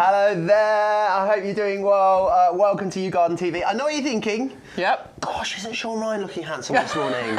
Hello there. I hope you're doing well. Welcome to YouGarden TV. I know what you're thinking. Yep. Gosh, isn't Sean Ryan looking handsome this morning?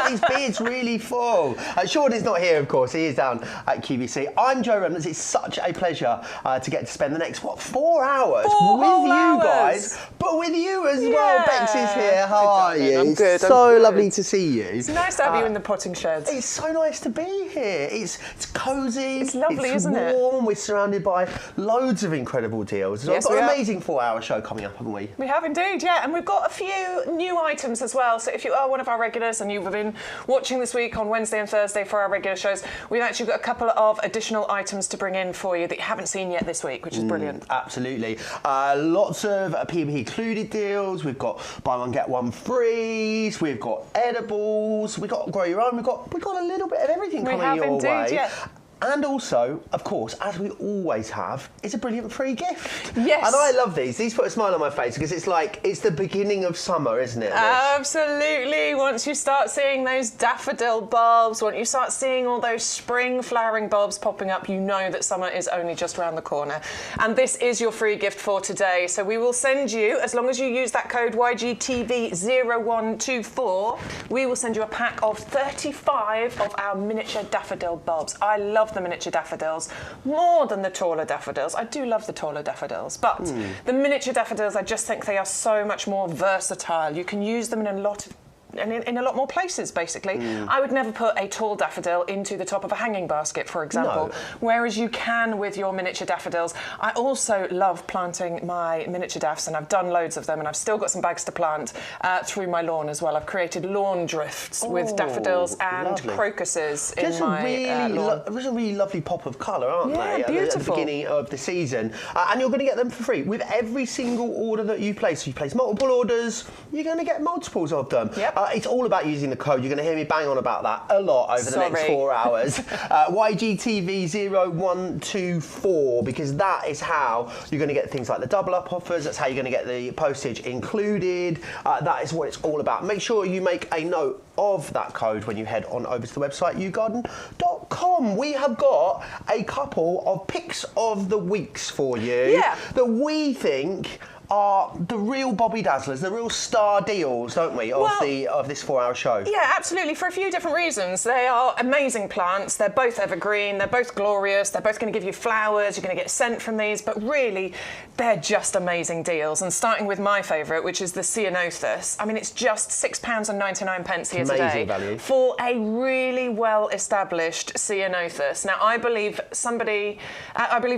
His beard's really full. Sean is not here, of course. He is down at QVC. I'm Joe Remblance. It's such a pleasure to get to spend the next, 4 hours with you guys, but with you as well. Bex is here. How are you? I'm good. So lovely to see you. It's nice to have you in the potting sheds. It's so nice to be here. It's cosy. It's lovely, isn't it? It's warm. We're surrounded by loads of incredible deals. Yes, We've got we an are. amazing 4-hour show coming up, haven't we? We have indeed, yeah, and we've got a few new items as well. So if you are one of our regulars and you've been watching this week on Wednesday and Thursday for our regular shows, we've actually got a couple of additional items to bring in for you that you haven't seen yet this week, which is brilliant. Absolutely. Lots of PB included deals. We've got buy one get one free. We've got edibles. We've got grow your own. We've got a little bit of everything coming your indeed, way. yeah. And also, of course, as we always have, is a brilliant free gift. Yes. And I love these. These put a smile on my face because it's the beginning of summer, isn't it? This? Absolutely. Once you start seeing those daffodil bulbs, once you start seeing all those spring flowering bulbs popping up, you know that summer is only just around the corner. And this is your free gift for today. So we will send you, as long as you use that code YGTV0124, we will send you a pack of 35 of our miniature daffodil bulbs. I love the miniature daffodils more than the taller daffodils. I do love the taller daffodils, but the miniature daffodils, I just think they are so much more versatile. You can use them in a lot more places, basically. I would never put a tall daffodil into the top of a hanging basket, for example, whereas you can with your miniature daffodils. I also love planting my miniature daffs, and I've done loads of them, and I've still got some bags to plant through my lawn as well. I've created lawn drifts with daffodils and crocuses in my lawn. There's a really lovely pop of colour, aren't they? Yeah, beautiful. At the beginning of the season. And you're going to get them for free with every single order that you place. So you place multiple orders, you're going to get multiples of them. Yep. It's all about using the code. You're going to hear me bang on about that a lot over the next 4 hours. YGTV0124, because that is how you're going to get things like the double up offers. That's how you're going to get the postage included. That is what it's all about. Make sure you make a note of that code when you head on over to the website YouGarden.com. We have got a couple of picks of the weeks for you that we think are the real Bobby Dazzlers, the real star deals, don't we, of this 4-hour show? Yeah, absolutely, for a few different reasons. They are amazing plants, they're both evergreen, they're both glorious, they're both going to give you flowers, you're going to get scent from these, but really, they're just amazing deals. And starting with my favourite, which is the Ceanothus, I mean, it's just £6.99 here today value. for a really well-established Ceanothus. Now, I believe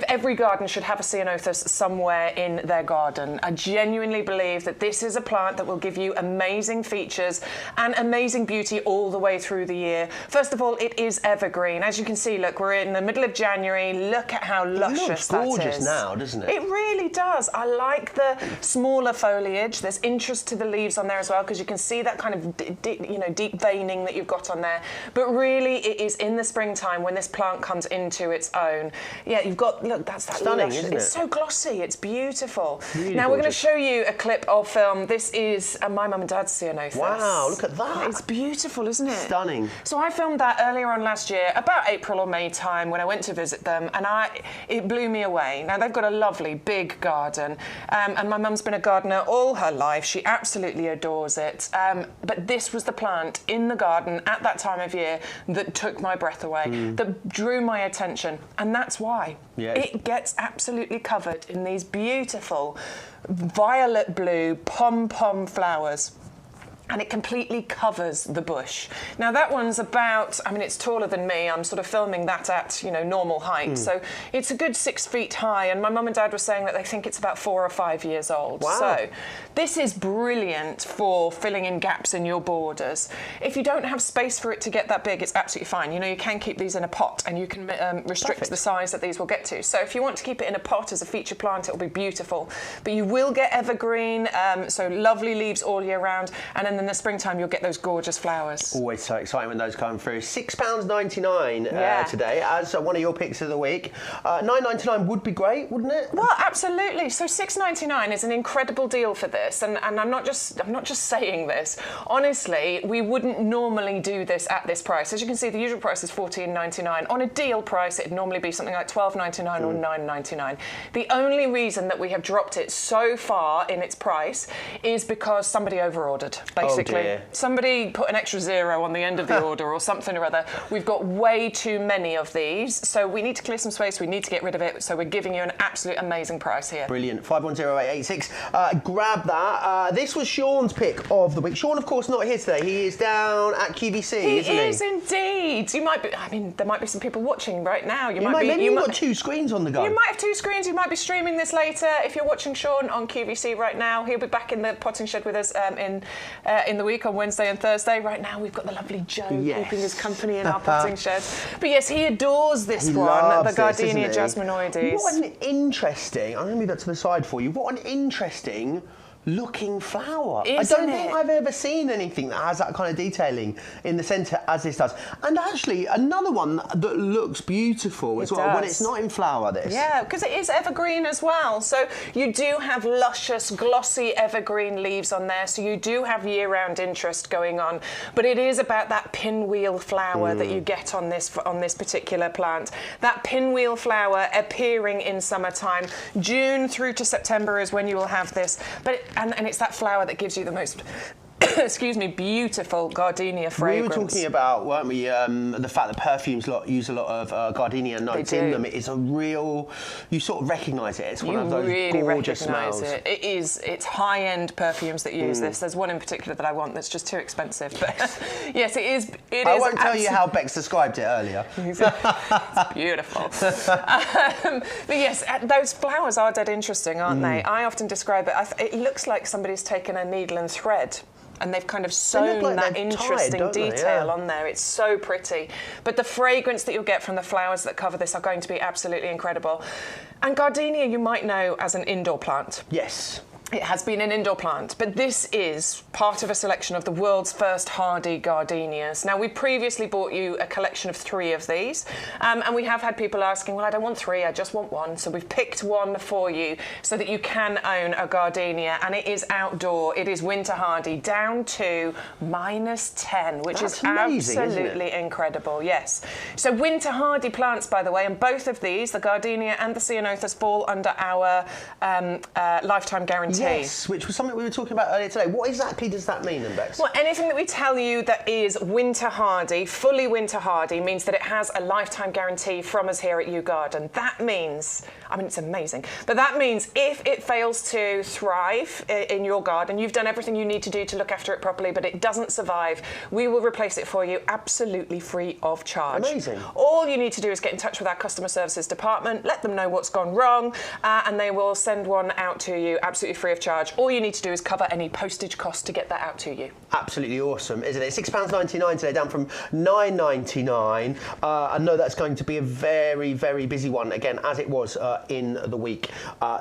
every garden should have a Ceanothus somewhere in their garden. I genuinely believe that this is a plant that will give you amazing features and amazing beauty all the way through the year. First of all, it is evergreen. As you can see, look, we're in the middle of January. Look at how luscious that is. It looks gorgeous now, doesn't it? It really does. I like the smaller foliage. There's interest to the leaves on there as well, because you can see that kind of deep veining that you've got on there. But really, it is in the springtime when this plant comes into its own. Yeah, you've got, look, that's that stunning, lush. isn't it? It's so glossy. It's beautiful. Really now, we're going to gorgeous. show you a clip of film. This is my mum and dad's Ceanothus. Wow, look at that. It's beautiful, isn't it? Stunning. So I filmed that earlier on last year, about April or May time, when I went to visit them, and it blew me away. Now, they've got a lovely big garden, and my mum's been a gardener all her life. She absolutely adores it. But this was the plant in the garden at that time of year that took my breath away, that drew my attention, and that's why. Yeah. It gets absolutely covered in these beautiful violet blue pom-pom flowers. And it completely covers the bush. Now that one's about, I mean, it's taller than me. I'm sort of filming that at, normal height. So it's a good 6 feet high. And my mum and dad were saying that they think it's about 4 or 5 years old. Wow. So this is brilliant for filling in gaps in your borders. If you don't have space for it to get that big, it's absolutely fine. You can keep these in a pot, and you can restrict the size that these will get to. So if you want to keep it in a pot as a feature plant, it'll be beautiful. But you will get evergreen, so lovely leaves all year round, and a then in the springtime you'll get those gorgeous flowers. Always so exciting when those come through. £6.99 today as one of your picks of the week. $9.99 would be great, wouldn't it? Well, absolutely. So $6.99 is an incredible deal for this, and I'm not just saying this. Honestly, we wouldn't normally do this at this price. As you can see, the usual price is $14.99. On a deal price, it'd normally be something like $12.99 or $9.99. The only reason that we have dropped it so far in its price is because somebody over-ordered, basically. Oh dear. Somebody put an extra zero on the end of the order or something or other. We've got way too many of these, so we need to clear some space, we need to get rid of it, so we're giving you an absolute amazing price here. Brilliant. 510886. Grab that. This was Sean's pick of the week. Sean, of course, not here today. He is down at QVC, isn't he? He is indeed. You might be, I mean, there might be some people watching right now. Maybe you've got two screens on the go. You might have two screens. You might be streaming this later. If you're watching Sean on QVC right now, he'll be back in the potting shed with us in the week on Wednesday and Thursday. Right now, we've got the lovely Joe keeping us company in our potting shed. But yes, he adores this one, the Gardenia Jasminoides. What an interesting, I'm going to move that to the side for you, what an interesting looking flower. I don't think I've ever seen anything that has that kind of detailing in the centre as this does. And actually, another one that looks beautiful as well when it's not in flower, this. Yeah, because it is evergreen as well. So you do have luscious, glossy evergreen leaves on there. So you do have year-round interest going on. But it is about that pinwheel flower that you get on this particular plant. That pinwheel flower appearing in summertime. June through to September is when you will have this. But and it's that flower that gives you the most excuse me, beautiful gardenia fragrance. We were talking about, weren't we, the fact that perfumes use a lot of gardenia notes in them. It is a real, you sort of recognise it. It's one of those really gorgeous smells. It's high-end perfumes that use this. There's one in particular that I want that's just too expensive. But yes, it is. I won't tell you how Bex described it earlier. It's beautiful. But yes, those flowers are dead interesting, aren't they? I often describe it, it looks like somebody's taken a needle and thread and they've kind of sewn that interesting detail on there. It's so pretty. But the fragrance that you'll get from the flowers that cover this are going to be absolutely incredible. And gardenia you might know as an indoor plant. Yes. It has been an indoor plant, but this is part of a selection of the world's first hardy gardenias. Now, we previously bought you a collection of 3 of these, and we have had people asking, well, I don't want 3, I just want 1. So we've picked 1 for you so that you can own a gardenia, and it is outdoor, it is winter hardy, down to -10, which is amazing, absolutely incredible, yes. So winter hardy plants, by the way, and both of these, the gardenia and the Ceanothus, fall under our lifetime guarantee. Yes, which was something we were talking about earlier today. What exactly does that mean then, Bex? Well, anything that we tell you that is winter hardy, fully winter hardy, means that it has a lifetime guarantee from us here at YouGarden. That means, I mean, it's amazing, but that means if it fails to thrive in your garden, you've done everything you need to do to look after it properly, but it doesn't survive, we will replace it for you absolutely free of charge. Amazing. All you need to do is get in touch with our customer services department, let them know what's gone wrong, and they will send one out to you absolutely free of charge. All you need to do is cover any postage costs to get that out to you. Absolutely awesome, isn't it? £6.99 today, down from $9.99. I know that's going to be a very, very busy one, again, as it was in the week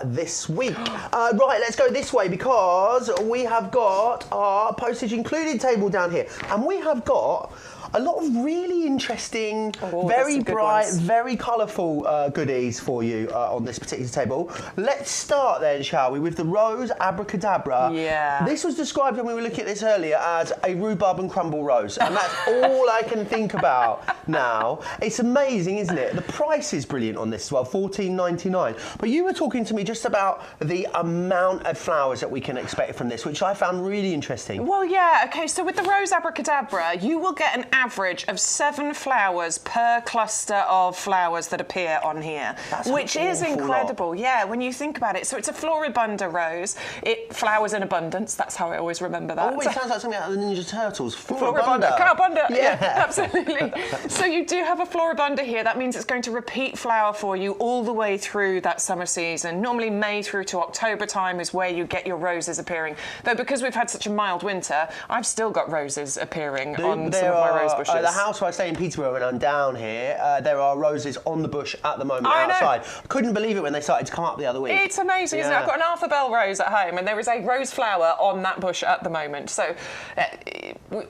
this week. Right, let's go this way because we have got our postage included table down here. And we have got a lot of really interesting, very bright, very colourful goodies for you on this particular table. Let's start then, shall we, with the Rose Abracadabra. Yeah. This was described when we were looking at this earlier as a rhubarb and crumble rose, and that's all I can think about now. It's amazing, isn't it? The price is brilliant on this as well, $14.99. But you were talking to me just about the amount of flowers that we can expect from this, which I found really interesting. Well, yeah, okay, so with the Rose Abracadabra, you will get an average of 7 flowers per cluster of flowers that appear on here, which is incredible. Yeah, when you think about it. So it's a floribunda rose. It flowers in abundance. That's how I always remember that. Always sounds like something out of the Ninja Turtles. Floribunda. Cowabunga. Yeah, absolutely. So you do have a floribunda here. That means it's going to repeat flower for you all the way through that summer season. Normally May through to October time is where you get your roses appearing. Though because we've had such a mild winter, I've still got roses appearing on some of my rose rose bushes. The house where I stay in Peterborough, when I'm down here, there are roses on the bush at the moment outside. I couldn't believe it when they started to come up the other week. It's amazing, isn't it? I've got an Arthur Bell rose at home, and there is a rose flower on that bush at the moment. So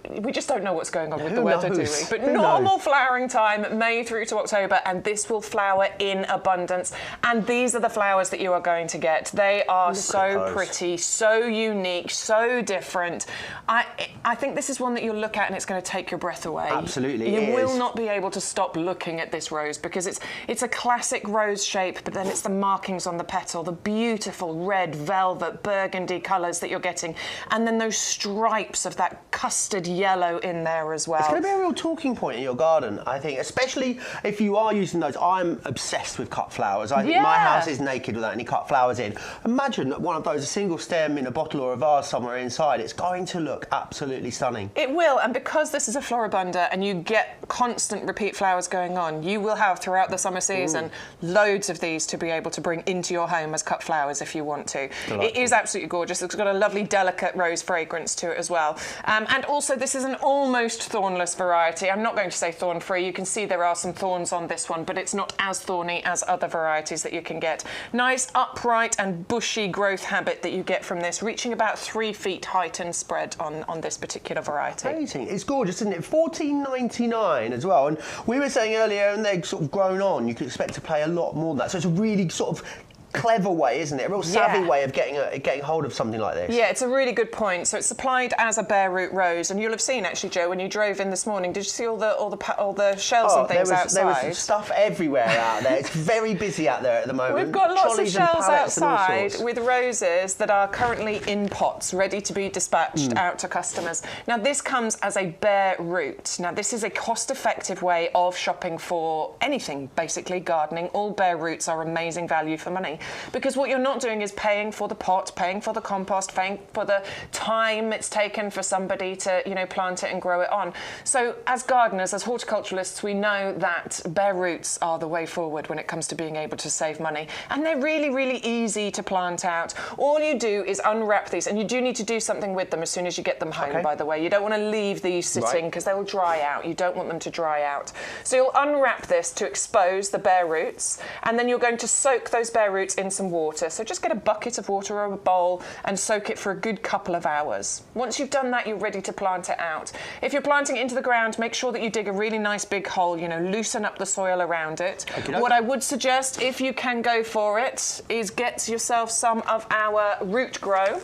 we just don't know what's going on with the weather, do we? But normal flowering time, May through to October, and this will flower in abundance. And these are the flowers that you are going to get. They are so pretty, so unique, so different. I think this is one that you'll look at and it's going to take your breath away. Absolutely, you will not be able to stop looking at this rose because it's a classic rose shape, but then it's the markings on the petal, the beautiful red, velvet, burgundy colours that you're getting, and then those stripes of that custard yellow in there as well. It's going to be a real talking point in your garden, I think, especially if you are using those. I'm obsessed with cut flowers. I think my house is naked without any cut flowers in. Imagine one of those, a single stem in a bottle or a vase somewhere inside. It's going to look absolutely stunning. It will, and because this is a floribunda and you get constant repeat flowers going on, you will have throughout the summer season loads of these to be able to bring into your home as cut flowers if you want to. Delightful. It is absolutely gorgeous. It's got a lovely delicate rose fragrance to it as well. And also this is an almost thornless variety. I'm not going to say thorn free. You can see there are some thorns on this one, but it's not as thorny as other varieties that you can get. Nice upright and bushy growth habit that you get from this, reaching about 3 feet height and spread on this particular variety. Amazing. It's gorgeous, isn't it? $14.99 as well. And we were saying earlier, and they've sort of grown on, you could expect to pay a lot more than that. So it's a really sort of clever way, isn't it? A real savvy way of getting hold of something like this. Yeah, it's a really good point. So it's supplied as a bare root rose, and you'll have seen actually, Joe, when you drove in this morning. Did you see all the shells and things outside? There was stuff everywhere out there. It's very busy out there at the moment. We've got lots of shells outside with roses that are currently in pots, ready to be dispatched out to customers. Now this comes as a bare root. Now this is a cost-effective way of shopping for anything, basically gardening. All bare roots are amazing value for money. Because what you're not doing is paying for the pot, paying for the compost, paying for the time it's taken for somebody to, plant it and grow it on. So as gardeners, as horticulturalists, we know that bare roots are the way forward when it comes to being able to save money. And they're really, really easy to plant out. All you do is unwrap these, and you do need to do something with them as soon as you get them home, by the way. You don't want to leave these sitting because they will dry out. You don't want them to dry out. So you'll unwrap this to expose the bare roots, and then you're going to soak those bare roots in some water. So just get a bucket of water or a bowl and soak it for a good couple of hours. Once you've done that, you're ready to plant it out. If you're planting it into the ground, make sure that you dig a really nice big hole, loosen up the soil around it. What I would suggest, if you can go for it, is get yourself some of our root grow.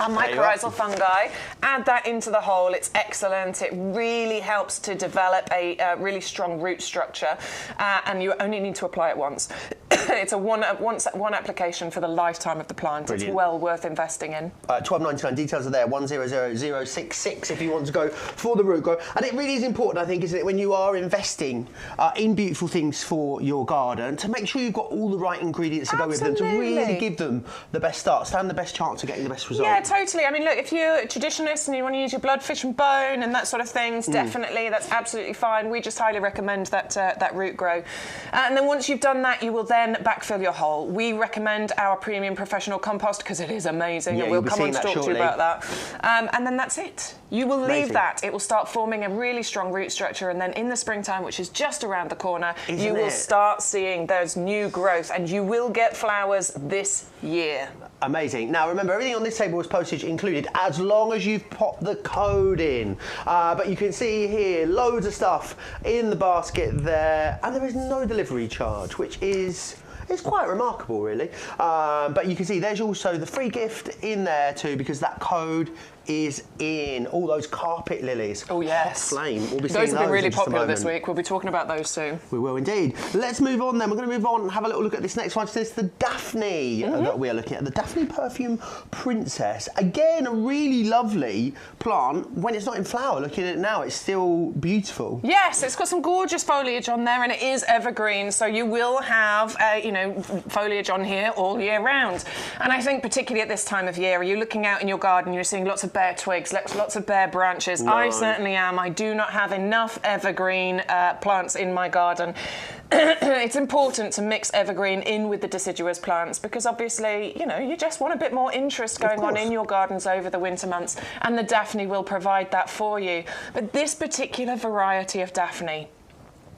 Our mycorrhizal fungi, add that into the hole. It's excellent. It really helps to develop a really strong root structure, and you only need to apply it once. It's a one application for the lifetime of the plant. Brilliant. It's well worth investing in. $12.99. Details are there. 100066 if you want to go for the root grow. And it really is important, I think, isn't it, when you are investing in beautiful things for your garden, to make sure you've got all the right ingredients to go with them, to really give them the best start, stand the best chance of getting the best result. Yeah, totally. I mean, look, if you're a traditionalist and you want to use your blood, fish and bone and that sort of things, definitely, that's absolutely fine. We just highly recommend that root grow. And then once you've done that, you will then backfill your hole. We recommend our premium professional compost because it is amazing, and we'll come on to talk to you about that. And then that's it. You will leave that. It will start forming a really strong root structure, and then in the springtime, which is just around the corner, you will start seeing those new growth, and you will get flowers this year. Amazing. Now remember, everything on this table is postage included as long as you've popped the code in. But you can see here loads of stuff in the basket there, and there is no delivery charge, which is quite remarkable, really. But you can see there's also the free gift in there too, because that code is in all those carpet lilies. Oh yes. Hot flame. We'll be those have been really popular this week. We'll be talking about those soon. We will indeed. Let's move on then. We're going to move on and have a little look at this next one. So it's the Daphne that we are looking at. The Daphne Perfume Princess. Again, a really lovely plant. When it's not in flower, looking at it now, it's still beautiful. Yes, it's got some gorgeous foliage on there, and it is evergreen, so you will have foliage on here all year round. And I think particularly at this time of year, are you looking out in your garden, you're seeing lots of bare twigs, lots of bare branches. No. I certainly am. I do not have enough evergreen plants in my garden. It's important to mix evergreen in with the deciduous plants because obviously, you know, you just want a bit more interest going on in your gardens over the winter months, and the Daphne will provide that for you. But this particular variety of Daphne,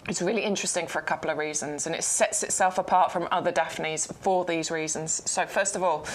it's really interesting for a couple of reasons, and it sets itself apart from other Daphnes for these reasons. So first of all,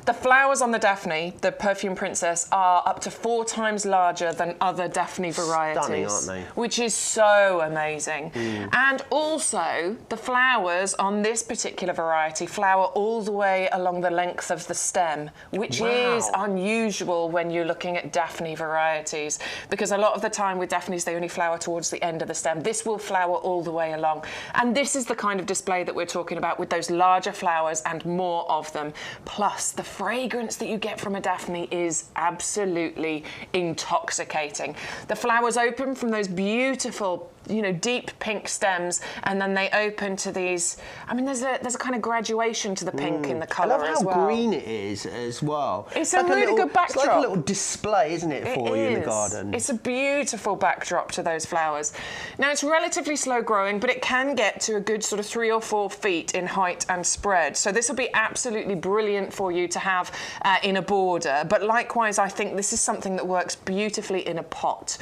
the flowers on the Daphne, the Perfume Princess, are up to 4 times larger than other Daphne varieties. Stunning, aren't they? Which is so amazing. And also, the flowers on this particular variety flower all the way along the length of the stem, which is unusual when you're looking at Daphne varieties, because a lot of the time with Daphnes, they only flower towards the end of the stem. This will flower all the way along. And this is the kind of display that we're talking about with those larger flowers and more of them. Plus, the fragrance that you get from a Daphne is absolutely intoxicating. The flowers open from those beautiful, you know, deep pink stems, and then they open to these. I mean, there's a kind of graduation to the pink in the colour as well. I love how green it is as well. It's a really good backdrop. It's like a little display, isn't it, for you in the garden? It's a beautiful backdrop to those flowers. Now, it's relatively slow growing, but it can get to a good sort of 3 or 4 feet in height and spread. So this will be absolutely brilliant for you to have in a border. But likewise, I think this is something that works beautifully in a pot,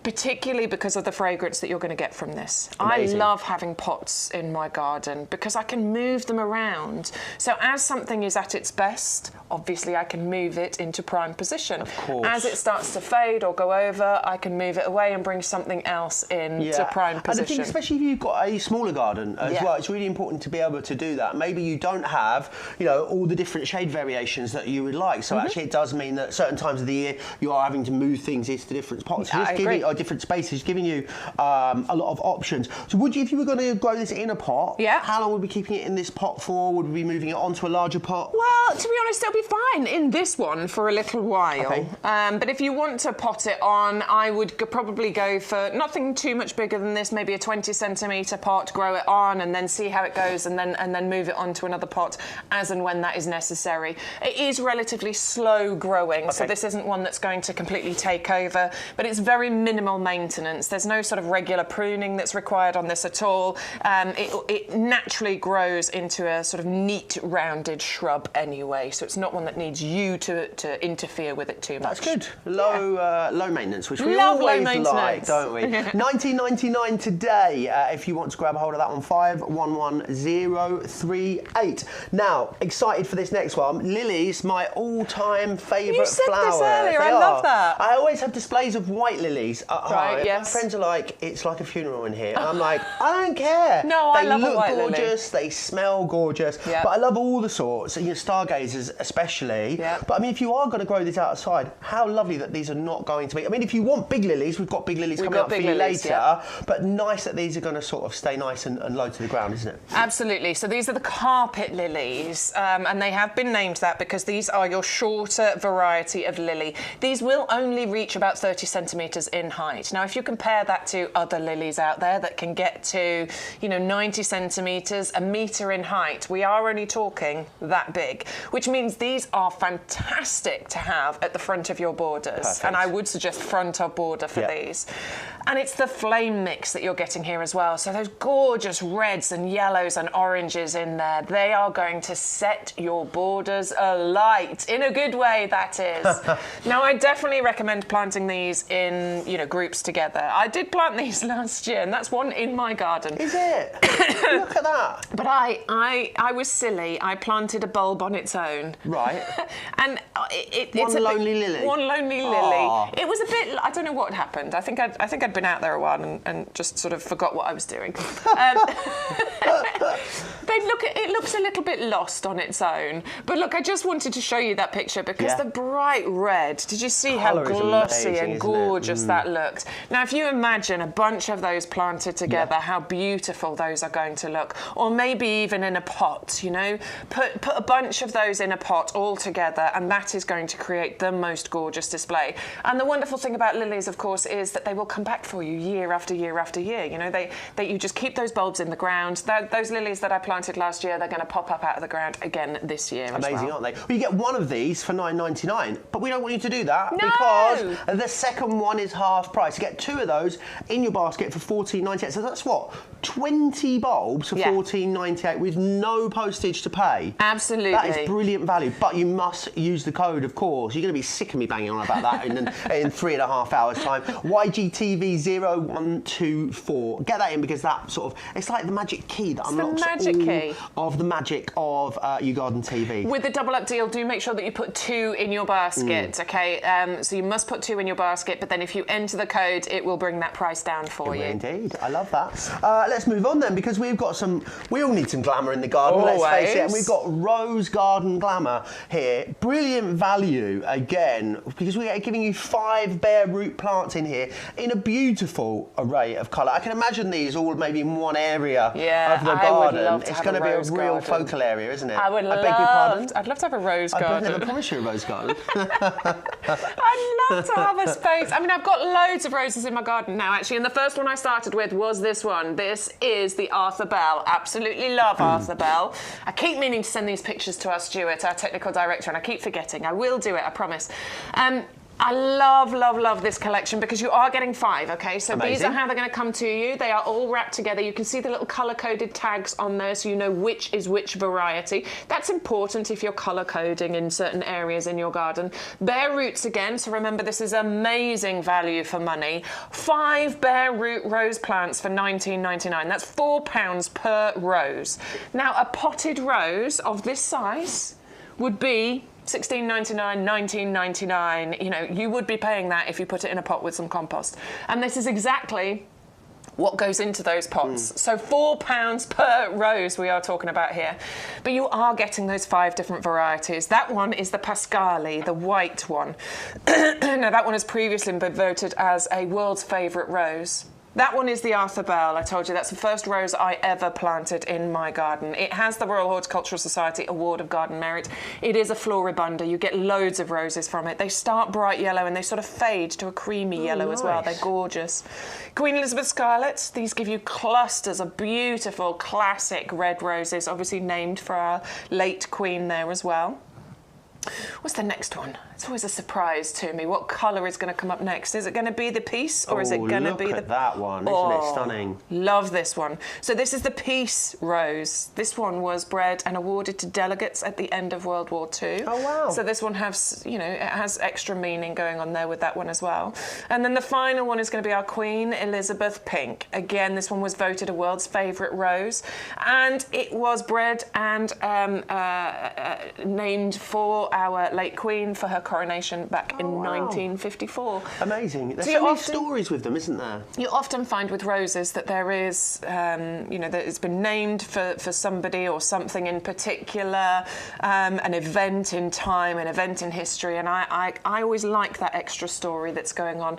particularly because of the fragrance that you're going to get from this. Amazing. I love having pots in my garden because I can move them around. So as something is at its best, obviously I can move it into prime position. Of course. As it starts to fade or go over, I can move it away and bring something else into prime position. And I think especially if you've got a smaller garden as well, it's really important to be able to do that. Maybe you don't have, you know, all the different shade variations that you would like. So actually it does mean that certain times of the year you are having to move things into different pots, or different spaces, giving you a lot of options. So would you, if you were going to grow this in a pot, how long would we be keeping it in this pot for? Would we be moving it onto a larger pot? Well, to be honest, it'll be fine in this one for a little while. Okay. But if you want to pot it on, I would probably go for nothing too much bigger than this, maybe a 20 centimetre pot, grow it on and then see how it goes, and then move it onto another pot as and when that is necessary. It is relatively slow growing, so this isn't one that's going to completely take over, but it's very minimal maintenance. There's no sort of regular pruning that's required on this at all. It naturally grows into a sort of neat, rounded shrub anyway, so it's not one that needs you to interfere with it too much. That's good. Low maintenance, which we always like, don't we? $19.99 today if you want to grab a hold of that one. 511038. Now, excited for this next one. Lilies, my all-time favourite flower. You said this earlier. I love that. I always have displays of white lilies at home. Right, yes. My friends are like, it's like a funeral in here. And I'm like, I don't care. No, I love a white They look gorgeous, lily. they smell gorgeous. Yep. But I love all the sorts, you know, stargazers especially. Yep. But I mean, if you are going to grow these outside, how lovely that these are not going to be. I mean, if you want big lilies, we've got big lilies coming up for you later. But nice that these are going to sort of stay nice and low to the ground, isn't it? Absolutely. So these are the carpet lilies, and they have been named that because these are your shorter variety of lily. These will only reach about 30 centimetres in height. Now, if you compare that to other lilies out there that can get to, you know, 90 centimetres, a metre in height, we are only talking that big, which means these are fantastic to have at the front of your borders. Perfect. And I would suggest front of border for these. And it's the flame mix that you're getting here as well. So those gorgeous reds and yellows and oranges in there, they are going to set your borders alight, in a good way, that is. Now, I definitely recommend planting these in, you know, groups together. I did plant these last year, and that's one in my garden. Is it? Look at that. But I was silly. I planted a bulb on its own. Right. And One lonely lily. One lonely lily. It was a bit. I don't know what happened. I think I'd been out there a while and just sort of forgot what I was doing. It looks a little bit lost on its own. But look, I just wanted to show you that picture because the bright red. Did you see how glossy amazing, and gorgeous that looked? Now, if you imagine a bunch of those planted together, how beautiful those are going to look. Or maybe even in a pot, you know, put a bunch of those in a pot all together, and that is going to create the most gorgeous display. And the wonderful thing about lilies, of course, is that they will come back for you year after year after year. You know, you just keep those bulbs in the ground. Those lilies that I planted last year, they're going to pop up out of the ground again this year. Amazing, aren't they? Well, you get one of these for $9.99, but we don't want you to do that No! because the second one is half price. You get 2 of those in your basket for $14.98. So that's what? 20 bulbs for $14.98 with no postage to pay. Absolutely. That is brilliant value, but you must use the code, of course. You're going to be sick of me banging on about that in 3.5 hours' time. YGTV0124. Get that in because that sort of, it's like the magic key that unlocks all of the magic of YouGarden TV. With the double up deal, do make sure that you put 2 in your basket, okay? So you must put 2 in your basket, but then if you enter the code, it will bring that price down for you. Indeed, I love that. Let's move on then, because we all need some glamour in the garden, Always. let's face it. And we've got Rose Garden Glamour here. Brilliant value, again, because we're giving you 5 bare root plants in here in a beautiful array of colour. I can imagine these all maybe in one area of the garden. It's going to be a real focal area, isn't it? I beg your pardon? I'd love to have a rose garden. I've never promised you a rose garden. I'd love to have a space. I mean, I've got loads of roses in my garden now, actually, and the first one I started with was this one. This is the Arthur Bell. Absolutely love Arthur Bell. I keep meaning to send these pictures to our Stuart, our technical director, and I keep forgetting. I will do it, I promise. I love this collection because you are getting 5, okay? So Amazing. These are how they're going to come to you. They are all wrapped together. You can see the little colour-coded tags on there so you know which is which variety. That's important if you're colour-coding in certain areas in your garden. Bare roots again, so remember this is amazing value for money. 5 bare root rose plants for $19.99. That's £4 per rose. Now, a potted rose of this size would be $16.99, $19.99. You know, you would be paying that if you put it in a pot with some compost. And this is exactly what goes into those pots. So £4 per rose we are talking about here. But you are getting those 5 different varieties. That one is the Pascali, the white one. Now, that one has previously been voted as a world's favourite rose. That one is the Arthur Bell. I told you that's the first rose I ever planted in my garden. It has the Royal Horticultural Society Award of Garden Merit. It is a floribunda. You get loads of roses from it. They start bright yellow and they sort of fade to a creamy yellow as well. They're gorgeous. Queen Elizabeth Scarlets. These give you clusters of beautiful classic red roses, obviously named for our late Queen there as well. What's the next one? It's always a surprise to me. What colour is going to come up next? Is it going to be the peace or is it going to be look at that one, isn't it stunning? Love this one. So this is the Peace Rose. This one was bred and awarded to delegates at the end of World War II. Oh, wow. So this one has, you know, it has extra meaning going on there with that one as well. And then the final one is going to be our Queen Elizabeth Pink. Again, this one was voted a world's favourite rose. And it was bred and named for our late Queen for her coronation back in 1954. Amazing. There's so many stories with them, isn't there? You often find with roses that there is, you know, that it's been named for somebody or something in particular, an event in time, an event in history, and I always like that extra story that's going on.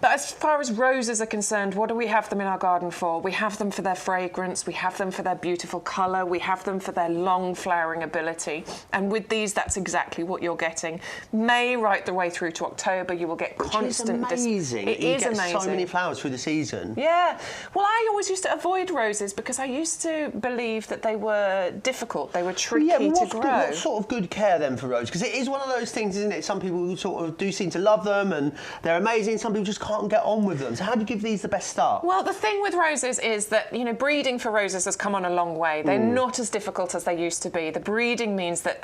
But as far as roses are concerned, what do we have them in our garden for? We have them for their fragrance, we have them for their beautiful colour, we have them for their long flowering ability. And with these, that's exactly what you're getting. May right the way through to October, you will get constant... Which is amazing. It is amazing. So many flowers through the season. Yeah. Well, I always used to avoid roses because I used to believe that they were difficult, they were tricky to grow. What sort of good care then for roses? Because it is one of those things, isn't it? Some people sort of do seem to love them and they're amazing. Some people just can't get on with them. So how do you give these the best start? Well, the thing with roses is that, you know, breeding for roses has come on a long way. They're not as difficult as they used to be. The breeding means that,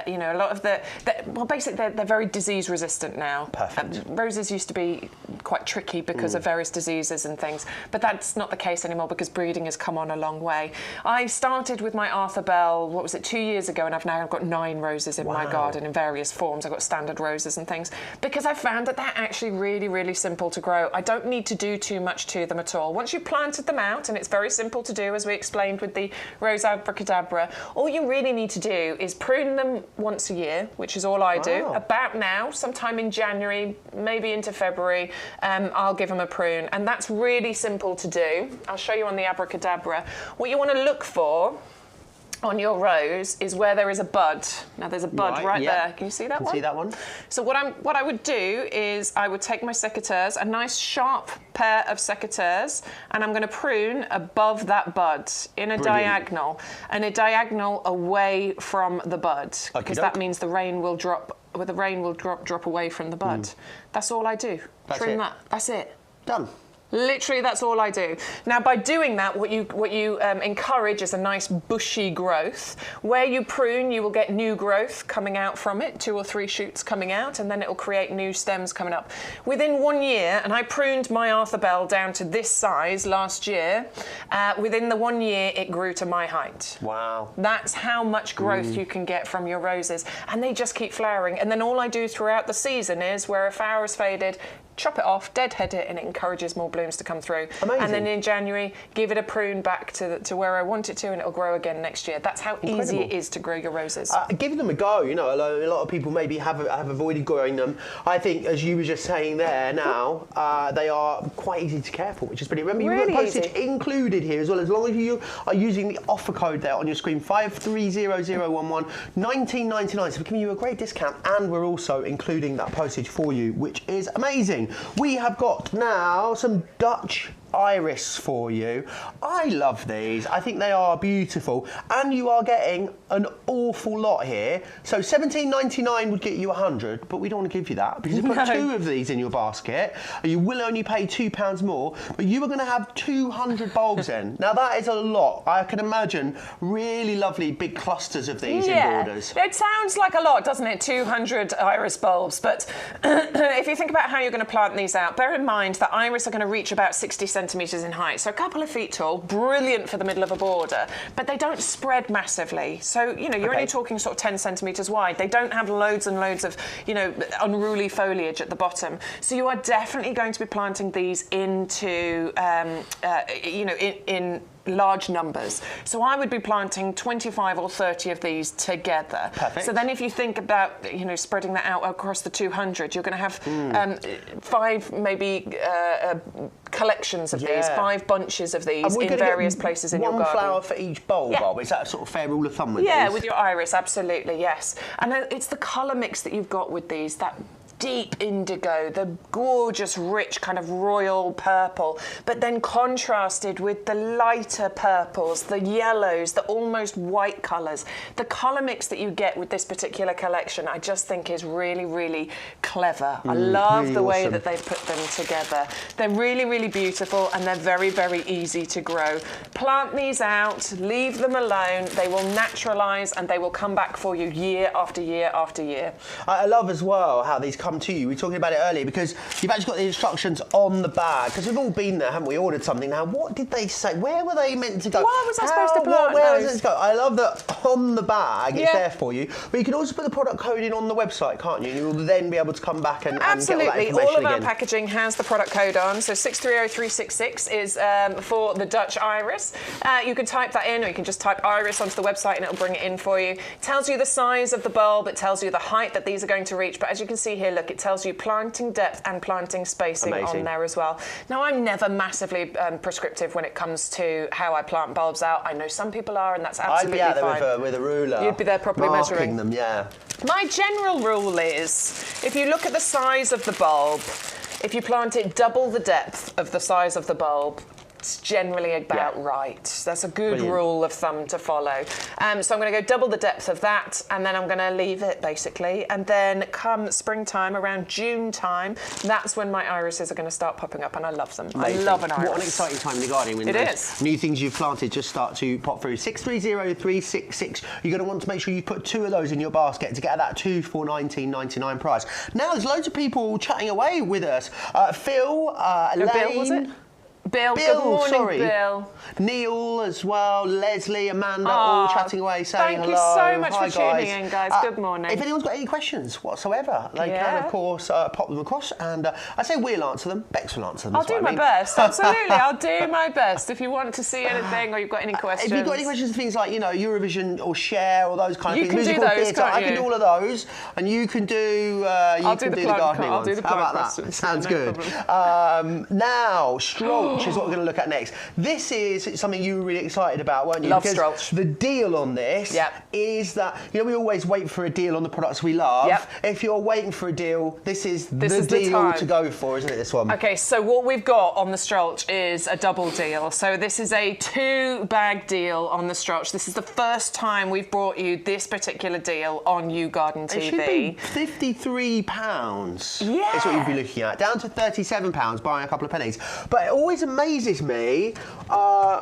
you know, a lot of well, basically they're very disease resistant now. Perfect. Roses used to be quite tricky because of various diseases and things, but that's not the case anymore because breeding has come on a long way. I started with my Arthur Bell, what was it, 2 years ago, and I've now got 9 roses in my garden in various forms. I've got standard roses and things because I found that they're actually really, really simple to grow. I don't need to do too much to them at all. Once you've planted them out, and it's very simple to do, as we explained with the Rose Abracadabra, all you really need to do is prune them once a year, which is all I do. About now, sometime in January, maybe into February, I'll give them a prune, and that's really simple to do. I'll show you on the Abracadabra. What you want to look for on your rose is where there is a bud. Now there's a bud right there. Can you see that one? See that one? So what I would do is I would take my secateurs, a nice sharp pair of secateurs, and I'm going to prune above that bud in a diagonal, and a diagonal away from the bud, because that means the rain will drop. Well, the rain will drop away from the bud. That's all I do. Trim that. That's it. Done. Literally, that's all I do. Now, by doing that, what you encourage is a nice bushy growth. Where you prune, you will get new growth coming out from it, 2 or 3 shoots coming out, and then it will create new stems coming up. Within 1 year, and I pruned my Arthur Bell down to this size last year, within the 1 year, it grew to my height. Wow. That's how much growth you can get from your roses. And they just keep flowering. And then all I do throughout the season is, where a flower has faded, chop it off, deadhead it, and it encourages more blooms to come through. Amazing. And then in January, give it a prune back to where I want it to, and it'll grow again next year. That's how easy it is to grow your roses. Give them a go. You know, a lot of people maybe have avoided growing them. I think, as you were just saying there now, they are quite easy to care for, which is brilliant. Remember, you've got postage included here as well, as long as you are using the offer code there on your screen, 530011, $19.99. So we're giving you a great discount, and we're also including that postage for you, which is amazing. We have got now some Dutch iris for you. I love these. I think they are beautiful, and you are getting an awful lot here. So $17.99 would get you 100, but we don't want to give you that, because you put 2 of these in your basket, you will only pay £2 more, but you are going to have 200 bulbs in. Now that is a lot. I can imagine really lovely big clusters of these in borders. It sounds like a lot, doesn't it? 200 iris bulbs, but if you think about how you're going to plant these out, bear in mind that iris are going to reach about 60 centimetres in height, so a couple of feet tall, brilliant for the middle of a border, but they don't spread massively. So, you know, you're only talking sort of 10 centimetres wide. They don't have loads and loads of, you know, unruly foliage at the bottom. So you are definitely going to be planting these into, you know, in large numbers. So I would be planting 25 or 30 of these together. Perfect. So then if you think about, you know, spreading that out across the 200, you're going to have 5 maybe collections of these, 5 bunches of these in various places in your garden. One flower for each bulb, Is that a sort of fair rule of thumb with these? Yeah, with your iris, absolutely, yes. And it's the colour mix that you've got with these, that deep indigo, the gorgeous, rich kind of royal purple, but then contrasted with the lighter purples, the yellows, the almost white colours. The colour mix that you get with this particular collection, I just think is really, really clever. I love really the way that they've put them together. They're really, really beautiful, and they're very, very easy to grow. Plant these out, leave them alone, they will naturalise, and they will come back for you year after year after year. I love as well how these come to you. We were talking about it earlier, because you've actually got the instructions on the bag, because we've all been there, haven't we? Ordered something. Now, what did they say? Where were they meant to go? Why was I supposed to plant Where those? was it to go? I love that on the bag it's there for you, but you can also put the product code in on the website, can't you? And you will then be able to come back and absolutely. And get all that information all of our again. packaging has the product code on, so 630366 is for the Dutch iris. You can type that in, or you can just type iris onto the website and it'll bring it in for you. It tells you the size of the bulb, it tells you the height that these are going to reach, but as you can see here, look, it tells you planting depth and planting spacing on there as well. Now, I'm never massively prescriptive when it comes to how I plant bulbs out. I know some people are, and that's absolutely fine. I'd be out there with a ruler. You'd be there properly measuring them, yeah. My general rule is, if you look at the size of the bulb, if you plant it double the depth of the size of the bulb, it's generally about right. That's a good rule of thumb to follow. So I'm going to go double the depth of that, and then I'm going to leave it, basically. And then come springtime, around June time, that's when my irises are going to start popping up, and I love them. Amazing. I love an iris. What an exciting time in the garden when those new things you've planted just start to pop through. 630366. You're going to want to make sure you put 2 of those in your basket to get that 2 for $19.99 price. Now, there's loads of people chatting away with us. Phil, Elaine... Bill, was it? Bill, good morning, Bill. Neil as well, Leslie, Amanda, all chatting away, saying hello. Thank you so much Hi, for tuning in, guys. Good morning. If anyone's got any questions whatsoever, they can, of course, pop them across. And I say we'll answer them. Bex will answer them. I'll do my best. Absolutely, I'll do my best. If you want to see anything or you've got any questions. If you've got any questions, things like, you know, Eurovision or Share or those kind of things. You can do those, can't you? I can do all of those. And you can do, I'll do the gardening ones. I'll do the plant How about questions. that? Sounds good. Problem. Now, Strulch. Strulch is what we're going to look at next. This is something you were really excited about, weren't you? Love because Strulch. the deal on this is that, you know, we always wait for a deal on the products we love. If you're waiting for a deal, this is the deal to go for, isn't it, this one? Okay, so what we've got on the Strulch is a double deal. So this is a 2-bag deal on the Strulch. This is the first time we've brought you this particular deal on YouGarden TV. It should be £53. Yeah. Is what you'd be looking at. Down to £37, buying a couple of pennies. But it always amazes me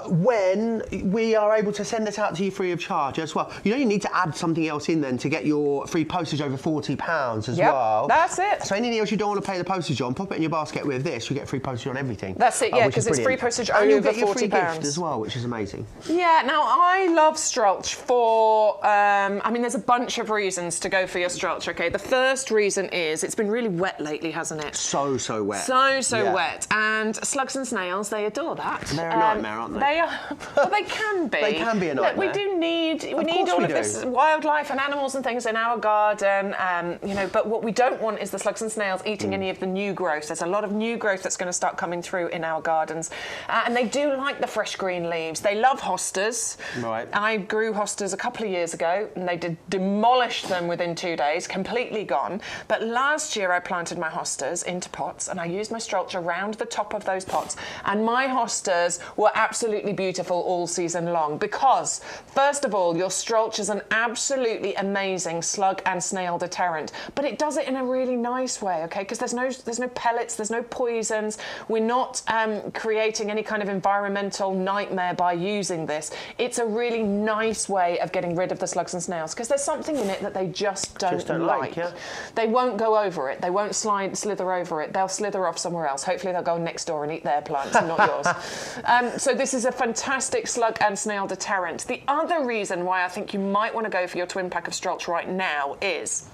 when we are able to send this out to you free of charge as well. You know, you need to add something else in then to get your free postage over £40 as well. That's it. So anything else you don't want to pay the postage on, pop it in your basket with this. You get free postage on everything. That's it, yeah, because it's free postage over £40. And you'll get your free gift as well, which is amazing. Yeah, now I love Strulch for, I mean, there's a bunch of reasons to go for your Strulch, okay? The first reason is it's been really wet lately, hasn't it? So wet. So wet. And slugs and snails, they adore that. They're a nightmare, aren't they? They are, well, they can be. They can be a nightmare. Look, we need all of this wildlife and animals and things in our garden, you know, but what we don't want is the slugs and snails eating any of the new growth. There's a lot of new growth that's going to start coming through in our gardens. And they do like the fresh green leaves. They love hostas. Right. I grew hostas a couple of years ago and they demolished them within 2 days, completely gone. But last year I planted my hostas into pots and I used my Strulch around the top of those pots. And my hostas were absolutely beautiful all season long because, first of all, your Strulch is an absolutely amazing slug and snail deterrent, but it does it in a really nice way, okay? Because there's no pellets, there's no poisons. We're not creating any kind of environmental nightmare by using this. It's a really nice way of getting rid of the slugs and snails because there's something in it that they just don't like. They won't go over it. They won't slither over it. They'll slither off somewhere else. Hopefully they'll go next door and eat their plants and not yours. So this is a fantastic slug and snail deterrent. The other reason why I think you might want to go for your twin pack of Strulch right now is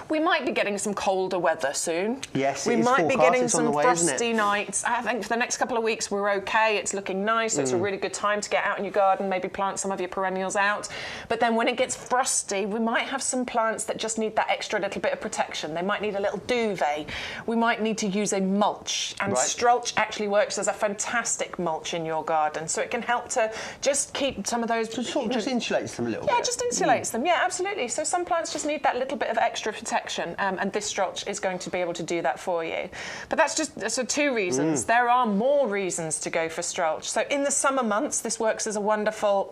we might be getting some colder weather soon. Yes, we might be getting some frosty nights. I think for the next couple of weeks we're okay. It's looking nice. So it's a really good time to get out in your garden, maybe plant some of your perennials out. But then when it gets frosty, we might have some plants that just need that extra little bit of protection. They might need a little duvet. We might need to use a mulch. And Strulch actually works as a fantastic mulch in your garden. So it can help to just keep some of those... So sort of just insulates them a little bit. Yeah, just insulates them. Yeah, absolutely. So some plants just need that little bit of extra protection, and this Strulch is going to be able to do that for you. But that's just 2 reasons. There are more reasons to go for Strulch. So in the summer months, this works as a wonderful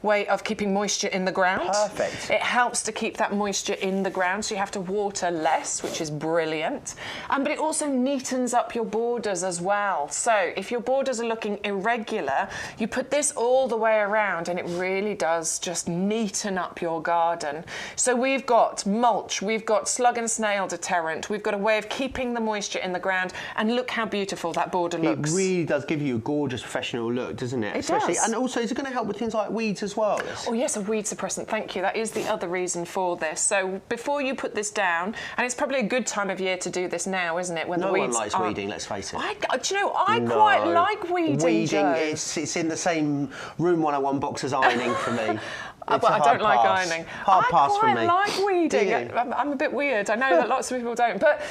way of keeping moisture in the ground. Perfect. It helps to keep that moisture in the ground, so you have to water less, which is brilliant. But it also neatens up your borders as well. So if your borders are looking irregular, you put this all the way around, and it really does just neaten up your garden. So we've got mulch, we've got slug and snail deterrent, we've got a way of keeping the moisture in the ground, and look how beautiful that border looks. It really does give you a gorgeous professional look, doesn't it? It does. And also, is it going to help with things like weeds as well? Oh yes, a weed suppressant, thank you. That is the other reason for this. So before you put this down, and it's probably a good time of year to do this now, isn't it? When no the weeds one likes weeding, let's face it. Do you know, I quite like weeding, Joe. It's in the same Room 101 box as ironing for me. Well, I don't like ironing. Hard pass for me. I quite like weeding. I'm a bit weird. I know that lots of people don't. But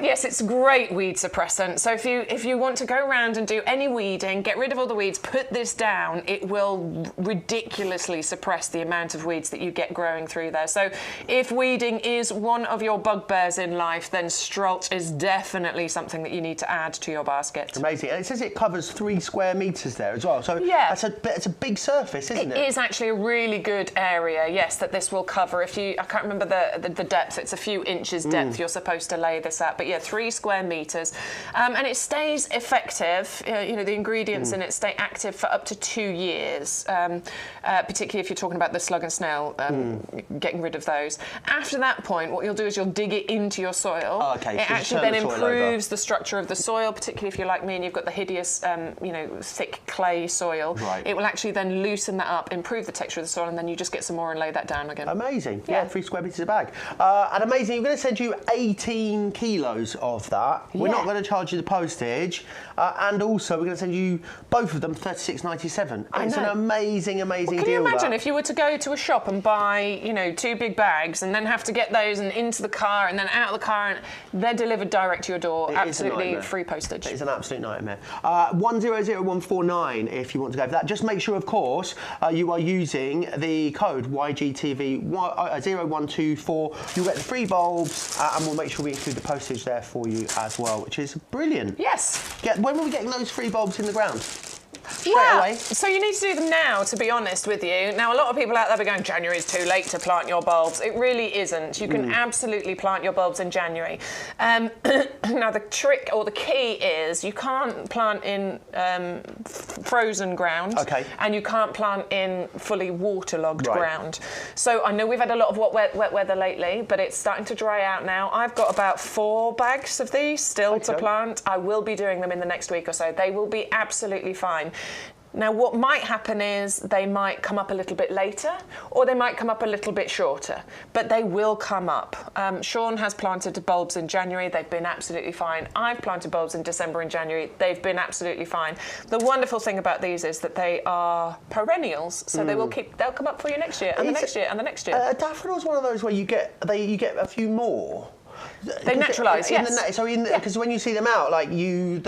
yes, it's a great weed suppressant. So if you want to go around and do any weeding, get rid of all the weeds, put this down, it will ridiculously suppress the amount of weeds that you get growing through there. So if weeding is one of your bugbears in life, then Strulch is definitely something that you need to add to your basket. Amazing. And it says it covers 3 square metres there as well. So yeah, that's a big surface, isn't it? It is actually a really good area, yes, that this will cover. I can't remember the depth, it's a few inches depth you're supposed to lay this at, but yeah, 3 square metres. And it stays effective, you know, the ingredients in it stay active for up to 2 years, particularly if you're talking about the slug and snail, getting rid of those. After that point, what you'll do is you'll dig it into your soil. Oh, okay. It actually then improves the structure of the soil, particularly if you're like me and you've got the hideous, you know, thick clay soil. Right. It will actually then loosen that up, improve the texture of the soil, and then then you just get some more and lay that down again. Amazing. Yeah, 3 square metres a bag. And amazing, we're going to send you 18 kilos of that. We're not going to charge you the postage. And also, we're going to send you both of them $36.97. It's an amazing, amazing deal. Can you imagine if you were to go to a shop and buy, 2 big bags and then have to get those and into the car and then out of the car and they're delivered direct to your door, absolutely free postage. It's an absolute nightmare. 100149 if you want to go for that. Just make sure, of course, you are using the code YGTV0124. You'll get the free bulbs and we'll make sure we include the postage there for you as well, which is brilliant. Yes. When are we getting those free bulbs in the ground? Straight away. So you need to do them now, to be honest with you. Now, a lot of people out there are going, January is too late to plant your bulbs. It really isn't. You can absolutely plant your bulbs in January. Now, the trick or the key is you can't plant in frozen ground. Okay. And you can't plant in fully waterlogged ground. So I know we've had a lot of wet weather lately, but it's starting to dry out now. I've got about 4 bags of these still to plant. I will be doing them in the next week or so. They will be absolutely fine. Now, what might happen is they might come up a little bit later, or they might come up a little bit shorter, but they will come up. Sean has planted bulbs in January. They've been absolutely fine. I've planted bulbs in December and January. They've been absolutely fine. The wonderful thing about these is that they are perennials, so they'll come up for you next year, and the next year, and the next year. A daffodil's one of those where you get a few more. They naturalise, yes. Because when you see them out, like they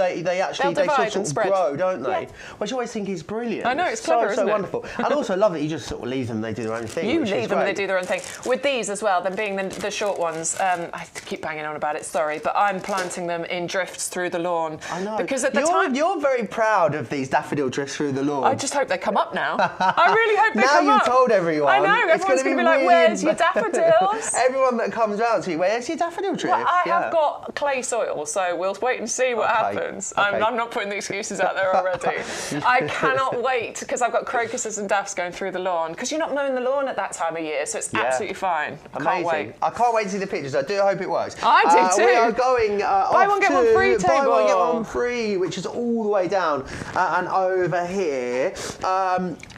sort of grow, don't they? Yeah. Which I always think is brilliant. I know, it's clever, isn't it? So wonderful. And also love that you just sort of leave them, they do their own thing. You leave them and they do their own thing. With these as well, them being the short ones, I keep banging on about it, sorry, but I'm planting them in drifts through the lawn. I know. Because at the time... You're very proud of these daffodil drifts through the lawn. I just hope they come up now. I really hope they come up. Now you've told everyone. I know, everyone's going to be like, where's your daffodils? Everyone that comes round to you, where's your daffodil drift? Well, I have got clay soil, so we'll wait and see what happens. I'm not putting the excuses out there already. I cannot wait, because I've got crocuses and daffs going through the lawn, because you're not mowing the lawn at that time of year, so it's absolutely fine. Can't wait. I can't wait to see the pictures. I do hope it works. I do too. We are going buy one, get one free table. Buy one, get one free, which is all the way down and over here.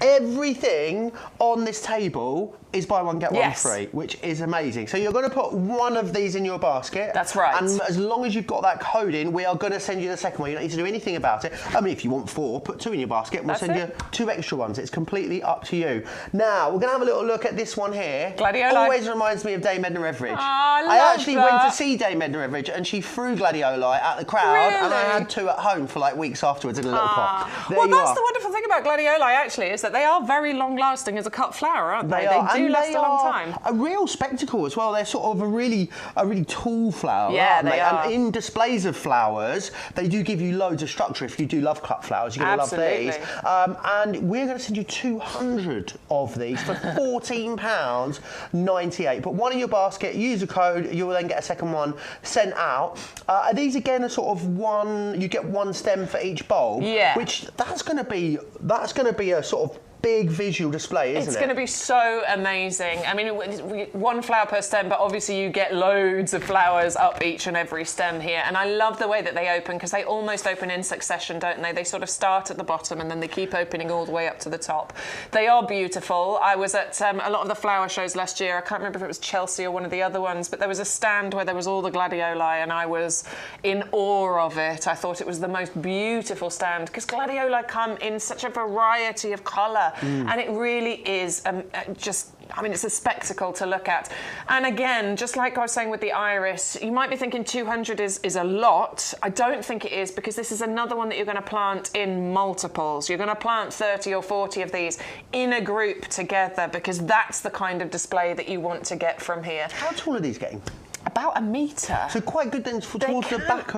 Everything on this table is buy one, get one free, which is amazing. So you're going to put one of these in your basket. That's right. And as long as you've got that code in, we are going to send you the second one. You don't need to do anything about it. I mean, if you want 4, put 2 in your basket and we'll send you 2 extra ones. It's completely up to you. Now, we're going to have a little look at this one here. Gladioli. Always reminds me of Dame Edna Everage. I actually went to see Dame Edna Everage and she threw gladioli at the crowd and I had 2 at home for like weeks afterwards in a little pot. Well, that's the wonderful thing about gladioli actually, is that they are very long lasting as a cut flower, aren't they? They do last a long time. A real spectacle as well. They're sort of a really tall flower. Yeah, they are. And in displays of flowers, they do give you loads of structure. If you do love cut flowers, you're going to love these. And we're going to send you 200 of these for £14.98. Put one in your basket, use the code, you will then get a second one sent out. Are these again a sort of you get 1 stem for each bulb? Yeah. Which that's going to be a sort of big visual display, isn't it? It's going to be so amazing. I mean, 1 flower per stem, but obviously you get loads of flowers up each and every stem here. And I love the way that they open, because they almost open in succession, don't they? They sort of start at the bottom and then they keep opening all the way up to the top. They are beautiful. I was at a lot of the flower shows last year. I can't remember if it was Chelsea or one of the other ones, but there was a stand where there was all the gladioli and I was in awe of it. I thought it was the most beautiful stand, because gladioli come in such a variety of colour. And it really is it's a spectacle to look at. And again, just like I was saying with the iris, you might be thinking 200 is a lot. I don't think it is, because this is another one that you're going to plant in multiples. You're going to plant 30 or 40 of these in a group together, because that's the kind of display that you want to get from here. How tall are these getting? About a metre. So quite good then towards the back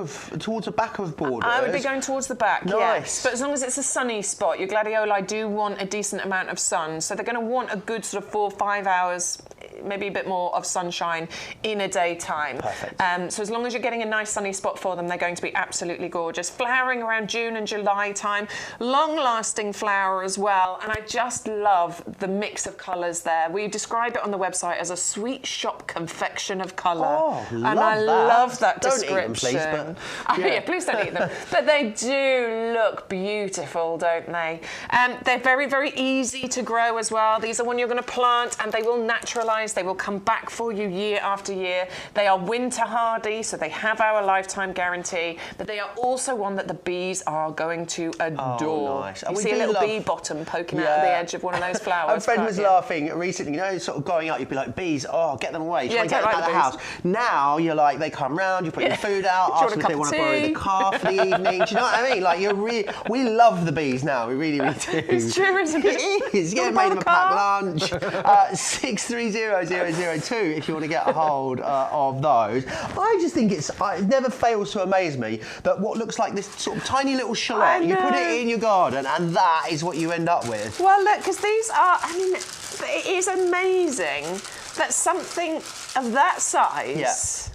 of borders. I would be going towards the back, nice. Yes. But as long as it's a sunny spot, your gladioli do want a decent amount of sun, so they're going to want a good sort of 4 or 5 hours maybe a bit more of sunshine in a daytime. Perfect. So as long as you're getting a nice sunny spot for them, they're going to be absolutely gorgeous. Flowering around June and July time, long-lasting flower as well, and I just love the mix of colours there. We describe it on the website as a sweet shop confection of colour. Oh, and I love that description. Don't eat them, please, but, yeah, please don't eat them. But they do look beautiful, don't they? They're very, very easy to grow as well. These are one you're going to plant and they will naturalise. They will come back for you year after year. They are winter hardy, so they have our lifetime guarantee, but they are also one that the bees are going to adore. Oh, nice. You see a little bee bottom poking out of the edge of one of those flowers. A friend was laughing recently, you know, sort of going out, you'd be like, bees, get them away, try and get them out of the house. Now you're like, they come round, you put your food out, ask them if they want to borrow the car for the evening. Do you know what I mean? Like, we love the bees now, we really, really do. It's true, isn't it? It is. Yeah, made them a packed lunch. 630002 if you want to get a hold of those. I just think it never fails to amaze me that what looks like this sort of tiny little shallot, you put it in your garden and that is what you end up with. Well, look, because these are, I mean, it is amazing that something of that size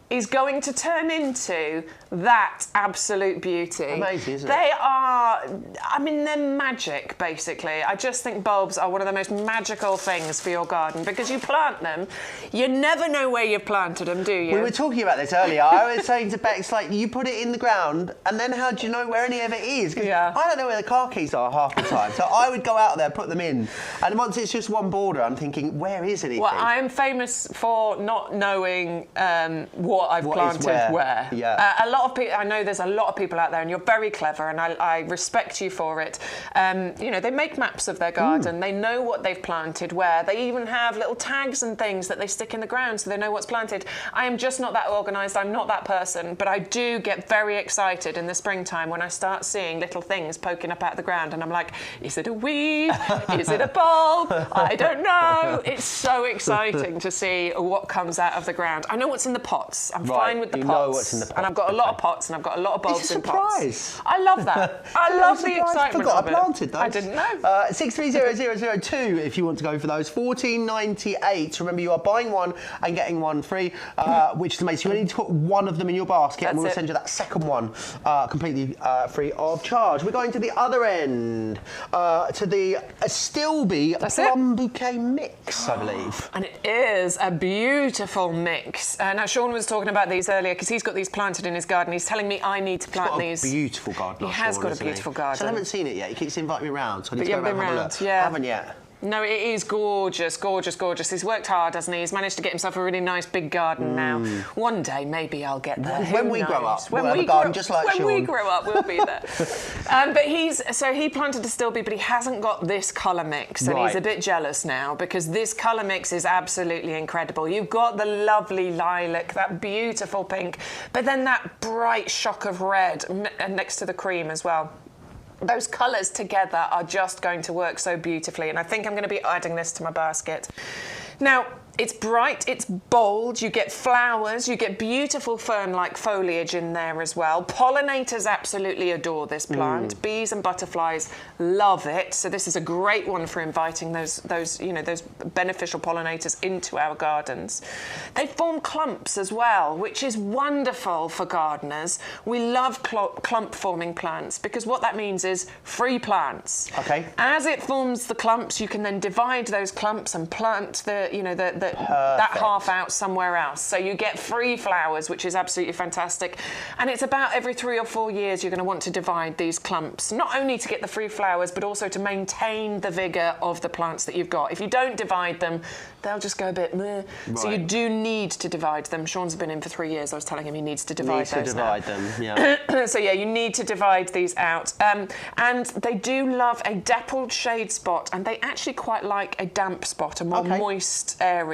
is going to turn into that absolute beauty. Amazing, isn't it? They are, I mean, they're magic, basically. I just think bulbs are one of the most magical things for your garden because you plant them, you never know where you've planted them, do you? We were talking about this earlier. I was saying to Bex, like, you put it in the ground and then how do you know where any of it is? Because I don't know where the car keys are half the time. So I would go out there, put them in, and once it's just one border, I'm thinking, where is anything? Well, I am famous for not knowing what I've planted where. Yeah. A lot of people, I know there's a lot of people out there, and you're very clever, and I respect you for it. You know, they make maps of their garden. They know what they've planted where. They even have little tags and things that they stick in the ground so they know what's planted. I am just not that organised. I'm not that person, but I do get very excited in the springtime when I start seeing little things poking up out of the ground, and I'm like, is it a weed? Is it a bulb? I don't know. It's so exciting to see what comes out of the ground. I know what's in the pots. I'm fine with the pots. Know what's in the pot. And I've got a lot of pots and I've got a lot of bulbs in pots. It's a surprise. I love that. I love the excitement. I forgot of I planted those. I didn't know. 630002 if you want to go for those. $14.98. Remember, you are buying one and getting one free, which is amazing. You only need to put one of them in your basket and we'll send you that second one completely free of charge. We're going to the other end, to the Astilbe plum bouquet mix, I believe. And it is a beautiful mix. Now, Sean was talking about these earlier because he's got these planted in his garden. He's telling me I need to plant these. He's got a beautiful garden. He has got a beautiful garden. So I haven't seen it yet. He keeps inviting me round, so I need But to go you haven't around been and have a look. round, I haven't yet. No, it is gorgeous, gorgeous, gorgeous. He's worked hard, hasn't he? He's managed to get himself a really nice big garden now. One day, maybe I'll get there. When we grow up, we'll have a garden just like Sean. When we grow up, we'll be there. But he planted Astilbe, but he hasn't got this colour mix, and he's a bit jealous now because this colour mix is absolutely incredible. You've got the lovely lilac, that beautiful pink, but then that bright shock of red next to the cream as well. Those colours together are just going to work so beautifully, and I think I'm going to be adding this to my basket. Now, it's bright, it's bold, you get flowers, you get beautiful fern-like foliage in there as well. Pollinators absolutely adore this plant. Bees and butterflies love it. So this is a great one for inviting those beneficial pollinators into our gardens. They form clumps as well, which is wonderful for gardeners. We love clump-forming plants because what that means is free plants. Okay. As it forms the clumps, you can then divide those clumps and plant that half out somewhere else. So you get free flowers, which is absolutely fantastic. And it's about every 3 or 4 years you're going to want to divide these clumps, not only to get the free flowers, but also to maintain the vigour of the plants that you've got. If you don't divide them, they'll just go a bit meh. Right. So you do need to divide them. Sean's been in for 3 years. I was telling him he needs to divide those now. them, So yeah, you need to divide these out. And they do love a dappled shade spot, and they actually quite like a damp spot, a more moist area.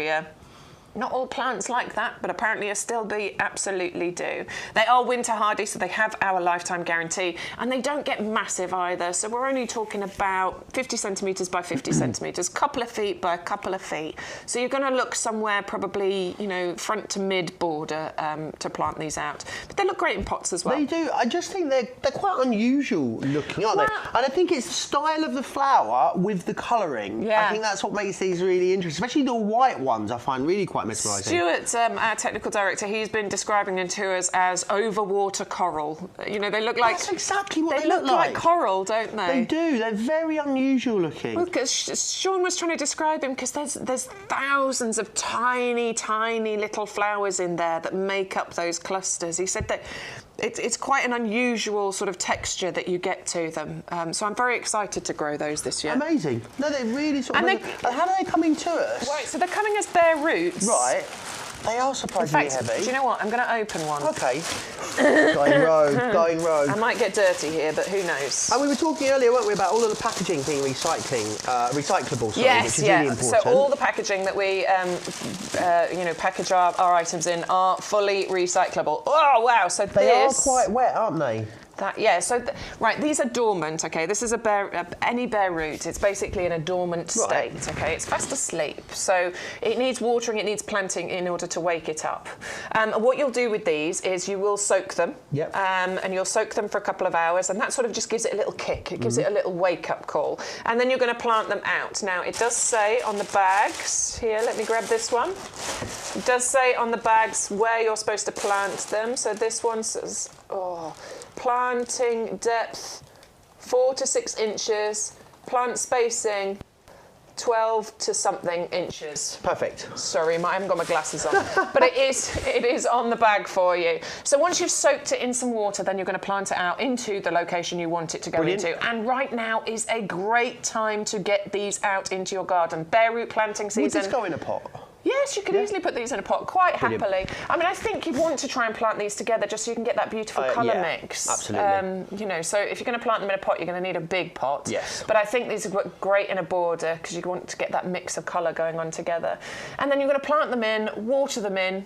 Not all plants like that, but apparently Astilbe absolutely do. They are winter hardy, so they have our lifetime guarantee, and they don't get massive either. So we're only talking about 50 centimetres by 50 centimetres, couple of feet by a couple of feet. So you're going to look somewhere probably, you know, front to mid border to plant these out. But they look great in pots as well. They do. I just think they're quite unusual looking, aren't they? And I think it's the style of the flower with the colouring. Yeah. I think that's what makes these really interesting, especially the white ones. I find really quite mesmerising. Stuart, our technical director, he's been describing them to us as overwater coral. You know, they look like... That's exactly what they look like. Coral, don't they? They do. They're very unusual looking. Well, because Sean was trying to describe him, because there's thousands of tiny, tiny little flowers in there that make up those clusters. He said that it's quite an unusual sort of texture that you get to them. So I'm very excited to grow those this year. Amazing. No, they're really sort of... And how are they coming to us? Right, so they're coming as bare roots. Right. They are surprisingly in fact, heavy. Do you know what? I'm going to open one. Okay. Going rogue. I might get dirty here, but who knows? And we were talking earlier, weren't we, about all of the packaging being recyclable, sorry, yes, which is really important. So all the packaging that we, you know, package our items in are fully recyclable. Oh, wow. So they are quite wet, aren't they? Right, these are dormant, okay? This is any bare root. It's basically in a dormant state, okay? It's fast asleep, so it needs watering, it needs planting in order to wake it up. What you'll do with these is you will soak them, and you'll soak them for a couple of hours, and that sort of just gives it a little kick. It gives it a little wake-up call. And then you're going to plant them out. Now, it does say on the bags, here, let me grab this one. It does say on the bags where you're supposed to plant them. So this one says, planting depth 4 to 6 inches, plant spacing 12 to something inches. Perfect. Sorry, I haven't got my glasses on. But it is on the bag for you. So once you've soaked it in some water, then you're going to plant it out into the location you want it to go into. And right now is a great time to get these out into your garden. Bare root planting season. Would this go in a pot? Yes, you could easily put these in a pot quite happily. I mean, I think you'd want to try and plant these together just so you can get that beautiful colour mix. Absolutely. You know, so if you're going to plant them in a pot, you're going to need a big pot. Yes. But I think these are great in a border because you want to get that mix of colour going on together. And then you're going to plant them in, water them in.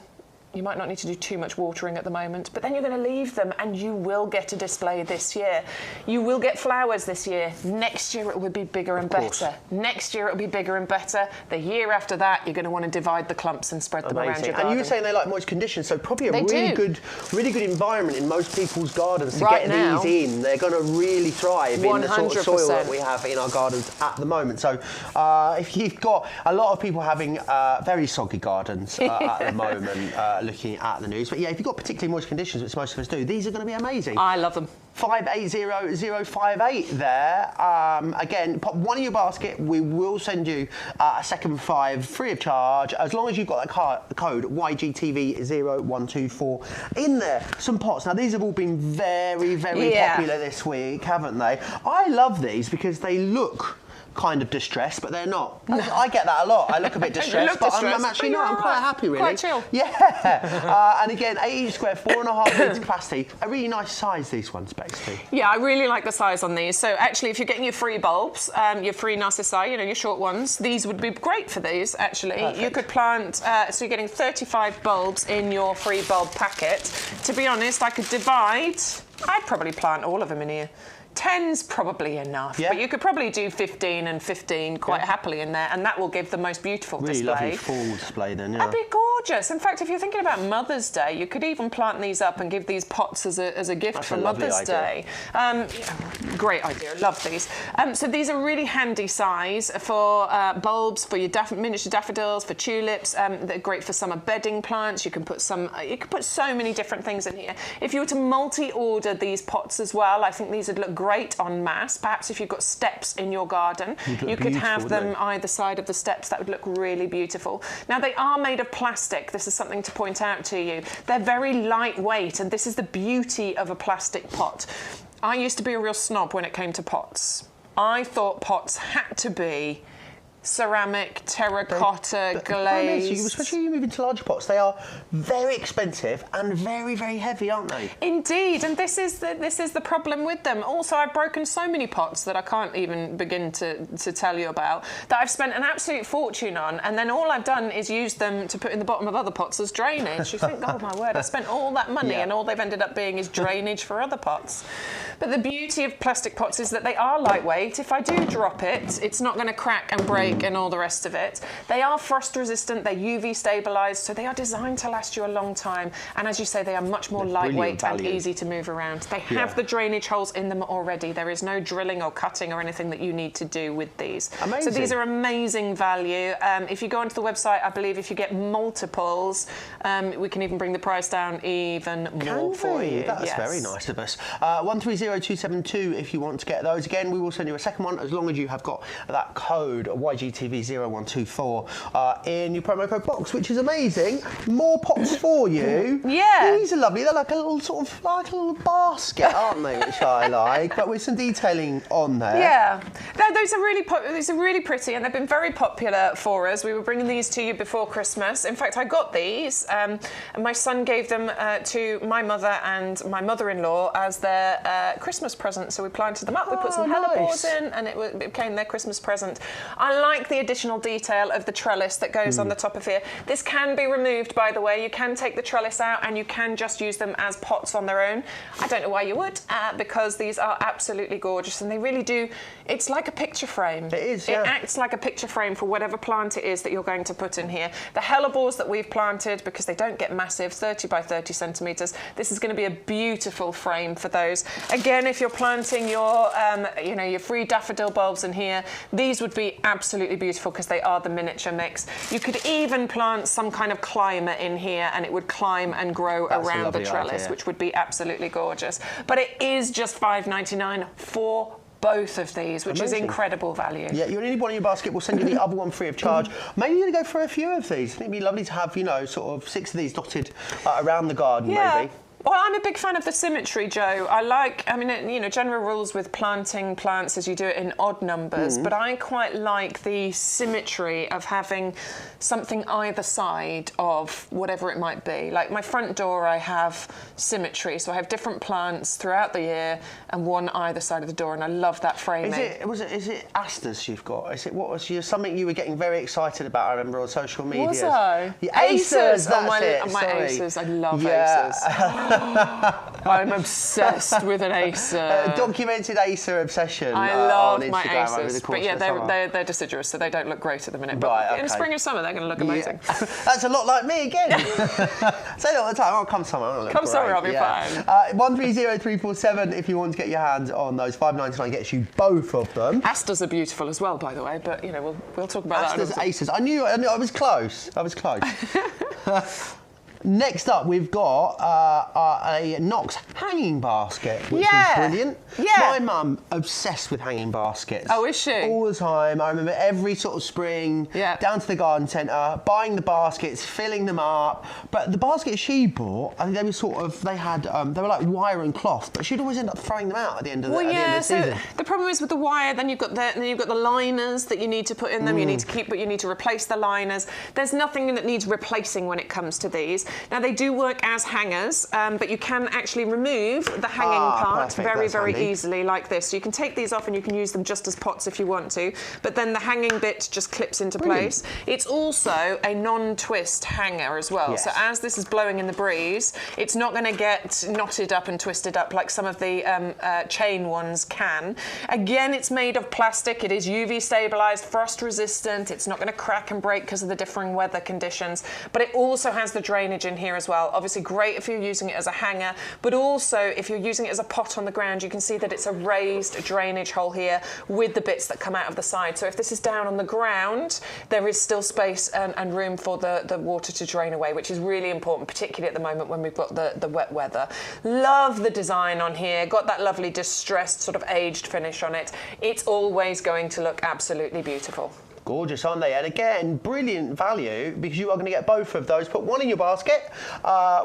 You might not need to do too much watering at the moment, but then you're going to leave them and you will get a display this year. You will get flowers this year. Next year it will be bigger and better. Next year it will be bigger and better. The year after that, you're going to want to divide the clumps and spread them around your garden. And you were saying they like moist conditions, so probably a really good environment in most people's gardens to get these in. They're going to really thrive in the sort of soil that we have in our gardens at the moment. So if you've got a lot of people having very soggy gardens at the moment, looking at the news. But yeah, if you've got particularly moist conditions, which most of us do, these are going to be amazing. I love them. 580058 there. Again, pop one in your basket. We will send you a second 5 free of charge, as long as you've got that code YGTV0124 in there. Some pots. Now, these have all been very, very popular this week, haven't they? I love these because they look kind of distressed, but they're not. I get that a lot. I look a bit distressed, but I'm actually not. I'm quite happy, really. Quite chill. Yeah. And again, 80 square, 4.5 litres capacity. A really nice size, these ones, basically. Yeah, I really like the size on these. So actually, if you're getting your free bulbs, your free narcissi, you know, your short ones, these would be great for these, actually. Perfect. You could plant, so you're getting 35 bulbs in your free bulb packet. To be honest, I could divide, I'd probably plant all of them in here. 10's probably enough, but you could probably do 15 and 15 quite happily in there, and that will give the most beautiful display. Really lovely full display then, yeah. That'd be gorgeous. In fact, if you're thinking about Mother's Day, you could even plant these up and give these pots as a gift for Mother's Day. Great idea. Love these. So these are really handy size for bulbs, for your miniature daffodils, for tulips. They're great for summer bedding plants. You can put so many different things in here. If you were to multi-order these pots as well, I think these would look great en masse. Perhaps if you've got steps in your garden, you could have them either side of the steps. That would look really beautiful. Now, they are made of plastic. This is something to point out to you. They're very lightweight, and this is the beauty of a plastic pot. I used to be a real snob when it came to pots. I thought pots had to be ceramic, terracotta, glaze. Especially when you move into larger pots, they are very expensive and very, very heavy, aren't they? Indeed, and this is the problem with them. Also, I've broken so many pots that I can't even begin to tell you about, that I've spent an absolute fortune on, and then all I've done is use them to put in the bottom of other pots as drainage. You think, oh my word, I spent all that money and all they've ended up being is drainage for other pots. But the beauty of plastic pots is that they are lightweight. If I do drop it, it's not going to crack and break and all the rest of it. They are frost resistant, they're UV stabilised, so they are designed to last you a long time. And as you say, they are much more lightweight and easy to move around. They have the drainage holes in them already. There is no drilling or cutting or anything that you need to do with these. Amazing. So these are amazing value. If you go onto the website, I believe if you get multiples, we can even bring the price down even more for you. That's very nice of us. 130272 if you want to get those. Again, we will send you a second one as long as you have got that code YGTV0124 in your promo code box, which is amazing. More pots for you. Yeah. These are lovely. They're like a little sort of like a little basket, aren't they? Which I like, but with some detailing on there. Yeah, those are really pretty, and they've been very popular for us. We were bringing these to you before Christmas. In fact, I got these, and my son gave them to my mother and my mother-in-law as their Christmas present. So we planted them up. We put some hellebores in, and it became their Christmas present. I like the additional detail of the trellis that goes on the top of here. This can be removed, by the way. You can take the trellis out, and you can just use them as pots on their own. I don't know why you would, because these are absolutely gorgeous, and they really do. It's like a picture frame. It is, yeah. It acts like a picture frame for whatever plant it is that you're going to put in here. The hellebores that we've planted, because they don't get massive, 30 by 30 centimetres, this is going to be a beautiful frame for those. Again, if you're planting your, your free daffodil bulbs in here, these would be absolutely beautiful because they are the miniature mix. You could even plant some kind of climber in here, and it would climb and grow around the trellis, which would be absolutely gorgeous. But it is just $5.99 for both of these, which is incredible value. Yeah, you only need one in your basket. We'll send you the other one free of charge. Maybe you're going to go for a few of these. I think it'd be lovely to have, sort of 6 of these dotted around the garden, maybe. Well, I'm a big fan of the symmetry, Joe. General rules with planting plants is you do it in odd numbers, but I quite like the symmetry of having something either side of whatever it might be. Like my front door, I have symmetry, so I have different plants throughout the year and one either side of the door, and I love that framing. Is it asters you've got? Something you were getting very excited about, I remember, on social media? Was I? The acers, my acers. I love acers. I'm obsessed with an acer. Documented acer obsession. I love on my Instagram over the acers, course but they're deciduous, so they don't look great at the minute. But in spring and summer, they're going to look amazing. Yeah. That's a lot like me again. Say that all the time. Oh, come summer. Come summer, I'll be fine. 130347 if you want to get your hands on those. $5.99 gets you both of them. Asters are beautiful as well, by the way. But we'll talk about asters, that. Asters, acers. I knew. I was close. Next up, we've got a Knox hanging basket, which is brilliant. Yeah. My mum, obsessed with hanging baskets. Oh, is she? All the time. I remember every sort of spring, down to the garden centre, buying the baskets, filling them up. But the baskets she bought, I think they were like wire and cloth, but she'd always end up throwing them out at the end of the season. The problem is with the wire, then you've got the liners that you need to put in them. You need to keep, but you need to replace the liners. There's nothing that needs replacing when it comes to these. Now, they do work as hangers, but you can actually remove the hanging part very, very easily like this. So you can take these off and you can use them just as pots if you want to, but then the hanging bit just clips into place. It's also a non-twist hanger as well. Yes. So as this is blowing in the breeze, it's not going to get knotted up and twisted up like some of the chain ones can. Again, it's made of plastic. It is UV stabilized, frost resistant. It's not going to crack and break because of the differing weather conditions, but it also has the drainage in here as well. Obviously great if you're using it as a hanger, but also if you're using it as a pot on the ground, you can see that it's a raised drainage hole here with the bits that come out of the side. So if this is down on the ground, there is still space and room for the water to drain away, which is really important, particularly at the moment when we've got the wet weather. Love the design on here. Got that lovely distressed sort of aged finish on it. It's always going to look absolutely beautiful. Gorgeous, aren't they? And again, brilliant value because you are going to get both of those. Put one in your basket.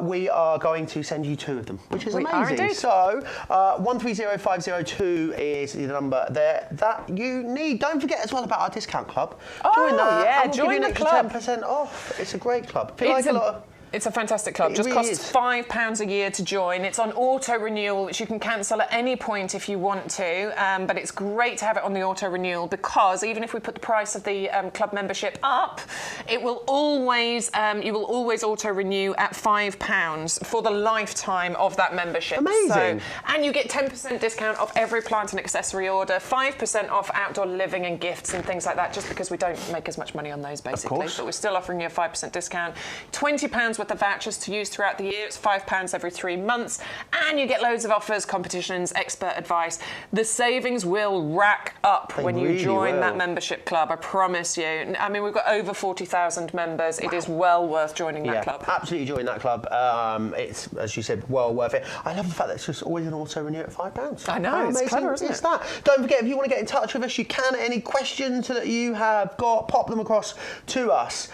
We are going to send you 2 of them, which is amazing. So 130502 is the number there that you need. Don't forget as well about our discount club. Join that. Yeah, and we'll join give you the club. 10% off. It's a great club. It's a fantastic club. It just really costs £5 a year to join. It's on auto renewal, which you can cancel at any point if you want to. But it's great to have it on the auto renewal because even if we put the price of the club membership up, it will always you will always auto renew at £5 for the lifetime of that membership. Amazing. And you get 10% discount off every plant and accessory order, 5% off outdoor living and gifts and things like that. Just because we don't make as much money on those basically, but we're still offering you a 5% discount. £20 worth of vouchers to use throughout the year. It's £5 every 3 months, and you get loads of offers, competitions, expert advice. The savings will rack up when you join that membership club. I promise you. I mean, we've got over 40,000 members. It is well worth joining that club. Absolutely join that club. It's, as you said, well worth it. I love the fact that it's just always an auto renew at £5. I know, it's clever, isn't it? That. Don't forget, if you want to get in touch with us, you can. Any questions that you have got, pop them across to us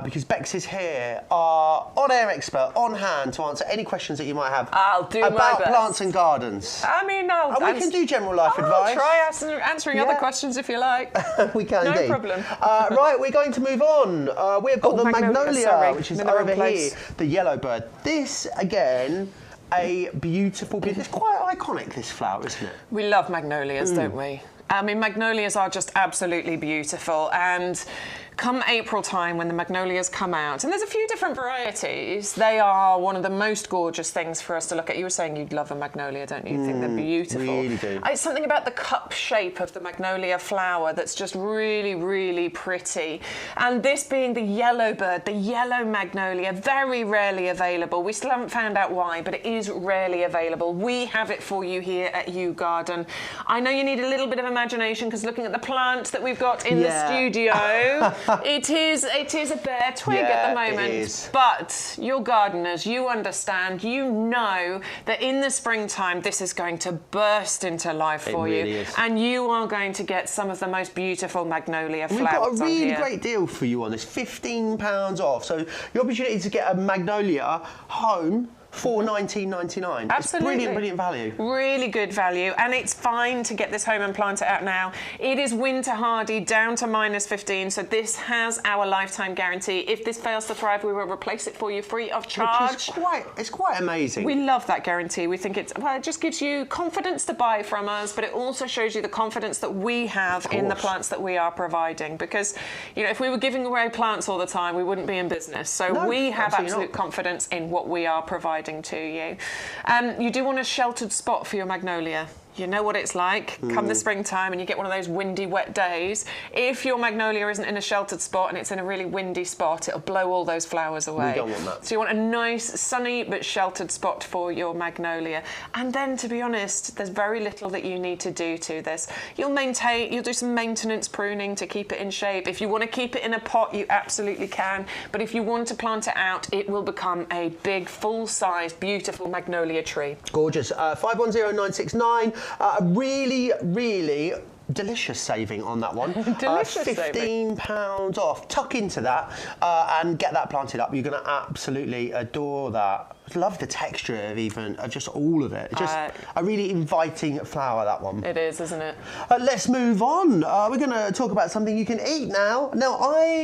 because Bex is here. On-air expert on hand to answer any questions that you might have about plants and gardens. I mean, we can do general life advice. Try answering other questions if you like. We can no problem. Right, we're going to move on. We've got the Magnolia, which is over here, the yellow bird. This, again, a beautiful, it's quite iconic, this flower, isn't it? We love magnolias, don't we? I mean, magnolias are just absolutely beautiful, and come April time when the magnolias come out, and there's a few different varieties, they are one of the most gorgeous things for us to look at. You were saying you'd love a magnolia, don't you? You think they're beautiful. Really do. It's something about the cup shape of the magnolia flower that's just really, really pretty. And this being the yellow bird, the yellow magnolia, very rarely available. We still haven't found out why, but it is rarely available. We have it for you here at YouGarden. I know you need a little bit of imagination because looking at the plant that we've got in the studio, it is a bare twig at the moment, but you're gardeners, you understand, you know that in the springtime this is going to burst into life for you, and you are going to get some of the most beautiful magnolia flowers. We've got a really great deal for you on this, £15 off, so your opportunity to get a magnolia home for $19.99. Absolutely. It's brilliant value. Really good value, and it's fine to get this home and plant it out now. It is winter hardy, down to -15, so this has our lifetime guarantee. If this fails to thrive, we will replace it for you free of charge. Which is it's quite amazing. We love that guarantee. We think it just gives you confidence to buy from us, but it also shows you the confidence that we have in the plants that we are providing. Because, you know, if we were giving away plants all the time, we wouldn't be in business. So we have absolute confidence in what we are providing to you. You do want a sheltered spot for your magnolia. You know what it's like come the springtime and you get one of those windy, wet days. If your magnolia isn't in a sheltered spot and it's in a really windy spot, it'll blow all those flowers away. We don't want that. So you want a nice, sunny but sheltered spot for your magnolia. And then, to be honest, there's very little that you need to do to this. You'll do some maintenance pruning to keep it in shape. If you want to keep it in a pot, you absolutely can. But if you want to plant it out, it will become a big, full-size, beautiful magnolia tree. Gorgeous. 510969. A really, really delicious saving on that one. Delicious £15 off. Tuck into that and get that planted up. You're going to absolutely adore that. I love the texture of just all of it. It's just a really inviting flower, that one. It is, isn't it? Let's move on. We're going to talk about something you can eat now. Now,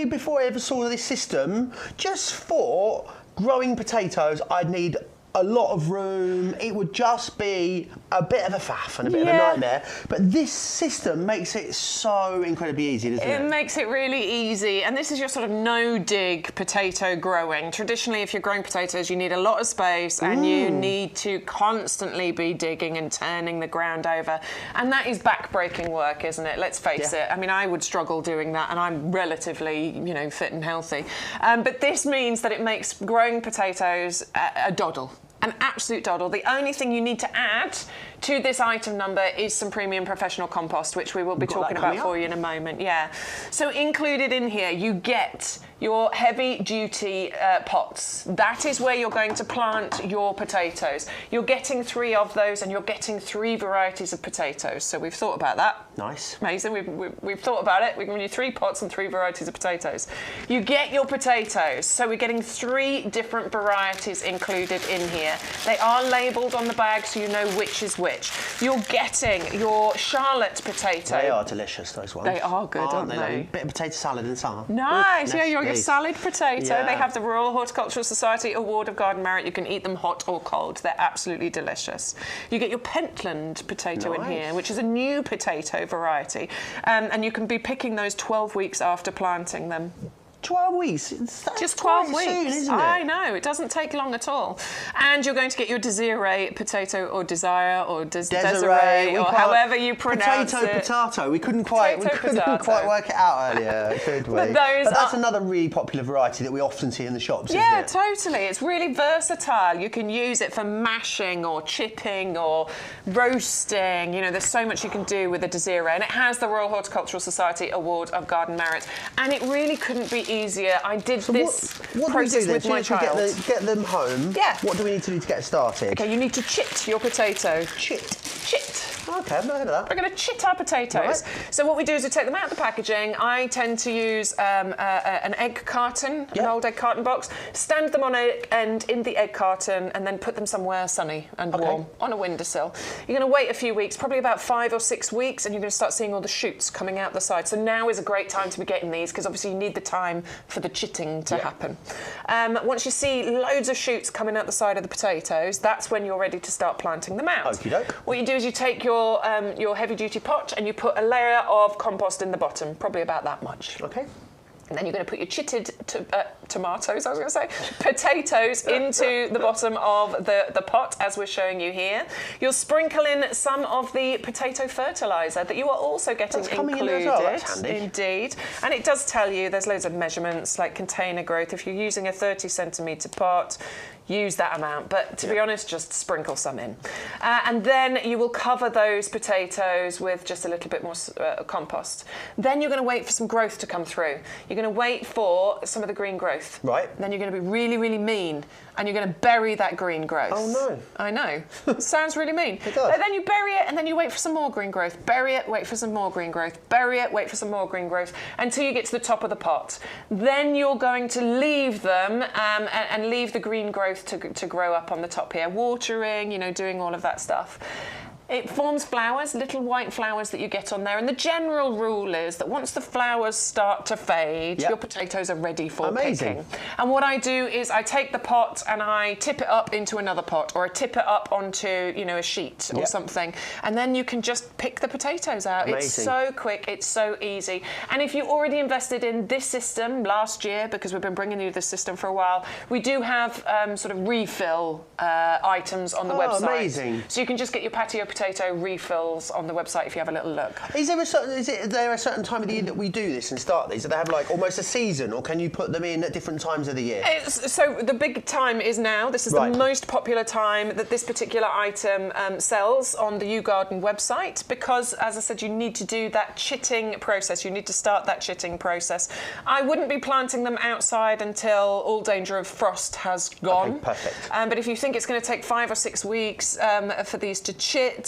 before I ever saw this system, just thought growing potatoes, I'd need a lot of room. It would just be a bit of a faff and a bit of a nightmare. But this system makes it so incredibly easy, doesn't it? It makes it really easy. And this is your sort of no-dig potato growing. Traditionally, if you're growing potatoes, you need a lot of space and you need to constantly be digging and turning the ground over. And that is back-breaking work, isn't it? Let's face it. I mean, I would struggle doing that, and I'm relatively, fit and healthy. But this means that it makes growing potatoes a doddle. An absolute doddle. The only thing you need to add to this item number is some premium professional compost, which we will be talking about for you in a moment. Yeah. So included in here, you get your heavy duty pots. That is where you're going to plant your potatoes. You're getting 3 of those, and you're getting 3 varieties of potatoes. So we've thought about that. Nice. Amazing. We've thought about it. We've given you 3 pots and 3 varieties of potatoes. You get your potatoes. So we're getting 3 different varieties included in here. They are labelled on the bag, so you know which is which. You're getting your Charlotte potato. They are delicious, those ones. They are good, aren't they? Like a bit of potato salad in summer. Nice. Yeah, your salad potato. Yeah. They have the Royal Horticultural Society Award of Garden Merit. You can eat them hot or cold. They're absolutely delicious. You get your Pentland potato in here, which is a new potato variety. And you can be picking those 12 weeks after planting them. 12 weeks? That's just 12 weeks. Soon, isn't it? I know, it doesn't take long at all. And you're going to get your Desiree potato, or Desire, or Desiree, or however you pronounce it. Potato. We couldn't quite work it out earlier, could we? But that's another really popular variety that we often see in the shops, isn't it? Yeah, totally. It's really versatile. You can use it for mashing or chipping or roasting. You know, there's so much you can do with a Desiree, and it has the Royal Horticultural Society Award of Garden Merit. And it really couldn't be easier. I did this process with my child. Get them home. Yeah. What do we need to do to get started? Okay, you need to chit your potato. Chit. Okay, I've not heard of that. We're going to chit our potatoes. Right. So what we do is we take them out of the packaging. I tend to use an egg carton, an old egg carton box, stand them on an end in the egg carton, and then put them somewhere sunny and warm on a windowsill. You're going to wait a few weeks, probably about 5 or 6 weeks, and you're going to start seeing all the shoots coming out the side. So now is a great time to be getting these, because obviously you need the time for the chitting to happen. Once you see loads of shoots coming out the side of the potatoes, that's when you're ready to start planting them out. Okie doke. What you do is you take your heavy-duty pot and you put a layer of compost in the bottom, probably about that much. Okay. And then you're going to put your chitted tomatoes, potatoes into the bottom of the pot, as we're showing you here. You'll sprinkle in some of the potato fertiliser that you are also getting included. In as well. That's handy. Indeed. And it does tell you, there's loads of measurements, like container growth. If you're using a 30-centimetre pot, use that amount, but to be honest, just sprinkle some in. And then you will cover those potatoes with just a little bit more compost. Then you're going to wait for some growth to come through. You're going to wait for some of the green growth. Right. Then you're going to be really, really mean, and you're going to bury that green growth. Oh no. I know. It sounds really mean. It does. But then you bury it, and then you wait for some more green growth. Bury it, wait for some more green growth. Bury it, wait for some more green growth, until you get to the top of the pot. Then you're going to leave them and leave the green growth to grow up on the top here, watering, you know, doing all of that stuff. It forms flowers, little white flowers that you get on there, and the general rule is that once the flowers start to fade, your potatoes are ready for picking. And what I do is I take the pot and I tip it up into another pot, or I tip it up onto, you know, a sheet or something, and then you can just pick the potatoes out. It's so quick, it's so easy. And if you already invested in this system last year, because we've been bringing you this system for a while, we do have sort of refill items on the website. Amazing. So you can just get your patio potato refills on the website if you have a little look. Is there a certain time of the year that we do this and start these? Do they have like almost a season, or can you put them in at different times of the year? So the big time is now. This is the most popular time that this particular item sells on the YouGarden website, because, as I said, you need to do that chitting process. You need to start that chitting process. I wouldn't be planting them outside until all danger of frost has gone. Okay, perfect. But if you think it's going to take 5 or 6 weeks for these to chit,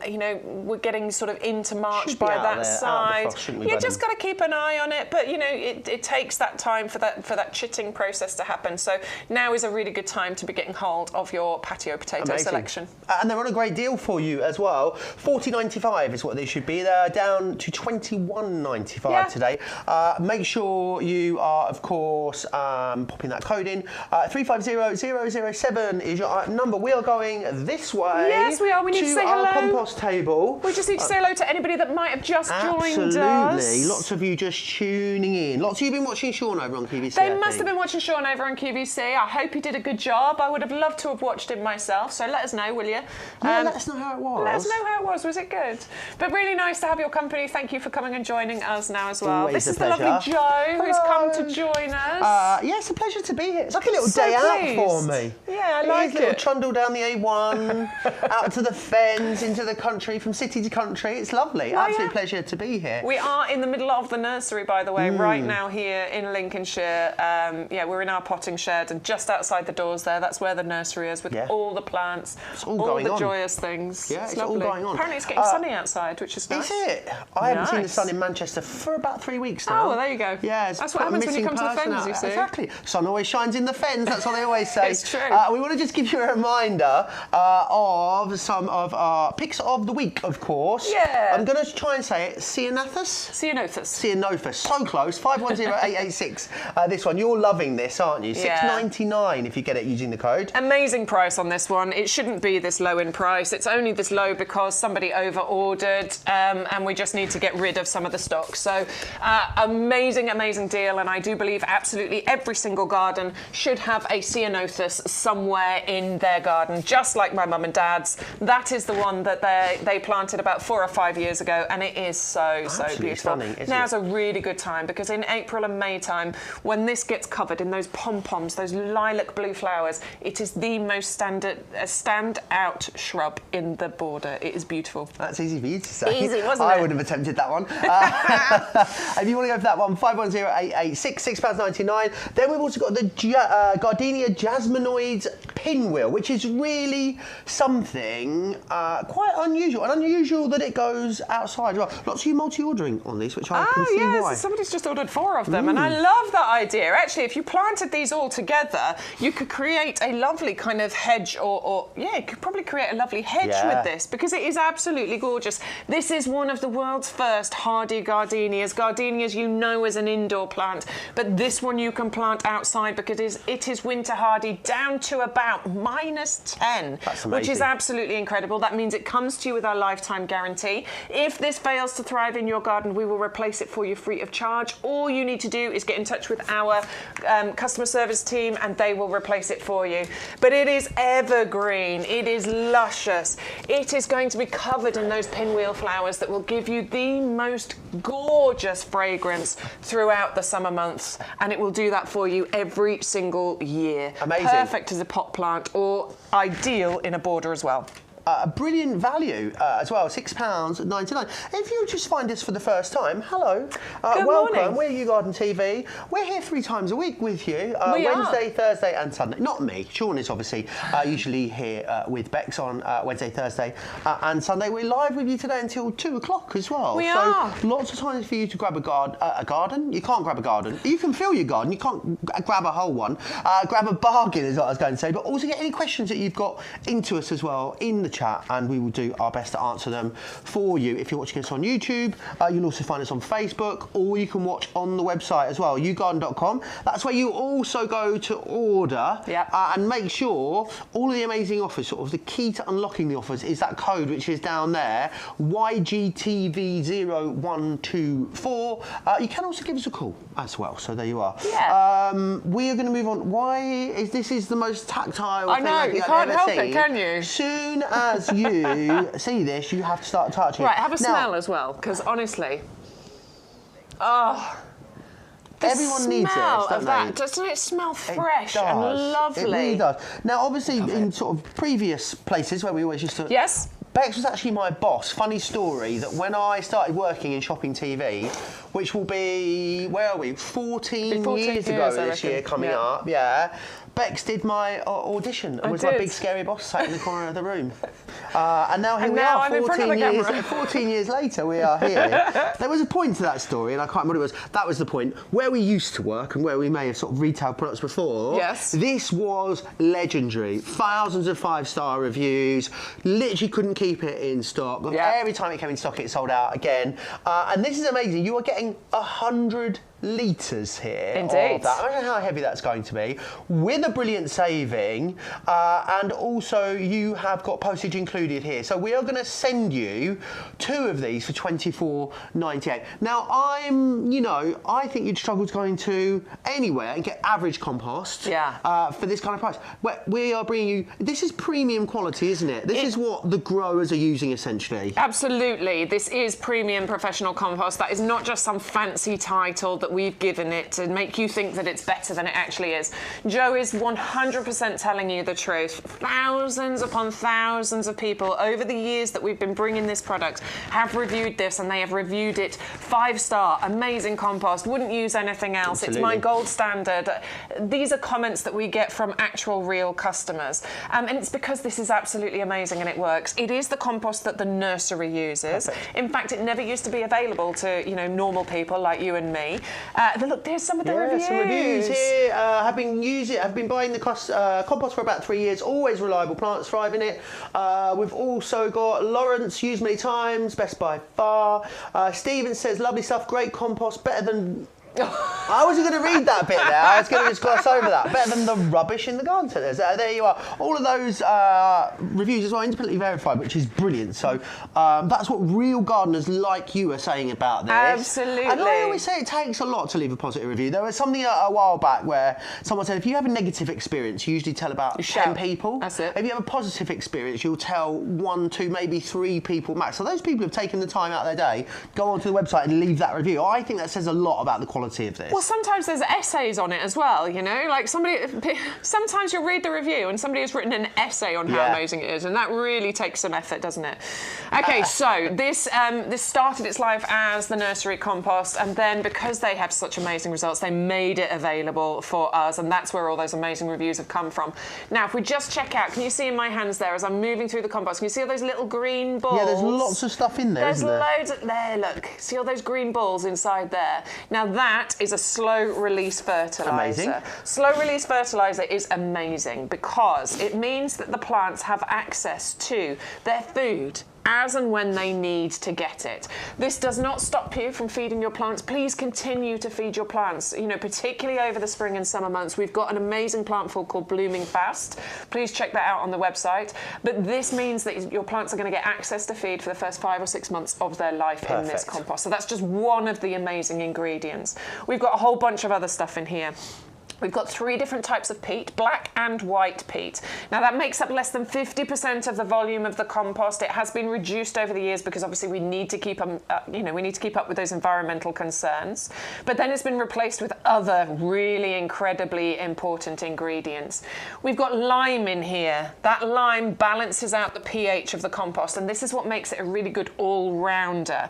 you know, we're getting sort of into March by that side. You just got to keep an eye on it, but you know, it takes that time for that chitting process to happen. So now is a really good time to be getting hold of your patio potato selection. And they're on a great deal for you as well. $40.95 is what they should be. They're down to $21.95 today. Make sure you are, of course, popping that code in. 350007 is your number. We are going this way. Yes, we are. We need to say hello. Our compost table. We just need to say hello to anybody that might have just joined us. Absolutely. Lots of you just tuning in. Lots of you have been watching Sean over on QVC. They must have been watching Sean over on QVC. I hope he did a good job. I would have loved to have watched him myself, so let us know, will you? Yeah, let us know how it was. Let us know how it was. Was it good? But really nice to have your company. Thank you for coming and joining us now as well. Always this is a pleasure. The lovely Jo who's come to join us. Yeah, it's a pleasure to be here. It's like a little day out for me. Yeah, I like it. A little trundle down the A1, out to the fence. weekends into the country, from city to country. It's lovely. Absolute pleasure to be here. We are in the middle of the nursery, by the way, right now here in Lincolnshire. We're in our potting shed, and just outside the doors there, that's where the nursery is, with all the plants, all the joyous things. Yeah, it's lovely. all going on. Apparently it's getting sunny outside, which is nice. Is it? I haven't seen the sun in Manchester for about 3 weeks now. Oh, well, there you go. Yeah, that's what happens when you come to the Fens, you see. Exactly. Sun always shines in the Fens, that's what they always say. It's true. We want to just give you a reminder of some of our picks of the week, of course. Yeah. I'm going to try and say it. Ceanothus? Ceanothus. So close. 510886. This one. You're loving this, aren't you? $6.99 if you get it using the code. Amazing price on this one. It shouldn't be this low in price. It's only this low because somebody over-ordered and we just need to get rid of some of the stock. So amazing, amazing deal. And I do believe absolutely every single garden should have a Ceanothus somewhere in their garden, just like my mum and dad's. That is the one that they planted about 4 or 5 years ago, and it is so beautiful. Stunning, Now's a really good time, because in April and May time, when this gets covered in those pom-poms, those lilac blue flowers, it is the most stand-out shrub in the border. It is beautiful. That's easy for you to say. Easy, wasn't it? I wouldn't have attempted that one. If you want to go for that one, 510886, £6.99. Then we've also got the Gardenia Jasminoids pinwheel, which is really something quite unusual. And unusual that it goes outside as well. Lots of you multi-ordering on these, which I can see why. Somebody's just ordered 4 of them, and I love that idea. Actually, if you planted these all together, you could create a lovely kind of hedge, you could probably create a lovely hedge with this, because it is absolutely gorgeous. This is one of the world's first hardy gardenias. Gardenias you know as an indoor plant, but this one you can plant outside because it is winter hardy down to about -10, which is absolutely incredible. That means it comes to you with our lifetime guarantee. If this fails to thrive in your garden, we will replace it for you free of charge. All you need to do is get in touch with our customer service team, and they will replace it for you. But it is evergreen, it is luscious, it is going to be covered in those pinwheel flowers that will give you the most gorgeous fragrance throughout the summer months, and it will do that for you every single year. Amazing. Perfect as a pot plant, or ideal in a border as well. A brilliant value as well, £6.99. If you just find us for the first time, hello. Good welcome. morning. We're YouGarden TV. We're here 3 times a week with you. We Wednesday, Thursday and Sunday. Not me. Sean is obviously usually here with Bex on Wednesday, Thursday and Sunday. We're live with you today until 2 o'clock as well. We are. Lots of times for you to grab a garden. You can't grab a garden. You can fill your garden. You can't grab a whole one. Grab a bargain is what I was going to say. But also get any questions that you've got into us as well in the chat, and we will do our best to answer them for you. If you're watching us on YouTube, you'll also find us on Facebook, or you can watch on the website as well, YouGarden.com. That's where you also go to order and make sure all of the amazing offers, sort of the key to unlocking the offers is that code which is down there, YGTV0124. You can also give us a call as well, so there you are. Yeah. We are going to move on. This is the most tactile thing I know, you can't help it, can you? Soon as you see this, you have to start touching it. Right, have a smell as well, because honestly, everyone needs this, don't they? Doesn't it smell fresh and lovely? It really does. Now, obviously, in sort of previous places where we always used to... Yes. Bex was actually my boss. Funny story, that when I started working in shopping TV, which will be, where are we, 14 years ago this year coming up, Bex did my audition and was my big scary boss sat in the corner of the room. And now here we are, 14 years later, we are here. There was a point to that story, and I can't remember what it was. That was the point where we used to work and where we may have sort of retailed products before. Yes. This was legendary. Thousands of 5-star reviews. Literally couldn't keep it in stock. Every time it came in stock, it sold out again. And this is amazing. You are getting 100 litres here. Indeed. Of that. I don't know how heavy that's going to be, with a brilliant saving, and also you have got postage included here. So we are going to send you 2 of these for £24.98. Now I think you'd struggle to go into anywhere and get average compost for this kind of price. We are bringing you, this is premium quality, isn't it? This is what the growers are using essentially. Absolutely. This is premium professional compost. That is not just some fancy title that that we've given it to make you think that it's better than it actually is. Joe is 100% telling you the truth. Thousands upon thousands of people over the years that we've been bringing this product have reviewed this, and they have reviewed it 5-star, amazing compost, wouldn't use anything else. Absolutely. It's my gold standard. These are comments that we get from actual real customers, and it's because this is absolutely amazing and it works. It is the compost that the nursery uses. Perfect. In fact, it never used to be available to normal people like you and me. Look, there's some of the reviews. Some reviews here. I've been buying the compost for about 3 years. Always reliable, plants thrive in it. We've also got Lawrence, used many times, best by far. Stephen says, lovely stuff, great compost, better than... I wasn't going to read that bit there. I was going to just gloss over that. Better than the rubbish in the garden centres. There you are. All of those reviews as well, independently verified, which is brilliant. So that's what real gardeners like you are saying about this. Absolutely. And I always say it takes a lot to leave a positive review. There was something a while back where someone said, if you have a negative experience, you usually tell about 10 people. That's it. If you have a positive experience, you'll tell 1, 2, maybe 3 people max. So those people have taken the time out of their day, go onto the website and leave that review. I think that says a lot about the quality of this. Well, sometimes there's essays on it as well, like sometimes you'll read the review and somebody has written an essay on how amazing it is, and that really takes some effort, doesn't it? Okay, so this started its life as the nursery compost, and then because they have such amazing results, they made it available for us, and that's where all those amazing reviews have come from. Now, if we just check out, can you see in my hands there as I'm moving through the compost, can you see all those little green balls? Yeah, there's lots of stuff in there, isn't there? There's loads there, look. See all those green balls inside there? Now, that is a slow-release fertiliser. Amazing. Slow-release fertiliser is amazing because it means that the plants have access to their food as and when they need to get it. This does not stop you from feeding your plants. Please continue to feed your plants, particularly over the spring and summer months. We've got an amazing plant food called Blooming Fast. Please check that out on the website. But this means that your plants are going to get access to feed for the first 5 or 6 months of their life in this compost. So that's just one of the amazing ingredients. We've got a whole bunch of other stuff in here. We've got 3 different types of peat, black and white peat. Now that makes up less than 50% of the volume of the compost. It has been reduced over the years because obviously we need to keep we need to keep up with those environmental concerns. But then it's been replaced with other really incredibly important ingredients. We've got lime in here. That lime balances out the pH of the compost, and this is what makes it a really good all-rounder.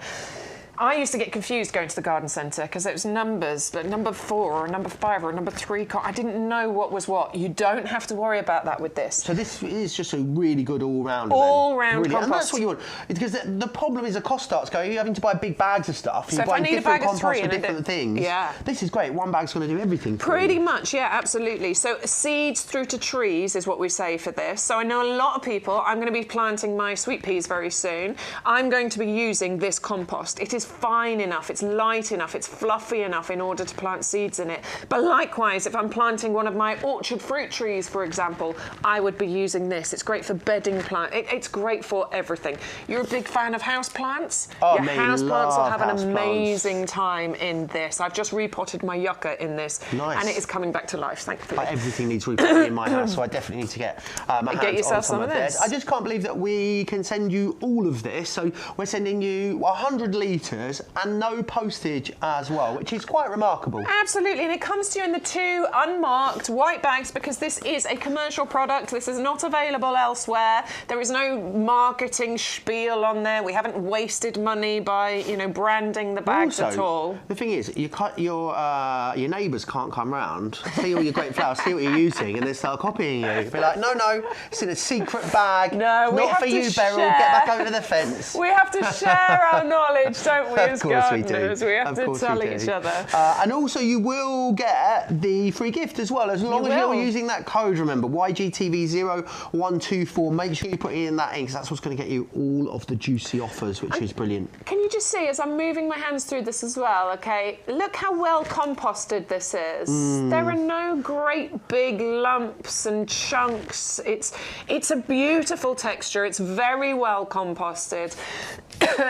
I used to get confused going to the garden centre because it was numbers, like number 4 or number 5 or number 3. I didn't know what was what. You don't have to worry about that with this. So this is just a really good all-round. All-round compost. And that's what you want. Because the problem is the cost starts going. You're having to buy big bags of stuff. So if I need a bag of 3 for different things. Yeah. This is great. One bag's going to do everything for Pretty you. much, yeah, absolutely. So seeds through to trees is what we say for this. So I know a lot of people, I'm going to be planting my sweet peas very soon. I'm going to be using this compost. It is fine enough, it's light enough, it's fluffy enough in order to plant seeds in it. But likewise, if I'm planting one of my orchard fruit trees, for example, I would be using this. It's great for bedding plants. It's great for everything. You're a big fan of house plants? Oh, your house plants will have an amazing plants. time in this. I've just repotted my yucca in this, nice. and it is coming back to life, thankfully. Everything needs repotting in my house, so I definitely need to get my hands on some of this. I just can't believe that we can send you all of this. So we're sending you 100 litres and no postage as well, which is quite remarkable. Absolutely, and it comes to you in the 2 unmarked white bags because this is a commercial product. This is not available elsewhere. There is no marketing spiel on there. We haven't wasted money by, branding the bags also, at all. The thing is, your neighbours can't come round, see all your great flowers, see what you're using, and then start copying you. You'll be like, no, it's in a secret bag. No, we not have for to you, Beryl. share. Get back over the fence. We have to share our knowledge, don't we, as gardeners? We have to tell each other. And also, you will get the free gift as well, as long as you're using that code, remember, YGTV0124. Make sure you put in that in, because that's what's going to get you all of the juicy offers, which is brilliant. Can you just see, as I'm moving my hands through this as well, okay, look how well composted this is. There are no great big lumps and chunks. It's a beautiful texture. It's very well composted.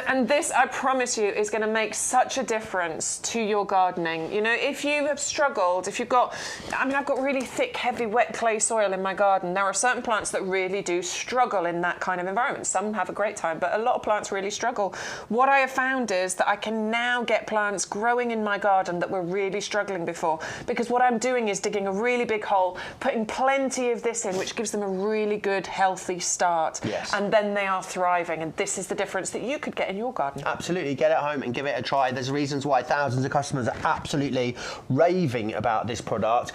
And this, I promise you, is going to make such a difference to your gardening. You know, if you have struggled, if you've got, I mean, I've got really thick, heavy, wet clay soil in my garden. There are certain plants that really do struggle in that kind of environment. Some have a great time, but a lot of plants really struggle. What I have found is that I can now get plants growing in my garden that were really struggling before, because what I'm doing is digging a really big hole, putting plenty of this in, which gives them a really good, healthy start. Yes. And then they are thriving, and this is the difference that you could get in your garden. Absolutely, get it home and give it a try. There's reasons why thousands of customers are absolutely raving about this product.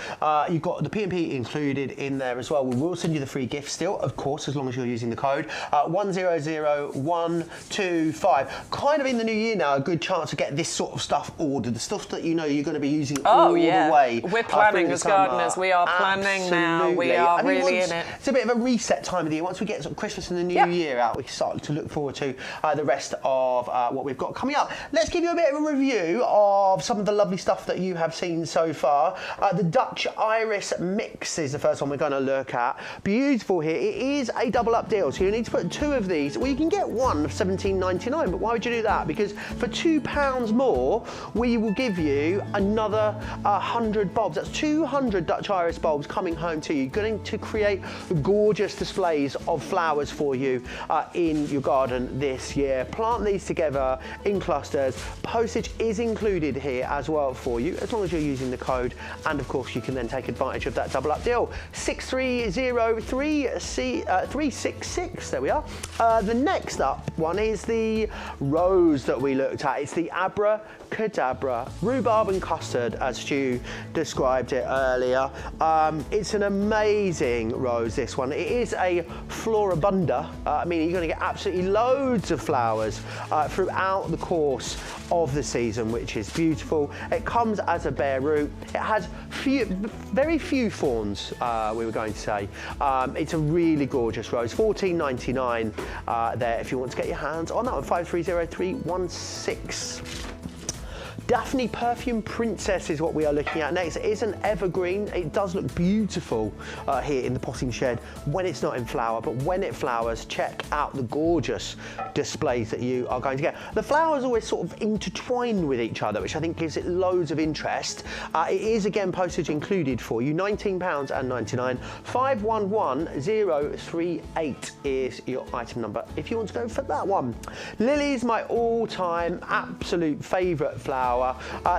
You've got the P&P included in there as well. We will send you the free gift still, of course, as long as you're using the code 100125. Kind of in the new year now, a good chance to get this sort of stuff ordered, the stuff that you know you're going to be using all the way. We're planning as gardeners. We are planning now. We are really in it. It's a bit of a reset time of the year. Once we get sort of Christmas and the new year out, we start to look forward to the rest of what we've got coming up. Let's give you a bit of a review of some of the lovely stuff that you have seen so far. The Dutch Iris Mix is the first one we're going to look at. Beautiful here. It is a double up deal, so you need to put 2 of these. Well, you can get one for £17.99, but why would you do that? Because for £2 more, we will give you another 100 bulbs. That's 200 Dutch Iris bulbs coming home to you, going to create gorgeous displays of flowers for you in your garden this year. Plant these together in clusters. Postage is included here as well for you, as long as you're using the code, and of course you can then take advantage of that double up deal. 630366, there we are. The next up one is the rose that we looked at. It's the Abracadabra rhubarb and custard, as Stu described it earlier. It's an amazing rose, this one. It is a floribunda, meaning you're going to get absolutely loads of flowers throughout the course of the season, which is beautiful. It comes as a bare root. It has very few thorns, we were going to say. It's a really gorgeous rose. £14.99 there if you want to get your hands on that one. 530316. Daphne Perfume Princess is what we are looking at next. It is an evergreen. It does look beautiful here in the potting shed when it's not in flower, but when it flowers, check out the gorgeous displays that you are going to get. The flowers always sort of intertwine with each other, which I think gives it loads of interest. It is again postage included for you, £19.99. 511038 is your item number if you want to go for that one. Lilies, my all-time absolute favourite flower.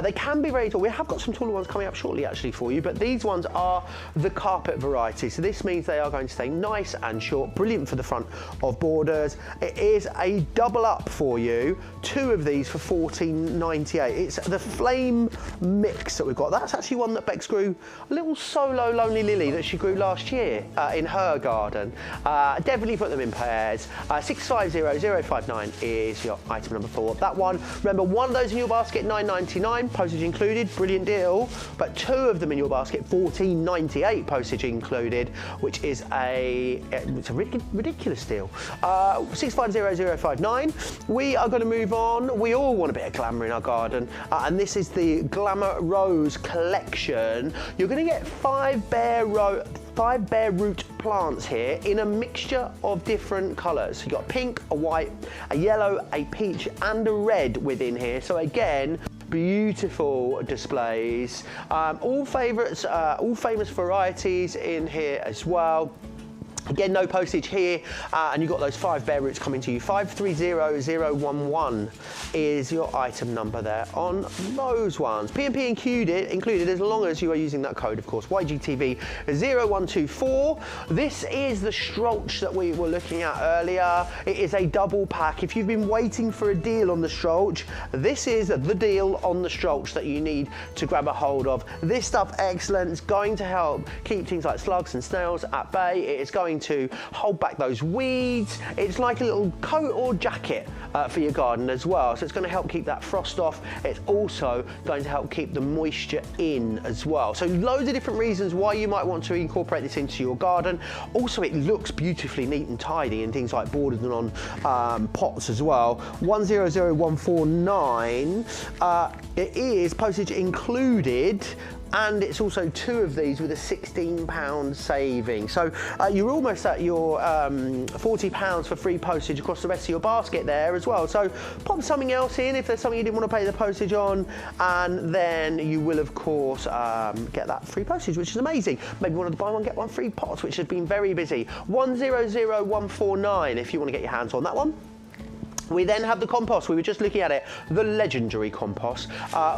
They can be very tall. We have got some taller ones coming up shortly actually for you, but these ones are the carpet variety. So this means they are going to stay nice and short, brilliant for the front of borders. It is a double up for you. 2 of these for £14.98. It's the flame mix that we've got. That's actually one that Bex grew, a little solo lonely lily that she grew last year in her garden. Definitely put them in pairs. 650059 is your item number for that one. Remember, one of those in your basket, £9.99, postage included, brilliant deal. But 2 of them in your basket, £14.98, postage included, which is it's a ridiculous deal. 650059. We are going to move on. We all want a bit of glamour in our garden, and this is the Glamour Rose collection. You're going to get 5 bare root plants here in a mixture of different colours. So you've got pink, a white, a yellow, a peach and a red within here. So again, beautiful displays. All favourites, all famous varieties in here as well. Again, no postage here, and you've got those 5 bare roots coming to you. 530011 is your item number there on those ones. P&P included as long as you are using that code, of course. YGTV 0124. This is the Strulch that we were looking at earlier. It is a double pack. If you've been waiting for a deal on the Strulch, this is the deal on the Strulch that you need to grab a hold of. This stuff, excellent. It's going to help keep things like slugs and snails at bay. It is going to hold back those weeds. It's like a little coat or jacket for your garden as well, so it's going to help keep that frost off. It's also going to help keep the moisture in as well. So loads of different reasons why you might want to incorporate this into your garden. Also, it looks beautifully neat and tidy in things like borders and on pots as well. 100149. It is postage included. and it's also 2 of these with a £16 saving. So you're almost at your £40 for free postage across the rest of your basket there as well. So pop something else in if there's something you didn't want to pay the postage on, and then you will of course get that free postage, which is amazing. Maybe one of the buy one get one free pots, which has been very busy. 100149 if you want to get your hands on that one. We then have the compost. We were just looking at it, the legendary compost.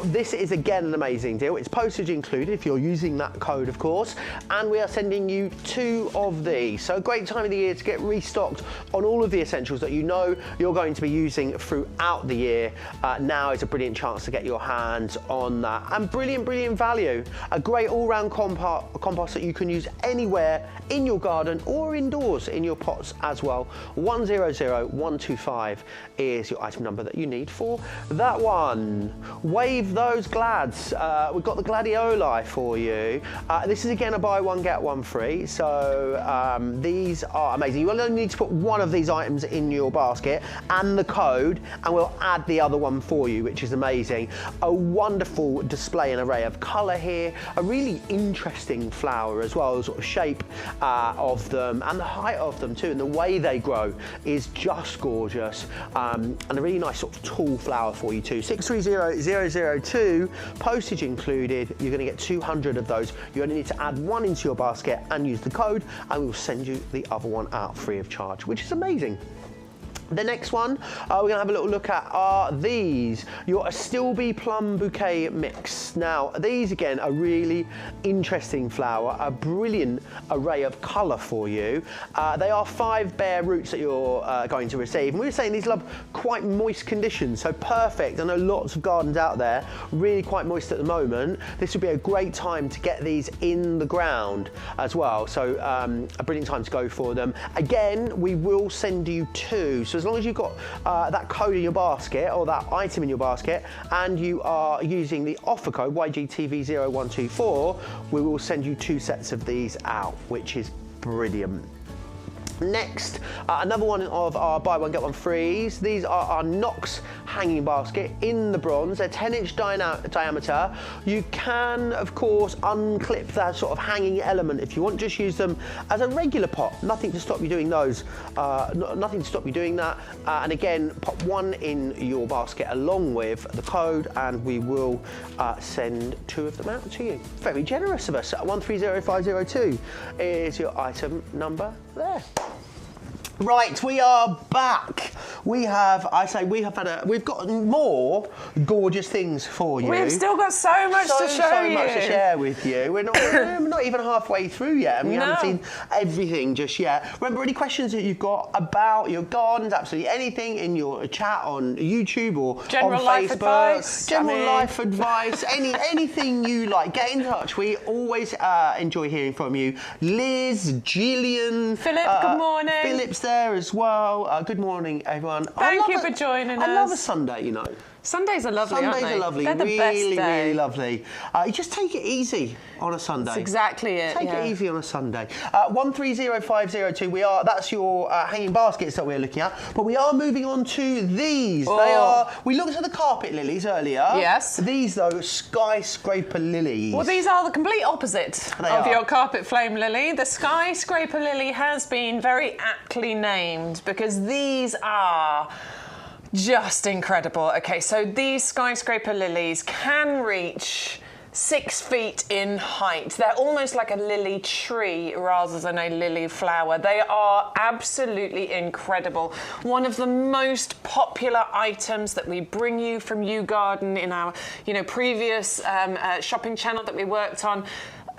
This is again an amazing deal. It's postage included if you're using that code, of course, and we are sending you 2 of these. So a great time of the year to get restocked on all of the essentials that you know you're going to be using throughout the year. Now is a brilliant chance to get your hands on that, and brilliant value. A great all-round compost that you can use anywhere in your garden or indoors in your pots as well. 100125 is your item number that you need for that one. Wave those glads. We've got the Gladioli for you. This is again a buy one get one free, so these are amazing. You only need to put one of these items in your basket and the code, and we'll add the other one for you, which is amazing. A wonderful display and array of colour here, a really interesting flower as well, the sort of shape of them and the height of them too, and the way they grow is just gorgeous. And a really nice sort of tall flower for you too. 630002, postage included. You're going to get 200 of those. You only need to add one into your basket and use the code, and we will send you the other one out free of charge, which is amazing. The next one we're going to have a little look at are these, your Astilbe plum bouquet mix. Now these again are really interesting flower, a brilliant array of colour for you. They are 5 bare roots that you're going to receive, and we were saying these love quite moist conditions, so perfect. I know lots of gardens out there really quite moist at the moment. This would be a great time to get these in the ground as well, so a brilliant time to go for them. Again, we will send you 2. So as long as you've got that code in your basket or that item in your basket, and you are using the offer code YGTV0124, we will send you 2 sets of these out, which is brilliant. Next, another one of our buy one get one frees. These are our Knox hanging basket in the bronze. They're 10-inch diameter. You can, of course, unclip that sort of hanging element if you want. Just use them as a regular pot. Nothing to stop you doing those. Nothing to stop you doing that. And again, pop one in your basket along with the code, and we will send 2 of them out to you. Very generous of us. 130502 is your item number there. Right, we are back. We've got more gorgeous things for you. We've still got so much to show you. So much to share with you. We're not even halfway through yet, and we haven't seen everything just yet. Remember, any questions that you've got about your gardens, absolutely anything in your chat on YouTube or general on life Facebook, advice, life advice, anything you like, get in touch. We always enjoy hearing from you. Liz, Gillian, Philip, good morning. Philip's there as well. Good morning, everyone. Thank you for joining us. I love a Sunday, you know. Sundays are lovely, Sundays aren't they? are lovely, They're the really, best day. really lovely. You just take it easy on a Sunday. That's exactly it. Take it easy on a Sunday. 130502. That's your hanging baskets that we're looking at, but we are moving on to these. We looked at the carpet lilies earlier. Yes. These though, skyscraper lilies. Well, these are the complete opposite of your carpet flame lily. The skyscraper lily has been very aptly named because these are just incredible. Okay, so these skyscraper lilies can reach 6 feet in height. They're almost like a lily tree rather than a lily flower. They are absolutely incredible. One of the most popular items that we bring you from YouGarden in our, previous shopping channel that we worked on.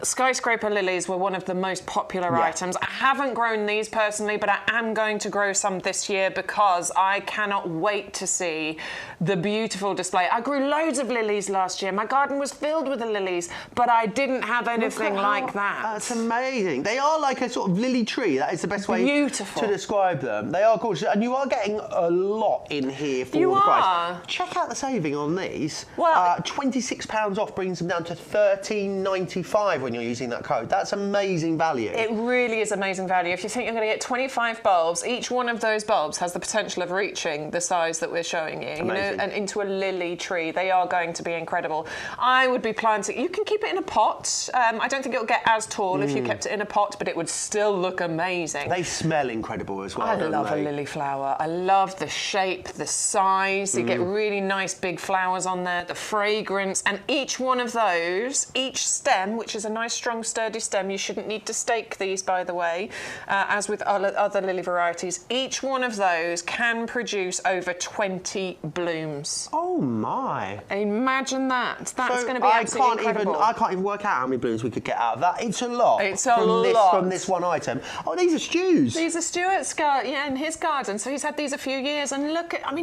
Skyscraper lilies were one of the most popular items. I haven't grown these personally, but I am going to grow some this year because I cannot wait to see the beautiful display. I grew loads of lilies last year. My garden was filled with the lilies, but I didn't have anything like that. That's amazing. They are like a sort of lily tree. That is the best way to describe them. They are gorgeous, and you are getting a lot in here for the price. Check out the saving on these. Well, £26 off brings them down to £13.95. when you're using that code. That's amazing value. It really is amazing value. If you think you're going to get 25 bulbs, each one of those bulbs has the potential of reaching the size that we're showing you, and into a lily tree. They are going to be incredible. I would be planting, you can keep it in a pot. I don't think it'll get as tall if you kept it in a pot, but it would still look amazing. They smell incredible as well. I love a lily flower. I love the shape, the size. You get really nice big flowers on there, the fragrance, and each one of those, each stem, which is a nice strong sturdy stem, you shouldn't need to stake these, by the way, as with other lily varieties, each one of those can produce over 20 blooms. Oh my. Imagine that. That's going to be absolutely incredible. I can't even work out how many blooms we could get out of that. It's a lot. It's a lot. From this one item. Oh, these are Stu's. These are Stuart's in his garden. So he's had these a few years, and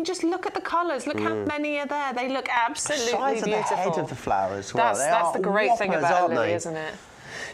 just look at the colours. Look how many are there. They look absolutely beautiful. The head of the flower as well. That's the great thing about a lily, isn't it?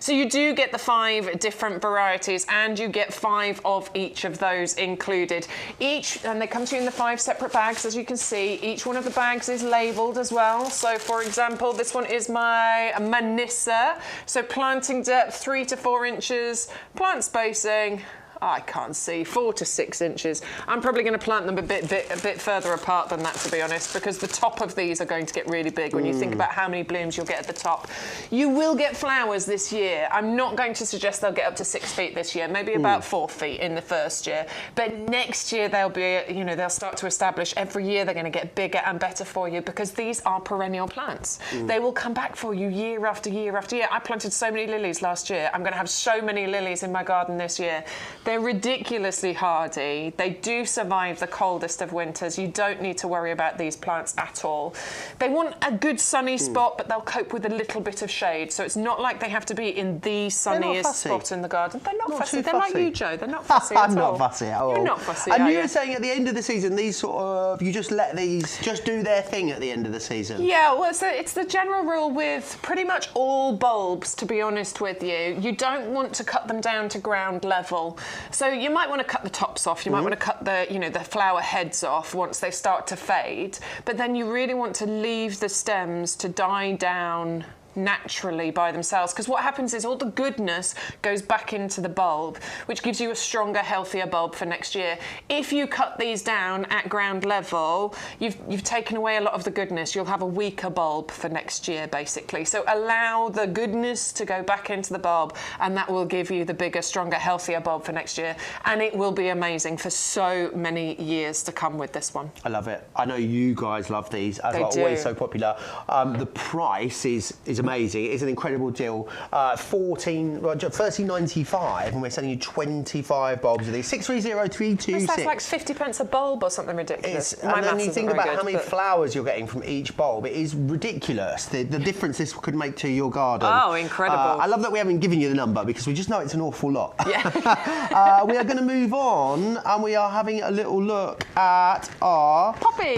So you do get the 5 different varieties, and you get 5 of each of those included. And they come to you in the 5 separate bags, as you can see. Each one of the bags is labelled as well. So, for example, this one is my Manissa. So planting depth 3 to 4 inches, plant spacing, I can't see, 4 to 6 inches. I'm probably going to plant them a bit further apart than that, to be honest, because the top of these are going to get really big when you think about how many blooms you'll get at the top. You will get flowers this year. I'm not going to suggest they'll get up to 6 feet this year, maybe about 4 feet in the first year. But next year they'll be, they'll start to establish. Every year they're going to get bigger and better for you, because these are perennial plants. They will come back for you year after year after year. I planted so many lilies last year. I'm going to have so many lilies in my garden this year. They're ridiculously hardy. They do survive the coldest of winters. You don't need to worry about these plants at all. They want a good sunny spot, but they'll cope with a little bit of shade. So it's not like they have to be in the sunniest spot in the garden. They're not fussy. They're like you, Joe. They're not fussy at all. I'm not fussy at all. You're not fussy, And you were saying at the end of the season, these sort of, you just let these just do their thing at the end of the season. Yeah, well, it's the general rule with pretty much all bulbs, to be honest with you. You don't want to cut them down to ground level. So you might want to cut the tops off. You might want to cut the flower heads off once they start to fade. But then you really want to leave the stems to die down naturally by themselves, because what happens is all the goodness goes back into the bulb, which gives you a stronger, healthier bulb for next year. If you cut these down at ground level, you've taken away a lot of the goodness. You'll have a weaker bulb for next year, basically. So allow the goodness to go back into the bulb, and that will give you the bigger, stronger, healthier bulb for next year, and it will be amazing for so many years to come with this one. I love it. I know you guys love these, as are always so popular. The price is amazing. It's an incredible deal. $13.95, and we're selling you 25 bulbs of these. 630326. That's like 50 pence a bulb or something ridiculous. And then you think about how many flowers you're getting from each bulb. It is ridiculous, the difference this could make to your garden. Oh, incredible. I love that we haven't given you the number, because we just know it's an awful lot. Yeah. We are going to move on, and we are having a little look at our Poppy.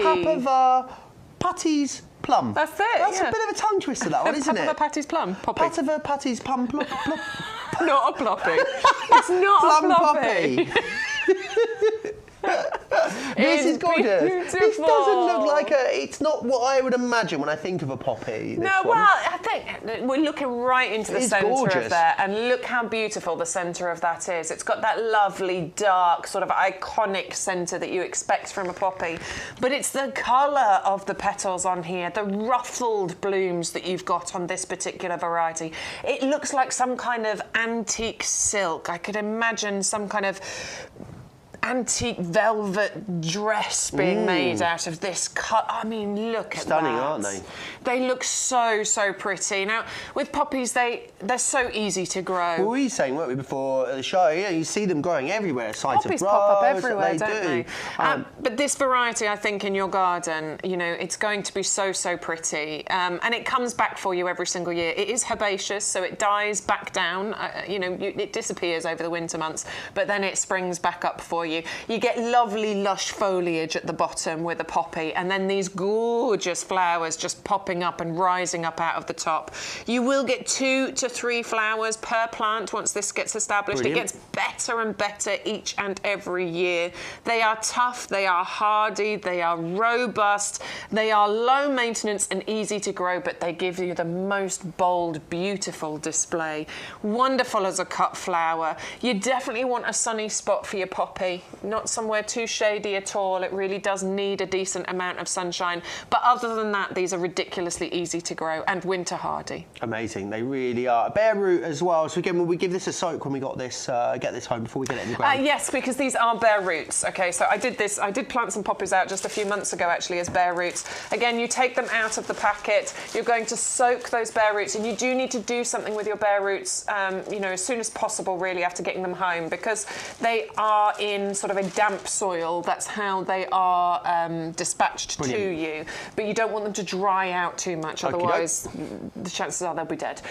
Patty's Plum. That's it. That's a bit of a tongue twister, that one, isn't it? Papaver Patty's Plum. Poppy. Papaver Patty's Plum. Not a ploppy. It's not Plum a ploppy. This is gorgeous. Beautiful. This doesn't look like it's not what I would imagine when I think of a poppy. I think we're looking right into the centre of there, and look how beautiful the centre of that is. It's got that lovely, dark, sort of iconic centre that you expect from a poppy, but it's the colour of the petals on here, the ruffled blooms that you've got on this particular variety. It looks like some kind of antique silk. I could imagine some kind of antique velvet dress being made out of this cut. I mean, look at that. Stunning, aren't they? They look so pretty. Now, with poppies, they're so easy to grow. Well, we were saying, weren't we, before the show, you see them growing everywhere. Poppies pop up everywhere, don't they? But this variety, I think, in your garden, it's going to be so pretty. And it comes back for you every single year. It is herbaceous, so it dies back down. It disappears over the winter months, but then it springs back up for you. You get lovely, lush foliage at the bottom with a poppy, and then these gorgeous flowers just popping up and rising up out of the top. You will get 2 to 3 flowers per plant once this gets established. Brilliant. It gets better and better each and every year. They are tough, they are hardy, they are robust, they are low maintenance and easy to grow, but they give you the most bold, beautiful display. Wonderful as a cut flower. You definitely want a sunny spot for your poppy, not somewhere too shady at all. It really does need a decent amount of sunshine. But other than that, these are ridiculously easy to grow and winter hardy. Amazing, they really are. Bare root as well. So again, will we give this a soak when we got this, get this home before we get it in the ground? Yes, because these are bare roots. Okay, so I did plant some poppies out just a few months ago actually as bare roots. Again, you take them out of the packet, you're going to soak those bare roots, and you do need to do something with your bare roots, you know, as soon as possible really after getting them home, because they are in sort of a damp soil. That's how they are dispatched to you. But you don't want them to dry out too much, otherwise the chances are they'll be dead.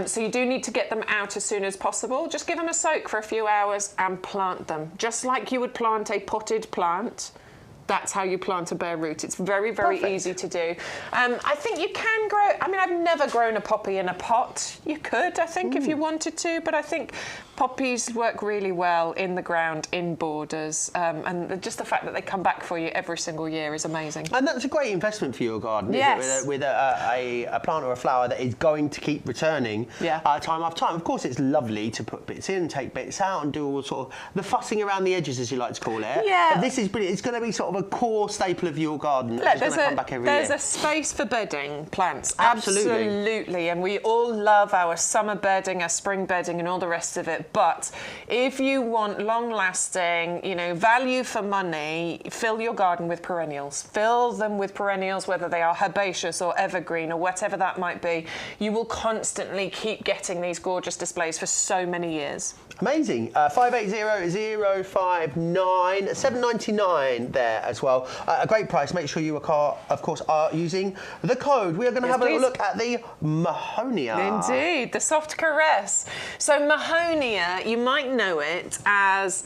So you do need to get them out as soon as possible. Just give them a soak for a few hours and plant them. Just like you would plant a potted plant, that's how you plant a bare root. It's very, very easy to do. I think you can grow, I mean, I've never grown a poppy in a pot. You could, I think, if you wanted to, but I think poppies work really well in the ground, in borders, and just the fact that they come back for you every single year is amazing. And that's a great investment for your garden, yes. isn't it? With a plant or a flower that is going to keep returning time after time. Of course, it's lovely to put bits in, take bits out, and do all sort of the fussing around the edges, as you like to call it. Yeah. But this is brilliant. It's going to be sort of a core staple of your garden that's going to come back every year. There's a space for bedding plants. Absolutely. Absolutely. And we all love our summer bedding, our spring bedding, and all the rest of it. But if you want long-lasting, you know, value for money, fill your garden with perennials. Fill them with perennials, whether they are herbaceous or evergreen or whatever that might be. You will constantly keep getting these gorgeous displays for so many years. Amazing. 580059, $7.99 there as well. A great price. Make sure you, of course, are using the code. We are going to have a little look at the Mahonia. Indeed, the soft caress. So Mahonia, you might know it as,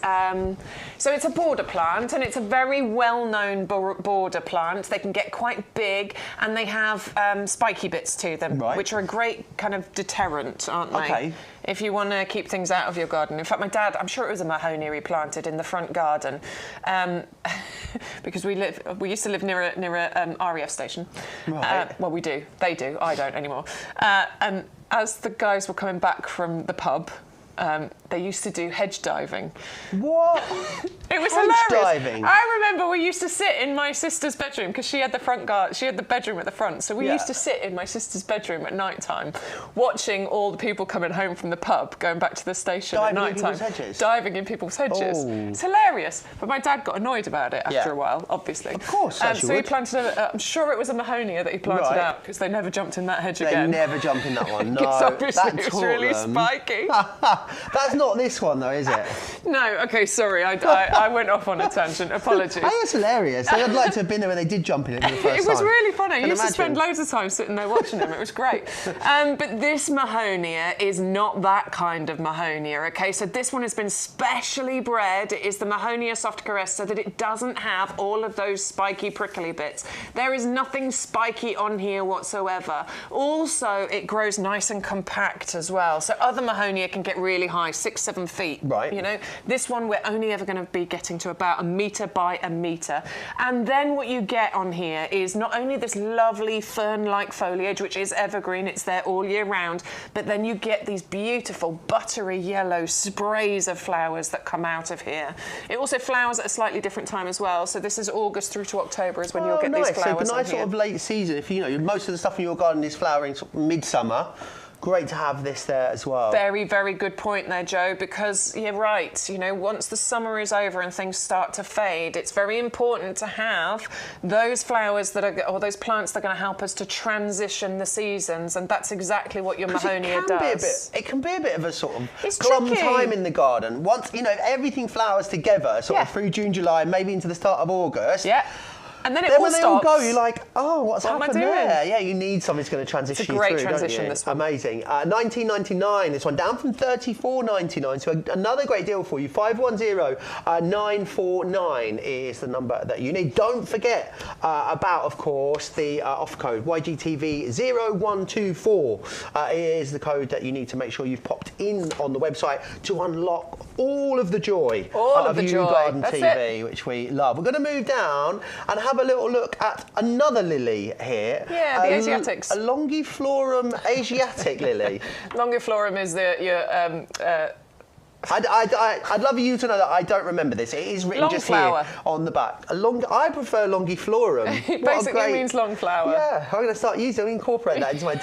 so it's a border plant, and it's a very well-known border plant. They can get quite big, and they have spiky bits to them, which are a great kind of deterrent, aren't they? Okay. If you want to keep things out of your garden. In fact, my dad, I'm sure it was a Mahonia he planted in the front garden, because we used to live near a RAF station. Right. Well, we do. They do. I don't anymore. And as the guys were coming back from the pub, they used to do hedge diving. What? It was hedge hilarious. Diving? I remember we used to sit in my sister's bedroom because she had the she had the bedroom at the front. So we used to sit in my sister's bedroom at night time, watching all the people coming home from the pub, going back to the station at night time. Diving in people's hedges. Oh. It's hilarious. But my dad got annoyed about it after a while, obviously. Of course, so he planted I'm sure it was a Mahonia that he planted out, because they never jumped in that hedge again. They never jump in that one, no. Obviously it was really spiky. That's not this one though, is it? No, okay, sorry, I went off on a tangent, apologies. I think it's hilarious. I'd like to have been there when they did jump in it for the first time. It was really funny. I used to spend loads of time sitting there watching them. It was great. But this Mahonia is not that kind of Mahonia, okay? So this one has been specially bred. It is the Mahonia soft caress, so that it doesn't have all of those spiky, prickly bits. There is nothing spiky on here whatsoever. Also, it grows nice and compact as well. So other Mahonia can get really high, 6-7 feet. Right. You know, this one we're only ever going to be getting to about 1 metre by 1 metre. And then what you get on here is not only this lovely fern-like foliage, which is evergreen, it's there all year round, but then you get these beautiful buttery yellow sprays of flowers that come out of here. It also flowers at a slightly different time as well. So this is August through to October is when you'll get these flowers. So nice sort of late season. If you know most of the stuff in your garden is flowering sort of midsummer. Great to have this there as well. Very, very good point there, Joe, because you're right. You know, once the summer is over and things start to fade, it's very important to have those flowers that are, or those plants that are going to help us to transition the seasons, and that's exactly what your Mahonia does. It can be a bit of a sort of glum time in the garden. Once, you know, everything flowers together, sort of through June, July, maybe into the start of August. Yeah. And then it then all when they stops. all go, you're like, oh, what's What am I happened doing? there? Yeah, you need something that's going to transition It's a great you through, transition, don't you? this one. Amazing. 19.99. This one down from 34.99. So another great deal for you. 510949 is the number that you need. Don't forget about, of course, the off code YGTV0124 is the code that you need to make sure you've popped in on the website to unlock all of the joy of YouGarden TV, which we love. We're going to move down and have a little look at another lily here. Yeah, the Asiatics. A Longiflorum Asiatic lily. Longiflorum is your I'd love you to know that I don't remember this. It is written just here on the back. I prefer Longiflorum. It basically means long flower. Yeah, I'm going to start incorporate that into my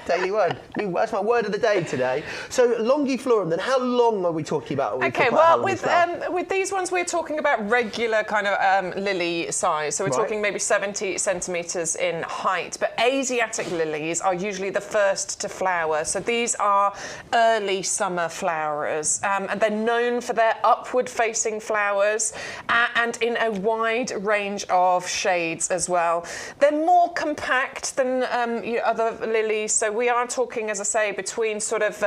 daily word. That's my word of the day today. So Longiflorum, then how long are we talking about? Okay, well, with these ones, we're talking about regular kind of lily size. So we're talking maybe 70 centimetres in height. But Asiatic lilies are usually the first to flower. So these are early summer flowerers. And they're known for their upward-facing flowers and in a wide range of shades as well. They're more compact than other lilies, so we are talking, as I say, between sort of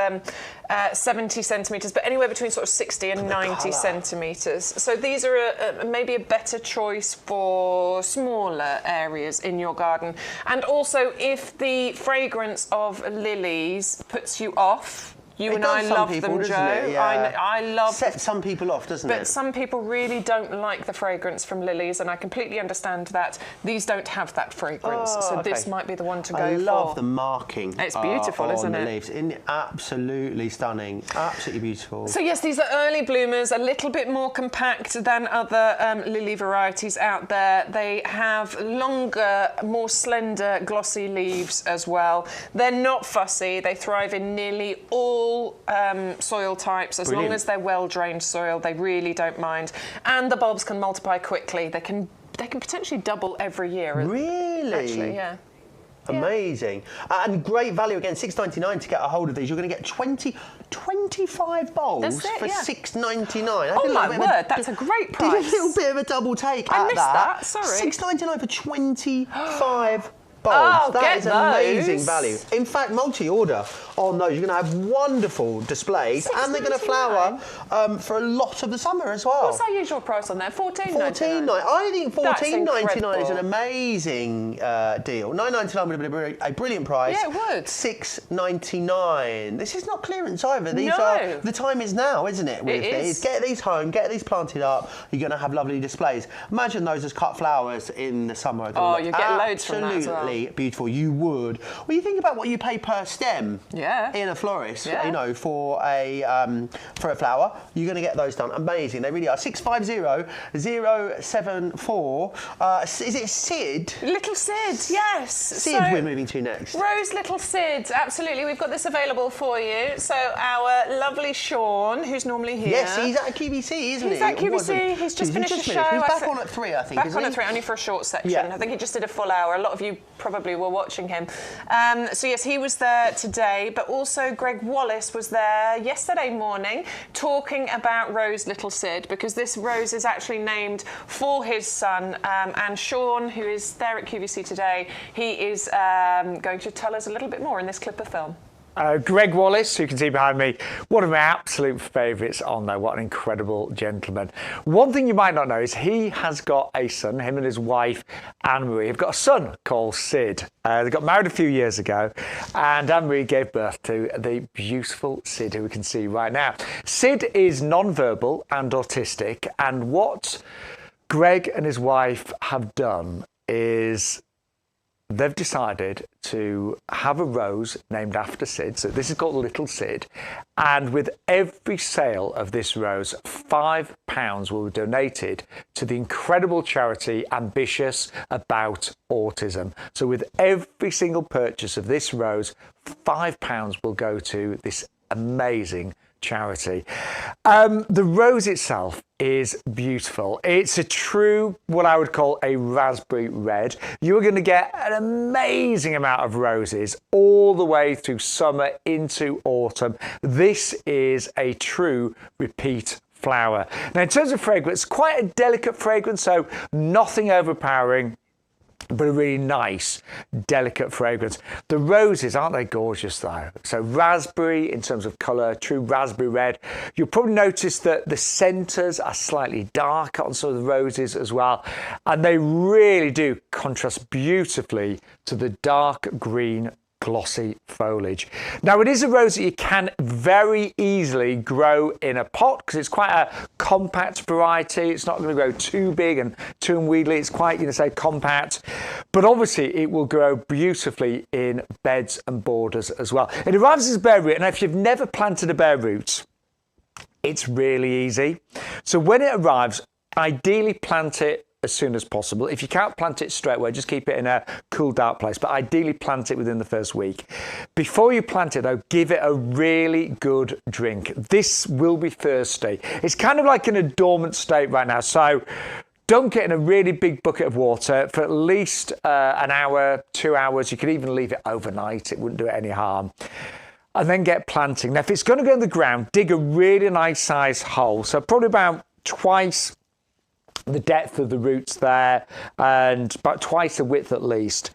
70 centimetres, but anywhere between sort of 60 and 90 centimetres. So these are maybe a better choice for smaller areas in your garden. And also, if the fragrance of lilies puts you off, you and I love them, Joe. Yeah. I love. Sets some people off, doesn't it? But some people really don't like the fragrance from lilies, and I completely understand that. These don't have that fragrance, so this might be the one to go for. I love the marking. It's beautiful, isn't it? Leaves. Absolutely stunning. Absolutely beautiful. So yes, these are early bloomers, a little bit more compact than other lily varieties out there. They have longer, more slender, glossy leaves as well. They're not fussy. They thrive in nearly all soil types, as long as they're well-drained soil. They really don't mind, and the bulbs can multiply quickly. They can potentially double every year. Really? Actually, yeah. Amazing. And great value again, $6.99 to get a hold of these. You're going to get 25 bulbs for $6.99. Oh my word, that's a great price. Did a little bit of a double take I missed that, sorry. $6.99 for 25 bulbs. Oh, that is amazing those. value. In fact, multi-order on those. You're going to have wonderful displays, and they're going to flower for a lot of the summer as well. What's our usual price on there? $14.99. I think $14.99 is an incredible. amazing deal. $9.99 would have been a brilliant price. Yeah, it would. $6.99. This is not clearance either. These are the time is now, isn't it? With these, get these home, get these planted up. You're going to have lovely displays. Imagine those as cut flowers in the summer. Oh, you get loads from that as well. Absolutely beautiful. You would. Well, you think about what you pay per stem. Yeah. In a florist, you know, for a flower, you're going to get those done. Amazing, they really are. 650074. Is it Sid? Little Sid, yes. Sid, we're moving to next. Rose Little Sid, absolutely. We've got this available for you. So our lovely Sean, who's normally here. Yes, he's at QVC, isn't he? He's at QVC. He's just finished a show. He's back on at 3, I think. Back on at 3, only for a short section. Yeah. I think he just did a full hour. A lot of you probably were watching him. So yes, he was there today, but also Greg Wallace was there yesterday morning talking about Rose Little Sid, because this rose is actually named for his son. And Sean, who is there at QVC today, he is going to tell us a little bit more in this clip of film. Greg Wallace, who you can see behind me, one of my absolute favourites on there. What an incredible gentleman. One thing you might not know is he has got a son. Him and his wife, Anne-Marie, have got a son called Sid. They got married a few years ago, and Anne-Marie gave birth to the beautiful Sid, who we can see right now. Sid is non-verbal and autistic, and what Greg and his wife have done is they've decided to have a rose named after Sid. So this is called Little Sid. And with every sale of this rose, £5 will be donated to the incredible charity Ambitious About Autism. So with every single purchase of this rose, £5 will go to this amazing charity. The rose itself is beautiful. It's a true, what I would call a raspberry red. You're going to get an amazing amount of roses all the way through summer into autumn. This is a true repeat flower. Now, in terms of fragrance, quite a delicate fragrance, so nothing overpowering, but a really nice, delicate fragrance. The roses, aren't they gorgeous though? So raspberry in terms of colour, true raspberry red. You'll probably notice that the centres are slightly darker on some of the roses as well. And they really do contrast beautifully to the dark green glossy foliage. Now, it is a rose that you can very easily grow in a pot because it's quite a compact variety. It's not going to grow too big and too unwieldy. It's quite, say, compact. But obviously, it will grow beautifully in beds and borders as well. It arrives as a bare root, and if you've never planted a bare root, it's really easy. So when it arrives, ideally plant it as soon as possible. If you can't plant it straight away, just keep it in a cool, dark place, but ideally plant it within the first week. Before you plant it, though, give it a really good drink. This will be thirsty. It's kind of like in a dormant state right now, so don't get in a really big bucket of water for at least an hour, 2 hours. You could even leave it overnight. It wouldn't do it any harm. And then get planting. Now, if it's going to go in the ground, dig a really nice size hole, so probably about twice the depth of the roots there and about twice the width at least,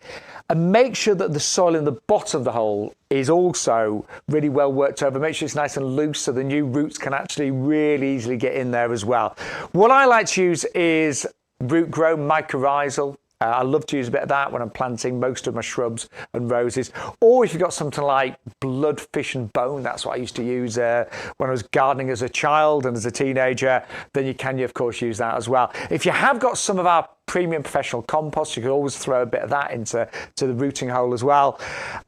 and make sure that the soil in the bottom of the hole is also really well worked over. Make sure it's nice and loose so the new roots can actually really easily get in there as well. What I like to use is root grow mycorrhizal. I love to use a bit of that when I'm planting most of my shrubs and roses. Or if you've got something like blood, fish and bone, that's what I used to use when I was gardening as a child and as a teenager, then you can, of course, use that as well. If you have got some of our premium professional compost, you can always throw a bit of that into the rooting hole as well.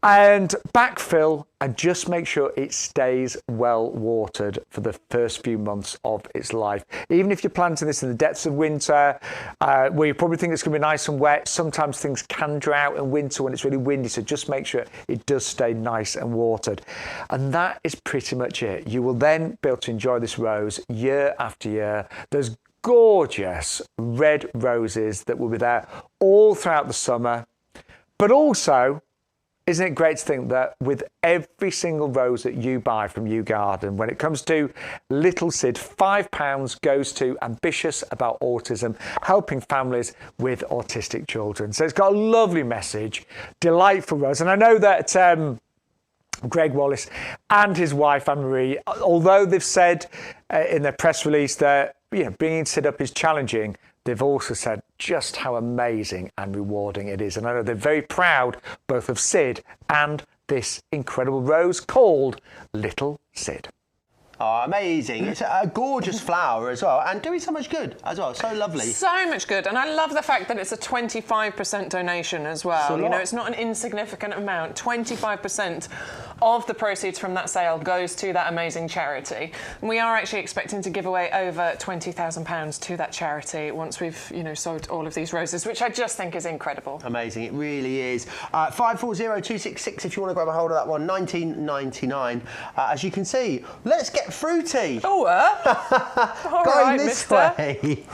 And backfill, and just make sure it stays well watered for the first few months of its life. Even if you're planting this in the depths of winter, where you probably think it's going to be nice and wet, sometimes things can dry out in winter when it's really windy, so just make sure it does stay nice and watered. And that is pretty much it. You will then be able to enjoy this rose year after year. There's gorgeous red roses that will be there all throughout the summer. But also, isn't it great to think that with every single rose that you buy from YouGarden, when it comes to Little Sid, £5 goes to Ambitious About Autism, helping families with autistic children. So it's got a lovely message, delightful rose. And I know that Greg Wallace and his wife Anne-Marie, although they've said in their press release that bringing Sid up is challenging, they've also said just how amazing and rewarding it is. And I know they're very proud both of Sid and this incredible rose called Little Sid. Oh, amazing. It's a gorgeous flower as well, and doing so much good as well. So lovely. So much good. And I love the fact that it's a 25% donation as well. It's not an insignificant amount. 25% of the proceeds from that sale goes to that amazing charity. And we are actually expecting to give away over £20,000 to that charity once we've, sold all of these roses, which I just think is incredible. Amazing. It really is. 540266 if you want to grab a hold of that one. $19.99. As you can see, let's get fruity. Oh, all going right, this mister. way.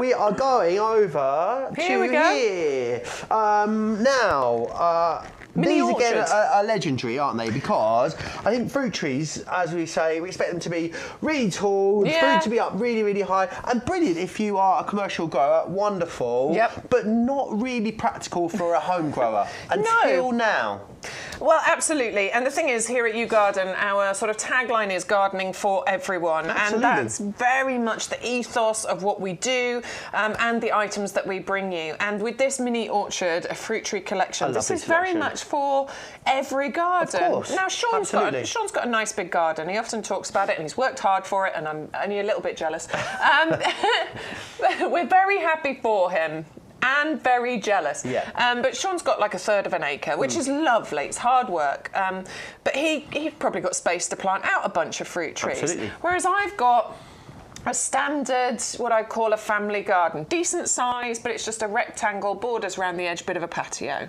We are going over Here we to go. here. Now, Mini these again orchard. are legendary, aren't they? Because I think fruit trees, as we say, we expect them to be really tall, fruit to be up really, really high, and brilliant if you are a commercial grower, wonderful, but not really practical for a home grower until now. Well, absolutely. And the thing is, here at YouGarden, our sort of tagline is gardening for everyone. Absolutely. And that's very much the ethos of what we do and the items that we bring you. And with this mini orchard, a fruit tree collection, this is very much for every garden. Of course. Now, Sean's got a nice big garden. He often talks about it and he's worked hard for it, and I'm only a little bit jealous. We're very happy for him. And very jealous. But Sean's got like a third of an acre, which is lovely. It's hard work. But he's probably got space to plant out a bunch of fruit trees. Absolutely. Whereas I've got a standard, what I call a family garden. Decent size, but it's just a rectangle, borders around the edge, bit of a patio.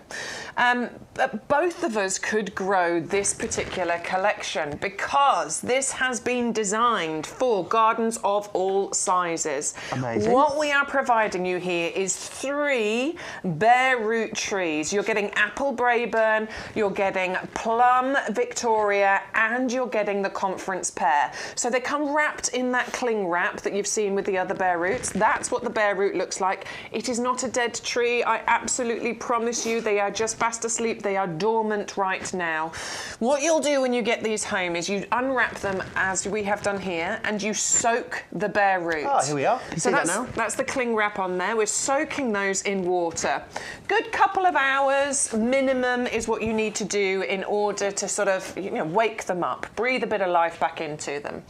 But both of us could grow this particular collection because this has been designed for gardens of all sizes. Amazing. What we are providing you here is 3 bare root trees. You're getting apple Braeburn, you're getting plum Victoria, and you're getting the conference pear. So they come wrapped in that cling wrap that you've seen with the other bare roots. That's what the bare root looks like. It is not a dead tree. I absolutely promise you they are just fast asleep. They are dormant right now. What you'll do when you get these home is you unwrap them as we have done here and you soak the bare root. Oh, here we are. You so see that now? That's the cling wrap on there. We're soaking those in water. Good couple of hours minimum is what you need to do in order to sort of wake them up, breathe a bit of life back into them.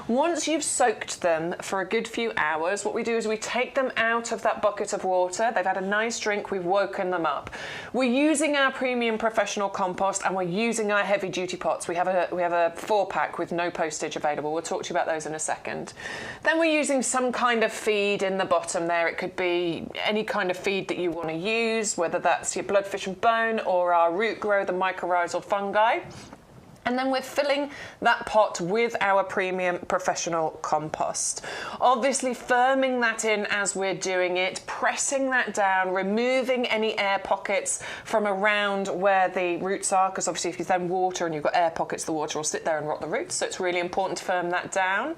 Once you've soaked them for a good few hours, what we do is we take them out of that bucket of water. They've had a nice drink, we've woken them up. We're using our premium professional compost and we're using our heavy duty pots. We have a 4-pack with no postage available. We'll talk to you about those in a second. Then we're using some kind of feed in the bottom there. It could be any kind of feed that you want to use, whether that's your bloodfish and bone or our root grow, the mycorrhizal fungi. And then we're filling that pot with our premium professional compost. Obviously firming that in as we're doing it, pressing that down, removing any air pockets from around where the roots are, because obviously if you then water and you've got air pockets, the water will sit there and rot the roots, so it's really important to firm that down.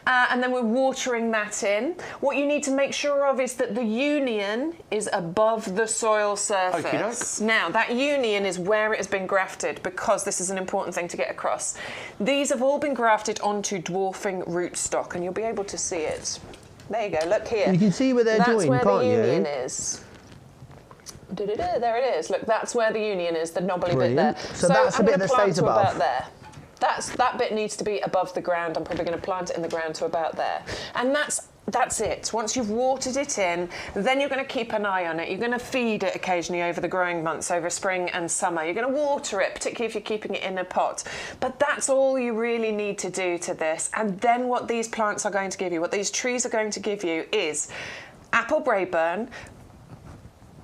And then we're watering that in. What you need to make sure of is that the union is above the soil surface. Now, that union is where it has been grafted, because this is an important thing to get across. These have all been grafted onto dwarfing rootstock, and you'll be able to see it. There you go, look here. You can see where they're joined, can't you? That's where the union is. There it is. Look, that's where the union is, the knobbly bit there. So that's the bit that stays above. About there. That bit needs to be above the ground. I'm probably going to plant it in the ground to about there. And that's it. Once you've watered it in, then you're going to keep an eye on it. You're going to feed it occasionally over the growing months, over spring and summer. You're going to water it, particularly if you're keeping it in a pot. But that's all you really need to do to this. And then what these plants are going to give you, what these trees are going to give you is apple Braeburn,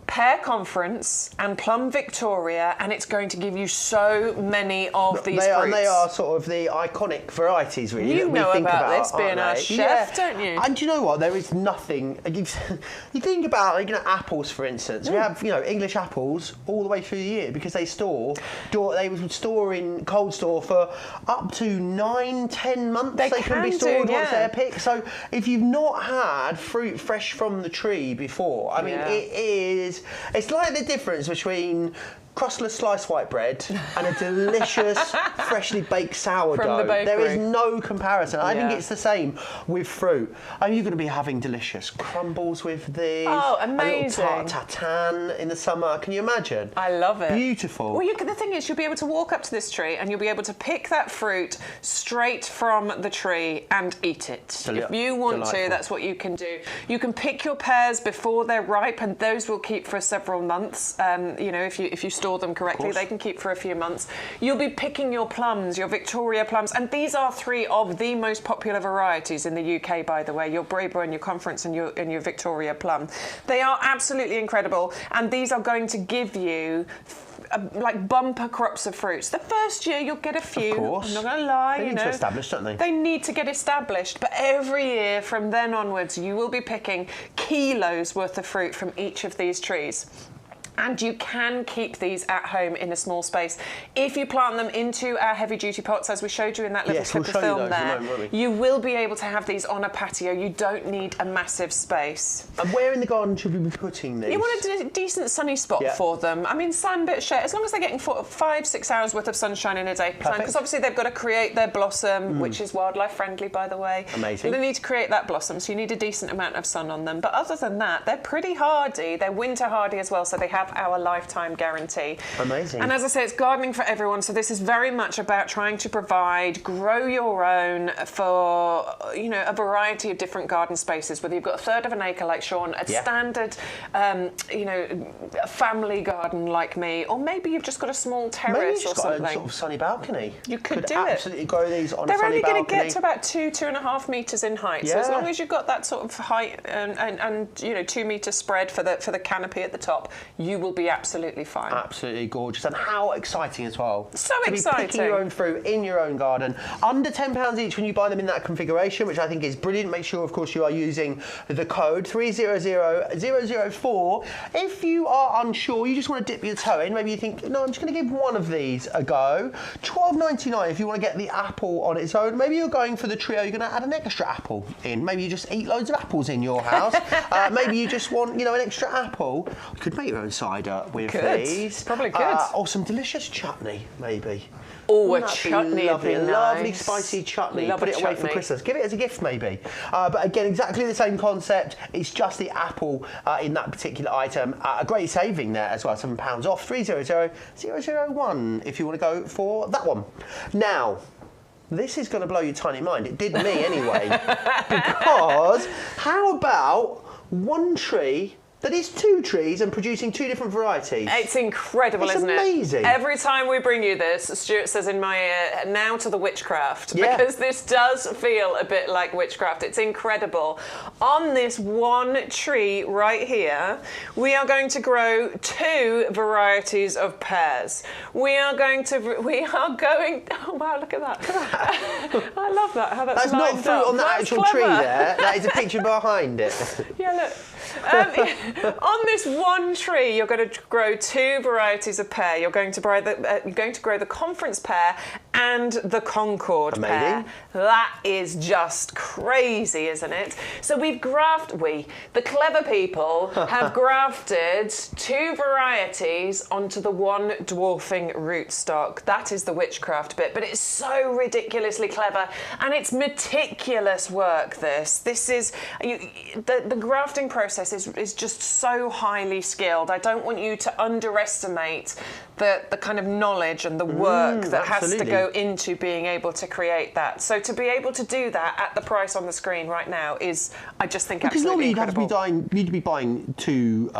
pear conference and plum Victoria, and it's going to give you so many of these fruits. They are sort of the iconic varieties, really. You know about this, being our chef, don't you? And do you know what? There is nothing. You think about apples, for instance. We have English apples all the way through the year because they would store in cold store for up to 9-10 months. They can be stored once they're picked. So if you've not had fruit fresh from the tree before, I mean, it's like the difference between crustless sliced white bread and a delicious freshly baked sourdough. From the bakery. There is no comparison. I think it's the same with fruit. I mean, you're going to be having delicious crumbles with these. Oh, amazing. A little tart tatin in the summer. Can you imagine? I love it. Beautiful. Well, the thing is, you'll be able to walk up to this tree and you'll be able to pick that fruit straight from the tree and eat it. If you want to, that's what you can do. You can pick your pears before they're ripe, and those will keep for several months. If you store them correctly, they can keep for a few months. You'll be picking your plums, your Victoria plums, and these are 3 of the most popular varieties in the UK, by the way, your Braeburn, your Conference and your Victoria plum. They are absolutely incredible, and these are going to give you like bumper crops of fruits. The first year you'll get a few. Of course. I'm not going to lie. They need to establish, don't they? They need to get established, but every year from then onwards you will be picking kilos worth of fruit from each of these trees. And you can keep these at home in a small space. If you plant them into our heavy duty pots, as we showed you in that little clip of film there, you will be able to have these on a patio. You don't need a massive space. And where in the garden should we be putting these? You want a decent sunny spot for them. I mean, sun, bit of shade, as long as they're getting 5-6 hours worth of sunshine in a day. Because obviously they've got to create their blossom, which is wildlife friendly, by the way. Amazing. They need to create that blossom, so you need a decent amount of sun on them. But other than that, they're pretty hardy. They're winter hardy as well, so they have have our lifetime guarantee. Amazing. And as I say, it's gardening for everyone. So this is very much about trying to provide, grow your own for, you know, a variety of different garden spaces. Whether you've got a third of an acre like Sean, a standard, you know, family garden like me, or maybe you've just got a small terrace or something. Got a sort of sunny balcony. You could do absolutely grow these on a They're sunny only balcony. going to get to about 2.5 metres in height. So as long as you've got that sort of height and you know, 2 metre spread for the canopy at the top, you will be absolutely fine. Absolutely gorgeous, and how exciting as well. So to exciting. Be picking your own fruit in your own garden. Under £10 each when you buy them in that configuration, which I think is brilliant. Make sure, of course, you are using the code 300004. If you are unsure, you just want to dip your toe in, maybe you think, no, I'm just going to give one of these a go. £12.99 if you want to get the apple on its own. Maybe you're going for the trio, you're going to add an extra apple in. Maybe you just eat loads of apples in your house. Maybe you just want, you know, an extra apple. You could make your own cider with these. Probably could. Or some delicious chutney, maybe. Oh, a Wouldn't that be chutney lovely, would be lovely nice. spicy chutney. Love Put a it away for chutney. Christmas. Give it as a gift, maybe. But again, exactly the same concept. It's just the apple in that particular item. A great saving there as well. £7 off. 300001 if you want to go for that one. Now, this is going to blow your tiny mind. It did me anyway. Because how about one tree that is 2 trees and producing 2 different varieties? It's incredible, isn't it? It's amazing. Every time we bring you this, Stuart says in my ear, now to the witchcraft. Yeah. Because this does feel a bit like witchcraft. It's incredible. On this one tree right here, we are going to grow 2 varieties of pears. oh wow, look at that. I love that, how that's not lined fruit up. on the That's actual clever. tree there. That is a picture behind it. Yeah, look. On this one tree, you're going to grow 2 varieties of pear. You're going to grow the conference pear and the Concord pear. That is just crazy, isn't it? So the clever people have grafted 2 varieties onto the one dwarfing rootstock. That is the witchcraft bit, but it's so ridiculously clever, and it's meticulous work. This is the grafting process is just so highly skilled. I don't want you to underestimate the kind of knowledge and the work that has to go into being able to create that. So to be able to do that at the price on the screen right now is, I just think, absolutely incredible. Because normally you'd be buying 2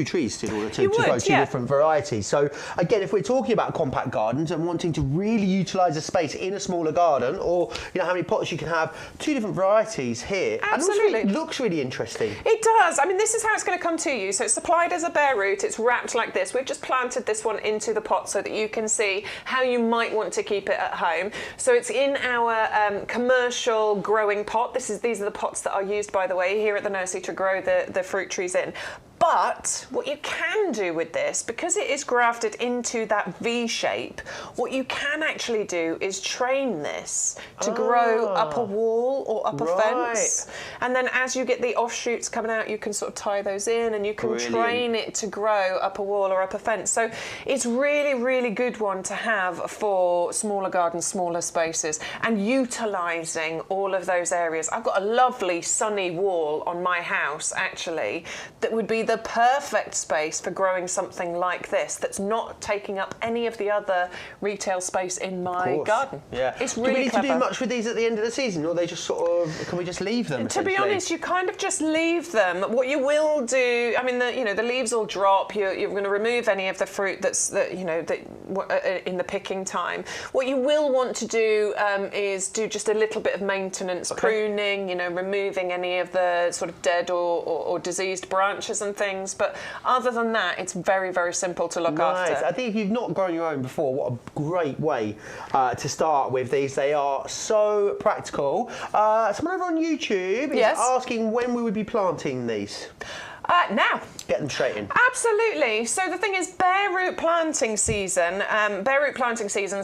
trees in order to grow 2 different varieties. So again, if we're talking about compact gardens and wanting to really utilise a space in a smaller garden, or you know how many pots you can have, 2 different varieties here. Absolutely. And also it looks really interesting. It does. I mean, this is how it's going to come to you. So it's supplied as a bare root. It's wrapped like this. We've just planted this one into the pot so that you can see how you might want to keep it at home. So it's in our commercial growing pot. These are the pots that are used, by the way, here at the nursery to grow the fruit trees in. But what you can do with this, because it is grafted into that V shape, what you can actually do is train this to grow up a wall or up a fence. And then as you get the offshoots coming out, you can sort of tie those in, and you can train it to grow up a wall or up a fence. So it's really, really good one to have for smaller gardens, smaller spaces, and utilising all of those areas. I've got a lovely sunny wall on my house, actually, that would be the perfect space for growing something like this that's not taking up any of the other retail space in my garden. Yeah. It's really Do we need clever. to do much with these at the end of the season, or they just sort of, can we just leave them? To be honest, you kind of just leave them. What you will do, I mean, the leaves will drop. You're going to remove any of the fruit that's in the picking time. What you will want to do is do just a little bit of maintenance, pruning, removing any of the sort of dead or diseased branches and things. But other than that, it's very, very simple to look after. I think if you've not grown your own before, what a great way to start with these. They are so practical. Someone over on YouTube is asking when we would be planting these. Now. Get them straight in. Absolutely. So the thing is, bare root planting season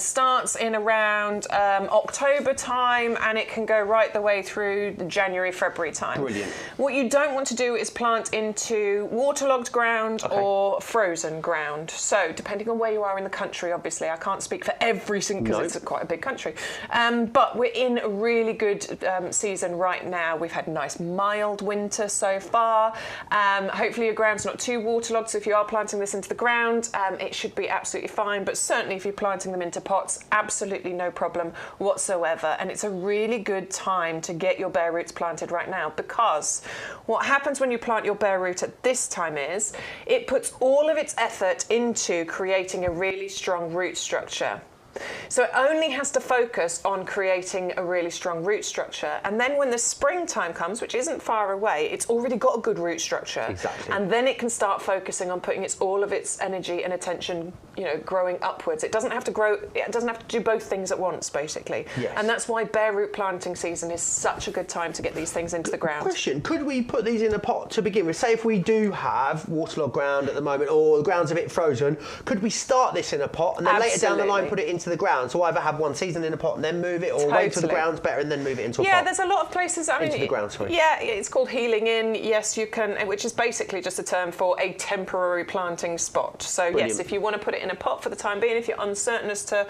starts in around October time, and it can go right the way through the January, February time. Brilliant. What you don't want to do is plant into waterlogged ground or frozen ground. So depending on where you are in the country, obviously, I can't speak for every single, because it's quite a big country. But we're in a really good season right now. We've had a nice mild winter so far. Hopefully your ground ground's not too waterlogged, so if you are planting this into the ground, it should be absolutely fine. But certainly if you're planting them into pots, absolutely no problem whatsoever. And it's a really good time to get your bare roots planted right now, because what happens when you plant your bare root at this time is it puts all of its effort into creating a really strong root structure. So it only has to focus on creating a really strong root structure, and then when the springtime comes, which isn't far away, it's already got a good root structure. Exactly. And then it can start focusing on putting all of its energy and attention, growing upwards. It doesn't have to grow. It doesn't have to do both things at once, basically. Yes. And that's why bare root planting season is such a good time to get these things into the ground. Question: could we put these in a pot to begin with? Say if we do have waterlogged ground at the moment, or the ground's a bit frozen, could we start this in a pot and then later down the line put it into the ground? So either have one season in a pot and then move it, or wait till the ground's better and then move it into a pot. Yeah, there's a lot of places. Into the ground, sorry. Yeah, it's called healing in. Yes, you can, which is basically just a term for a temporary planting spot. So Brilliant. Yes, if you want to put it in a pot for the time being, if you're uncertain as to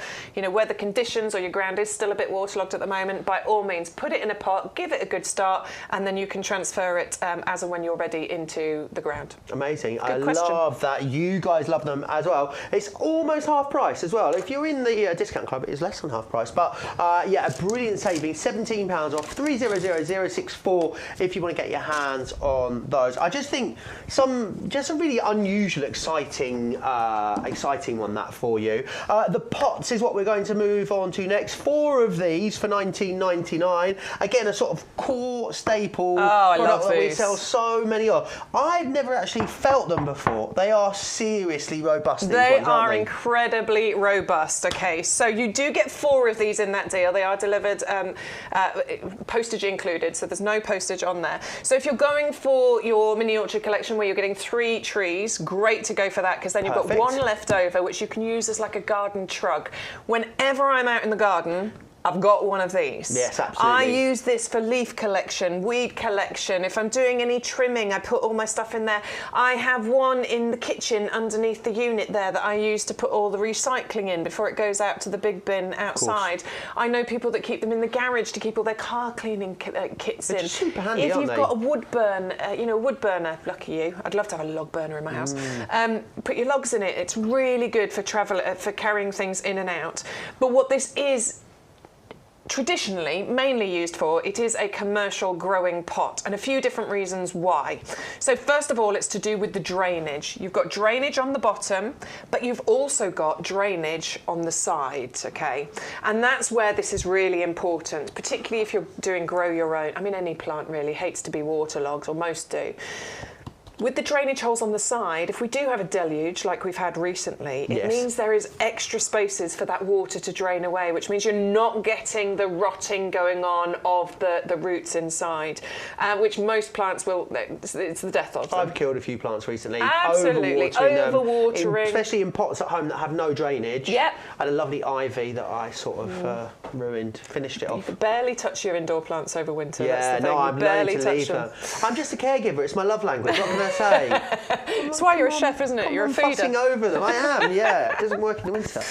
weather conditions, or your ground is still a bit waterlogged at the moment, by all means put it in a pot, give it a good start, and then you can transfer it as and when you're ready into the ground. Amazing. Good question. Love that. You guys love them as well. It's almost half price as well. If you're in the discount club, it is less than half price. But yeah, a brilliant saving. £17 off, 300064 if you want to get your hands on those. I just think just a really unusual, exciting one that for you. The pots is what we're going to move on to next. 4 of these for £19.99. Again, a sort of core staple product that we sell so many of. I've never actually felt them before. They are seriously robust. They are incredibly robust. Okay, so you do get 4 of these in that deal. They are delivered postage included, so there's no postage on there. So if you're going for your mini orchard collection where you're getting 3 trees, great to go for that, because then you've got 1 left over, which you can use as like a garden trug. Whenever I'm out in the garden, I've got one of these. Yes, absolutely. I use this for leaf collection, weed collection. If I'm doing any trimming, I put all my stuff in there. I have one in the kitchen underneath the unit there that I use to put all the recycling in before it goes out to the big bin outside. I know people that keep them in the garage to keep all their car cleaning kits in. Which is super handy, if aren't you've they? got a wood burn, wood burner, lucky you. I'd love to have a log burner in my house. Put your logs in it. It's really good for for carrying things in and out. But what this is traditionally mainly used for, it is a commercial growing pot, and a few different reasons why. So first of all, it's to do with the drainage. You've got drainage on the bottom, but you've also got drainage on the sides, okay? And that's where this is really important, particularly if you're doing grow your own. I mean, any plant really hates to be waterlogged, or most do. With the drainage holes on the side, if we do have a deluge like we've had recently, it means there is extra spaces for that water to drain away, which means you're not getting the rotting going on of the roots inside, which most plants will, it's the death of them. I've killed a few plants recently. Absolutely, overwatering. Especially in pots at home that have no drainage. Yep. I had a lovely ivy that I sort of ruined, finished it off. You barely touch your indoor plants over winter. Yeah, that's the thing. I'm barely learning to leave them. them. I'm just a caregiver, it's my love language, what can I say? That's why you're a chef, isn't it? You're a feeder. I'm fussing over them, I am, yeah. It doesn't work in the winter.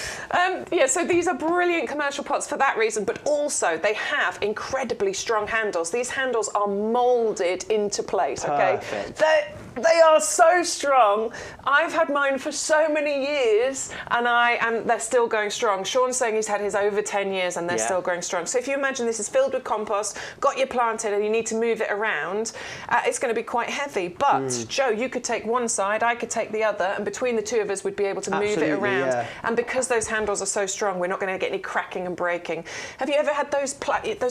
Yeah, so these are brilliant commercial pots for that reason, but also they have incredibly strong handles. These handles are moulded into place, okay? Perfect. They are so strong. I've had mine for so many years, and they're still going strong. Sean's saying he's had his over 10 years and they're still going strong. So if you imagine this is filled with compost, got your plant in and you need to move it around, it's going to be quite heavy. But Joe, you could take one side, I could take the other, and between the two of us we'd be able to move it around. Yeah. And because those handles are so strong, we're not going to get any cracking and breaking. Have you ever had those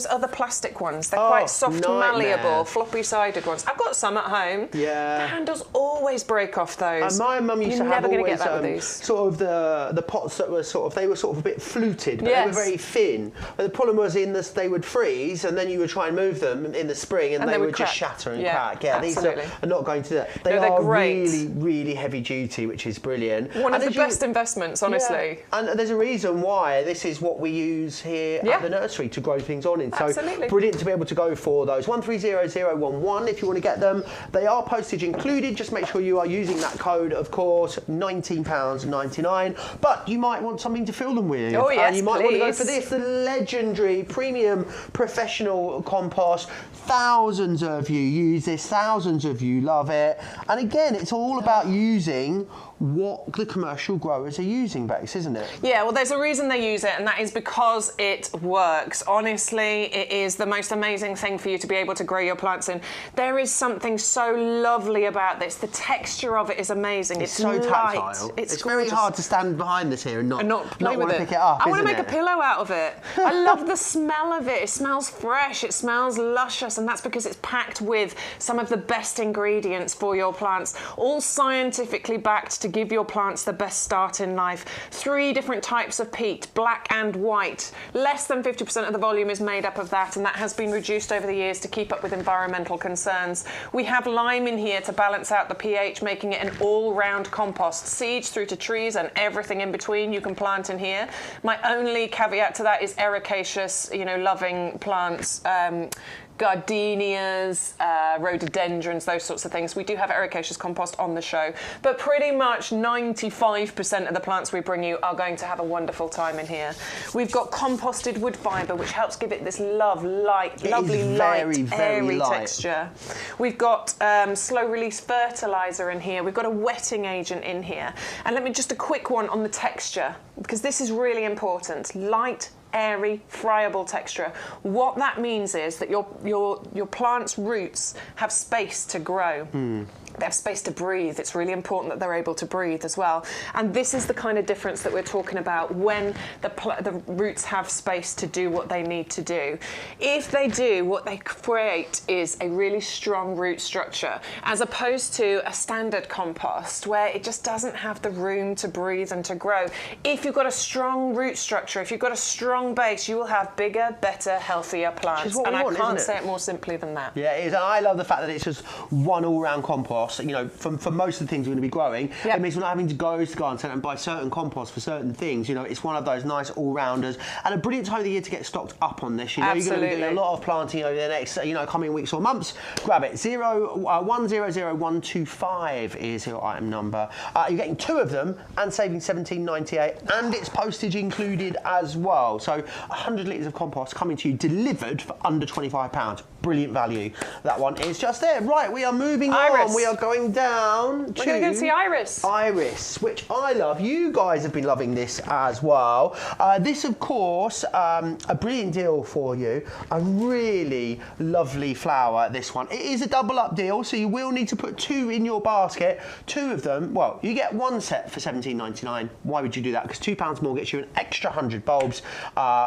other plastic ones? They're quite soft, malleable, floppy-sided ones. I've got some at home. Yeah. The handles always break off those. And my mum used to have always sort of the pots that were sort of a bit fluted, but they were very thin. But the problem was they would freeze, and then you would try and move them in the spring, and they would just shatter and crack. Yeah, absolutely. these are not going to do that. They are really, really heavy duty, which is brilliant. One of the best investments, honestly. Yeah. And there's a reason why this is what we use here at the nursery to grow things on in. So brilliant to be able to go for those. 130011 if you want to get them. They are postage included. included. Just make sure you are using that code, of course, £19.99. But you might want something to fill them with. Oh, yes, you might want to go for please. this, the legendary premium professional compost. Thousands of you use this, thousands of you love it. And again, it's all about using what the commercial growers are using, Bex, isn't it? Yeah, well, there's a reason they use it, and that is because it works. Honestly, it is the most amazing thing for you to be able to grow your plants in. There is something so lovely about this. The texture of it is amazing. It's so light. tactile. It's very hard to stand behind this here and not play with want to it. pick it up. I want to isn't make it? a pillow out of it. I love the smell of it. It smells fresh. It smells luscious, and that's because it's packed with some of the best ingredients for your plants, all scientifically backed to give your plants the best start in life. 3 different types of peat, black and white. Less than 50% of the volume is made up of that, and that has been reduced over the years to keep up with environmental concerns. We have lime in here to balance out the pH, making it an all-round compost. Seeds through to trees and everything in between you can plant in here. My only caveat to that is ericaceous, loving plants, gardenias, rhododendrons, those sorts of things. We do have ericaceous compost on the show, but pretty much 95% of the plants we bring you are going to have a wonderful time in here. We've got composted wood fibre, which helps give it this lovely, light, airy texture. We've got slow release fertiliser in here. We've got a wetting agent in here. And let me just a quick one on the texture, because this is really important. Light, airy, friable texture. What that means is that your plant's roots have space to grow. They have space to breathe. It's really important that they're able to breathe as well. And this is the kind of difference that we're talking about when the roots have space to do what they need to do. If they do, what they create is a really strong root structure, as opposed to a standard compost where it just doesn't have the room to breathe and to grow. If you've got a strong root structure, if you've got a strong base, you will have bigger, better, healthier plants. And I can't say it more simply than that. Yeah, it is. And I love the fact that it's just one all-round compost. For most of the things we're going to be growing, it means we're not having to go to the garden centre and buy certain compost for certain things. It's one of those nice all-rounders and a brilliant time of the year to get stocked up on this. You're going to be doing a lot of planting over the next, coming weeks or months. Grab it. 100125 is your item number. You're getting 2 of them and saving $17.98, and it's postage included as well. So 100 litres of compost coming to you delivered for under £25. Brilliant value. That one is just there. Right, we are moving on. We are going down to... We're going to go see Iris. Iris, which I love. You guys have been loving this as well. This, of course, a brilliant deal for you. A really lovely flower, this one. It is a double up deal, so you will need to put 2 in your basket. 2 of them, well, you get 1 set for $17.99. Why would you do that? Because £2 more gets you an extra 100 bulbs,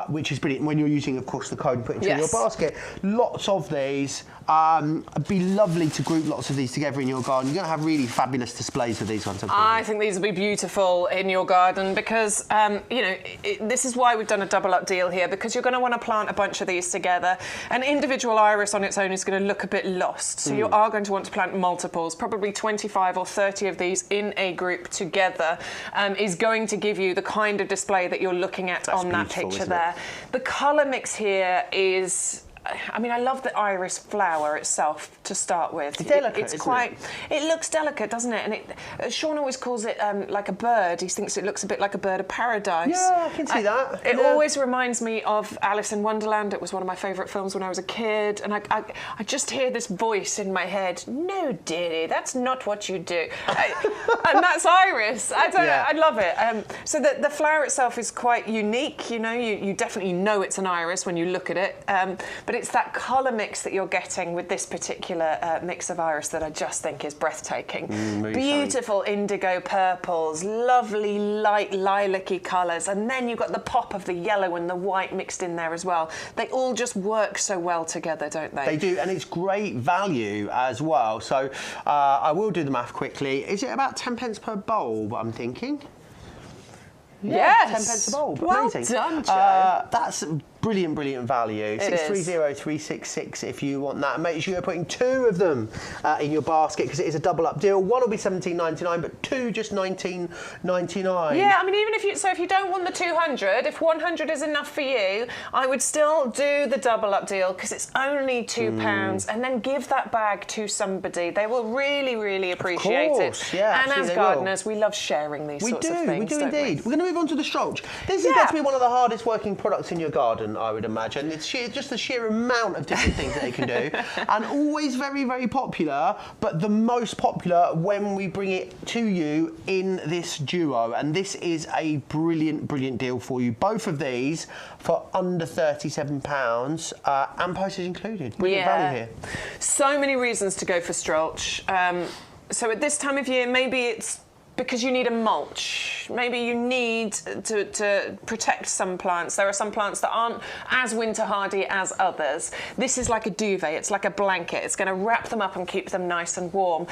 which is brilliant when you're using, of course, the code and putting 2 in your basket. Lots of these. It'd be lovely to group lots of these together in your garden. You're going to have really fabulous displays with these ones. I think these will be beautiful in your garden because, this is why we've done a double up deal here, because you're going to want to plant a bunch of these together. An individual iris on its own is going to look a bit lost. So you are going to want to plant multiples, probably 25 or 30 of these in a group together is going to give you the kind of display that you're looking at on that picture there. The colour mix here is... I love the iris flower itself to start with. It's delicate, it looks delicate, doesn't it? And Sean always calls it like a bird. He thinks it looks a bit like a bird of paradise. Yeah, I can see that. It always reminds me of Alice in Wonderland. It was one of my favourite films when I was a kid. And I just hear this voice in my head, no, dearie, that's not what you do. And that's Iris. I don't know, I love it. So the flower itself is quite unique. You definitely know it's an iris when you look at it. But it's that colour mix that you're getting with this particular mix of iris that I just think is breathtaking. Beautiful indigo purples, lovely light lilac-y colours, and then you've got the pop of the yellow and the white mixed in there as well. They all just work so well together, don't they? They do, and it's great value as well. So I will do the math quickly. Is it about 10 pence per bulb, I'm thinking? Yes. 10 pence a bulb. Well Amazing. done, Joe. That's Brilliant, brilliant value. 630366 if you want that. And make sure you're putting 2 of them in your basket because it is a double up deal. One will be $17.99, but 2 just $19.99. Yeah, I mean, even if you don't want the 200, if 100 is enough for you, I would still do the double up deal because it's only £2, and then give that bag to somebody. They will really, really appreciate it. Yeah, and as gardeners, we love sharing these sorts of things. We do indeed. We're going to move on to the Strulch. This is going to be one of the hardest working products in your garden, I would imagine. It's just the sheer amount of different things that it can do, and always very, very popular, but the most popular when we bring it to you in this duo. And this is a brilliant, brilliant deal for you. Both of these for under £37 and postage included. Brilliant value here. So many reasons to go for Strulch. So at this time of year, maybe it's because you need a mulch. Maybe you need to protect some plants. There are some plants that aren't as winter hardy as others. This is like a duvet. It's like a blanket. It's going to wrap them up and keep them nice and warm.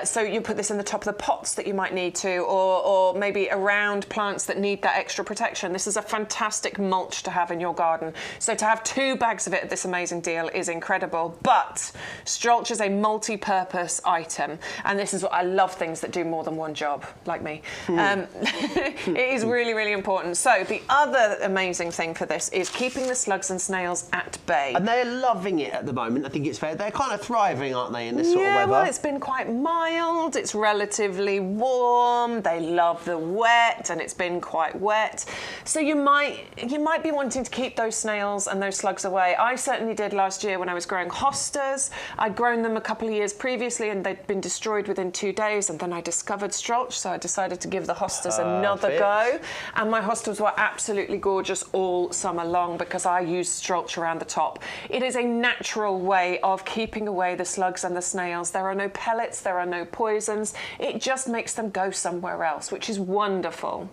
So you put this in the top of the pots that you might need to, or maybe around plants that need that extra protection. This is a fantastic mulch to have in your garden. So to have 2 bags of it at this amazing deal is incredible. But Strulch is a multi-purpose item, and this is what I love, things that do more than one job, like me. It is really, really important. So the other amazing thing for this is keeping the slugs and snails at bay. And they're loving it at the moment, I think it's fair. They're kind of thriving, aren't they, in this sort of weather? Yeah, well, it's been quite mild, it's relatively warm, they love the wet, and it's been quite wet. So you might be wanting to keep those snails and those slugs away. I certainly did last year when I was growing hostas. I'd grown them a couple of years previously and they'd been destroyed within 2 days, and then I discovered Strulch, so I decided to give the hostas another go. And my hostas were absolutely gorgeous all summer long because I used Strulch around the top. It is a natural way of keeping away the slugs and the snails. There are no pellets, there are no poisons. It just makes them go somewhere else, which is wonderful.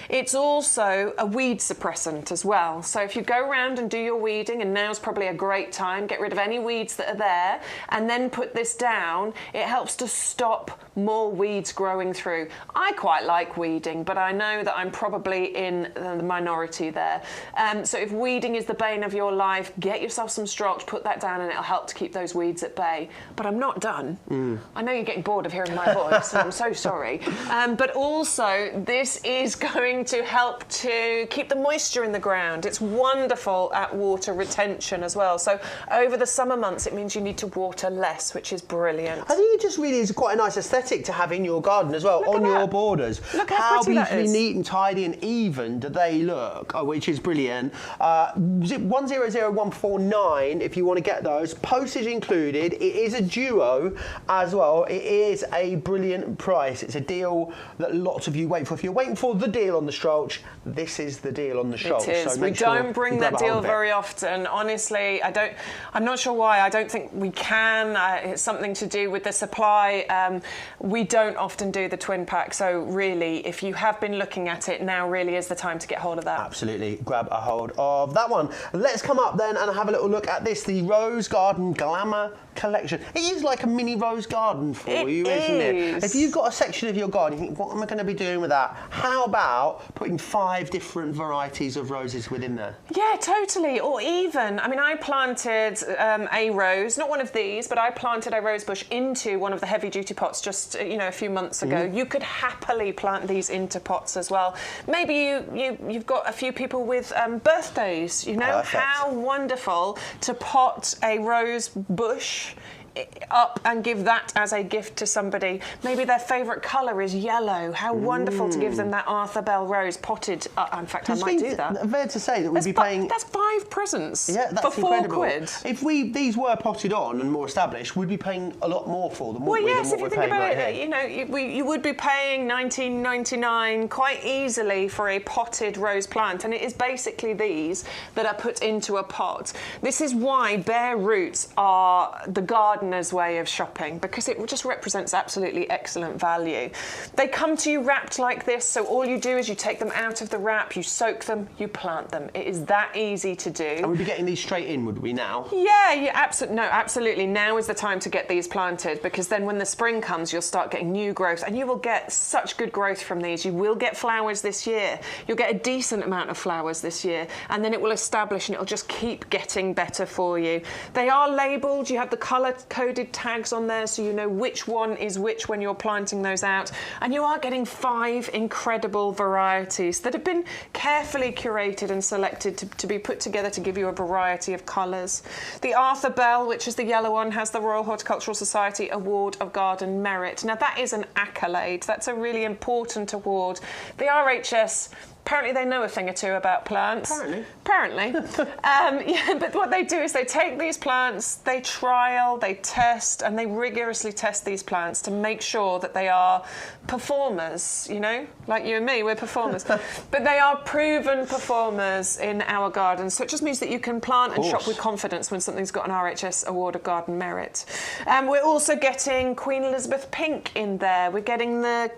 It's also a weed suppressant as well. So if you go around and do your weeding, and now's probably a great time, get rid of any weeds that are there, and then put this down, it helps to stop more weeds growing through. I quite like weeding, but I know that I'm probably in the minority there. So if weeding is the bane of your life, get yourself some Strulch, put that down, and it'll help to keep those weeds at bay. But I'm not done. I know you're getting bored of hearing my voice, and I'm so sorry. But also, this is going to help to keep the moisture in the ground. It's wonderful at water retention as well. So over the summer months, it means you need to water less, which is brilliant. I think it just really is quite a nice aesthetic to have in your garden as well, on your borders. Look how pretty that is. Neat and tidy and even do they look, which is brilliant. 100149 if you want to get those, postage included. It is a duo as well. It is a brilliant price. It's a deal that lots of you wait for. If you're waiting for the deal on the Strulch, this is the deal on the Strulch. It is. So we don't bring that deal very often. Honestly, I'm not sure why. I don't think we can. It's something to do with the supply. We don't often do the twin pack, so really, if you have been looking at it, now really is the time to get hold of that. Absolutely, grab a hold of that one. Let's come up then and have a little look at this, the Rose Garden Glamour collection. It is like a mini rose garden for you, isn't it? If you've got a section of your garden, you think, what am I going to be doing with that? How about putting 5 different varieties of roses within there? Yeah, totally. Or even, I mean, I planted a rose, not one of these, but I planted a rose bush into one of the heavy duty pots just, a few months ago. You could happily plant these into pots as well. Maybe you've got a few people with birthdays, Perfect. How wonderful to pot a rose bush up and give that as a gift to somebody. Maybe their favourite colour is yellow. How wonderful to give them that Arthur Bell rose potted. In fact, I might do that. Fair to say that we'd be paying... That's 5 presents that's for incredible. £4. If these were potted on and more established, we'd be paying a lot more for them, wouldn't we, yes, than if what you we're think paying about right it, here. you would be paying $19.99 quite easily for a potted rose plant, and it is basically these that are put into a pot. This is why bare roots are the garden gardener's way of shopping because it just represents absolutely excellent value. They come to you wrapped like this, so all you do is you take them out of the wrap, you soak them, you plant them. It is that easy to do. And we'd be getting these straight in, would we now? Yeah, absolutely. Now is the time to get these planted because then when the spring comes, you'll start getting new growth and you will get such good growth from these. You will get flowers this year. You'll get a decent amount of flowers this year and then it will establish and it'll just keep getting better for you. They are labelled. You have the colour-coded tags on there so you know which one is which when you're planting those out. And you are getting 5 incredible varieties that have been carefully curated and selected to be put together to give you a variety of colours. The Arthur Bell, which is the yellow one, has the Royal Horticultural Society Award of Garden Merit. Now that is an accolade. That's a really important award. The RHS, apparently they know a thing or two about plants. Apparently. Yeah, but what they do is they take these plants, they trial, they test, and they rigorously test these plants to make sure that they are performers, you know, like you and me, we're performers. But they are proven performers in our gardens, so it just means that you can plant and shop with confidence when something's got an RHS Award of Garden Merit. We're also getting Queen Elizabeth Pink in there. We're getting the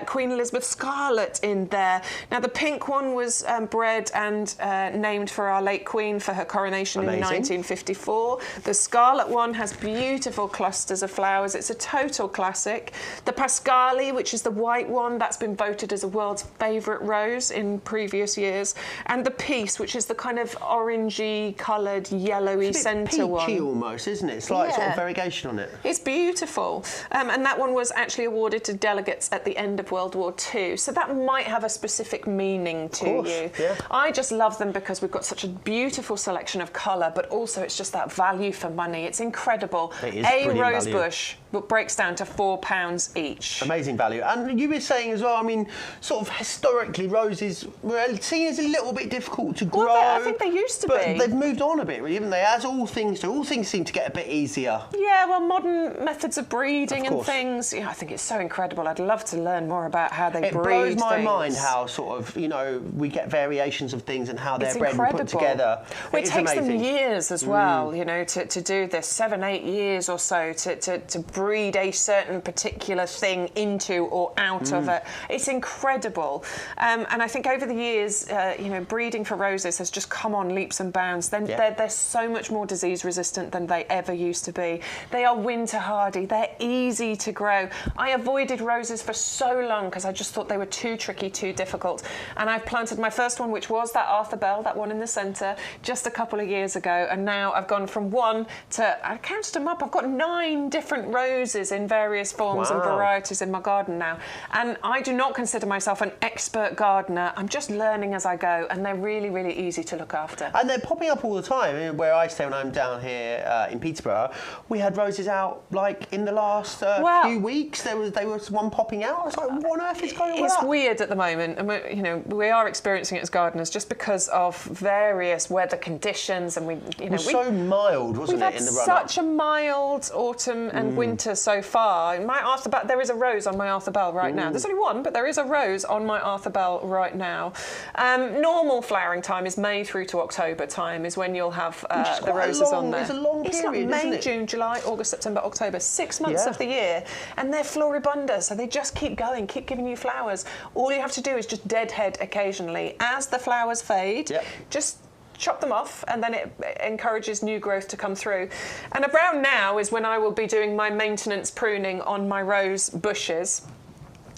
Queen Elizabeth Scarlet in there. Now, the pink one was bred and named for our late Queen for her coronation in 1954. The scarlet one has beautiful clusters of flowers. It's a total classic. The Pascali, which is the white one, that's been voted as a world's favourite rose in previous years. And the Peace, which is the kind of orangey coloured, yellowy centre one. Peachy almost, isn't it? It's like sort of variegation on it. It's beautiful. And that one was actually awarded to delegates at the end of World War II. So that might have a specific meaning to you. Yeah. I just love them because we've got such a beautiful selection of colour, but also it's just that value for money. It's incredible. It is a rose value. Bush breaks down to £4 each. Amazing value. And you were saying as well, I mean, sort of historically roses were seen as a little bit difficult to grow. Well, I think they used to be. But they've moved on a bit, really, haven't they? As all things do. All things seem to get a bit easier. Yeah, well, modern methods of breeding Of and things. Yeah, I think it's so incredible. I'd love to learn more about how they breed It blows my things. mind how sort of, you know, we get variations of things and how they're It's bred and put incredible. together. Well, it takes amazing. them years as well, you know, to do this, 7-8 years or so, to breed a certain particular thing into or out of it. It's incredible. And I think over the years, you know, breeding for roses has just come on leaps and bounds. They're so much more disease resistant than they ever used to be. They are winter hardy. They're easy to grow. I avoided roses for so long because I just thought they were too tricky, too difficult. And I've planted my first one, which was that Arthur Bell, that one in the centre, just a couple of years ago. And now I've gone from 1 to, I counted them up, I've got 9 different roses in various forms and varieties in my garden now. And I do not consider myself an expert gardener. I'm just learning as I go, and they're really, really easy to look after. And they're popping up all the time. I mean, where I stay when I'm down here in Peterborough, we had roses out like in the last few weeks. There was one popping out. I was like, what on earth is going on with that? It's weird at the moment, and we are experiencing it as gardeners just because of various weather conditions, and it was so mild, wasn't it, in the run-up? Such a mild autumn and winter so far. My Arthur Bell, there is a rose on my Arthur Bell right now. There's only one, but there is a rose on my Arthur Bell right now. Normal flowering time is May through to October time is when you'll have the roses on there. It's a long period, May, isn't it? June, July, August, September, October, 6 months of the year, and they're floribunda, so they just keep going, keep giving you flowers. All you have to do is just deadhead occasionally. As the flowers fade, just chop them off, and then it encourages new growth to come through. And around now is when I will be doing my maintenance pruning on my rose bushes.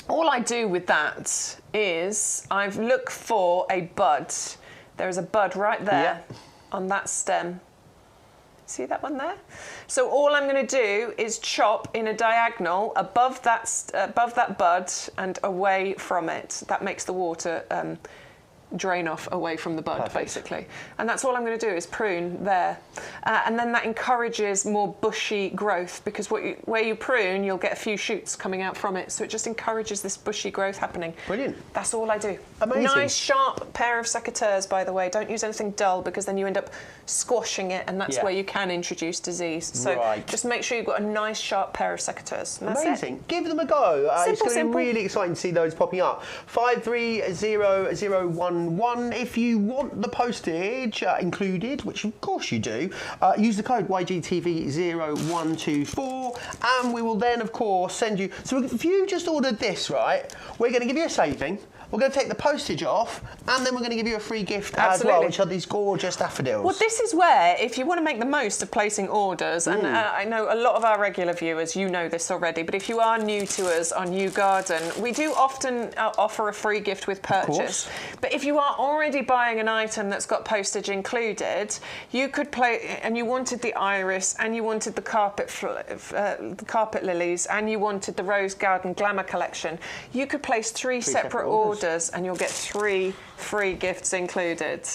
All I do with that is I look for a bud. There is a bud right there on that stem. See that one there? So all I'm going to do is chop in a diagonal above that bud and away from it. That makes the water drain off away from the bud, basically. And that's all I'm going to do is prune there. And then that encourages more bushy growth, because where you prune, you'll get a few shoots coming out from it. So it just encourages this bushy growth happening. Brilliant. That's all I do. Amazing. Nice, sharp pair of secateurs, by the way. Don't use anything dull, because then you end up squashing it, and that's where you can introduce disease. So just make sure you've got a nice, sharp pair of secateurs. Amazing. Give them a go. It's going to be really exciting to see those popping up. 530010 And one, if you want the postage included, which of course you do, use the code YGTV0124, and we will then, of course, send you. So if you just ordered this, right, we're going to give you a saving. We're going to take the postage off, and then we're going to give you a free gift as well, which are these gorgeous daffodils. Well, this is where, if you want to make the most of placing orders, and I know a lot of our regular viewers, you know this already, but if you are new to us on YouGarden, we do often offer a free gift with purchase. But if you are already buying an item that's got postage included, you could and you wanted the iris, and you wanted the carpet lilies, and you wanted the Rose Garden Glamour collection, you could place three separate orders, and you'll get 3 free gifts included.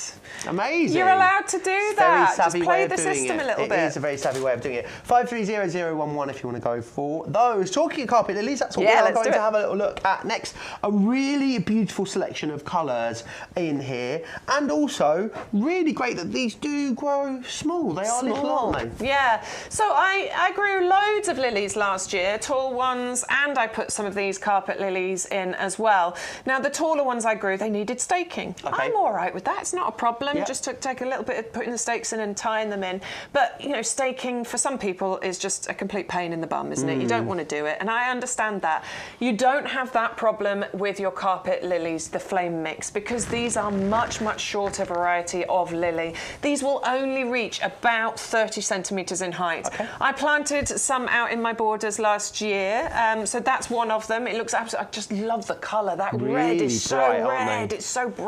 Amazing. You're allowed to do that. Just play the system a little bit. It is a very savvy way of doing it. 530011 if you want to go for those. Talking of carpet lilies, that's what we are going to have a little look at next. A really beautiful selection of colours in here, and also really great that these do grow small. They are little, aren't they? Yeah. So I grew loads of lilies last year, tall ones, and I put some of these carpet lilies in as well. Now, the taller ones I grew, they needed staking. I'm all right with that. It's not a problem. Just to take a little bit of putting the stakes in and tying them in. But, you know, staking for some people is just a complete pain in the bum, isn't it? You don't want to do it, and I understand that. You don't have that problem with your carpet lilies, the flame mix, because these are much, much shorter variety of lily. These will only reach about 30 centimetres in height. I planted some out in my borders last year, so that's one of them. It looks absolutely, I just love the colour. That really red is so bright, red. It's so bright.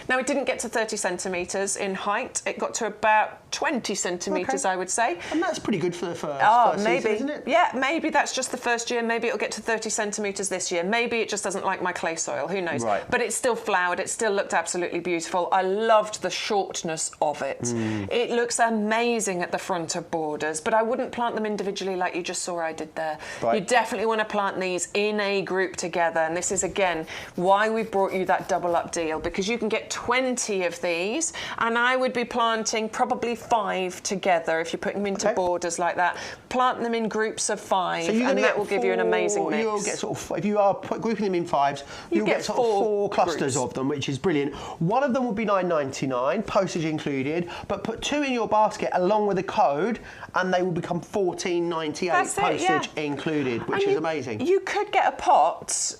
Now, it didn't get to 30 centimetres in height. It got to about 20 centimetres, I would say. And that's pretty good for the first maybe. season, isn't it? Yeah, maybe that's just the first year. Maybe it'll get to 30 centimetres this year. Maybe it just doesn't like my clay soil. Who knows? Right. But it still flowered. It still looked absolutely beautiful. I loved the shortness of it. It looks amazing at the front of borders, but I wouldn't plant them individually like you just saw I did there. You definitely want to plant these in a group together, and this is, again, why we brought you that double up deal, because you can get 20 of these, and I would be planting probably 5 together if you're putting them into borders like that. Plant them in groups of 5, so and that will give you an amazing mix. You'll get sort of, if you are grouping them in 5s, you'll get sort of 4 clusters of them, which is brilliant. One of them will be $9.99, postage included, but put 2 in your basket along with a code, and they will become $14.98, postage included, which is amazing. You could get a pot,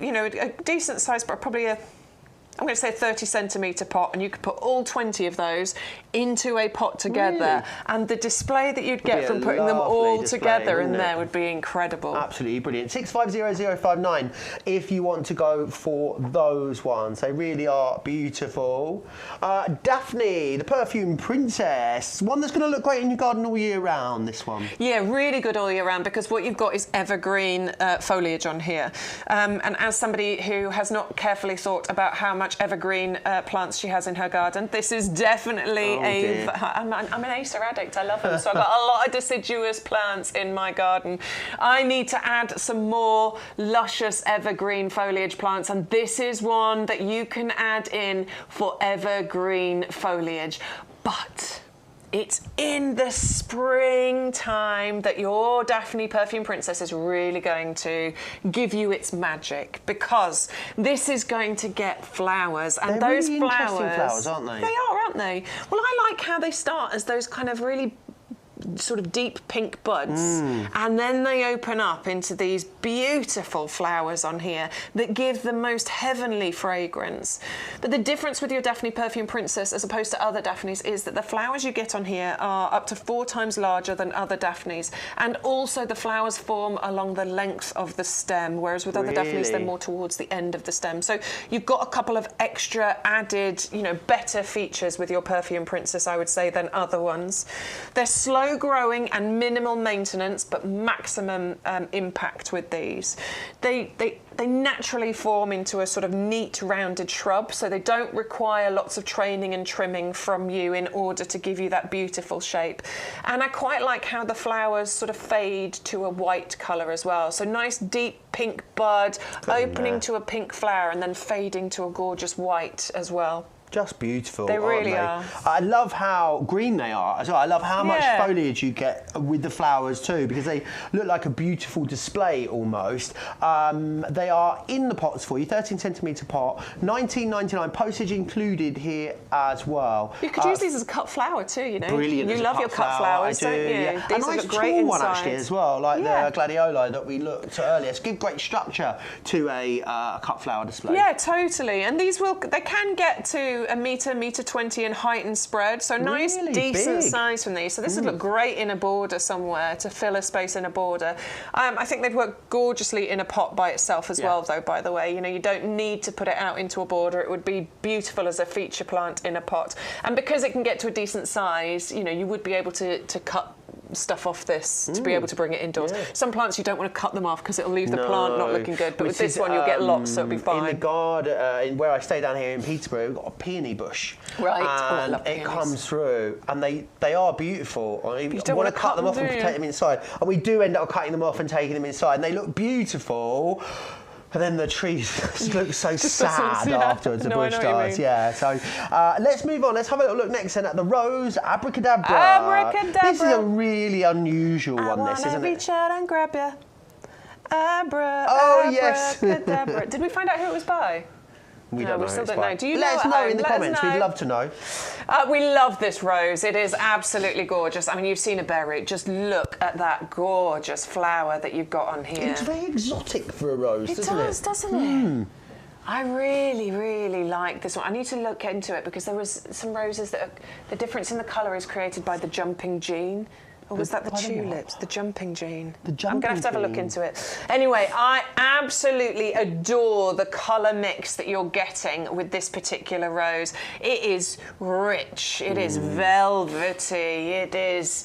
you know, a decent size, but probably I'm going to say a 30 centimetre pot, and you could put all 20 of those into a pot together, and the display that you'd get from putting them all together in there would be incredible. Absolutely brilliant. 650059 if you want to go for those ones. They really are beautiful. Daphne, the perfume princess, one that's going to look great in your garden all year round, this one. Yeah, really good all year round, because what you've got is evergreen foliage on here. And as somebody who has not carefully thought about how much evergreen plants she has in her garden, this is definitely I'm an Acer addict. I love them. So I've got a lot of deciduous plants in my garden. I need to add some more luscious evergreen foliage plants, and this is one that you can add in for evergreen foliage. But it's in the springtime that your Daphne Perfume Princess is really going to give you its magic, because this is going to get flowers, and They're those really interesting flowers, aren't they? They are, aren't they? Well, I like how they start as those kind of really sort of deep pink buds, and then they open up into these beautiful flowers on here that give the most heavenly fragrance. But the difference with your Daphne Perfume Princess as opposed to other Daphnes is that the flowers you get on here are up to 4 times larger than other Daphnes, and also the flowers form along the length of the stem, whereas with other Daphnes they're more towards the end of the stem. So you've got a couple of extra added, you know, better features with your Perfume Princess, I would say, than other ones. They're slow growing and minimal maintenance, but maximum impact with these. They naturally form into a sort of neat rounded shrub, so they don't require lots of training and trimming from you in order to give you that beautiful shape. And I quite like how the flowers sort of fade to a white colour as well. So nice deep pink bud, opening to a pink flower, and then fading to a gorgeous white as well. Just beautiful. They really aren't are. I love how green they are as well. I love how much foliage you get with the flowers too, because they look like a beautiful display almost. They are in the pots for you, 13 centimetre pot, $19.99, postage included here as well. You could use these as a cut flower too, you know. Brilliant. You love your cut flowers, don't you? Yeah. These a nice look great tall one inside. actually as well, like the Gladioli that we looked at earlier. It's give great structure to a cut flower display. Yeah, totally. And these they can get to a metre, metre 20 in height and spread. So nice, Really decent big. size from these. So this would look great in a border somewhere to fill a space in a border. I think they'd work gorgeously in a pot by itself as well, though, by the way. You know, you don't need to put it out into a border. It would be beautiful as a feature plant in a pot. And because it can get to a decent size, you know, you would be able to cut stuff off this to be able to bring it indoors. Yeah. Some plants you don't want to cut them off because it'll leave the plant not looking good, but with this one you'll get lots, so it'll be fine. In the garden, where I stay down here in Peterborough, we've got a peony bush. Right. And it comes through, and they are beautiful. You don't want to cut them off and take them inside. And we do end up cutting them off and taking them inside, and they look beautiful. And then the trees look so sad afterwards, the bush does. Yeah, so let's move on. Let's have a little look next then at the rose abracadabra. Abracadabra. This is a really unusual one, this, isn't it? I reach out and grab you. Yes. Abracadabra. Did we find out who it was by? We don't know. We still don't know. Do you Let us know in the Let comments. us know. We'd love to know. We love this rose. It is absolutely gorgeous. I mean, you've seen a berry. Just look at that gorgeous flower that you've got on here. It's very exotic for a rose, doesn't it? Doesn't it? I really, really like this one. I need to look into it because there was some roses that the difference in the colour is created by the jumping gene. Or was that the tulips? The jumping gene. The jumping I'm going to have to have a look into it. Anyway, I absolutely adore the colour mix that you're getting with this particular rose. It is rich. It is velvety. It is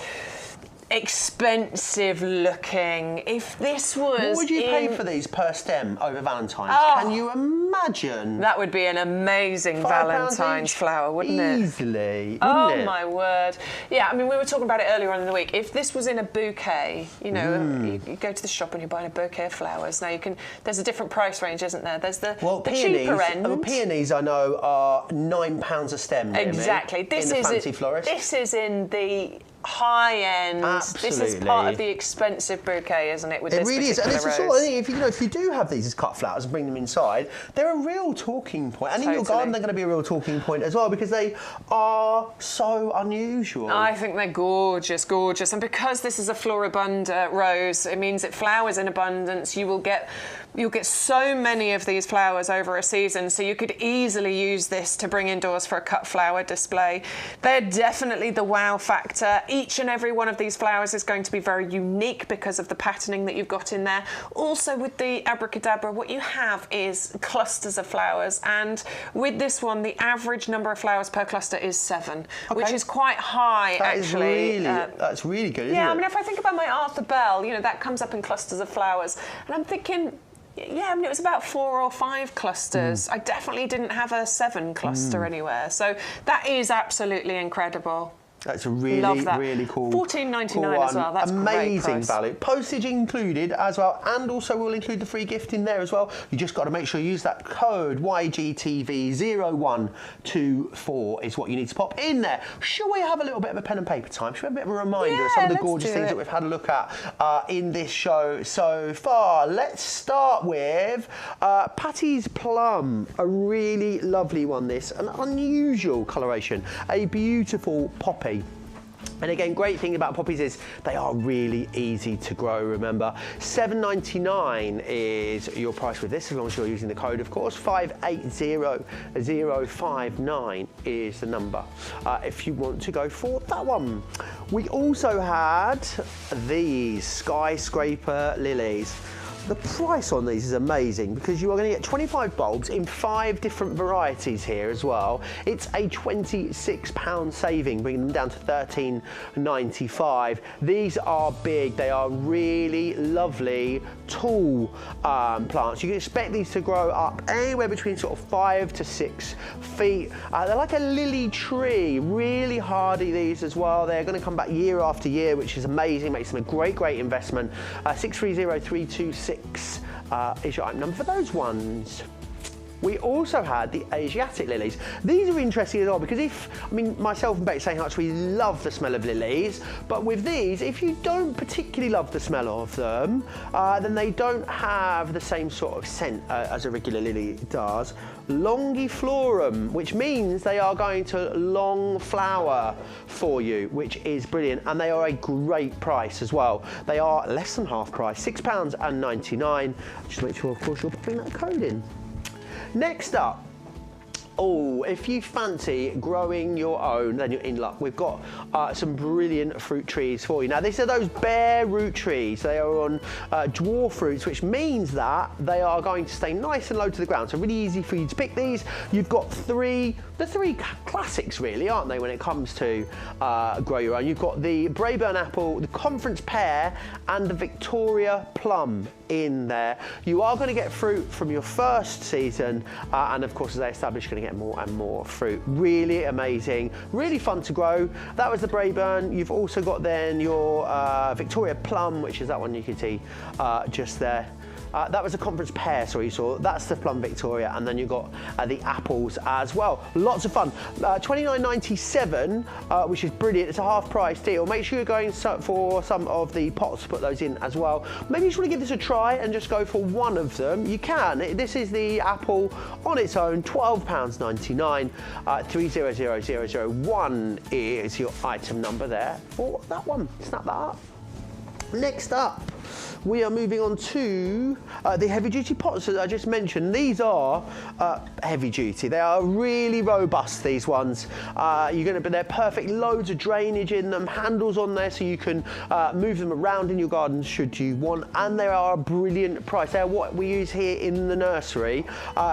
expensive looking. If this was what would you pay for these per stem over Valentine's? Can you imagine? That would be an amazing Valentine's flower, wouldn't it? Easily, oh wouldn't it? My word. Yeah, I mean, we were talking about it earlier on in the week. If this was in a bouquet, you know, you go to the shop and you're buying a bouquet of flowers. Now there's a different price range, isn't there? There's the cheaper end. Peonies I know are £9 a stem. Exactly. This is fancy florist. This is in the high end. Absolutely. This is part of the expensive bouquet, isn't it? With it this really is, and it's the rose. sort of thing. If you do have these as cut flowers and bring them inside, they're a real talking point. And in your garden, they're going to be a real talking point as well because they are so unusual. I think they're gorgeous, gorgeous, and because this is a floribunda rose, it means it flowers in abundance. You'll get so many of these flowers over a season, so you could easily use this to bring indoors for a cut flower display. They're definitely the wow factor. Each and every one of these flowers is going to be very unique because of the patterning that you've got in there. Also with the abracadabra, what you have is clusters of flowers, and with this one, the average number of flowers per cluster is 7, which is quite high, actually. That's really good, isn't it? Yeah, I mean, if I think about my Arthur Bell, you know, that comes up in clusters of flowers, and I'm thinking, yeah, I mean, it was about 4 or 5 clusters. I definitely didn't have a 7 cluster anywhere. So that is absolutely incredible. That's a really, really cool. $14.99 as well. That's amazing great price. value. Postage included as well, and also we'll include the free gift in there as well. You just got to make sure you use that code YGTV0124 is what you need to pop in there. Shall we have a little bit of a pen and paper time? Shall we have a bit of a reminder of some of the gorgeous things that we've had a look at in this show so far? Let's start with Patty's Plum, a really lovely one. This an unusual coloration, a beautiful poppy. And again, great thing about poppies is they are really easy to grow, remember. $7.99 is your price with this, as long as you're using the code, of course. 580059 is the number if you want to go for that one. We also had these Skyscraper lilies. The price on these is amazing because you are going to get 25 bulbs in 5 different varieties here as well. It's a £26 saving, bringing them down to $13.95. These are big. They are really lovely, tall plants. You can expect these to grow up anywhere between sort of 5 to 6 feet. They're like a lily tree, really hardy these as well. They're going to come back year after year, which is amazing, makes them a great, great investment. 630326 is your item number for those ones. we also had the Asiatic lilies. These are interesting as well because myself and Becky St. Hutch, we love the smell of lilies, but with these, if you don't particularly love the smell of them, then they don't have the same sort of scent as a regular lily does. Longiflorum, which means they are going to long flower for you, which is brilliant, and they are a great price as well. They are less than half price, £6.99. Just make sure, of course, you're putting that code in. Next up, if you fancy growing your own, then you're in luck. We've got some brilliant fruit trees for you. Now, these are those bare root trees. They are on dwarf roots, which means that they are going to stay nice and low to the ground. So really easy for you to pick these. You've got the three classics, really, aren't they, when it comes to grow your own? You've got the Braeburn apple, the Conference pear, and the Victoria plum in there. You are going to get fruit from your first season, and of course, as they establish, you're going to get more and more fruit. Really amazing, really fun to grow. That was the Braeburn. You've also got then your Victoria plum, which is that one you can see just there. That was a Conference pear, sorry, you saw. That's the Plum Victoria, and then you've got the apples as well. Lots of fun. $29.97, which is brilliant. It's a half price deal. Make sure you're going for some of the pots to put those in as well. Maybe you just want to give this a try and just go for one of them. You can. This is the apple on its own, £12.99. 300001 is your item number there for that one. Snap that up. Next up, we are moving on to the heavy duty pots that I just mentioned. These are heavy duty. They are really robust, these ones. They're perfect, loads of drainage in them, handles on there so you can move them around in your garden should you want, and they are a brilliant price. They are what we use here in the nursery.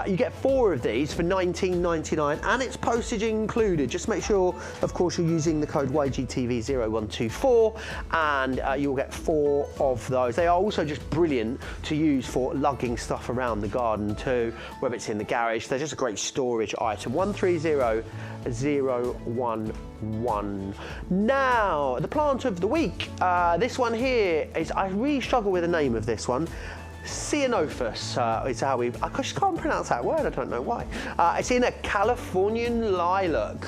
You get 4 of these for $19.99 and it's postage included. Just make sure, of course, you're using the code YGTV0124 and you will get 4 of those. They are also just brilliant to use for lugging stuff around the garden too, whether it's in the garage. They're just a great storage item. 130011. Now, the plant of the week. This one here is, I really struggle with the name of this one. Ceanothus is how I just can't pronounce that word, I don't know why. It's in a Californian lilac,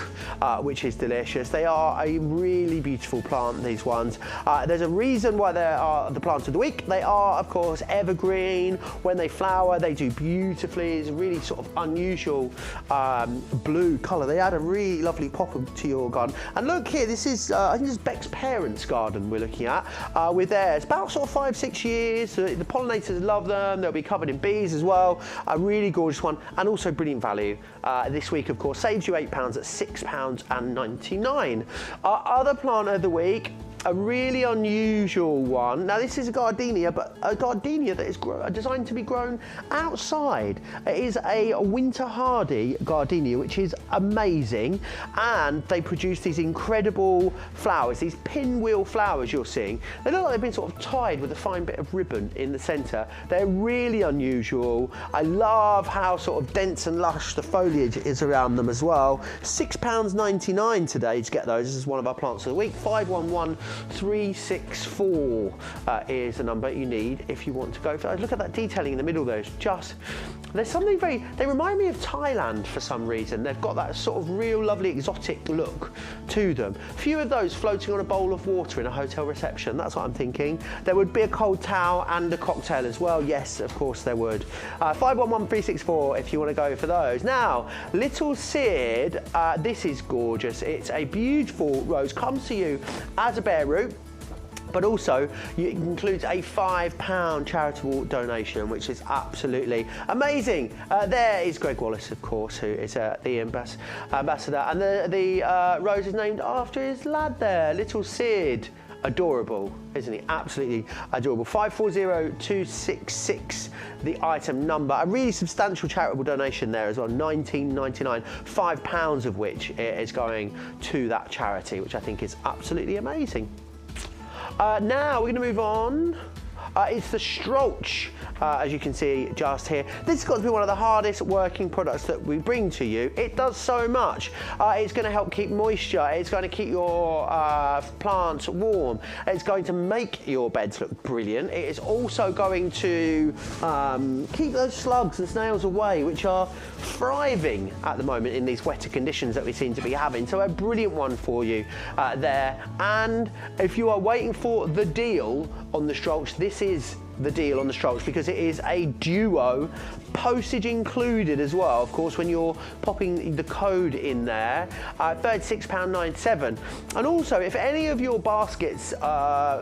which is delicious. They are a really beautiful plant, these ones. There's a reason why they are the plant of the week. They are, of course, evergreen. When they flower, they do beautifully. It's a really sort of unusual blue colour. They add a really lovely pop to your garden. And look here, this is, I think this is Beck's parents' garden we're looking at with theirs. About sort of 5-6 years. The pollinators love them. They'll be covered in bees as well. A really gorgeous one, and also brilliant value. This week, of course, saves you £8 at £6.99. Our other plant of the week, a really unusual one. Now, this is a gardenia, but a gardenia that is designed to be grown outside. It is a winter hardy gardenia, which is amazing, and they produce these incredible flowers, these pinwheel flowers you're seeing. They look like they've been sort of tied with a fine bit of ribbon in the centre. They're really unusual. I love how sort of dense and lush the foliage is around them as well. £6.99 today to get those. This is one of our plants of the week. 511364 is the number you need if you want to go for those. Look at that detailing in the middle there. There's something they remind me of Thailand for some reason. They've got that sort of real lovely exotic look to them. A few of those floating on a bowl of water in a hotel reception. That's what I'm thinking. There would be a cold towel and a cocktail as well. Yes, of course there would. 511364 if you want to go for those. Now, Little Sid, this is gorgeous. It's a beautiful rose. Comes to you as a bare root, but also it includes a £5 charitable donation, which is absolutely amazing. There is Greg Wallace, of course, who is the ambassador, and the rose is named after his lad there, Little Sid. Adorable, isn't he? Absolutely adorable. 540266, the item number. A really substantial charitable donation there as well, £19.99, £5 of which is going to that charity, which I think is absolutely amazing. Now we're going to move on. It's the Strulch as you can see just here. This has got to be one of the hardest working products that we bring to you. It does so much. It's going to help keep moisture. It's going to keep your plants warm. It's going to make your beds look brilliant. It is also going to keep those slugs and snails away, which are thriving at the moment in these wetter conditions that we seem to be having. So a brilliant one for you there. And if you are waiting for the deal on the Strulch, this is the deal on the Strulch because it is a duo, postage included as well, of course, when you're popping the code in there, £36.97. And also, if any of your baskets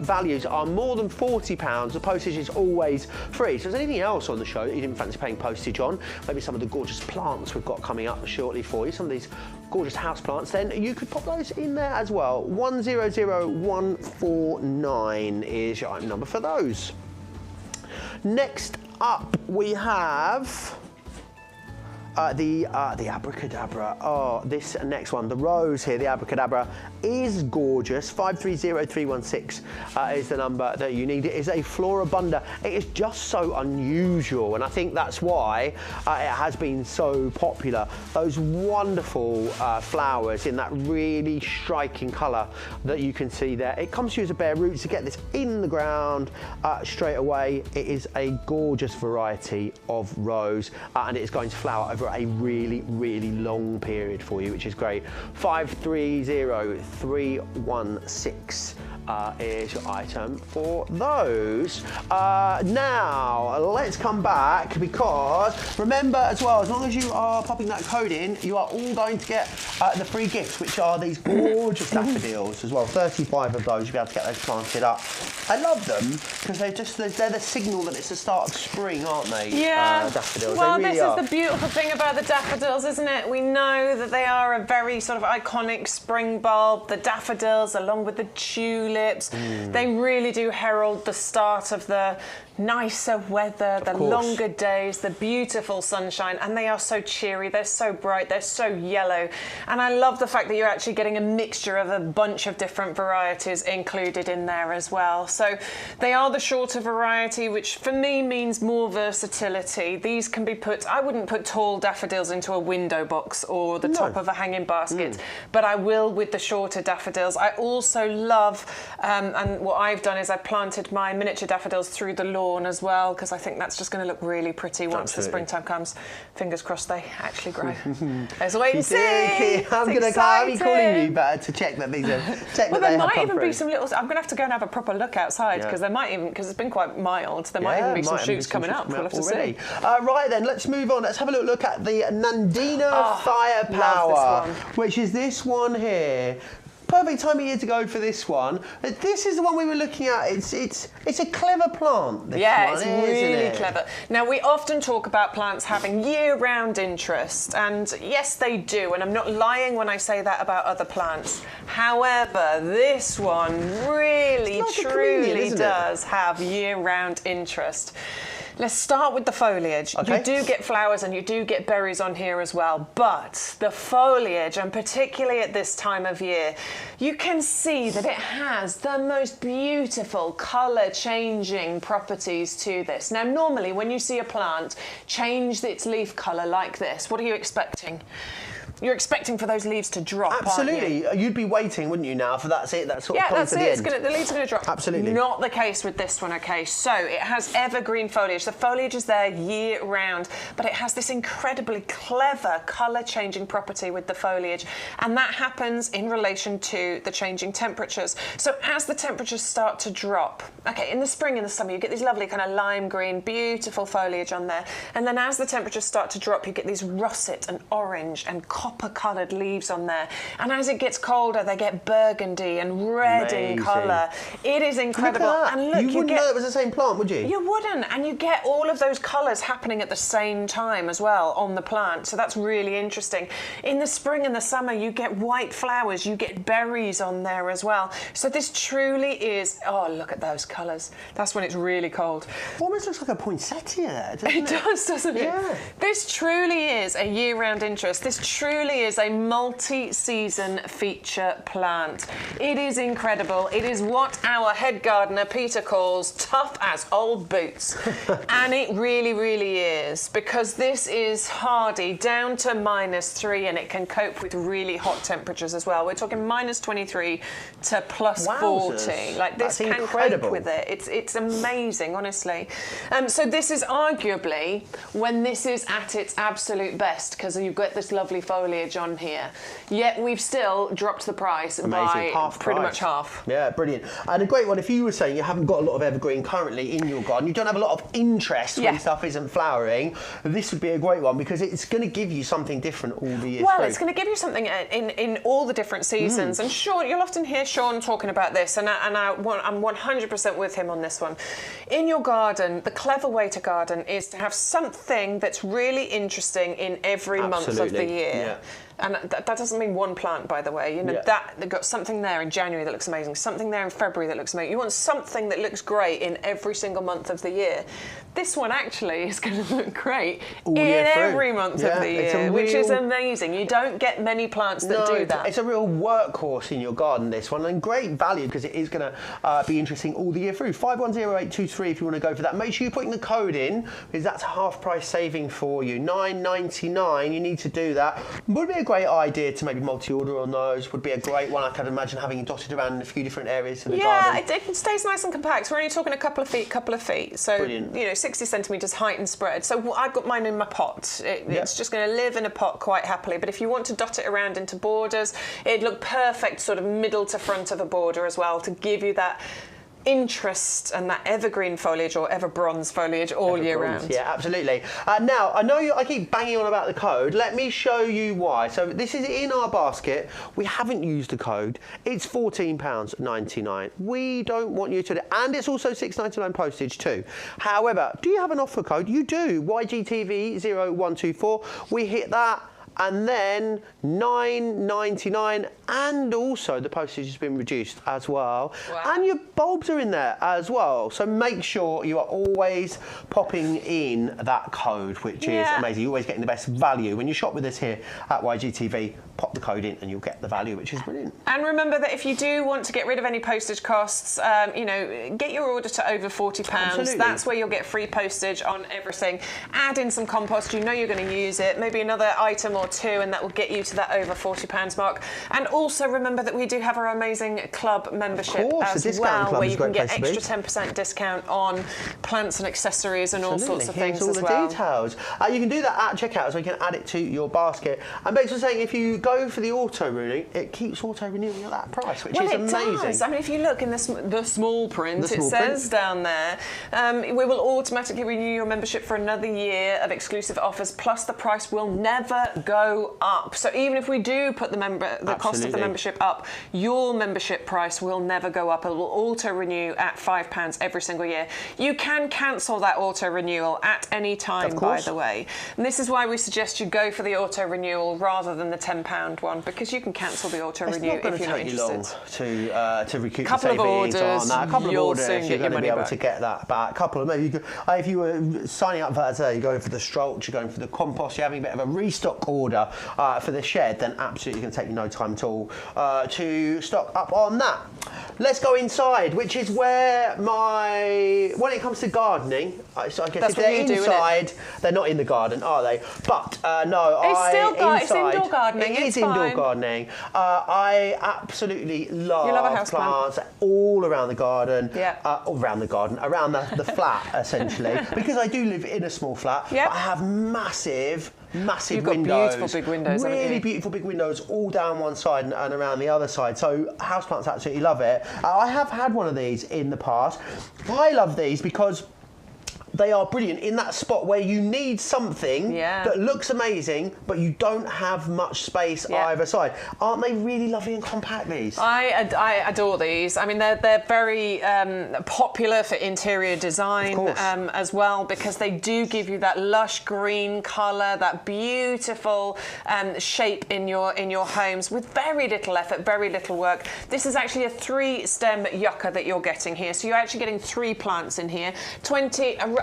values are more than £40, the postage is always free. So if there's anything else on the show that you didn't fancy paying postage on, maybe some of the gorgeous plants we've got coming up shortly for you, some of these gorgeous house plants, then you could pop those in there as well. 100149 is your item number for those. Next up, we have the Abracadabra. Oh, this next one, the rose here, the Abracadabra, is gorgeous. 530316 is the number that you need. It is a floribunda. It is just so unusual, and I think that's why it has been so popular. Those wonderful flowers in that really striking colour that you can see there. It comes to you as a bare root to get this in the ground straight away. It is a gorgeous variety of rose, and it is going to flower over a really, really long period for you, which is great. 530316 is your item for those. Now, let's come back because remember as well, as long as you are popping that code in, you are all going to get the free gifts, which are these gorgeous daffodils as well. 35 of those, you'll be able to get those planted up. I love them because they're the signal that it's the start of spring, aren't they? Yeah. Daffodils. Well, they really this are. is the beautiful thing about the daffodils, isn't it? We know that they are a very sort of iconic spring bulb. The daffodils, along with the tulips, they really do herald the start of the nicer weather, the longer days, the beautiful sunshine, and they are so cheery, they're so bright, they're so yellow. And I love the fact that you're actually getting a mixture of a bunch of different varieties included in there as well. So they are the shorter variety, which for me means more versatility. These can be put, I wouldn't put tall daffodils into a window box or the top of a hanging basket, but I will with the shorter daffodils. I also love, and what I've done is I've planted my miniature daffodils through the lawn as well, because I think that's just going to look really pretty once the springtime comes. Fingers crossed they actually grow. Let's wait and see. I'm going to be calling you better to check that these are. Well, there might even be some little. I'm going to have to go and have a proper look outside because there might even, because it's been quite mild. There might even be some shoots coming up. We'll have to see. Right then, let's move on. Let's have a little look at the Nandina Firepower, which is this one here. Perfect time of year to go for this one. This is the one we were looking at. It's a clever plant. This one, it's really clever. Now, we often talk about plants having year-round interest, and yes, they do. And I'm not lying when I say that about other plants. However, this one really, truly does have year-round interest. Let's start with the foliage. You do get flowers and you do get berries on here as well, but the foliage, and particularly at this time of year, you can see that it has the most beautiful colour-changing properties to this. Now, normally when you see a plant change its leaf colour like this, what are you expecting? You're expecting for those leaves to drop, Absolutely. aren't you? You'd be waiting, wouldn't you, now, for that sort of point that's at the end. the leaves are going to drop. Absolutely. Not the case with this one, okay? So it has evergreen foliage. The foliage is there year round, but it has this incredibly clever colour-changing property with the foliage, and that happens in relation to the changing temperatures. So as the temperatures start to drop, okay, in the spring and the summer, you get these lovely kind of lime green, beautiful foliage on there, and then as the temperatures start to drop, you get these russet and orange and copper-coloured leaves on there, and as it gets colder they get burgundy and red in colour. It is incredible. And look, you wouldn't know it was the same plant, would you? You wouldn't, and you get all of those colours happening at the same time as well on the plant, so that's really interesting. In the spring and the summer you get white flowers, you get berries on there as well, so this truly is, oh, look at those colours. That's when it's really cold. Almost looks like a poinsettia, doesn't it? It does, doesn't it? Yeah. This truly is a year-round interest. This truly is a multi-season feature plant. It is incredible. It is what our head gardener Peter calls tough as old boots. And it really, really is, because this is hardy down to -3, and it can cope with really hot temperatures as well. We're talking -23 to +40. Like, this That's can incredible. cope with it. It's amazing, honestly. So this is arguably when this is at its absolute best, because you've got this lovely foliage on here. Yet we've still dropped the price by pretty much half. Yeah, brilliant. And a great one, if you were saying you haven't got a lot of evergreen currently in your garden, you don't have a lot of interest when stuff isn't flowering, this would be a great one, because it's going to give you something different all the year Well, through. it's going to give you something in all the different seasons. And Sean, you'll often hear Sean talking about this, and I'm 100% with him on this one. In your garden, the clever way to garden is to have something that's really interesting in every month of the year. Yeah. And that doesn't mean one plant, by the way. You know, they've got something there in January that looks amazing, something there in February that looks amazing. You want something that looks great in every single month of the year. This one actually is going to look great in every month of the year, which is amazing. You don't get many plants that do that. It's a real workhorse in your garden, this one, and great value, because it is going to be interesting all the year through. 510823 if you want to go for that. Make sure you're putting the code in, because that's a half price saving for you. $9.99, you need to do that. Would be a great idea to maybe multi-order on those. Would be a great one. I can imagine having it dotted around in a few different areas of the garden. Yeah, it stays nice and compact. We're only talking a couple of feet. So, brilliant. You know, 60 centimetres height and spread. So I've got mine in my pot. It's just going to live in a pot quite happily. But if you want to dot it around into borders, it'd look perfect sort of middle to front of a border as well, to give you that interest and that evergreen foliage or ever bronze foliage all year round. Yeah, absolutely. Now, I know I keep banging on about the code. Let me show you why. So this is in our basket. We haven't used the code. It's £14.99. We don't want you to... And it's also £6.99 postage too. However, do you have an offer code? You do. YGTV0124. We hit that, and then $9.99, and also the postage has been reduced as well. Wow. And your bulbs are in there as well. So make sure you are always popping in that code, which is amazing. You're always getting the best value. When you shop with us here at YGTV, pop the code in and you'll get the value, which is brilliant. And remember that if you do want to get rid of any postage costs, you know, get your order to over £40. Absolutely. That's where you'll get free postage on everything. Add in some compost. You know you're going to use it. Maybe another item or two, and that will get you to that over £40 mark. And also remember that we do have our amazing club membership as well, where you can get extra 10% discount on plants and accessories and all sorts of things as well. Here's all the details. You can do that at checkout, so you can add it to your basket. And Bex was saying, if you go for the auto renewing, it keeps auto renewing at that price, which is amazing. It does. I mean, if you look in the small print, it says down there, we will automatically renew your membership for another year of exclusive offers, plus the price will never go up. So even if we do put the cost of the membership up, your membership price will never go up. It will auto renew at £5 every single year. You can cancel that auto renewal at any time, by the way. And this is why we suggest you go for the auto renewal rather than the £10 one, because you can cancel the auto renew if you're not interested. It's not going to take you long to recoup the savings on that. A couple of orders, you're going to be able to get that back. If you were signing up for that today, you're going for the Strulch, you're going for the Compost, you're having a bit of a restock order for the shed, then absolutely going to take you no time at all to stock up on that. Let's go inside, which is where when it comes to gardening, so I guess if they're inside, they're not in the garden, are they? But no, it's indoor gardening. It is indoor gardening. I absolutely love plants all around the garden, around the flat essentially, because I do live in a small flat. But I have massive You've windows. got beautiful big windows, really beautiful big windows all down one side and around the other side. So houseplants absolutely love it. I have had one of these in the past. I love these because they are brilliant in that spot where you need something that looks amazing, but you don't have much space either side. Aren't they really lovely and compact, these? I adore these. I mean, they're very popular for interior design as well, because they do give you that lush green colour, that beautiful shape in your homes with very little effort, very little work. This is actually a 3-stem yucca that you're getting here, so you're actually getting 3 plants in here.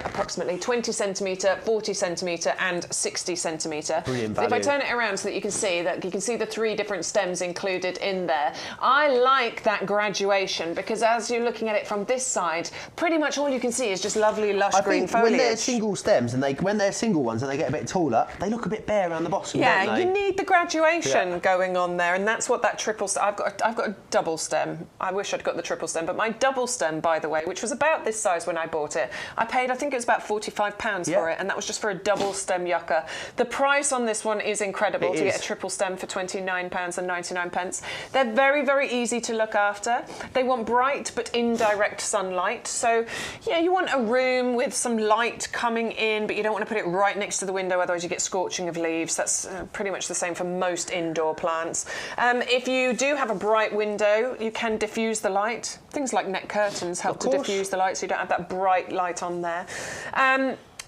approximately 20 centimetre, 40 centimetre and 60 centimetre. Brilliant If I value. turn it around so that you can see the 3 different stems included in there. I like that graduation because as you're looking at it from this side, pretty much all you can see is just lovely lush green foliage. When they're single stems and when they're single ones and they get a bit taller, they look a bit bare around the bottom, yeah, don't they? you need the graduation going on there, and that's what that triple stem. I've got a double stem. I wish I'd got the triple stem, but my double stem, by the way, which was about this size when I bought it, I paid, I think it was about £45 for it, and that was just for a double stem yucca. The price on this one is incredible get a triple stem for £29.99. They're very, very easy to look after. They want bright but indirect sunlight. So, yeah, you want a room with some light coming in, but you don't want to put it right next to the window, otherwise you get scorching of leaves. That's pretty much the same for most indoor plants. If you do have a bright window, you can diffuse the light. Things like net curtains help to diffuse the light so you don't have that bright light on there.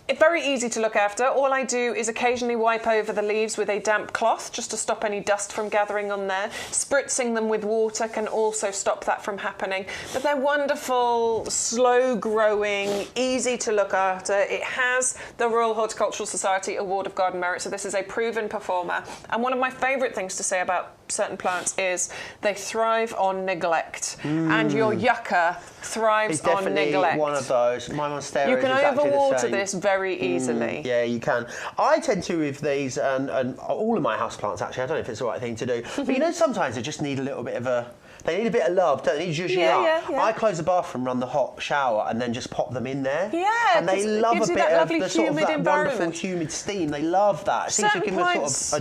It's very easy to look after. All I do is occasionally wipe over the leaves with a damp cloth just to stop any dust from gathering on there. Spritzing them with water can also stop that from happening. But they're wonderful, slow growing, easy to look after. It has the Royal Horticultural Society Award of Garden Merit, so this is a proven performer. And one of my favourite things to say about certain plants is they thrive on neglect. And your yucca thrives on neglect. It's one of those. My monstera You can is exactly the overwater same. this very easily. Yeah, you can. I tend to with these, and all of my houseplants actually, I don't know if it's the right thing to do, but you know, sometimes they just need a little bit of they need a bit of love, don't they? Yeah. I close the bathroom, run the hot shower, and then just pop them in there. Yeah, and they love gives a you bit that of lovely the sort of humid that environment. wonderful humid steam. They love that. It seems to Certain give them plants- a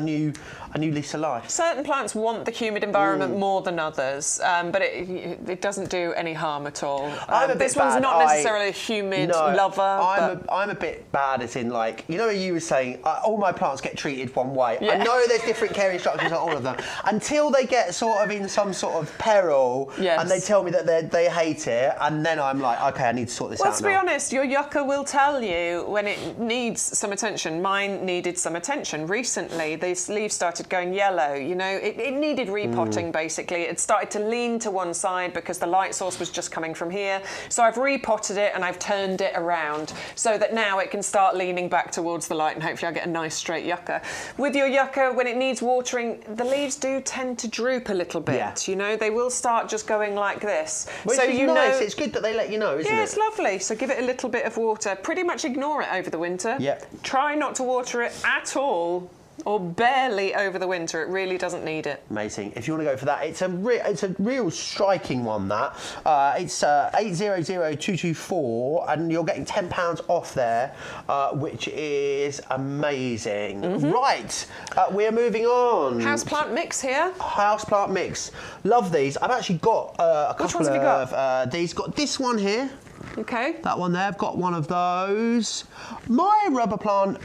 new lease of life. Certain plants want the humid environment more than others, but it doesn't do any harm at all. This one's not necessarily a humid lover. I'm a bit bad, as in, like, you know, you were saying all my plants get treated one way. Yeah. I know there's different care instructions on all of them until they get sort of in some sort of peril, and they tell me that they hate it, and then I'm like, okay, I need to sort this out. Well, to be honest, your yucca will tell you when it needs some attention. Mine needed some attention recently. These leaves started going yellow. You know, it needed repotting. Basically, it started to lean to one side because the light source was just coming from here. So I've repotted it and I've turned it around so that now it can start leaning back towards the light, and hopefully I'll get a nice straight yucca. With your yucca, when it needs watering, the leaves do tend to droop a little bit. Yeah. You know, they will start just going like this. Which so is you nice. know, It's good that they let you know, isn't it? yeah, it's lovely. So give it a little bit of water. Pretty much ignore it over the winter. Yep. Try not to water it at all, or barely over the winter. It really doesn't need it. Amazing. If you want to go for that, it's a real striking one. That it's 800224, and you're getting £10 off there, which is amazing. Right, we're moving on. Houseplant mix here. Houseplant mix. Love these. I've actually got a couple Which ones have you got? of these. Got this one here. Okay. That one there. I've got one of those. My rubber plant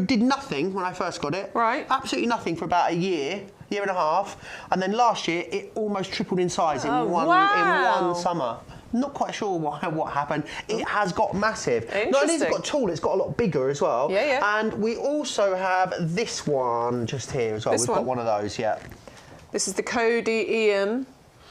did nothing when I first got it. Right. Absolutely nothing for about a year and a half, and then last year it almost tripled in size in one summer. Not quite sure what happened. It has got massive. Not only has it got tall, it's got a lot bigger as well. Yeah. And we also have this one just here as well. We've got one of those, yeah. This is the Cody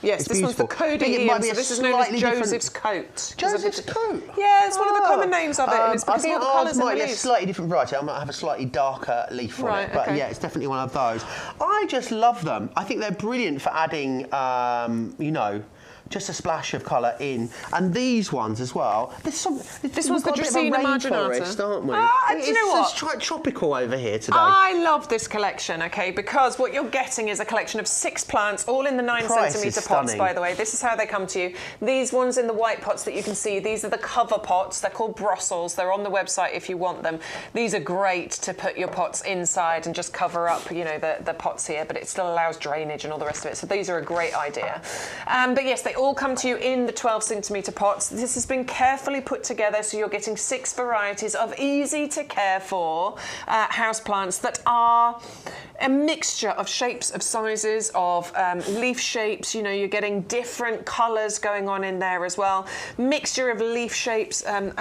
Yes, It's this one's the beautiful. Cody It might be so a this is known as slightly different- Joseph's coat. Joseph's coat? Yeah, it's one of the common names of it. And it's I because of think all the ours colours in the might be a leaves. slightly different variety. I might have a slightly darker leaf on Right, it. But okay. yeah, it's definitely one of those. I just love them. I think they're brilliant for adding, you know, just a splash of colour in. And these ones as well. This one's the Dracaena marginata. aren't we? Do you know what? It's quite tropical over here today. I love this collection, okay, because what you're getting is a collection of 6 plants, all in the 9 Price centimetre is pots, stunning. by the way. This is how they come to you. These ones in the white pots that you can see, these are the cover pots. They're called Brussels. They're on the website if you want them. These are great to put your pots inside and just cover up, you know, the pots here, but it still allows drainage and all the rest of it. So these are a great idea. But yes, they all come to you in the 12 centimetre pots. This has been carefully put together, so you're getting 6 varieties of easy to care for houseplants that are a mixture of shapes, of sizes, of leaf shapes. You know, you're getting different colours going on in there as well. Mixture of leaf shapes and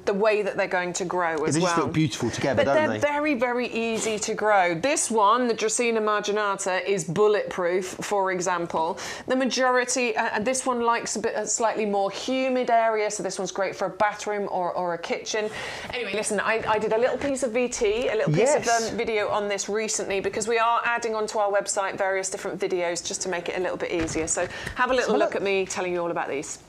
the way that they're going to grow as well. They just look beautiful together, but don't they're they? very, very easy to grow. This one, the Dracaena marginata, is bulletproof, for example. The majority and this one likes a slightly more humid area, so this one's great for a bathroom or a kitchen. Anyway, listen, I did a little piece of VT, a little piece of video on this recently, because we are adding onto our website various different videos just to make it a little bit easier. So have a little look at me telling you all about these.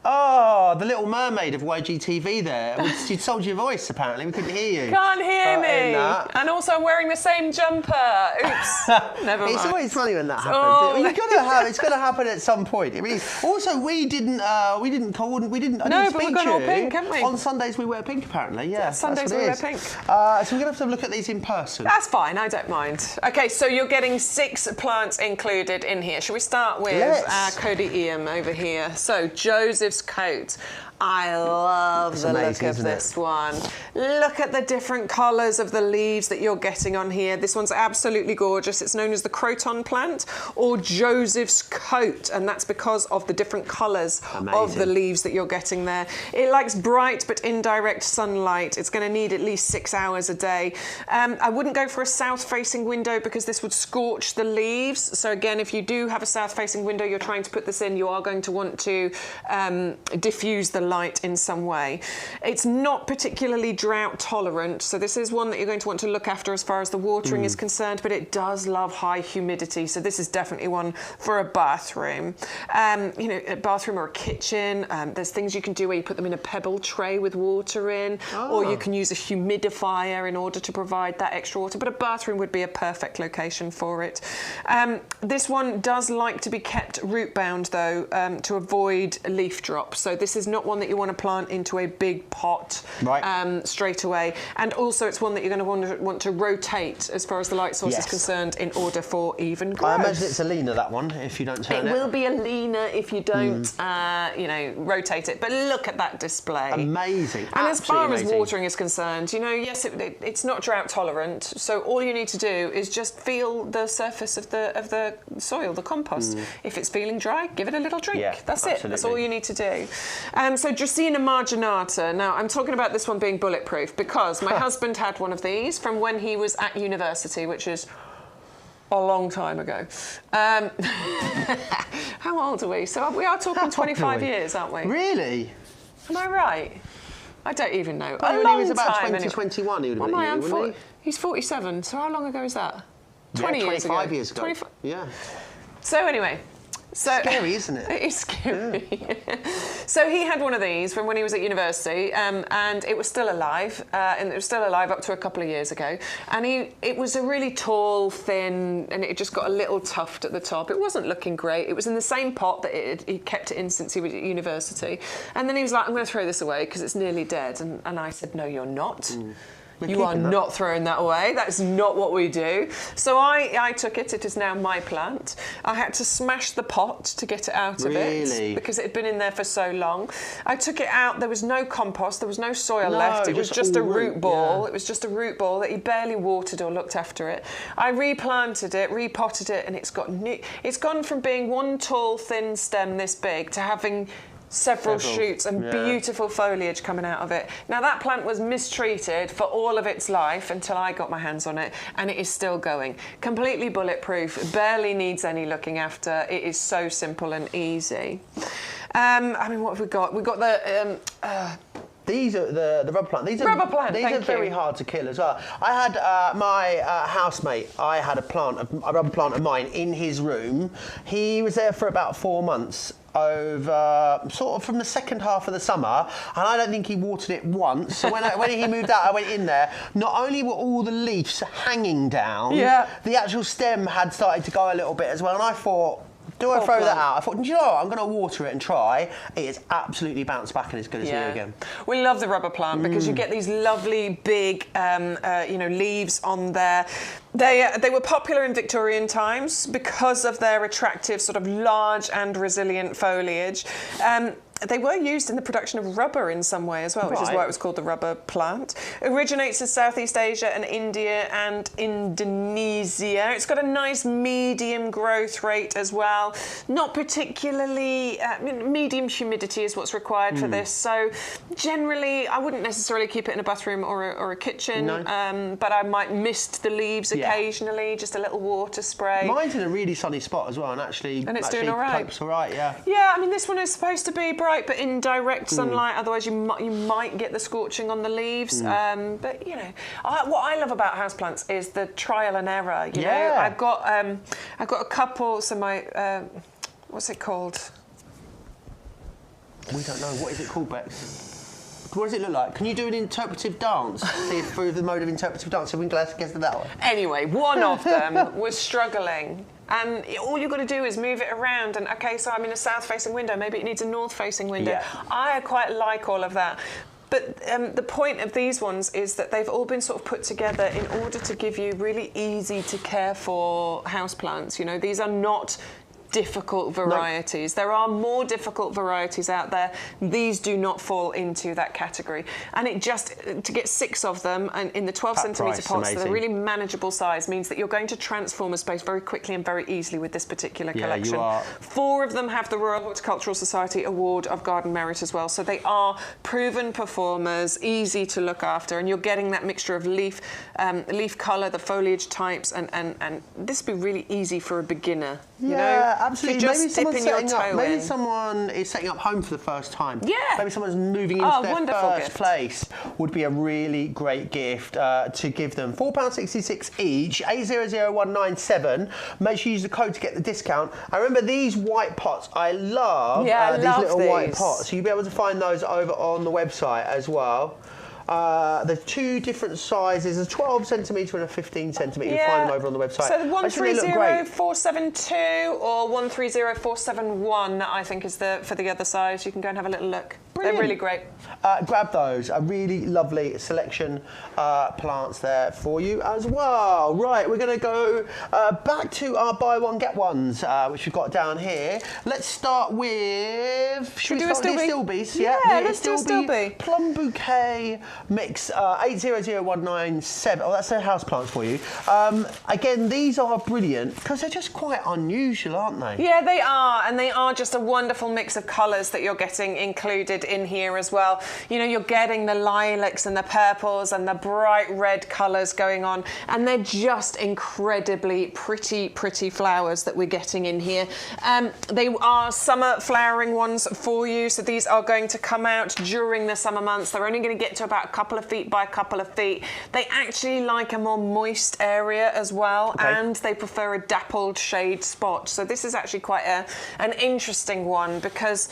Oh, the Little Mermaid of YGTV there. You sold your voice, apparently. We couldn't hear you. Can't hear me. And also I'm wearing the same jumper. Oops. Never mind. It's always funny when that happens. It's got to happen at some point. I mean, also, we didn't speak but we've gone all pink, haven't we? On Sundays we wear pink, apparently. Yeah, Sundays we wear pink. So we're going to have to look at these in person. That's fine, I don't mind. Okay, so you're getting 6 plants included in here. Shall we start with our Codium over here? So Joseph's coat. I love the look of this one. Look at the different colours of the leaves that you're getting on here. This one's absolutely gorgeous. It's known as the croton plant or Joseph's coat, and that's because of the different colours of the leaves that you're getting there. It likes bright but indirect sunlight. It's going to need at least 6 hours a day. I wouldn't go for a south-facing window because this would scorch the leaves. So again, if you do have a south-facing window, you're trying to put this in, you are going to want to diffuse the light in some way. It's not particularly drought tolerant, so this is one that you're going to want to look after as far as the watering is concerned, but it does love high humidity, so this is definitely one for a bathroom. You know, a bathroom or a kitchen. There's things you can do where you put them in a pebble tray with water in, or you can use a humidifier in order to provide that extra water, but a bathroom would be a perfect location for it. This one does like to be kept root bound though, to avoid leaf drop, so this is not one that you want to plant into a big pot straight away, and also it's one that you're going to want to rotate as far as the light source is concerned in order for even growth. I imagine it's a leaner, that one, if you don't turn it. It will be a leaner if you don't, you know, rotate it. But look at that display. Amazing. And as far as watering is concerned, you know, yes, it's not drought tolerant. So all you need to do is just feel the surface of the soil, the compost. If it's feeling dry, give it a little drink. Yeah, that's it. That's all you need to do. So Dracaena marginata. Now, I'm talking about this one being bulletproof because my husband had one of these from when he was at university, which is a long time ago. How old are we? So we are talking 25 years, aren't we? Really? Am I right? I don't even know. When he was about 2021, he would have been here, wouldn't he? He's 47, so how long ago is that? 25 years ago. Yeah. So anyway. Scary, isn't it? It is scary. Yeah. So he had one of these from when he was at university, and it was still alive, up to a couple of years ago. And it was a really tall, thin, and it just got a little tuft at the top. It wasn't looking great. It was in the same pot that he kept it in since he was at university. And then he was like, I'm going to throw this away because it's nearly dead. And I said, no, you're not. You are not throwing that away. That's not what we do. So I took it. It is now my plant. I had to smash the pot to get it out of it because it had been in there for so long. I took it out. There was no compost. There was no soil left. It was just a root ball. It was just a root ball that he barely watered or looked after it. I replanted it, repotted it, and it's gone from being one tall, thin stem this big to having several shoots and beautiful foliage coming out of it. Now that plant was mistreated for all of its life until I got my hands on it, and it is still going. Completely bulletproof, barely needs any looking after. It is so simple and easy. I mean, what have we got? We've got the... These are the rubber plant. These are very hard to kill as well. I had my housemate. I had a rubber plant of mine in his room. He was there for about 4 months. Over sort of from the second half of the summer, and I don't think he watered it once. So when he moved out, I went in there. Not only were all the leaves hanging down, the actual stem had started to go a little bit as well. And I thought, do I throw that out? I thought, do you know what? I'm going to water it and try. It is absolutely bounced back and as good as new again. We love the rubber plant because you get these lovely big, leaves on there. They were popular in Victorian times because of their attractive, sort of large and resilient foliage. they were used in the production of rubber in some way as well, which is Right. why it was called the rubber plant. Originates in Southeast Asia and India and Indonesia. It's got a nice medium growth rate as well. Not particularly medium humidity is what's required for this. So generally, I wouldn't necessarily keep it in a bathroom or a kitchen, but I might mist the leaves occasionally, just a little water spray. Mine's in a really sunny spot as well, and it's doing all right. copes all right, yeah. Yeah, I mean, this one is supposed to be bright, but in direct sunlight. Otherwise, you might get the scorching on the leaves. But you know, what I love about houseplants is the trial and error. You know, I've got a couple. So my what's it called? We don't know. What is it called, Bex? What does it look like? Can you do an interpretive dance? See if through the mode of interpretive dance, if we can guess that one. Anyway, one of them was struggling. And all you've got to do is move it around. And OK, so I'm in a south-facing window. Maybe it needs a north-facing window. Yeah. I quite like all of that. But the point of these ones is that they've all been sort of put together in order to give you really easy to care for houseplants. You know, these are not difficult varieties. There are more difficult varieties out there. These do not fall into that category. And it just, to get 6 of them and in the 12 centimetre pots, they're really manageable size, means that you're going to transform a space very quickly and very easily with this particular collection. You are. 4 of them have the Royal Horticultural Society Award of Garden Merit as well. So they are proven performers, easy to look after, and you're getting that mixture of leaf colour, the foliage types, and this would be really easy for a beginner. You know? Absolutely. Just maybe someone's dipping your toe maybe in. someone is setting up home for the first time. Yeah. Maybe someone's moving into their wonderful first gift. place. Would be a really great gift to give them. £4.66 each, 800197. Make sure you use the code to get the discount. I remember these white pots. I love I these love little white these. pots. So you'll be able to find those over on the website as well. There's 2 different sizes, a 12 centimetre and a 15 centimetre. You'll find them over on the website. So the I just think they look great. 130472 or 130471, I think, is for the other size. You can go and have a little look. Brilliant. They're really great. Grab those. A really lovely selection plants there for you as well. Right, we're going to go back to our buy one get ones, which we've got down here. Let's start with. Should we do a start with the Astilbe? Astilbes? Yeah, the let's do Astilbe. Plum bouquet mix 800197. Oh, that's their house plants for you. Again, these are brilliant because they're just quite unusual, aren't they? Yeah, they are, and they are just a wonderful mix of colours that you're getting included in here as well. You know, you're getting the lilacs and the purples and the bright red colours going on, and they're just incredibly pretty flowers that we're getting in here. They are summer flowering ones for you, so these are going to come out during the summer months. They're only going to get to about a couple of feet by a couple of feet. They actually like a more moist area as well, and they prefer a dappled shade spot. So this is actually quite an interesting one because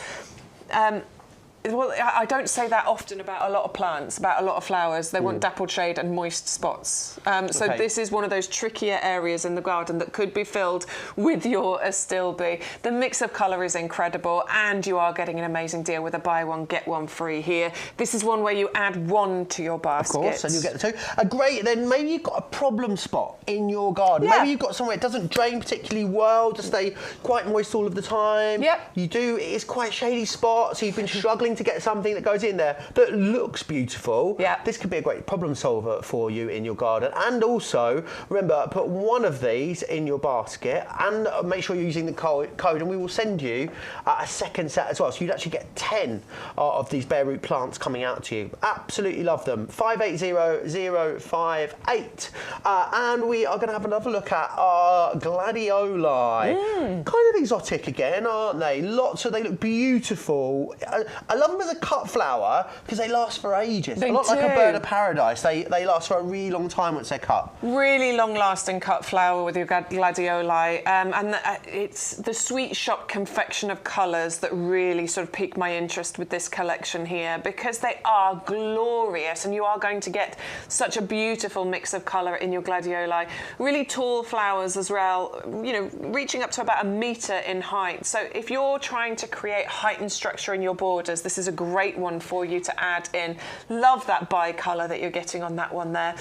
well, I don't say that often about a lot of plants, about a lot of flowers. They want dappled shade and moist spots. So this is one of those trickier areas in the garden that could be filled with your Astilbe. The mix of colour is incredible, and you are getting an amazing deal with a buy one, get one free here. This is one where you add 1 to your basket. Of course, and you'll get the 2. Great, then maybe you've got a problem spot in your garden. Yeah. Maybe you've got somewhere it doesn't drain particularly well, to stay quite moist all of the time. Yep. It's quite a shady spot, so you've been struggling to get something that goes in there that looks beautiful. Yeah. This could be a great problem solver for you in your garden. And also, remember, put 1 of these in your basket and make sure you're using the code, and we will send you a second set as well. So you'd actually get 10 of these bare root plants coming out to you. Absolutely love them. 580058. And we are going to have another look at our Gladioli. Kind of exotic again, aren't they? They look beautiful. I love them as a cut flower because they last for ages. They a lot do. like a bird of paradise. They last for a really long time once they're cut. Really long-lasting cut flower with your Gladioli, and it's the sweet shop confection of colours that really sort of piqued my interest with this collection here, because they are glorious, and you are going to get such a beautiful mix of colour in your Gladioli. Really tall flowers as well, you know, reaching up to about 1 metre in height. So if you're trying to create height and structure in your borders, this is a great one for you to add in. Love that bi-colour that you're getting on that one there.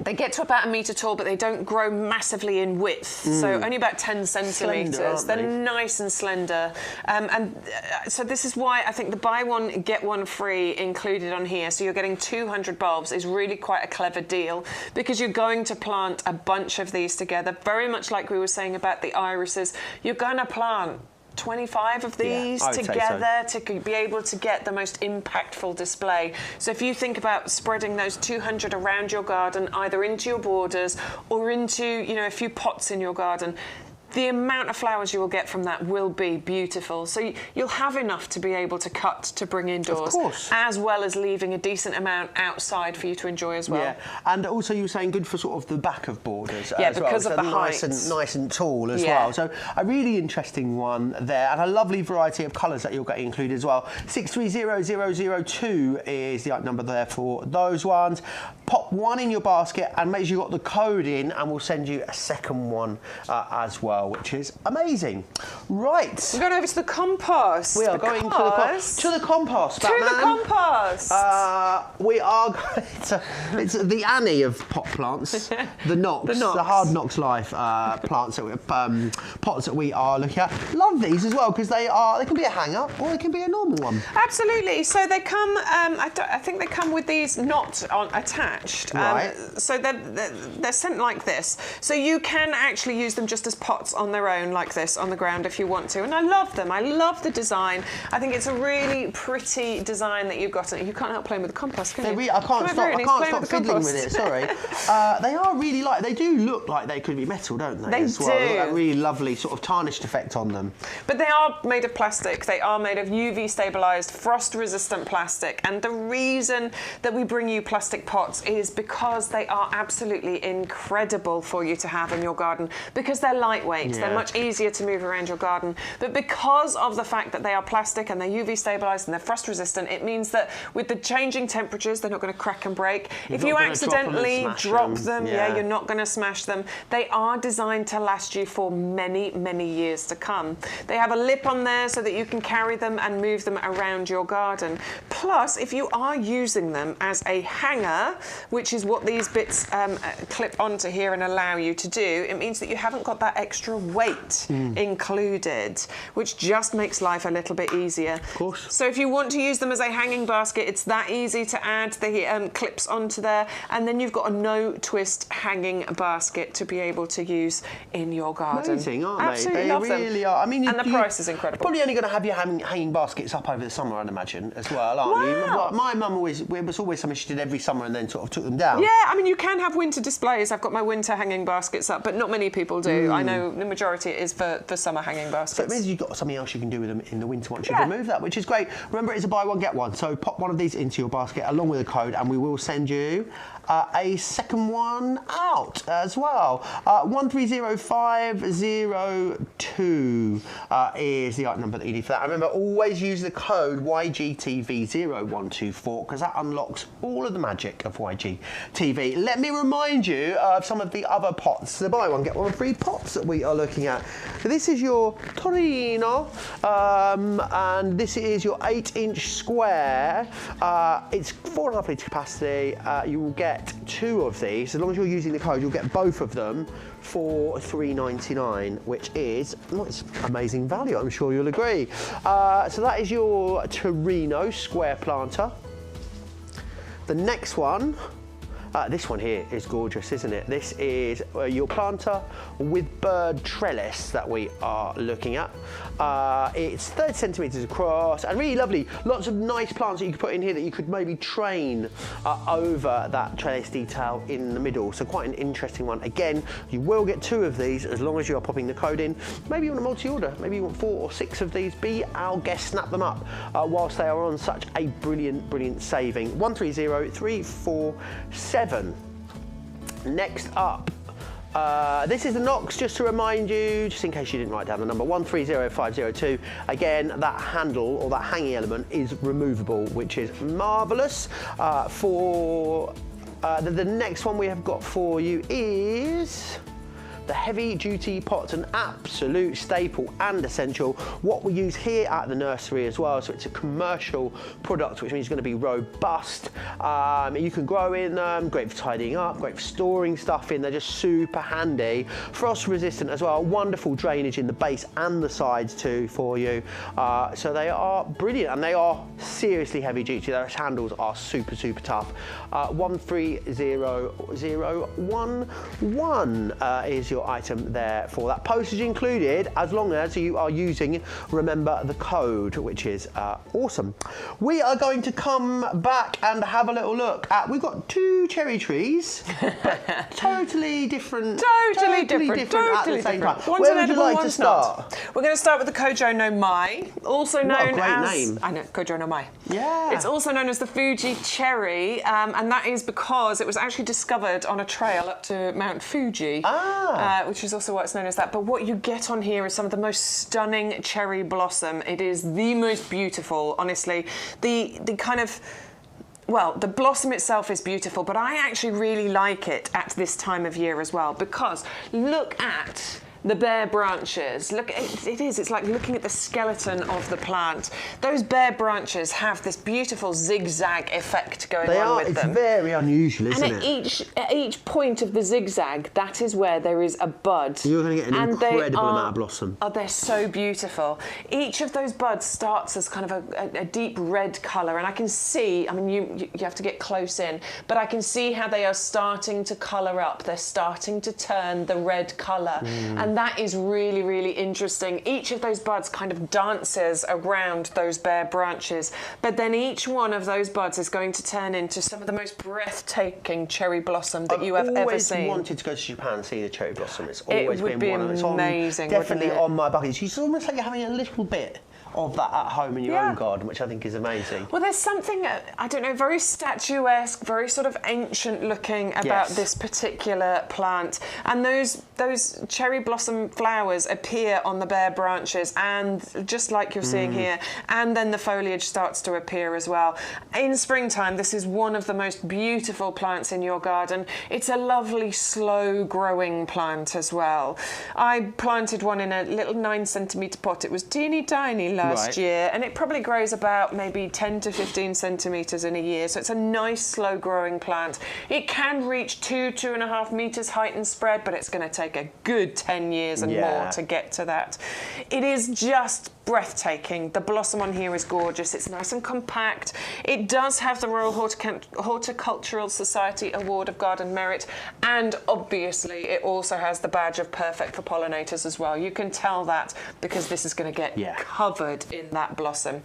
They get to about 1 metre tall, but they don't grow massively in width. So only about 10 centimetres. They're nice and slender. So this is why I think the buy one, get one free included on here. So you're getting 200 bulbs is really quite a clever deal, because you're going to plant a bunch of these together, very much like we were saying about the irises. You're going to plant 25 of these together to be able to get the most impactful display. So if you think about spreading those 200 around your garden, either into your borders or into, you know, a few pots in your garden, the amount of flowers you will get from that will be beautiful. So you'll have enough to be able to cut to bring indoors, as well as leaving a decent amount outside for you to enjoy as well. Yeah, and also you were saying good for sort of the back of borders. Yeah, as because well. of the height. Nice and tall as well. So a really interesting one there, and a lovely variety of colours that you'll get included as well. 630002 is the number there for those ones. Pop one in your basket and make sure you got the code in, and we'll send you a second one as well, which is amazing. Right. We're going over to the compost. We are going to the compost. To the compost. We are going to, it's the Annie of pot plants, the Knox, the Hard Knocks Life plants that we, pots that we are looking at. Love these as well, because they can be a hanger or they can be a normal one. Absolutely. So they come, I think they come with these not attached. Right. So they're sent like this. So you can actually use them just as pots on their own, like this, on the ground if you want to. And I love them. I love the design. I think it's a really pretty design that you've got. You can't help playing with the compost, can you? I can't stop fiddling with it, sorry. They are really light. They do look like they could be metal, don't they? They as well. do. They've got that really lovely sort of tarnished effect on them. But they are made of plastic. They are made of UV stabilised, frost-resistant plastic. And the reason that we bring you plastic pots is because they are absolutely incredible for you to have in your garden, because they're lightweight. They're much easier to move around your garden. But because of the fact that they are plastic and they're UV stabilised and they're frost-resistant, it means that with the changing temperatures, they're not going to crack and break. If you accidentally drop them, you're not going to smash them. They are designed to last you for many, many years to come. They have a lip on there so that you can carry them and move them around your garden. Plus, if you are using them as a hanger, which is what these bits clip onto here and allow you to do, it means that you haven't got that extra weight included, which just makes life a little bit easier. Of course. So if you want to use them as a hanging basket, it's that easy to add the clips onto there, and then you've got a no-twist hanging basket to be able to use in your garden. Amazing, aren't they? Absolutely love them. They really are. I mean, and the price is incredible. Probably only going to have your hanging baskets up over the summer, I'd imagine, as well, aren't you? My mum always, it was always something she did every summer and then sort of took them down. Yeah, I mean, you can have winter displays. I've got my winter hanging baskets up, but not many people do. I know the majority is for summer hanging baskets. So it means you've got something else you can do with them in the winter once you've removed that, which is great. Remember, it's a buy one, get one. So pop one of these into your basket along with a code, and we will send you a second one out as well. 130502 is the item number that you need for that. Remember, always use the code YGTV0124, because that unlocks all of the magic of YGTV. Let me remind you of some of the other pots, the buy one, get one free pots that we are looking at. So this is your Torino, and this is your 8-inch square. It's 4.5 litre capacity. You will get 2 of these. As long as you're using the code, you'll get both of them for $3.99, which is it's amazing value. I'm sure you'll agree. So that is your Torino square planter. The next one, this one here is gorgeous, isn't it? This is your planter with bird trellis that we are looking at. It's 30 centimetres across and really lovely. Lots of nice plants that you could put in here that you could maybe train over that trellis detail in the middle. So quite an interesting one. Again, you will get 2 of these as long as you are popping the code in. Maybe you want a multi-order. Maybe you want 4 or 6 of these. Be our guest, snap them up whilst they are on such a brilliant, brilliant saving. 130347. Next up, this is the Knox, just to remind you, just in case you didn't write down the number, 130502. Again, that handle or that hanging element is removable, which is marvellous. The next one we have got for you is The heavy duty pot's an absolute staple and essential. What we use here at the nursery as well, so it's a commercial product, which means it's going to be robust. You can grow in them, great for tidying up, great for storing stuff in. They're just super handy. Frost resistant as well, wonderful drainage in the base and the sides too for you. So they are brilliant, and they are seriously heavy duty. Those handles are super, super tough. 130011 is your item there for that. Postage included, as long as you are using, remember, the code, which is awesome. We are going to come back and have a little look at, we've got 2 cherry trees, but totally different. Totally different at the same time. Where would you like to start? We're going to start with the Kojo no Mai, also known as... name. I know, Kojo no Mai. Yeah. It's also known as the Fuji cherry, and that is because it was actually discovered on a trail up to Mount Fuji, which is also why it's known as that. But what you get on here is some of the most stunning cherry blossom. It is the most beautiful, honestly. The kind of... Well, the blossom itself is beautiful, but I actually really like it at this time of year as well, because look at the bare branches. Look, it's like looking at the skeleton of the plant. Those bare branches have this beautiful zigzag effect going on with them. It's very unusual, isn't it? At each point of the zigzag, that is where there is a bud. You're going to get an incredible amount of blossom. Oh, they're so beautiful. Each of those buds starts as kind of a deep red colour, and I can see, I mean, you have to get close in, but I can see how they are starting to colour up. They're starting to turn the red colour. And that is really, really interesting. Each of those buds kind of dances around those bare branches, but then each one of those buds is going to turn into some of the most breathtaking cherry blossom that you have ever seen. I've always wanted to go to Japan and see the cherry blossom. It's always been one of amazing, definitely on my bucket list. It's almost like you're having a little bit of that at home in your own garden, which I think is amazing. Well, there's something, I don't know, very statuesque, very sort of ancient looking about this particular plant. And those cherry blossom flowers appear on the bare branches, and just like you're seeing here, and then the foliage starts to appear as well. In springtime, this is one of the most beautiful plants in your garden. It's a lovely, slow growing plant as well. I planted one in a little 9-centimetre pot. It was teeny tiny last year, and it probably grows about maybe 10 to 15 centimetres in a year, so it's a nice slow growing plant. It can reach 2.5 metres height and spread, but it's going to take a good 10 years and more to get to that. It is just breathtaking. The blossom on here is gorgeous. It's nice and compact. It does have the Royal Horticultural Society Award of Garden Merit, and obviously it also has the badge of perfect for pollinators as well. You can tell that because this is going to get covered in that blossom.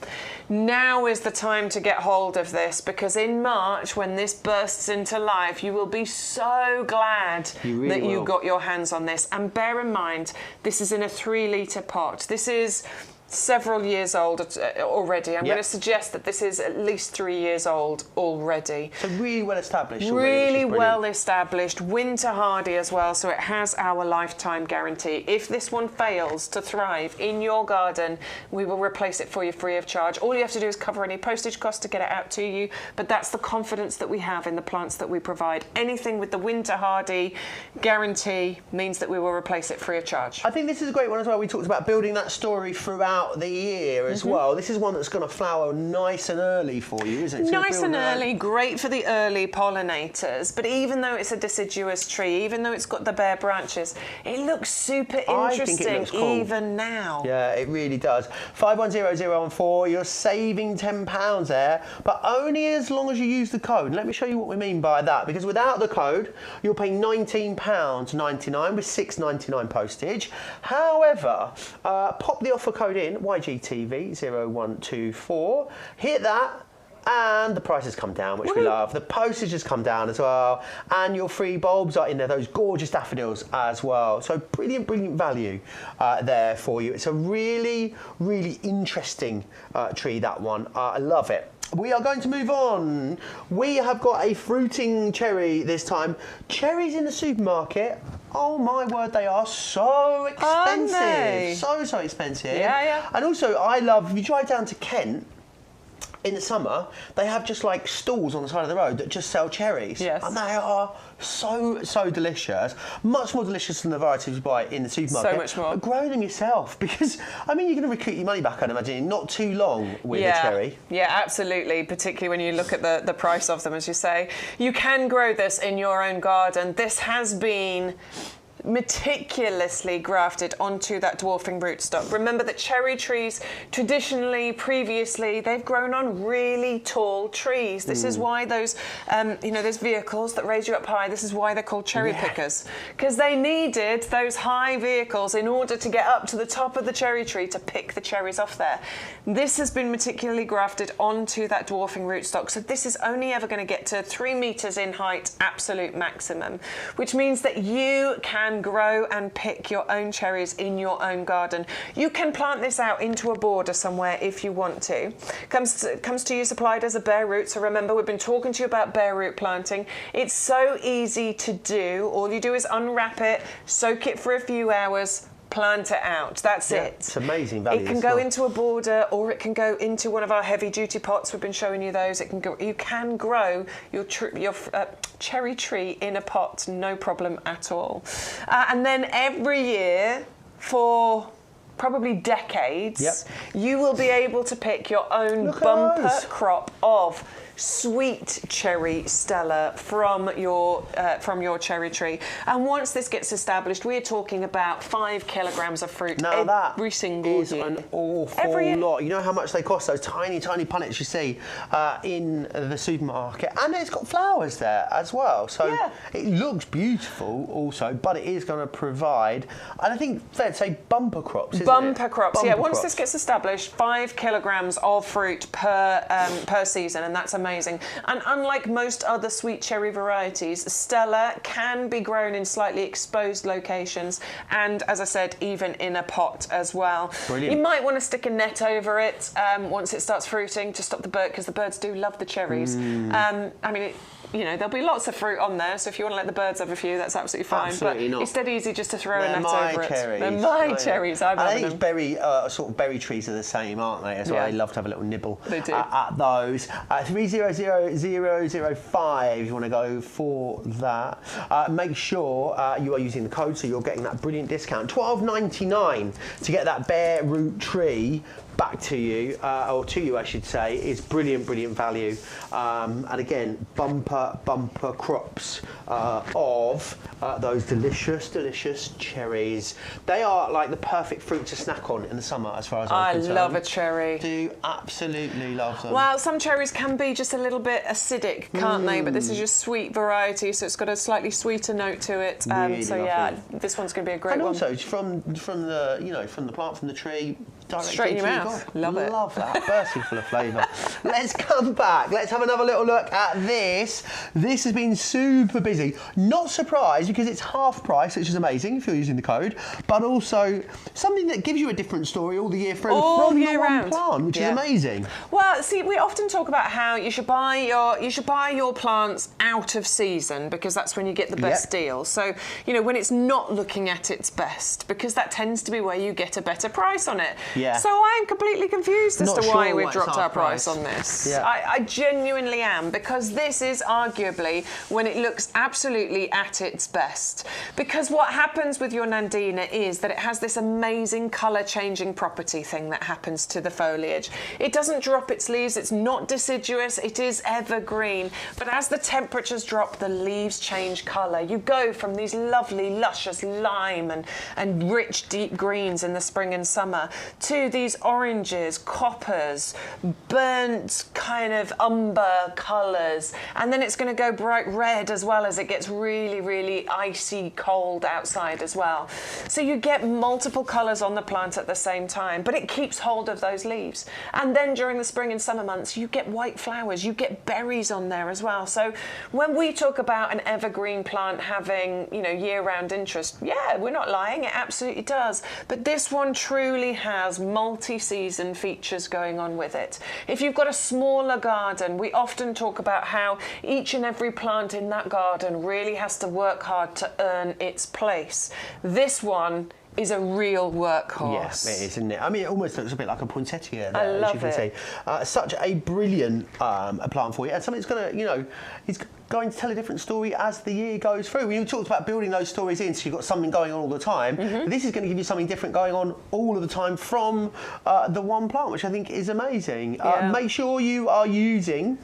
Now is the time to get hold of this, because in March, when this bursts into life, you will be so glad that you got your hands on this. And bear in mind, this is in a 3-litre pot. This is several years old already. I'm going to suggest that this is at least 3 years old already. So really well established. Really well established, winter hardy as well, so it has our lifetime guarantee. If this one fails to thrive in your garden, we will replace it for you free of charge. All you have to do is cover any postage costs to get it out to you, but that's the confidence that we have in the plants that we provide. Anything with the winter hardy guarantee means that we will replace it free of charge. I think this is a great one as well. We talked about building that story throughout the year as well. This is one that's going to flower nice and early for you, isn't it? Nice and early, great for the early pollinators, but even though it's a deciduous tree, even though it's got the bare branches, it looks super interesting even now. Yeah, it really does. 510014, you're saving £10 there, but only as long as you use the code. And let me show you what we mean by that, because without the code, you'll pay £19.99 with £6.99 postage. However, pop the offer code in, YGTV0124, hit that, and the price has come down, which we love. The postage has come down as well, and your free bulbs are in there, those gorgeous daffodils as well. So brilliant, brilliant value there for you. It's a really, really interesting tree, that one. I love it. We are going to move on. We have got a fruiting cherry this time. Cherries in the supermarket, oh my word, they are so expensive. So expensive. Yeah. And also, I love, if you drive down to Kent, in the summer, they have just like stalls on the side of the road that just sell cherries. Yes. And they are so delicious. Much more delicious than the varieties you buy in the supermarket. So much more. But grow them yourself, because, I mean, you're going to recoup your money back, I'd imagine, in not too long with a cherry. Yeah, absolutely, particularly when you look at the price of them, as you say. You can grow this in your own garden. This has been meticulously grafted onto that dwarfing rootstock. Remember that cherry trees traditionally, previously, they've grown on really tall trees. This is why those, those vehicles that raise you up high, this is why they're called cherry pickers, because they needed those high vehicles in order to get up to the top of the cherry tree to pick the cherries off there. This has been meticulously grafted onto that dwarfing rootstock, so this is only ever going to get to 3 meters in height, absolute maximum, which means that you can grow and pick your own cherries in your own garden. You can plant this out into a border somewhere if you want to. Comes to you supplied as a bare root, so remember we've been talking to you about bare root planting. It's so easy to do. All you do is unwrap it, soak it for a few hours, plant it out. That's it. It's amazing value. It can go into a border, or it can go into one of our heavy-duty pots. We've been showing you those. It can go. You can grow your cherry tree in a pot, no problem at all. And then every year for probably decades, you will be able to pick your own bumper crop of sweet cherry Stella from your cherry tree. And once this gets established, we're talking about 5 kilograms of fruit every single year. An awful lot. You know how much they cost, those tiny punnets you see in the supermarket, and it's got flowers there as well, so it looks beautiful also, but it is going to provide, and I think fair to say, bumper crops, isn't Bumper it? crops, yeah. Once this gets established, 5 kilograms of fruit per season, and that's amazing. And unlike most other sweet cherry varieties, Stella can be grown in slightly exposed locations, and as I said, even in a pot as well. Brilliant. You might want to stick a net over it once it starts fruiting to stop the bird, because the birds do love the cherries. I mean, there'll be lots of fruit on there, so if you want to let the birds have a few, that's absolutely fine. Absolutely but not. It's dead easy just to throw a net over it. Cherries. They're my cherries. I think sort of berry trees are the same, aren't they? As well, they love to have a little nibble at those. 300005 if you want to go for that. Make sure you are using the code, so you're getting that brilliant discount. $12.99 to get that bare root tree back to you, or to you I should say, is brilliant value. And again, bumper crops of those delicious cherries. They are like the perfect fruit to snack on in the summer, as far as I'm concerned. I love a cherry. Do absolutely love them. Well, some cherries can be just a little bit acidic, can't they? But this is your sweet variety, so it's got a slightly sweeter note to it. Really so yeah, this one's going to be a great one. And also from the plant, from the tree, directly straight in your mouth. Love it. Love that. Bursting full of flavour. Let's come back. Let's have another little look at this. This has been super busy. Not surprised, because it's half price, which is amazing if you're using the code, but also something that gives you a different story all the year through from the one plant, which is amazing. Well, see, we often talk about how you should buy your plants out of season, because that's when you get the best deal. So, when it's not looking at its best, because that tends to be where you get a better price on it. Yeah. So I'm completely confused as to why we've dropped our price on this. Yeah. I genuinely am, because this is arguably when it looks absolutely at its best. Because what happens with your Nandina is that it has this amazing colour changing property thing that happens to the foliage. It doesn't drop its leaves, it's not deciduous, it is evergreen. But as the temperatures drop, the leaves change colour. You go from these lovely, luscious lime and rich, deep greens in the spring and summer to these oranges, coppers, burnt kind of umber colours, and then it's going to go bright red as well as it gets really, really icy cold outside as well. So you get multiple colours on the plant at the same time, but it keeps hold of those leaves. And then during the spring and summer months, you get white flowers, you get berries on there as well. So when we talk about an evergreen plant having, year-round interest, yeah, we're not lying, it absolutely does. But this one truly has multi-season features going on with it. If you've got a smaller garden, we often talk about how each and every plant in that garden really has to work hard to earn its place. This one is a real workhorse. Yeah, it is, isn't it? I mean, it almost looks a bit like a poinsettia there, I love as you can see. Such a brilliant plant for you, and something that's going to, you know, it's going to tell a different story as the year goes through. We talked about building those stories in, so you've got something going on all the time. But this is going to give you something different going on all of the time from the one plant, which I think is amazing. Make sure you are using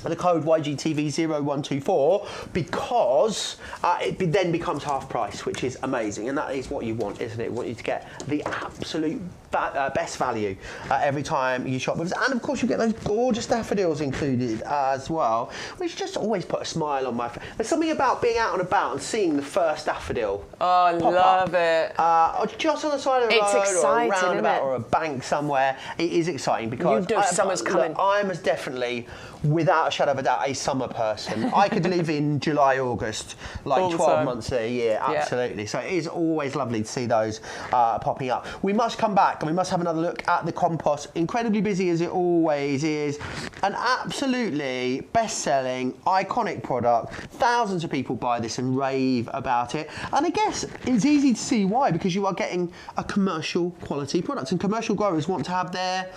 the code YGTV0124 because it then becomes half price, which is amazing, and that is what you want, isn't it? We want you to get the absolute best value every time you shop with us, and of course you get those gorgeous daffodils included as well, which just always put a smile on my face. There's something about being out and about and seeing the first daffodil. Oh, I love it. Or just on the side of the road, exciting, or a roundabout, isn't it? or a bank somewhere. It is exciting because summer's coming. I'm as definitely, without a shadow of a doubt, a summer person. I could live in July, August, like 12 months a year, absolutely. So it is always lovely to see those popping up. We must come back and we must have another look at the compost. Incredibly busy as it always is. An absolutely best-selling, iconic product. Thousands of people buy this and rave about it. And I guess it's easy to see why, because you are getting a commercial quality product, and commercial growers want to have their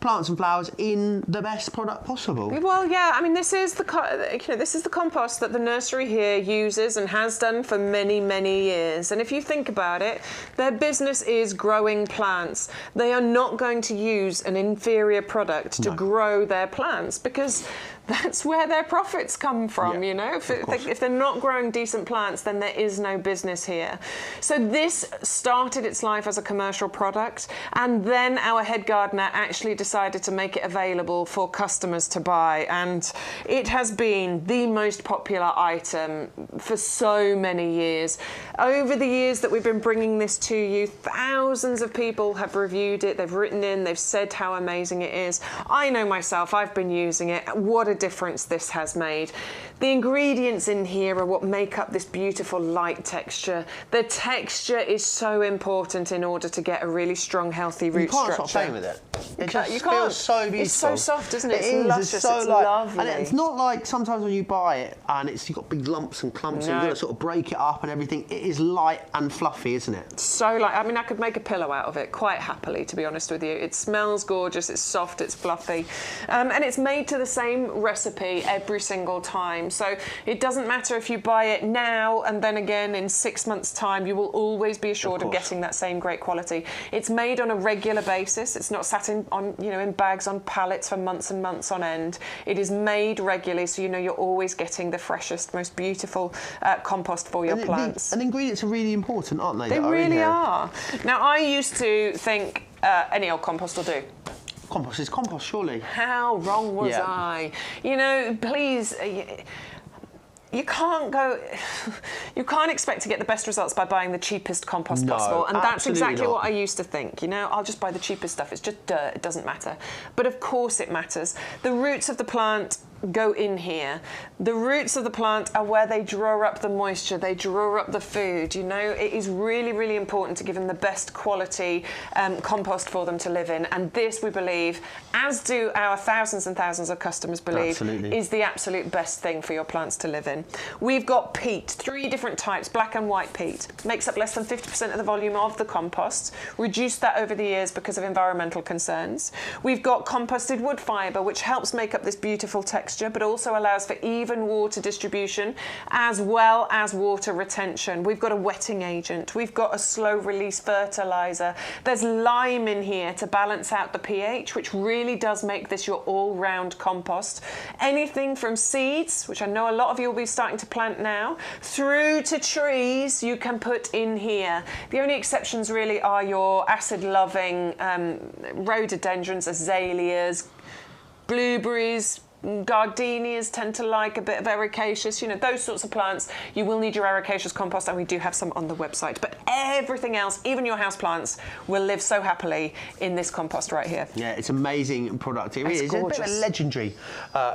plants and flowers in the best product possible. Well, yeah, I mean, this is the compost that the nursery here uses and has done for many, many years. And if you think about it, their business is growing plants. They are not going to use an inferior product to grow their plants, because that's where their profits come from, you know. If they're not growing decent plants, then there is no business here. So this started its life as a commercial product, and then our head gardener actually decided to make it available for customers to buy, and it has been the most popular item for so many years. Over the years that we've been bringing this to you, thousands of people have reviewed it, they've written in, they've said how amazing it is. I know myself, I've been using it. What a difference this has made. The ingredients in here are what make up this beautiful light texture. The texture is so important in order to get a really strong, healthy root structure. You can't stop playing with it. It just you can't. feels so beautiful. It's so soft, isn't it? It's luscious, it's so it's light. lovely. And it's not like sometimes when you buy it and you've got big lumps and clumps and you've got to sort of break it up and everything. It is light and fluffy, isn't it? So light. I mean, I could make a pillow out of it quite happily, to be honest with you. It smells gorgeous, it's soft, it's fluffy. And it's made to the same recipe every single time. So it doesn't matter if you buy it now and then again in 6 months' time, you will always be assured of getting that same great quality. It's made on a regular basis. It's not sat in bags on pallets for months and months on end. It is made regularly, so you know you're always getting the freshest, most beautiful compost for your plants. And ingredients are really important, aren't they? They really are. Now, I used to think any old compost will do. Compost is compost, surely. How wrong was I? You know, please. You can't expect to get the best results by buying the cheapest compost possible, and that's exactly what I used to think. You know, I'll just buy the cheapest stuff. It's just dirt. It doesn't matter. But of course it matters. The roots of the plant go in here. The roots of the plant are where they draw up the moisture, they draw up the food. You know, it is really, really important to give them the best quality compost for them to live in. And this, we believe, as do our thousands and thousands of customers believe, is the absolute best thing for your plants to live in. We've got peat, 3 different types, black and white peat. Makes up less than 50% of the volume of the compost. Reduced that over the years because of environmental concerns. We've got composted wood fibre, which helps make up this beautiful texture, but also allows for even water distribution as well as water retention. We've got a wetting agent. We've got a slow release fertiliser. There's lime in here to balance out the pH, which really does make this your all-round compost. Anything from seeds, which I know a lot of you will be starting to plant now, through to trees you can put in here. The only exceptions really are your acid-loving rhododendrons, azaleas, blueberries, gardenias tend to like a bit of ericaceous, you know, those sorts of plants. You will need your ericaceous compost, and we do have some on the website. But everything else, even your house plants, will live so happily in this compost right here. Yeah, it's an amazing product. It is. It's a bit of a legendary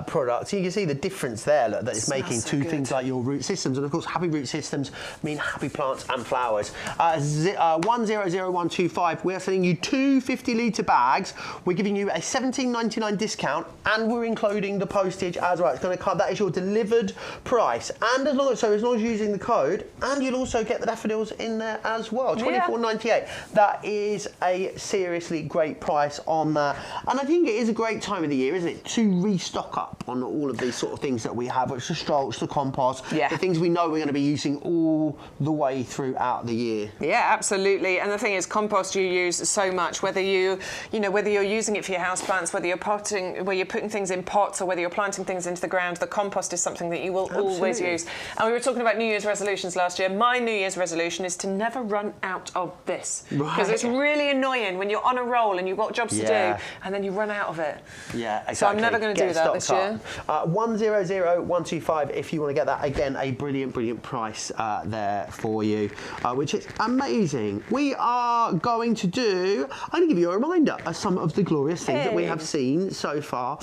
product. You can see the difference there that it's making to things like your root systems. And of course, happy root systems mean happy plants and flowers. 100125, we're sending you 2 50-litre bags. We're giving you a £17.99 discount, and we're including the postage as well. It's going to come. That is your delivered price, and as long as you're using the code, and you'll also get the daffodils in there as well. $24.98. That is a seriously great price on that, and I think it is a great time of the year, isn't it, to restock up on all of these sort of things that we have, which is the Strulch, the compost, the things we know we're going to be using all the way throughout the year. Yeah, absolutely. And the thing is, compost you use so much, whether whether you're using it for your houseplants, whether you're putting things in pots, or whether you're planting things into the ground, the compost is something that you will always use. And we were talking about New Year's resolutions last year. My New Year's resolution is to never run out of this, because it's really annoying when you're on a roll and you've got jobs to do, and then you run out of it. Yeah, exactly. So I'm never going to do that this year. 100125 if you want to get that. Again, a brilliant price there for you, which is amazing. We are going to I'm going to give you a reminder of some of the glorious things that we have seen so far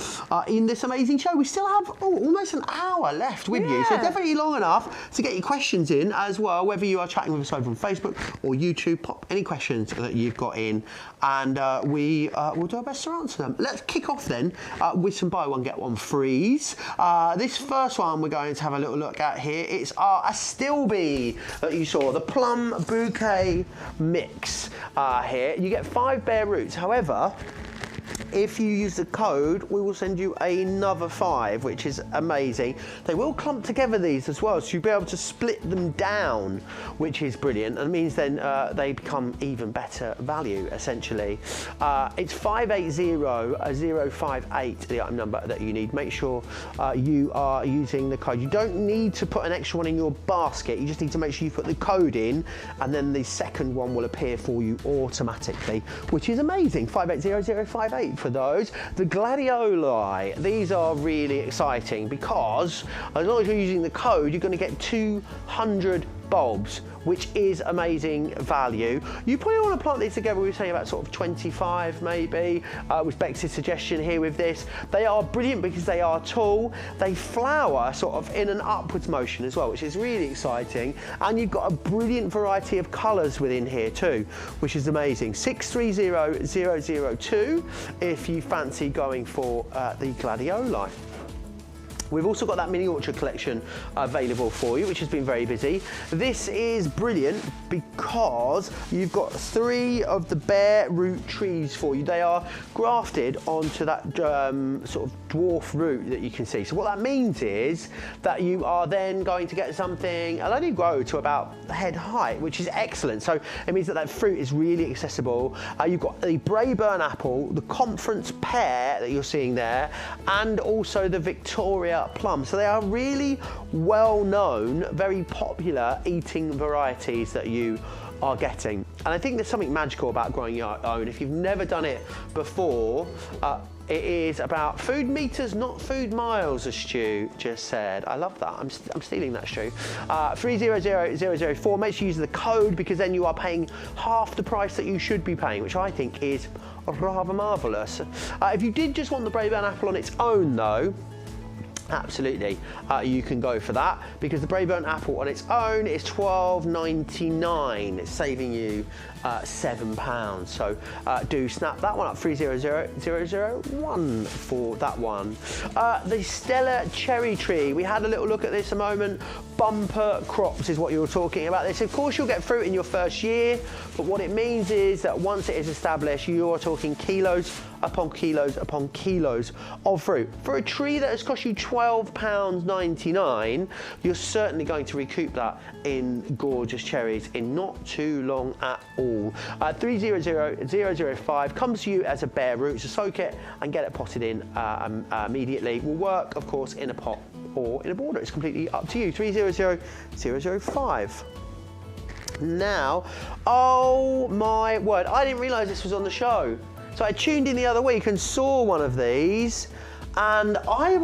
in this amazing show. We still have almost an hour left with you, so definitely long enough to get your questions in as well, whether you are chatting with us over on Facebook or YouTube. Pop any questions that you've got in, and we will do our best to answer them. Let's kick off then with some buy one get one frees. This first one we're going to have a little look at here. It's our Astilbe that you saw, the plum bouquet mix here. You get 5 bare roots. However, if you use the code, we will send you another 5, which is amazing. They will clump together these as well, so you'll be able to split them down, which is brilliant, and means then they become even better value, essentially. It's 580058, the item number that you need. Make sure you are using the code. You don't need to put an extra one in your basket, you just need to make sure you put the code in, and then the second one will appear for you automatically, which is amazing. 580058 for those. The Gladioli, these are really exciting because as long as you're using the code, you're going to get 200 bulbs, which is amazing value. You probably want to plant these together. We were saying about sort of 25 maybe, was Bex's suggestion here with this. They are brilliant because they are tall. They flower sort of in an upwards motion as well, which is really exciting. And you've got a brilliant variety of colours within here too, which is amazing. 630002 if you fancy going for the Gladioli. We've also got that mini orchard collection available for you, which has been very busy. This is brilliant because you've got 3 of the bare root trees for you. They are grafted onto that sort of dwarf root that you can see. So what that means is that you are then going to get something, it'll only grow to about head height, which is excellent. So it means that that fruit is really accessible. You've got the Braeburn apple, the Conference pear that you're seeing there, and also the Victoria plum. So they are really well known, very popular eating varieties that you are getting. And I think there's something magical about growing your own. If you've never done it before, it is about food meters, not food miles, as Stu just said. I love that. I'm stealing that, Stu. 300004. Make sure you use the code, because then you are paying half the price that you should be paying, which I think is rather marvellous. If you did just want the Braeburn apple on its own, though, absolutely, you can go for that, because the Braeburn apple on its own is $12.99. It's saving you £7. So do snap that one up. 300001 for that one. The Stella cherry tree. We had a little look at this a moment. Bumper crops is what you were talking about. This, of course, you'll get fruit in your first year, but what it means is that once it is established, you are talking kilos upon kilos upon kilos of fruit. For a tree that has cost you £12.99, you're certainly going to recoup that in gorgeous cherries in not too long at all. 300005 comes to you as a bare root, so soak it and get it potted in immediately. Will work, of course, in a pot or in a border. It's completely up to you. 300005. Now, oh my word, I didn't realise this was on the show. So I tuned in the other week and saw one of these, and I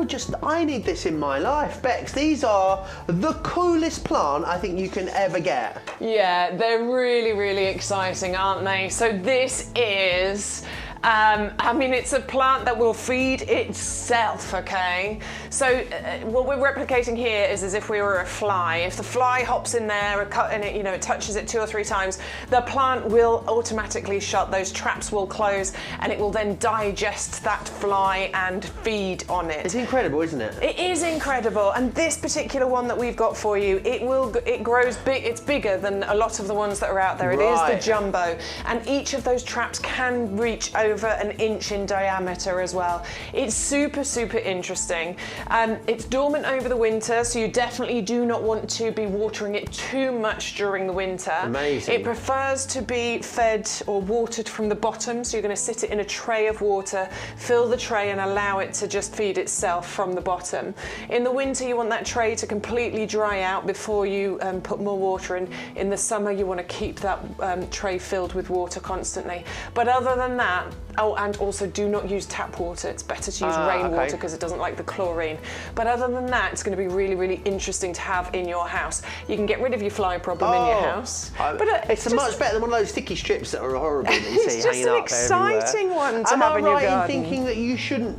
need this in my life. Bex, these are the coolest plant I think you can ever get. Yeah, they're really, really exciting, aren't they? So this is I mean, it's a plant that will feed itself, okay? So what we're replicating here is as if we were a fly. If the fly hops in there and it, it touches it 2 or 3 times, the plant will automatically shut, those traps will close, and it will then digest that fly and feed on it. It's incredible, isn't it? It is incredible, and this particular one that we've got for you, it grows big. It's bigger than a lot of the ones that are out there. It is the jumbo, and each of those traps can reach over an inch in diameter as well. It's super, super interesting. It's dormant over the winter, so you definitely do not want to be watering it too much during the winter. Amazing. It prefers to be fed or watered from the bottom, so you're going to sit it in a tray of water, fill the tray and allow it to just feed itself from the bottom. In the winter, you want that tray to completely dry out before you put more water in. In the summer, you want to keep that tray filled with water constantly. But other than that, and also do not use tap water. It's better to use rainwater because it doesn't like the chlorine. But other than that, it's going to be really, really interesting to have in your house. You can get rid of your fly problem in your house. But it's much better than one of those sticky strips that are horrible that you see hanging up everywhere. It's just an exciting one to have in your garden. Am I right in thinking that you shouldn't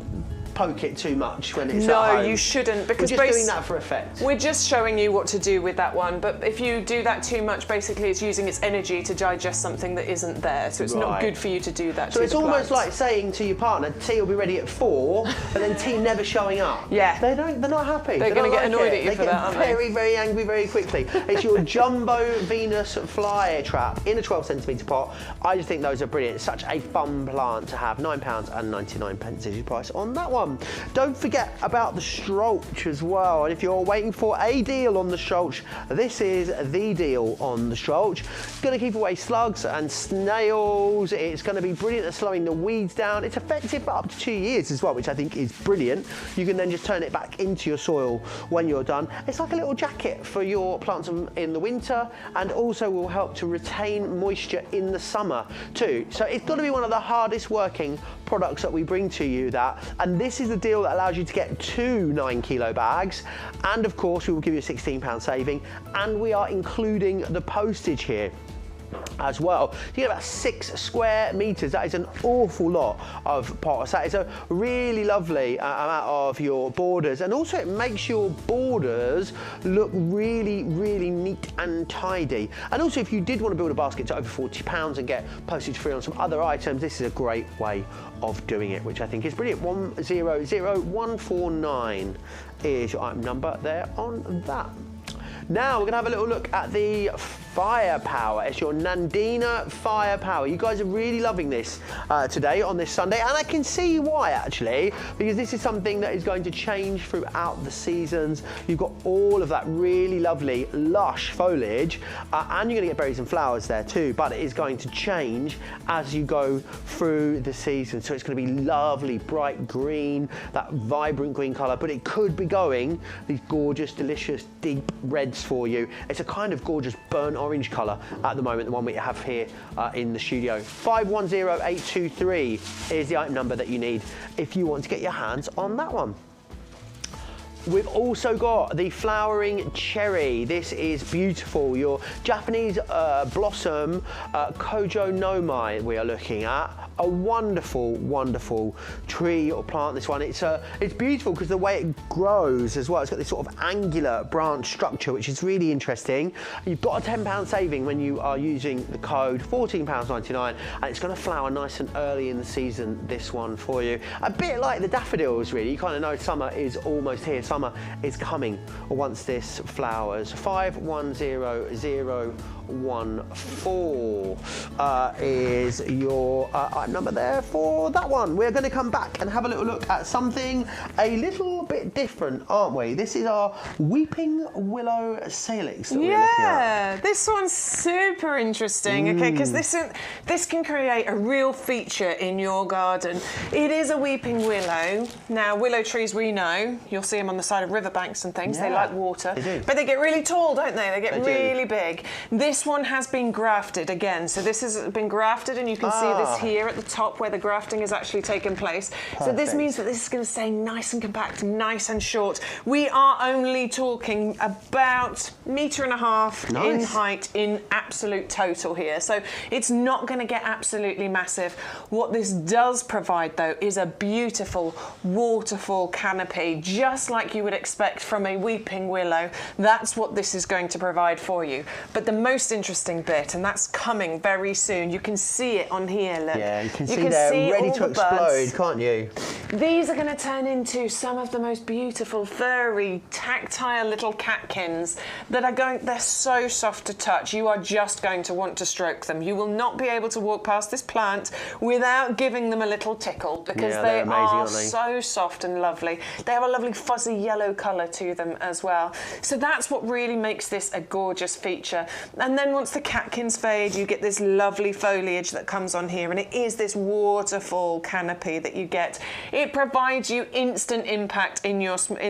poke it too much when it's at No, home? you shouldn't, because we're just doing that for effect. We're just showing you what to do with that one, but if you do that too much, basically it's using its energy to digest something that isn't there, so it's not good for you to do that. So it's almost like saying to your partner, tea will be ready at 4, and then tea never showing up. Yeah. They're not happy. They're going to get annoyed at you for that, aren't they? They get very, very angry very quickly. It's your jumbo Venus fly trap in a 12cm pot. I just think those are brilliant. It's such a fun plant to have. £9.99 is your price on that one. Don't forget about the Strulch as well, and if you're waiting for a deal on the Strulch, this is the deal on the Strulch. It's going to keep away slugs and snails. It's going to be brilliant at slowing the weeds down. It's effective for up to 2 years as well, which I think is brilliant. You can then just turn it back into your soil when you're done. It's like a little jacket for your plants in the winter, and also will help to retain moisture in the summer too. So it's got to be one of the hardest working products that we bring to you, and this is the deal that allows you to get 2 9-kilo bags, and of course we will give you a £16 saving, and we are including the postage here as well. You get about 6 square meters. That is an awful lot of pots. That is a really lovely amount of your borders, and also it makes your borders look really, really neat and tidy. And also, if you did want to build a basket to over £40 and get postage free on some other items, this is a great way of doing it, which I think is brilliant. 100149 is your item number there on that. Now we're going to have a little look at the Firepower. It's your Nandina Firepower. You guys are really loving this today on this Sunday, and I can see why actually, because this is something that is going to change throughout the seasons. You've got all of that really lovely lush foliage, and you're going to get berries and flowers there too, but it is going to change as you go through the season. So it's going to be lovely bright green, that vibrant green colour, but it could be going these gorgeous, delicious, deep reds for you. It's a kind of gorgeous burnt orange colour at the moment, the one we have here in the studio. 510823 is the item number that you need if you want to get your hands on that one. We've also got the flowering cherry. This is beautiful. Your Japanese blossom Kojo Nomai we are looking at. A wonderful, wonderful tree or plant, this one. It's beautiful because the way it grows as well. It's got this sort of angular branch structure, which is really interesting. You've got a £10 saving when you are using the code, £14.99, and it's going to flower nice and early in the season, this one for you. A bit like the daffodils, really. You kind of know summer is almost here. Summer is coming once this flowers. 510014 is your item number there for that one. We're going to come back and have a little look at something a little bit different, aren't we? This is our Weeping Willow Salix that we're looking at. This one's super interesting, okay, because this can create a real feature in your garden. It is a weeping willow. Now, willow trees, we know, you'll see them on the side of riverbanks and things. They like water, but they get really tall, don't they? They get really big. This one has been grafted again. So this has been grafted, and you can see this here at the top where the grafting has actually taken place. Perfect. So this means that this is going to stay nice and compact and nice and short. We are only talking about 1.5 meters in height in absolute total here. So it's not going to get absolutely massive. What this does provide though is a beautiful waterfall canopy, just like you would expect from a weeping willow. That's what this is going to provide for you. But the most interesting bit, and that's coming very soon, you can see it on here, look. Yeah, you can see they're ready to explode, can't you? These are going to turn into some of the most beautiful, furry, tactile little catkins that are they're so soft to touch. You are just going to want to stroke them. You will not be able to walk past this plant without giving them a little tickle, because they are so soft and lovely. They have a lovely fuzzy yellow colour to them as well. So that's what really makes this a gorgeous feature. And then once the catkins fade, you get this lovely foliage that comes on here, and it is this waterfall canopy that you get. It provides you instant impact in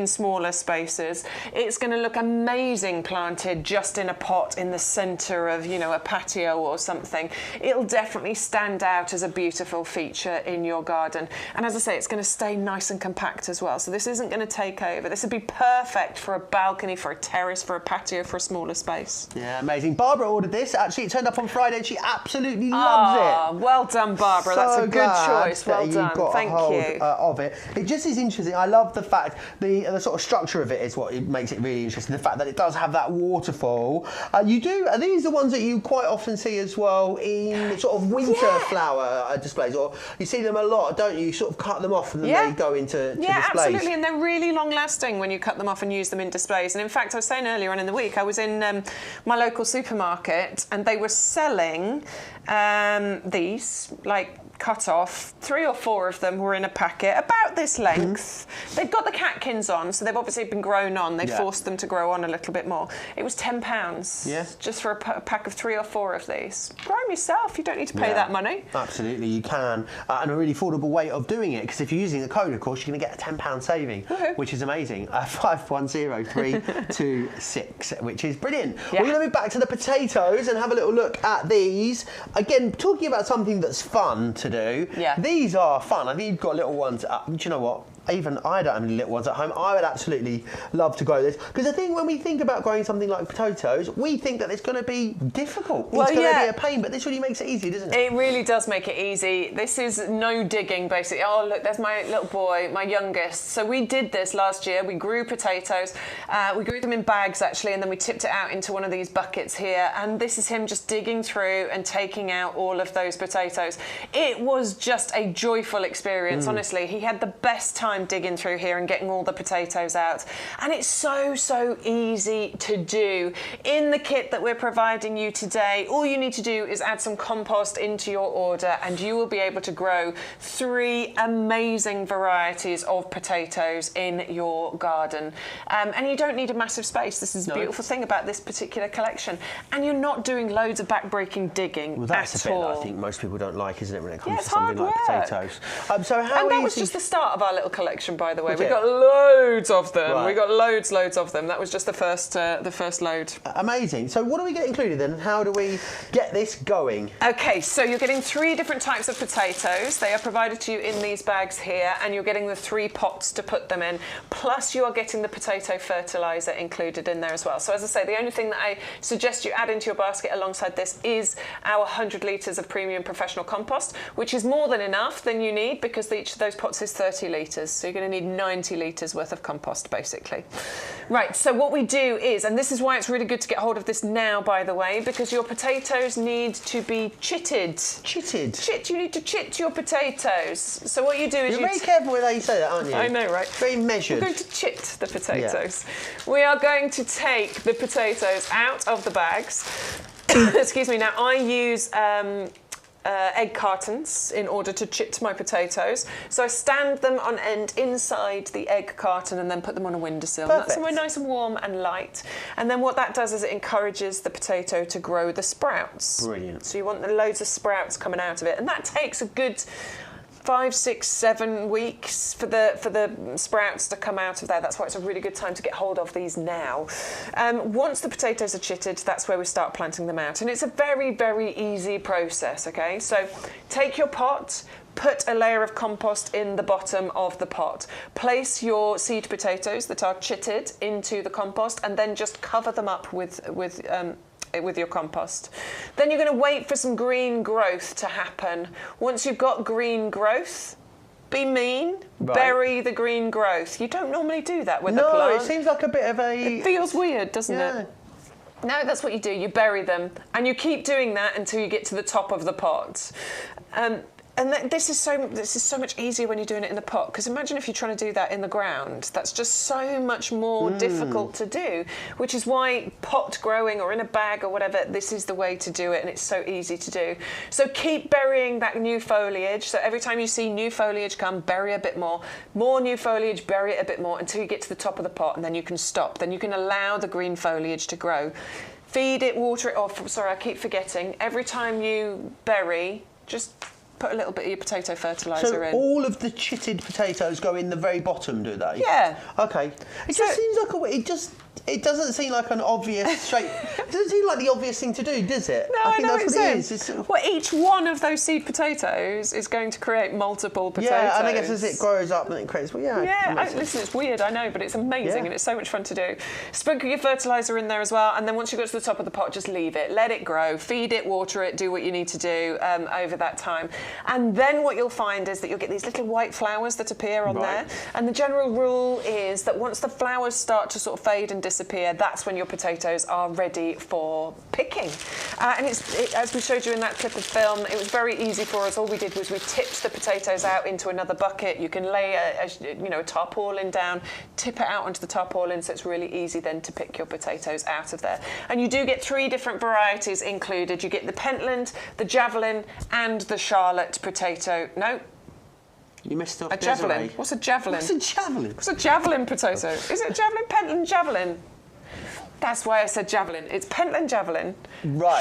smaller spaces. It's going to look amazing planted just in a pot in the centre of, you know, a patio or something. It'll definitely stand out as a beautiful feature in your garden. And as I say, it's going to stay nice and compact as well. So this isn't going to take over. This would be perfect for a balcony, for a terrace, for a patio, for a smaller space. Yeah, amazing. Barbara ordered this. Actually, it turned up on Friday and she absolutely loves it. Well done, Barbara. That's a good choice. Well done. Thank you. Of it. It just is interesting. I love the fact the sort of structure of it is what makes it really interesting. The fact that it does have that waterfall. Are these the ones that you quite often see as well in sort of winter flower displays, or you see them a lot, don't you? You sort of cut them off and then they go into displays. Absolutely, and they're really long lasting when you cut them off and use them in displays. And in fact, I was saying earlier on in the week, I was in my local supermarket and they were selling these, like, cut off. 3 or 4 of them were in a packet about this length. They've got the catkins on, so they've obviously been grown on. They forced them to grow on a little bit more. It was £10 just for a pack of 3 or 4 of these. Grow them yourself. You don't need to pay that money. Absolutely, you can. And a really affordable way of doing it, because if you're using the code, of course, you're going to get a £10 saving, which is amazing. 510326, which is brilliant. We're going to move back to the potatoes and have a little look at these. Again, talking about something that's fun to do. These are fun. I think you've got little ones. Do you know what? Even I don't have any little ones at home. I would absolutely love to grow this, because I think when we think about growing something like potatoes, we think that it's going to be difficult. It's going to be a pain, but this really makes it easy, doesn't it? It really does make it easy. This is no digging, basically. Oh, look, there's my little boy, my youngest. So we did this last year. We grew potatoes. We grew them in bags, actually, and then we tipped it out into one of these buckets here. And this is him just digging through and taking out all of those potatoes. It was just a joyful experience, honestly. He had the best time digging through here and getting all the potatoes out, and it's so easy to do. In the kit that we're providing you today, all you need to do is add some compost into your order and you will be able to grow 3 amazing varieties of potatoes in your garden, and you don't need a massive space. This is the beautiful thing about this particular collection, and you're not doing loads of back-breaking digging. Well, that's a bit that I think most people don't like, isn't it, when it comes to something like potatoes. So how and that was just the start of our little collection, by the way. We got loads of them. We got loads of them. That was just the first load. Amazing. So what do we get included then? How do we get this going? Okay, so you're getting 3 different types of potatoes. They are provided to you in these bags here, and you're getting the 3 pots to put them in. Plus, you are getting the potato fertilizer included in there as well. So as I say, the only thing that I suggest you add into your basket alongside this is our 100 litres of premium professional compost, which is more than enough than you need, because each of those pots is 30 litres. So you're going to need 90 litres worth of compost, basically. Right, so what we do is, and this is why it's really good to get hold of this now, by the way, because your potatoes need to be chitted. Chitted? You need to chit your potatoes. So what you do is You're very careful with how you say that, aren't you? I know, right? Very measured. We're going to chit the potatoes. We are going to take the potatoes out of the bags. Excuse me. Now, I use egg cartons in order to chit my potatoes. So I stand them on end inside the egg carton and then put them on a windowsill. That's somewhere nice and warm and light. And then what that does is it encourages the potato to grow the sprouts. Brilliant. So you want loads of sprouts coming out of it. And that takes a good 5, 6, 7 weeks for the sprouts to come out of there. That's why it's a really good time to get hold of these now. Once the potatoes are chitted, that's where we start planting them out. And it's a very, very easy process, okay? So take your pot, put a layer of compost in the bottom of the pot. Place your seed potatoes that are chitted into the compost and then just cover them up with your compost. Then you're going to wait for some green growth to happen. Once you've got green growth, be mean, bury the green growth. You don't normally do that with a plant. No, it seems like a bit of a... It feels weird, doesn't it? No, that's what you do. You bury them, and you keep doing that until you get to the top of the pot. This is so much easier when you're doing it in the pot, because imagine if you're trying to do that in the ground. That's just so much more difficult to do, which is why pot growing or in a bag or whatever, this is the way to do it, and it's so easy to do. So keep burying that new foliage. So every time you see new foliage come, bury a bit more. More new foliage, bury it a bit more until you get to the top of the pot, and then you can stop. Then you can allow the green foliage to grow. Feed it, water it. Oh, sorry, I keep forgetting. Every time you bury, just put a little bit of your potato fertiliser in. So all of the chitted potatoes go in the very bottom, do they? Yeah. Okay. It just seems like it doesn't seem like an obvious shape. It doesn't seem like the obvious thing to do, does it? No, I think that's what it is. It's sort of... Well, each one of those seed potatoes is going to create multiple potatoes. Yeah, and I guess as it grows up, then it creates... Well, listen, it's weird, I know, but it's amazing and it's so much fun to do. Sprinkle your fertiliser in there as well, and then once you get to the top of the pot, just leave it. Let it grow. Feed it, water it, do what you need to do over that time. And then what you'll find is that you'll get these little white flowers that appear on there. And the general rule is that once the flowers start to sort of fade and disappear, that's when your potatoes are ready for picking. And as we showed you in that clip of film, it was very easy for us. All we did was we tipped the potatoes out into another bucket. You can lay a tarpaulin down, tip it out onto the tarpaulin, so it's really easy then to pick your potatoes out of there. And you do get 3 different varieties included. You get the Pentland, the Javelin, and the Charlotte potato. No. You missed off a javelin. What's a javelin? What's a javelin? What's a javelin potato? Is it javelin, Pentland, javelin? That's why I said javelin. It's Pentland javelin,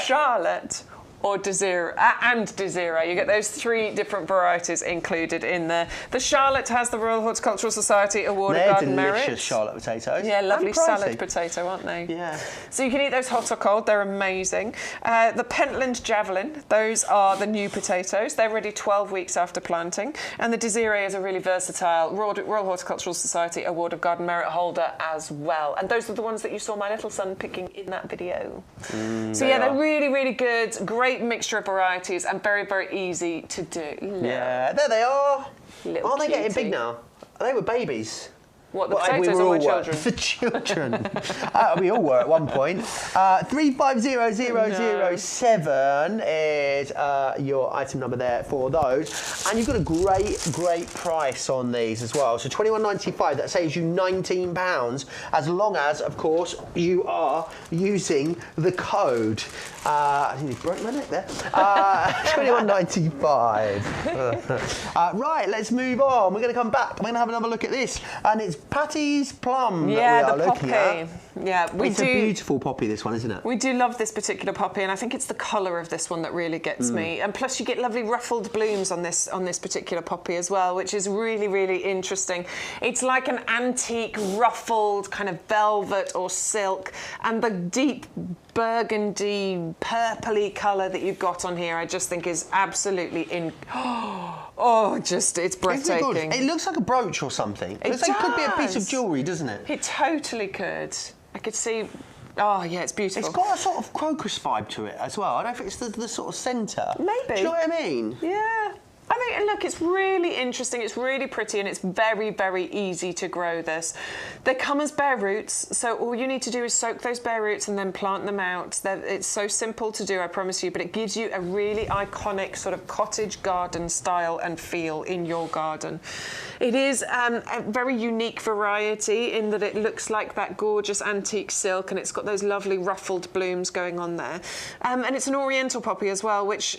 Charlotte, or Desiree, and Desiree. You get those 3 different varieties included in there. The Charlotte has the Royal Horticultural Society Award of Garden Merit. They're delicious Charlotte potatoes. Yeah, lovely salad potato, aren't they? Yeah. So you can eat those hot or cold. They're amazing. The Pentland Javelin, those are the new potatoes. They're ready 12 weeks after planting. And the Desiree is a really versatile Royal Horticultural Society Award of Garden Merit holder as well. And those are the ones that you saw my little son picking in that video. So yeah, they're really, really good. Great mixture of varieties and very, very easy to do. Yeah, there they are. Little they getting big now? They were babies. What, the potatoes or my children? The children. We all were at one point. 350007 is your item number there for those. And you've got a great price on these as well. So £21.95, that saves you £19, as long as, of course, you are using the code. I think you broke my neck there. £21.95. Right, let's move on. We're going to come back. I'm going to have another look at this. And it's Patty's plum that we are looking at. Yeah, it's a beautiful poppy, this one, isn't it? We do love this particular poppy, and I think it's the colour of this one that really gets me. And plus, you get lovely ruffled blooms on this particular poppy as well, which is really, really interesting. It's like an antique ruffled kind of velvet or silk, and the deep burgundy, purpley colour that you've got on here, I just think is absolutely it's breathtaking. It looks like a brooch or something. It looks like it could be a piece of jewellery, doesn't it? It totally could. I could see. Oh yeah, it's beautiful. It's got a sort of crocus vibe to it as well. I don't know if it's the sort of centre. Maybe. Do you know what I mean? Yeah. I think, look, it's really interesting, it's really pretty, and it's very, very easy to grow this. They come as bare roots, so all you need to do is soak those bare roots and then plant them out. It's so simple to do, I promise you, but it gives you a really iconic sort of cottage garden style and feel in your garden. It is a very unique variety in that it looks like that gorgeous antique silk, and it's got those lovely ruffled blooms going on there. And it's an oriental poppy as well, which,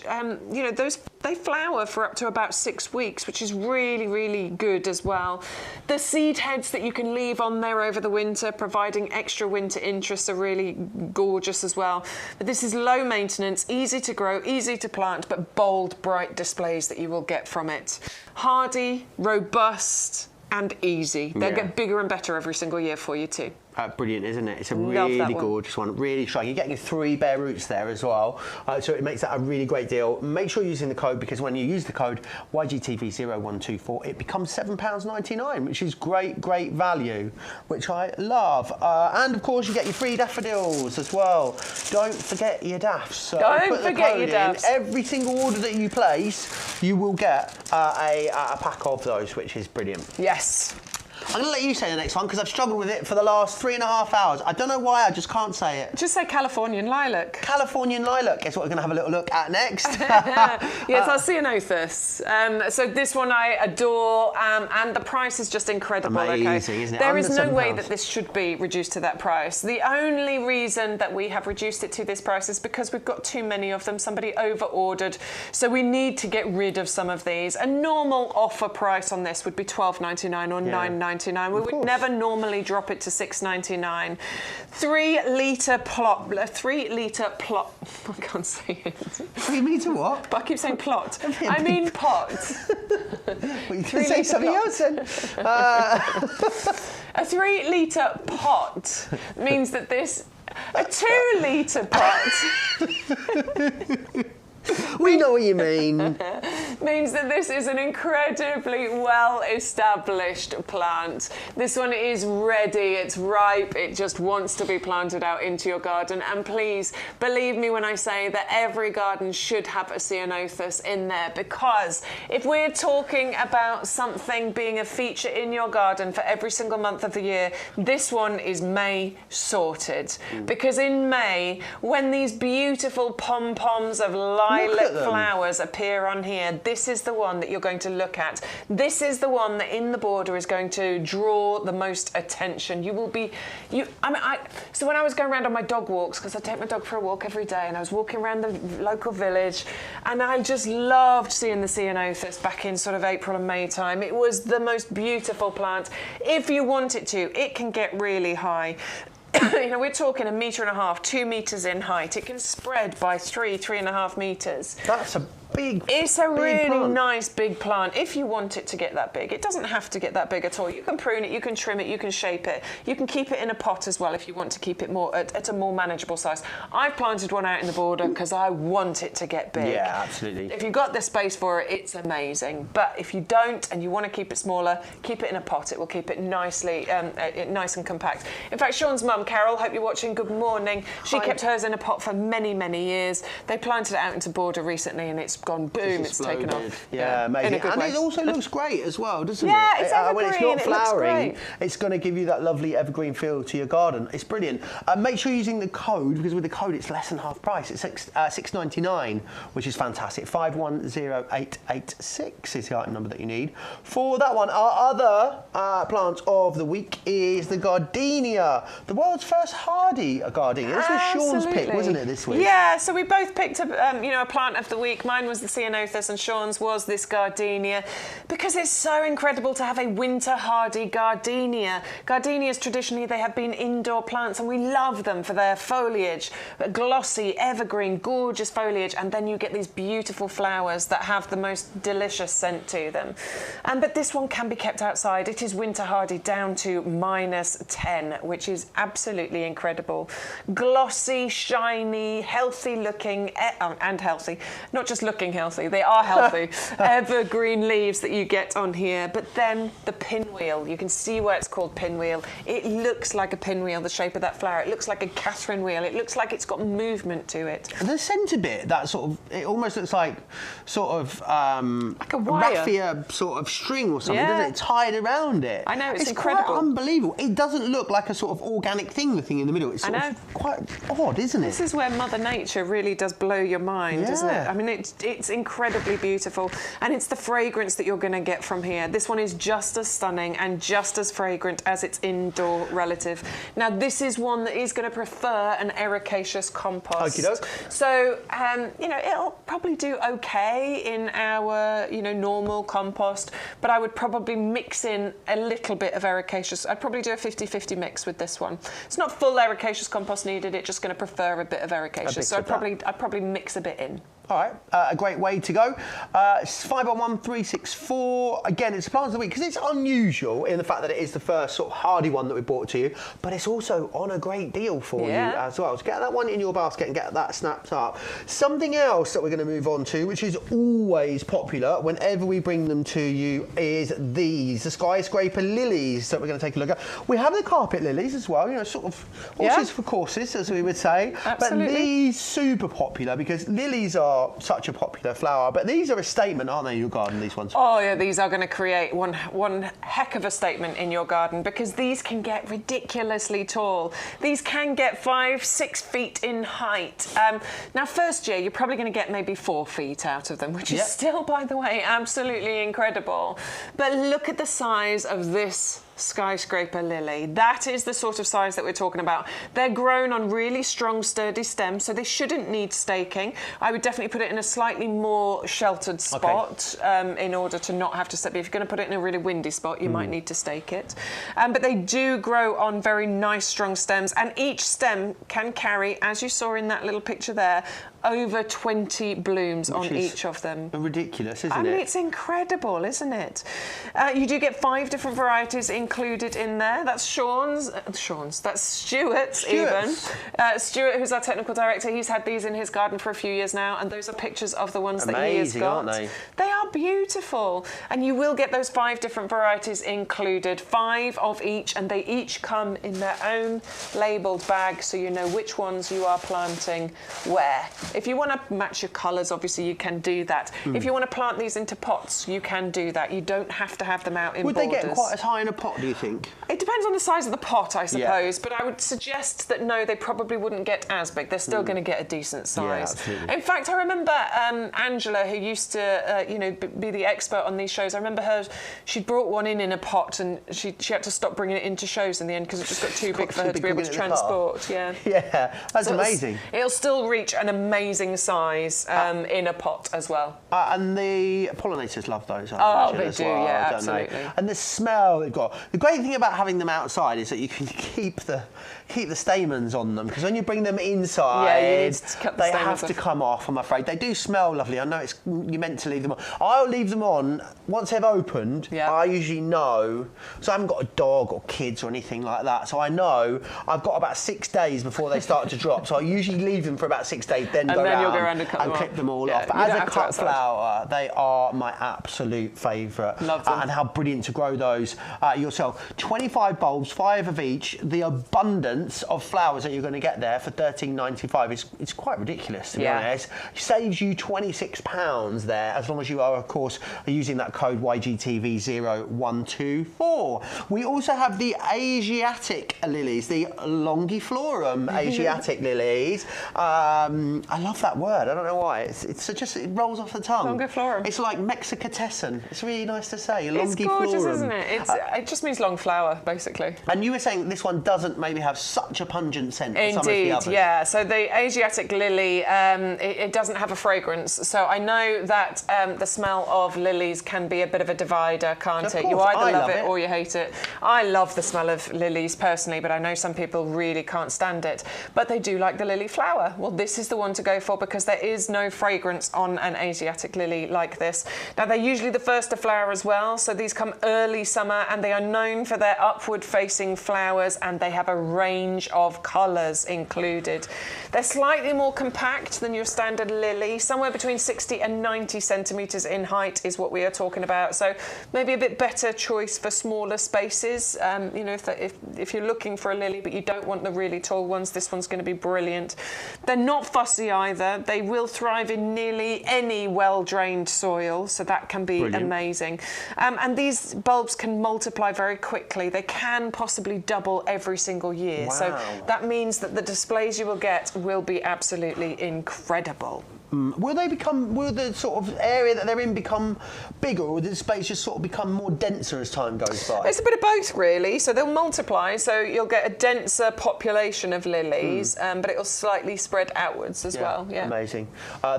they flower for up to about 6 weeks, which is really, really good as well. The seed heads that you can leave on there over the winter, providing extra winter interest, are really gorgeous as well. But this is low maintenance, easy to grow, easy to plant, but bold, bright displays that you will get from it. Hardy, robust, and easy. They'll get bigger and better every single year for you too. Brilliant, isn't it? It's a Love that really one. gorgeous one, really strong. You're getting 3 bare roots there as well, so it makes that a really great deal. Make sure you're using the code, because when you use the code YGTV0124, it becomes £7.99, which is great value, which I love. And of course, you get your free daffodils as well. Don't forget your daffs. So Don't forget your daffs. Every single order that you place, you will get a pack of those, which is brilliant. Yes. I'm going to let you say the next one because I've struggled with it for the last 3.5 hours. I don't know why, I just can't say it. Just say Californian lilac. Californian lilac. Guess what we're going to have a little look at next? Yes, our Ceanothus. So this one I adore, and the price is just incredible. Amazing, isn't it? There Under is no way £7. that this should be reduced to that price. The only reason that we have reduced it to this price is because we've got too many of them. Somebody over-ordered, so we need to get rid of some of these. A normal offer price on this would be $12.99 or $9.99. We would never normally drop it to $6.99. 3 litre plot. I can't say it. 3 metre what? But I keep saying plot. I mean pot. Well, you can say something else then. A 3 litre pot means that this. A 2 litre pot. We know what you mean. Means that this is an incredibly well-established plant. This one is ready, it's ripe, it just wants to be planted out into your garden. And please, believe me when I say that every garden should have a Ceanothus in there, because if we're talking about something being a feature in your garden for every single month of the year, this one is May sorted. Because in May, when these beautiful pom-poms of lilac flowers appear on here, this is the one that you're going to look at. This is the one that in the border is going to draw the most attention. You will be, so when I was going around on my dog walks, because I take my dog for a walk every day, and I was walking around the local village, and I just loved seeing the Ceanothus back in sort of April and May time. It was the most beautiful plant. If you want it to, it can get really high. You know, we're talking 1.5 meters, 2 meters in height. It can spread by 3.5 meters. That's a big. It's a really plant. nice big plant if you want it to get that big. It doesn't have to get that big at all. You can prune it, you can trim it, you can shape it. You can keep it in a pot as well if you want to keep it more at a more manageable size. I've planted one out in the border because I want it to get big. Yeah, absolutely. If you've got the space for it, it's amazing. But if you don't and you want to keep it smaller, keep it in a pot. It will keep it nicely, nice and compact. In fact, Sean's mum, Carol, hope you're watching. Good morning. She kept hers in a pot for many, many years. They planted it out into border recently, and it's gone boom. It's taken off. Yeah, amazing. In a good And way. it also looks great as well, doesn't it? Yeah, it's when it's evergreen, not it looks flowering, great. it's going to give you that lovely evergreen feel to your garden. It's brilliant. Make sure you're using the code, because with the code it's less than half price. It's $6.99, which is fantastic. 510886 is the item number that you need for that one. Our other plant of the week is the gardenia, the world's first hardy gardenia. This was Sean's pick, wasn't it, this week? Yeah, so we both picked up, a plant of the week. Mine was the Ceanothus and Sean's was this gardenia, because it's so incredible to have a winter hardy gardenia. Gardenias, traditionally, they have been indoor plants, and we love them for their foliage, glossy, evergreen, gorgeous foliage, and then you get these beautiful flowers that have the most delicious scent to them. But this one can be kept outside. It is winter hardy down to -10, which is absolutely incredible. Glossy, shiny, healthy looking, and healthy, not just looking healthy, they are healthy, evergreen leaves that you get on here. But then the pinwheel, you can see where it's called pinwheel. It looks like a pinwheel, the shape of that flower. It looks like a Catherine wheel. It looks like it's got movement to it. The centre bit, that sort of, it almost looks like sort of like a wire. raffia sort of string or something, Yeah. doesn't it? Tied around it. I know, it's quite incredible. unbelievable. It doesn't look like a sort of organic thing, the thing in the middle. It's sort of quite odd, isn't it? This is where Mother Nature really does blow your mind, isn't it? Yeah. I mean, it's incredibly beautiful, and it's the fragrance that you're going to get from here. This one is just as stunning and just as fragrant as its indoor relative. Now, this is one that is going to prefer an ericaceous compost. Okey-doke. So, it'll probably do okay in our, normal compost, but I would probably mix in a little bit of ericaceous. I'd probably do a 50-50 mix with this one. It's not full ericaceous compost needed. It's just going to prefer a bit of ericaceous. So I'd probably mix a bit in. All right, a great way to go. 511364. Again, it's plants of the week because it's unusual in the fact that it is the first sort of hardy one that we brought to you, but it's also on a great deal for you as well. So get that one in your basket and get that snapped up. Something else that we're going to move on to, which is always popular whenever we bring them to you, is the Skyscraper lilies that we're going to take a look at. We have the carpet lilies as well, you know, sort of horses for courses, as we would say. Absolutely. But these super popular because lilies are such a popular flower, but these are a statement, aren't they, your garden, these ones? Oh yeah, these are going to create one heck of a statement in your garden because these can get ridiculously tall. These can get 5-6 feet in height. Now, first year, you're probably going to get maybe 4 feet out of them, which is still, by the way, absolutely incredible. But look at the size of this Skyscraper lily. That is the sort of size that we're talking about. They're grown on really strong, sturdy stems, so they shouldn't need staking. I would definitely put it in a slightly more sheltered spot in order to not have to stake. If you're going to put it in a really windy spot, you might need to stake it. But they do grow on very nice, strong stems, and each stem can carry, as you saw in that little picture there, over 20 blooms on each of them. Ridiculous, isn't it? I mean, it's incredible, isn't it? You do get 5 different varieties included in there. That's that's Stuart's even. Stuart, who's our technical director, he's had these in his garden for a few years now, and those are pictures of the ones that he has got. Aren't they? They are beautiful, and you will get those 5 different varieties included, 5 of each, and they each come in their own labelled bag, so you know which ones you are planting where. If you want to match your colours, obviously you can do that. If you want to plant these into pots, you can do that. You don't have to have them out in borders. Would they get quite as high in a pot, do you think? It depends on the size of the pot, I suppose, but I would suggest that no, they probably wouldn't get as big. They're still going to get a decent size. In fact, I remember Angela, who used to, be the expert on these shows. I remember she'd brought one in a pot, and she had to stop bringing it into shows in the end because it just got too big for her to be able to transport. Yeah, that's amazing. It'll still reach an amazing size in a pot as well. And the pollinators love those. They as do, well, yeah, don't they? absolutely. And the smell they've got. The great thing about having them outside is that you can keep the stamens on them, because when you bring them inside, they have to come off, I'm afraid. They do smell lovely. I know you're meant to leave them on. I'll leave them on once they've opened. I usually know, so I haven't got a dog or kids or anything like that, so I know I've got about 6 days before they start to drop, so I usually leave them for about 6 days, then you'll go around and clip them all off. But as a cut flower, they are my absolute favourite. Love them. And how brilliant to grow those yourself. 25 bulbs, 5 of each. The abundance of flowers that you're going to get there for $13.95 is quite ridiculous, to be honest. It saves you £26 there, as long as you are, of course, using that code YGTV0124. We also have the Asiatic lilies, the Longiflorum Asiatic lilies. I love that word. I don't know why. It rolls off the tongue. Longiflorum. It's like Mexicatessen. It's really nice to say. It's gorgeous, isn't it? It just means long flower, basically. And you were saying this one doesn't maybe have such a pungent scent as some of the others. Yeah. So the Asiatic lily, it doesn't have a fragrance. So I know that the smell of lilies can be a bit of a divider, can't it? You either love it or you hate it. I love the smell of lilies personally, but I know some people really can't stand it. But they do like the lily flower. Well, this is the one to go for because there is no fragrance on an Asiatic lily like this. Now, they're usually the first to flower as well, so these come early summer, and they are known for their upward-facing flowers, and they have a range of colours included. They're slightly more compact than your standard lily, somewhere between 60 and 90 centimetres in height is what we are talking about, so maybe a bit better choice for smaller spaces. If you're looking for a lily but you don't want the really tall ones, this one's going to be brilliant. They're not fussy either. They will thrive in nearly any well-drained soil, so that can be amazing. And these bulbs can multiply very quickly. They can possibly double every single year. Wow. So that means that the displays you will get will be absolutely incredible. Will the sort of area that they're in become bigger, or will the space just sort of become more denser as time goes by? It's a bit of both, really. So they'll multiply, so you'll get a denser population of lilies, but it'll slightly spread outwards as well. Yeah, amazing.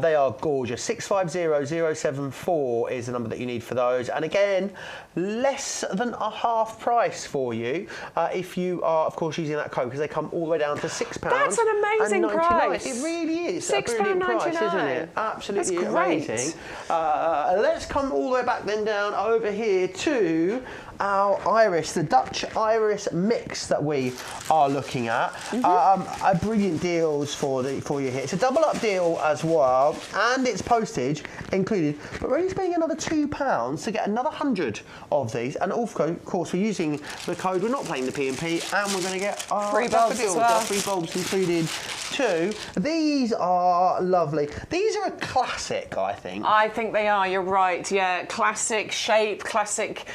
They are gorgeous. 650074 is the number that you need for those, and again, less than a half price for you if you are, of course, using that code, because they come all the way down to £6. That's an amazing price. It really is. £6.99. isn't it? Absolutely That's great. amazing. Let's come all the way back then down over here to our iris, the Dutch iris mix that we are looking at. Brilliant deals for you here. It's a double up deal as well, and it's postage included. But we're only spending another £2 to get another 100 of these. And of course, we're using the code. We're not playing the P&P, and we're going to get our free bulbs as well. Free bulbs included too. These are lovely. These are a classic, I think. I think they are. You're right. Yeah, classic shape, classic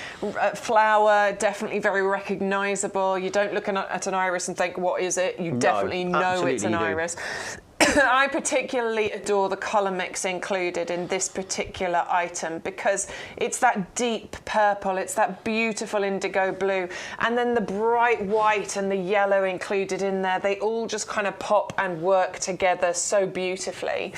flower. Definitely very recognisable. You don't look at an iris and think, "What is it?" You definitely know it's an iris. I particularly adore the colour mix included in this particular item because it's that deep purple, it's that beautiful indigo blue, and then the bright white and the yellow included in there. They all just kind of pop and work together so beautifully.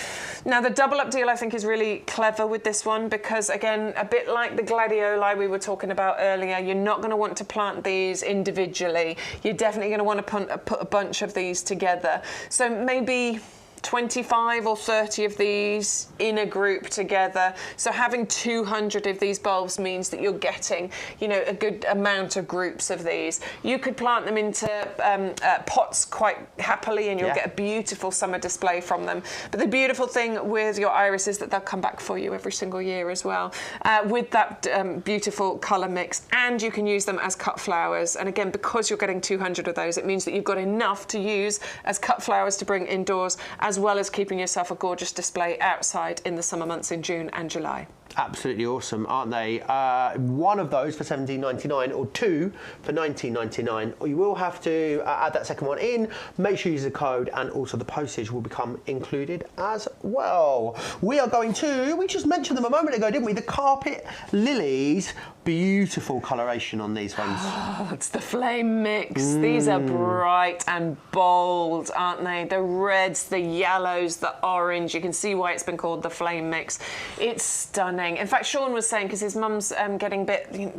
Now, the double up deal I think is really clever with this one because, again, a bit like the Gladioli we were talking about earlier, you're not going to want to plant these individually. You're definitely going to want to put a bunch of these together. So maybe 25 or 30 of these in a group together. So having 200 of these bulbs means that you're getting, you know, a good amount of groups of these. You could plant them into pots quite happily and you'll get a beautiful summer display from them. But the beautiful thing with your iris is that they'll come back for you every single year as well with that beautiful colour mix, and you can use them as cut flowers. And again, because you're getting 200 of those, it means that you've got enough to use as cut flowers to bring indoors, as well as keeping yourself a gorgeous display outside in the summer months in June and July. Absolutely awesome, aren't they? One of those for $17.99 or two for $19.99. Or you will have to add that second one in. Make sure you use the code, and also the postage will become included as well. We are going to, we just mentioned them a moment ago, didn't we? The carpet lilies. Beautiful coloration on these ones. Oh, it's the flame mix. These are bright and bold, aren't they? The reds, the yellows, the orange. You can see why it's been called the flame mix. It's stunning. In fact, Sean was saying, because his mum's getting a bit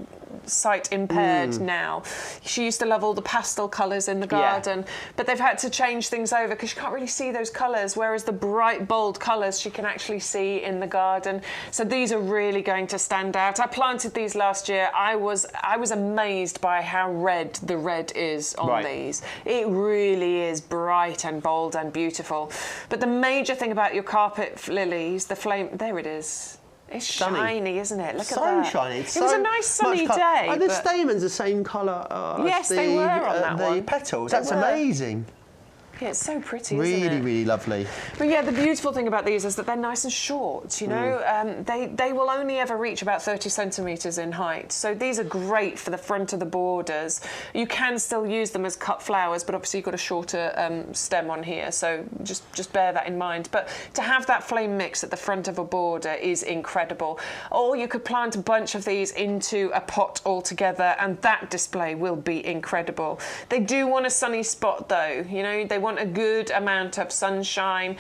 sight impaired now. She used to love all the pastel colours in the garden, but they've had to change things over because she can't really see those colours, whereas the bright, bold colours she can actually see in the garden. So these are really going to stand out. I planted these last year. I was amazed by how red the red is on these. It really is bright and bold and beautiful. But the major thing about your carpet lilies, the flame, there it is. It's shiny, isn't it? Look at that. So shiny. It was a nice sunny day. And the stamens the same colour yes, as they were on that the one. petals. They That's were. amazing. Yeah, it's so pretty, isn't it? Really, really lovely. But yeah, the beautiful thing about these is that they're nice and short, you know. They will only ever reach about 30 centimetres in height. So these are great for the front of the borders. You can still use them as cut flowers, but obviously you've got a shorter stem on here. So just bear that in mind. But to have that flame mix at the front of a border is incredible. Or you could plant a bunch of these into a pot altogether, and that display will be incredible. They do want a sunny spot though, you know. They want a good amount of sunshine,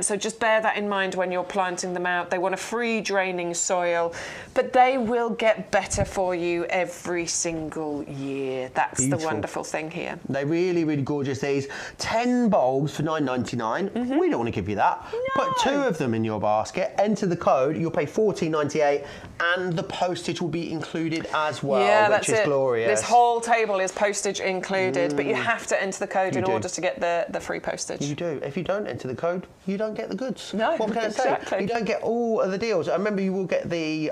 so just bear that in mind when you're planting them out. They want a free draining soil, but they will get better for you every single year. That's the wonderful thing here. They're really, really gorgeous. These 10 bulbs for $9.99. We don't want to give you that. No. Put 2 of them in your basket, enter the code, you'll pay $14.98, and the postage will be included as well, which is glorious. This whole table is postage included, but you have to enter the code in order to get the free postage. You do. If you don't enter the code, you don't get the goods. No, what can I say? You don't get all of the deals. Remember, you will get the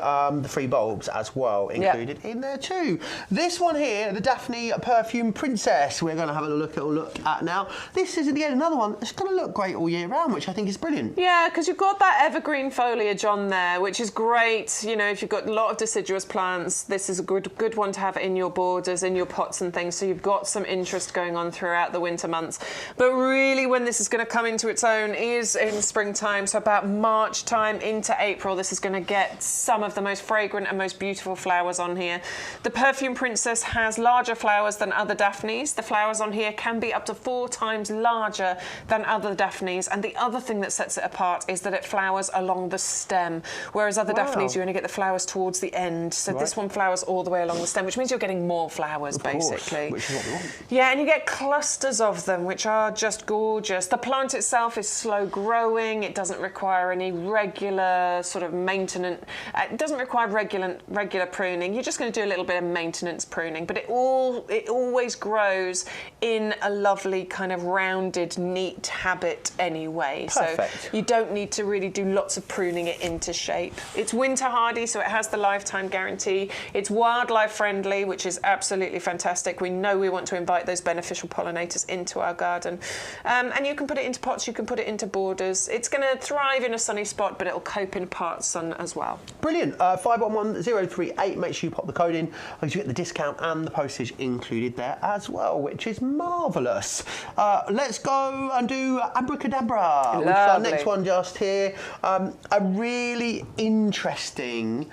free bulbs as well included in there too. This one here, the Daphne Perfume Princess, we're going to have a look at now. This is again another one that's going to look great all year round, which I think is brilliant. Yeah, because you've got that evergreen foliage on there, which is great. You know, if you've got a lot of deciduous plants, this is a good one to have in your borders, in your pots and things. So you've got some interest going on throughout the winter months. But really, when this is going to come into its own is in springtime. So about March time into April, this is going to get some of the most fragrant and most beautiful flowers on here. The Perfume Princess has larger flowers than other Daphnes. The flowers on here can be up to 4 times larger than other Daphnes. And the other thing that sets it apart is that it flowers along the stem, whereas other Daphnes, you only get the flowers towards the end. So this one flowers all the way along the stem, which means you're getting more flowers, basically. Which is what we want. Yeah, and you get clusters of them, which are just gorgeous. The plant itself is slow growing. It doesn't require any regular sort of maintenance. It doesn't require regular pruning. You're just going to do a little bit of maintenance pruning, but it always grows in a lovely kind of rounded, neat habit anyway. Perfect. So you don't need to really do lots of pruning it into shape. It's winter hardy, so it has the lifetime guarantee. It's wildlife friendly, which is absolutely fantastic. We know we want to invite those beneficial pollinators into our garden. And you can put it into pots, you can put it into borders. It's going to thrive in a sunny spot, but it'll cope in part sun as well. Brilliant. 511038. Make sure you pop the code in because you get the discount and the postage included there as well, which is marvellous. Let's go and do Abracadabra, which is our next one just here. A really interesting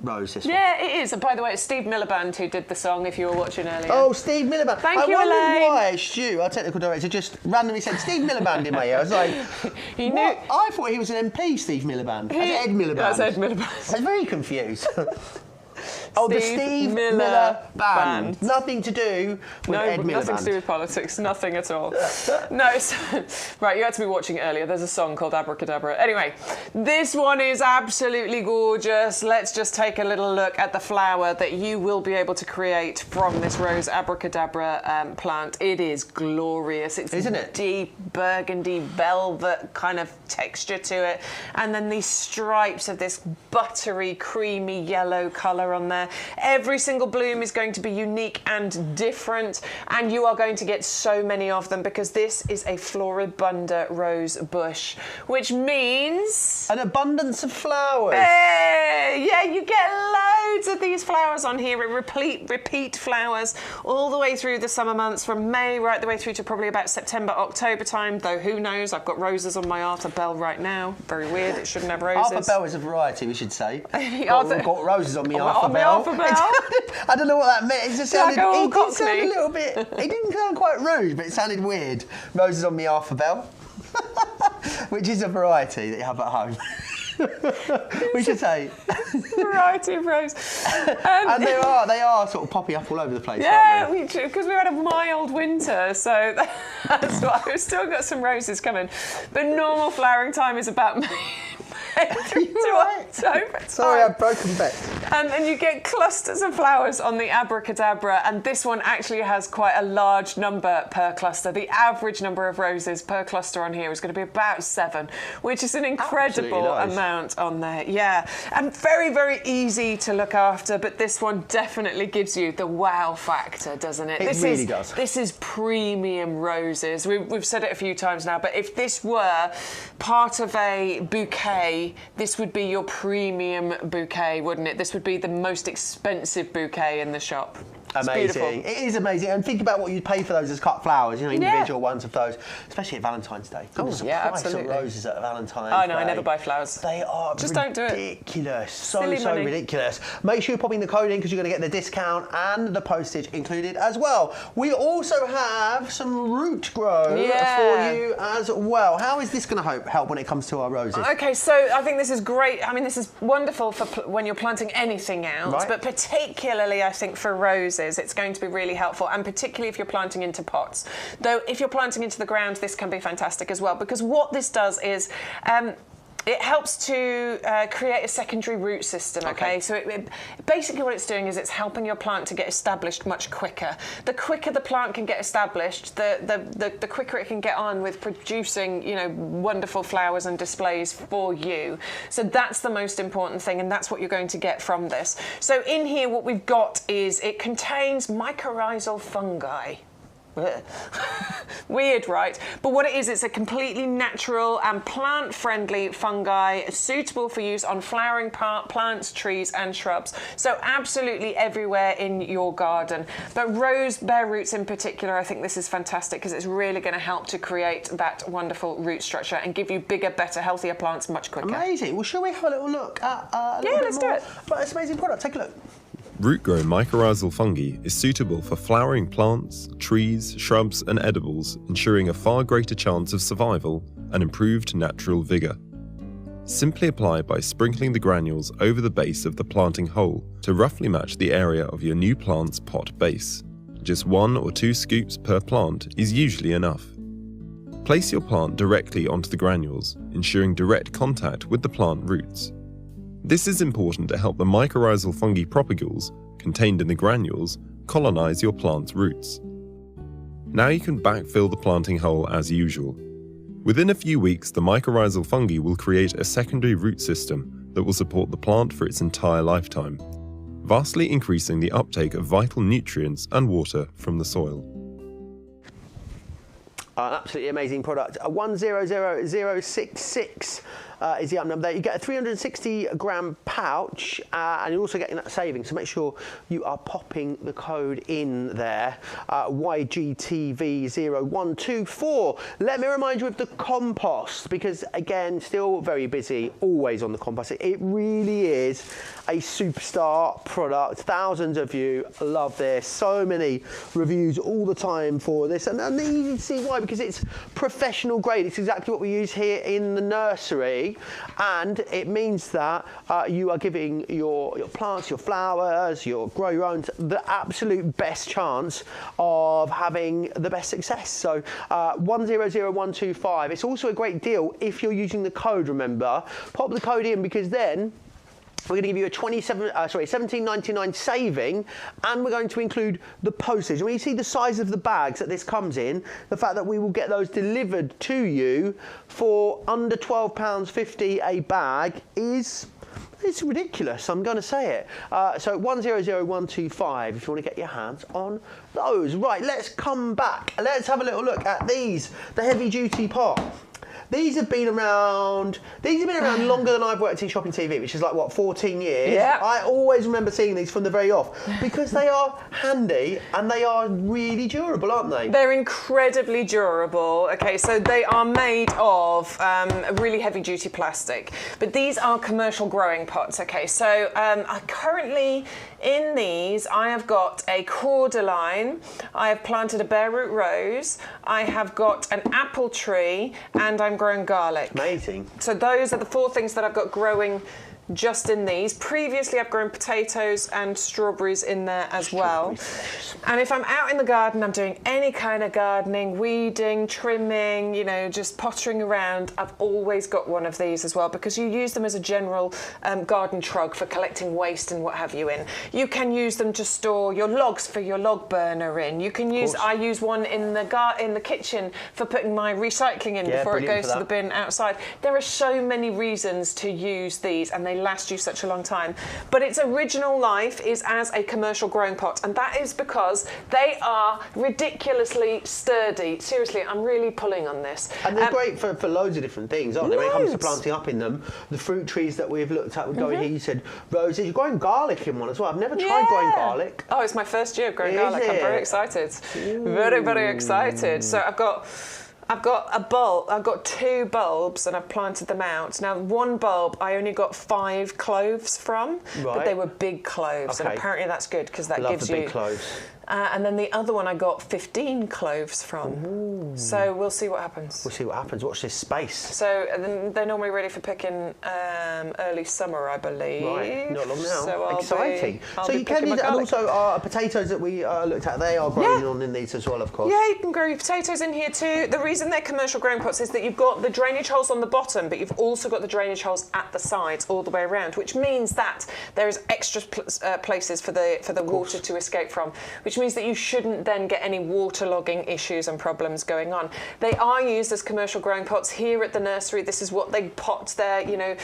rose, this one. Yeah, it is. And by the way, it's Steve Miliband who did the song, if you were watching earlier. Oh, Steve Miliband. Thank you, I wondered Elaine. why Stu, our technical director, just randomly said Steve Miliband in my ear. I was like, He knew. what? I thought he was an MP, Steve Miliband. That's Ed Miliband. That's Ed Miliband. I was very confused. Oh, the Steve Steve Miller Miller Band. Band. Nothing to do with Ed Miliband. Nothing to do with politics, nothing at all. No, right, you had to be watching earlier. There's a song called Abracadabra. Anyway, this one is absolutely gorgeous. Let's just take a little look at the flower that you will be able to create from this rose Abracadabra plant. It is glorious. It's Isn't it? Deep burgundy velvet kind of texture to it. And then these stripes of this buttery, creamy yellow colour on there. Every single bloom is going to be unique and different, and you are going to get so many of them because this is a floribunda rose bush, which means An abundance of flowers. yeah, you get loads of these flowers on here. Repeat flowers all the way through the summer months, from May right the way through to probably about September, October time, though who knows. I've got roses on my Arthur Bell right now. Very weird, it shouldn't have roses. Arthur Bell is a variety, we should say. got roses on me Arthur on me Bell. Arthur Bell. I don't know what that meant. It just sounded, Like all it did sound a Cockney. little bit, it didn't sound quite rude, but it sounded weird. Roses on me Arthur Bell. Which is a variety that you have at home. We should say. Variety of rose. And they are sort of popping up all over the place, Yeah, aren't they? because we had a mild winter, so that's why we've still got some roses coming. But normal flowering time is about May through to October. Sorry, I've broken bets. And you get clusters of flowers on the Abracadabra, and this one actually has quite a large number per cluster. The average number of roses per cluster on here is going to be about 7, which is an incredible Absolutely nice. amount on there. Yeah, and very, very easy to look after, but this one definitely gives you the wow factor, doesn't it? It really does. This is premium roses. We've said it a few times now, but if this were part of a bouquet, this would be your premium bouquet, wouldn't it? This would be the most expensive bouquet in the shop. It's Amazing. beautiful. It is amazing. And think about what you'd pay for those as cut flowers, individual ones of those, especially at Valentine's Day. Goodness, the yeah, price absolutely. of roses at Valentine's I know, Day. I never buy flowers. They are Just don't do it. ridiculous. Silly So money. ridiculous. Make sure you're popping the code in because you're going to get the discount and the postage included as well. We also have some root grow for you as well. How is this going to help when it comes to our roses? Okay, so I think this is great. I mean, this is wonderful for when you're planting anything out, Right. but particularly, I think, for roses, it's going to be really helpful, and particularly if you're planting into pots. Though, if you're planting into the ground, this can be fantastic as well, because what this does is it helps to create a secondary root system, okay? So basically what it's doing is it's helping your plant to get established much quicker. The quicker the plant can get established, the quicker it can get on with producing, wonderful flowers and displays for you. So that's the most important thing, and that's what you're going to get from this. So in here, what we've got is it contains mycorrhizal fungi. Weird, right? But what it is, it's a completely natural and plant-friendly fungi suitable for use on flowering plants, trees and shrubs. So absolutely everywhere in your garden. But rose bare roots in particular, I think this is fantastic because it's really going to help to create that wonderful root structure and give you bigger, better, healthier plants much quicker. Amazing. Well, shall we have a little look at let's do it. But it's an amazing product. Take a look. Root-grown mycorrhizal fungi is suitable for flowering plants, trees, shrubs and edibles, ensuring a far greater chance of survival and improved natural vigour. Simply apply by sprinkling the granules over the base of the planting hole to roughly match the area of your new plant's pot base. Just 1 or 2 scoops per plant is usually enough. Place your plant directly onto the granules, ensuring direct contact with the plant roots. This is important to help the mycorrhizal fungi propagules, contained in the granules, colonize your plant's roots. Now you can backfill the planting hole as usual. Within a few weeks, the mycorrhizal fungi will create a secondary root system that will support the plant for its entire lifetime, vastly increasing the uptake of vital nutrients and water from the soil. An absolutely amazing product. 100066 is the item number there. You get a 360 gram pouch and you're also getting that saving. So make sure you are popping the code in there. YGTV0124. Let me remind you of the compost because again, still very busy, always on the compost. It really is a superstar product. Thousands of you love this. So many reviews all the time for this. And you can see why, because it's professional grade. It's exactly what we use here in the nursery. And it means that you are giving your plants, your flowers, your grow your own, the absolute best chance of having the best success. So 100125. It's also a great deal if you're using the code, remember. Pop the code in because then we're going to give you a $17.99 saving, and we're going to include the postage. And when you see the size of the bags that this comes in, the fact that we will get those delivered to you for under £12.50 a bag it's ridiculous, I'm going to say it. So 100125 if you want to get your hands on those. Right, let's come back. Let's have a little look at these, the heavy duty pot. These have been around longer than I've worked in shopping TV, which is like, what, 14 years? Yeah. I always remember seeing these from the very off because they are handy and they are really durable, aren't they? They're incredibly durable. Okay, so they are made of really heavy duty plastic, but these are commercial growing pots. Okay, so I currently in these, I have got a cordyline, I have planted a bare root rose, I have got an apple tree, and I'm growing garlic. Amazing. So those are the 4 things that I've got growing just in these. Previously I've grown potatoes and strawberries in there as well. And if I'm out in the garden, I'm doing any kind of gardening, weeding, trimming, you know, just pottering around, I've always got one of these as well because you use them as a general garden trug for collecting waste and what have you in. You can use them to store your logs for your log burner in. You can use, I use one in the kitchen for putting my recycling in before it goes to the bin outside. There are so many reasons to use these and they last you such a long time. But its original life is as a commercial growing pot, and that is because they are ridiculously sturdy. Seriously, I'm really pulling on this. And they're great for loads of different things, aren't they? When it comes to planting up in them. The fruit trees that we've looked at would go in here. You said roses. You're growing garlic in one as well. I've never tried growing garlic. Oh, it's my first year of growing garlic. I'm very excited. Very, very excited. So I've got a bulb, I've got 2 bulbs and I've planted them out. Now, one bulb I only got 5 cloves from, but they were big cloves, and apparently that's good because that gives you... Love the big cloves. And then the other one I got 15 cloves from. Ooh. So we'll see what happens. We'll see what happens. Watch this space. So they're normally ready for picking early summer, I believe. Right, not long now. So exciting. So you can use, and also our potatoes that we looked at, they are growing on in these as well, of course. Yeah, you can grow your potatoes in here too. The reason they're commercial growing pots is that you've got the drainage holes on the bottom, but you've also got the drainage holes at the sides all the way around, which means that there is extra places for the water to escape from, which means that you shouldn't then get any waterlogging issues and problems going on. They are used as commercial growing pots here at the nursery. This is what they pot their,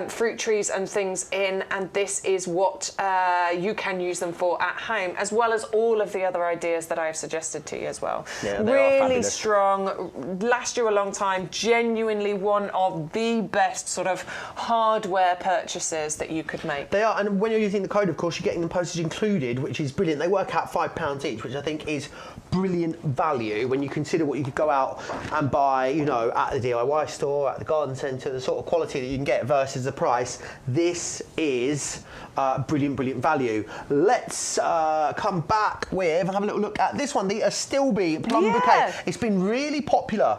fruit trees and things in, and this is what you can use them for at home, as well as all of the other ideas that I have suggested to you as well. Yeah, they are really fabulous. Strong, last you a long time, genuinely one of the best sort of hardware purchases that you could make. They are, and when you're using the code, of course, you're getting the postage included, which is brilliant. They work out £5 each, which I think is brilliant value when you consider what you could go out and buy, at the DIY store, at the garden centre, the sort of quality that you can get versus the price. This is brilliant value. Let's come back with and have a little look at this one, the Astilbe plum bouquet. It's been really popular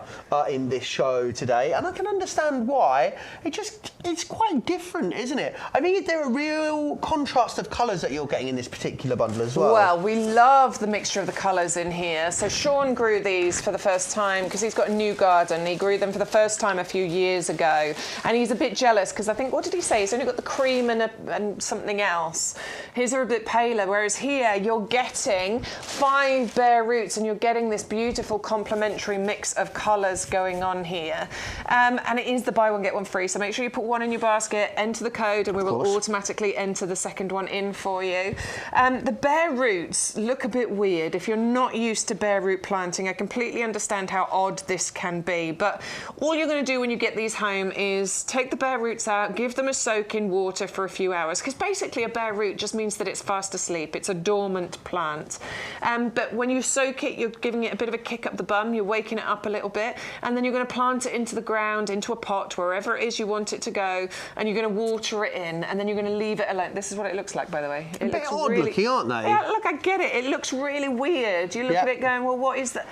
in this show today, and I can understand why. It's quite different, isn't it? I think there are real contrast of colours that you're getting in this particular bundle as well. Well, we love love the mixture of the colours in here. So Sean grew these for the first time because he's got a new garden. He grew them for the first time a few years ago, and he's a bit jealous because I think, what did he say? He's only got the cream and something else. His are a bit paler, whereas here you're getting 5 bare roots and you're getting this beautiful complementary mix of colours going on here. And it is the buy one get one free, so make sure you put one in your basket, enter the code, and we will automatically enter the second one in for you. The bare roots look a bit weird. If you're not used to bare root planting, I completely understand how odd this can be, but all you're going to do when you get these home is take the bare roots out, give them a soak in water for a few hours, because basically a bare root just means that it's fast asleep. It's a dormant plant. But when you soak it, you're giving it a bit of a kick up the bum, you're waking it up a little bit, and then you're going to plant it into the ground, into a pot, wherever it is you want it to go, and you're going to water it in, and then you're going to leave it alone. This is what it looks like, by the way. It looks odd really looking, aren't they? Yeah, look, I get it. It looks really weird. You look at it going, well, what is that?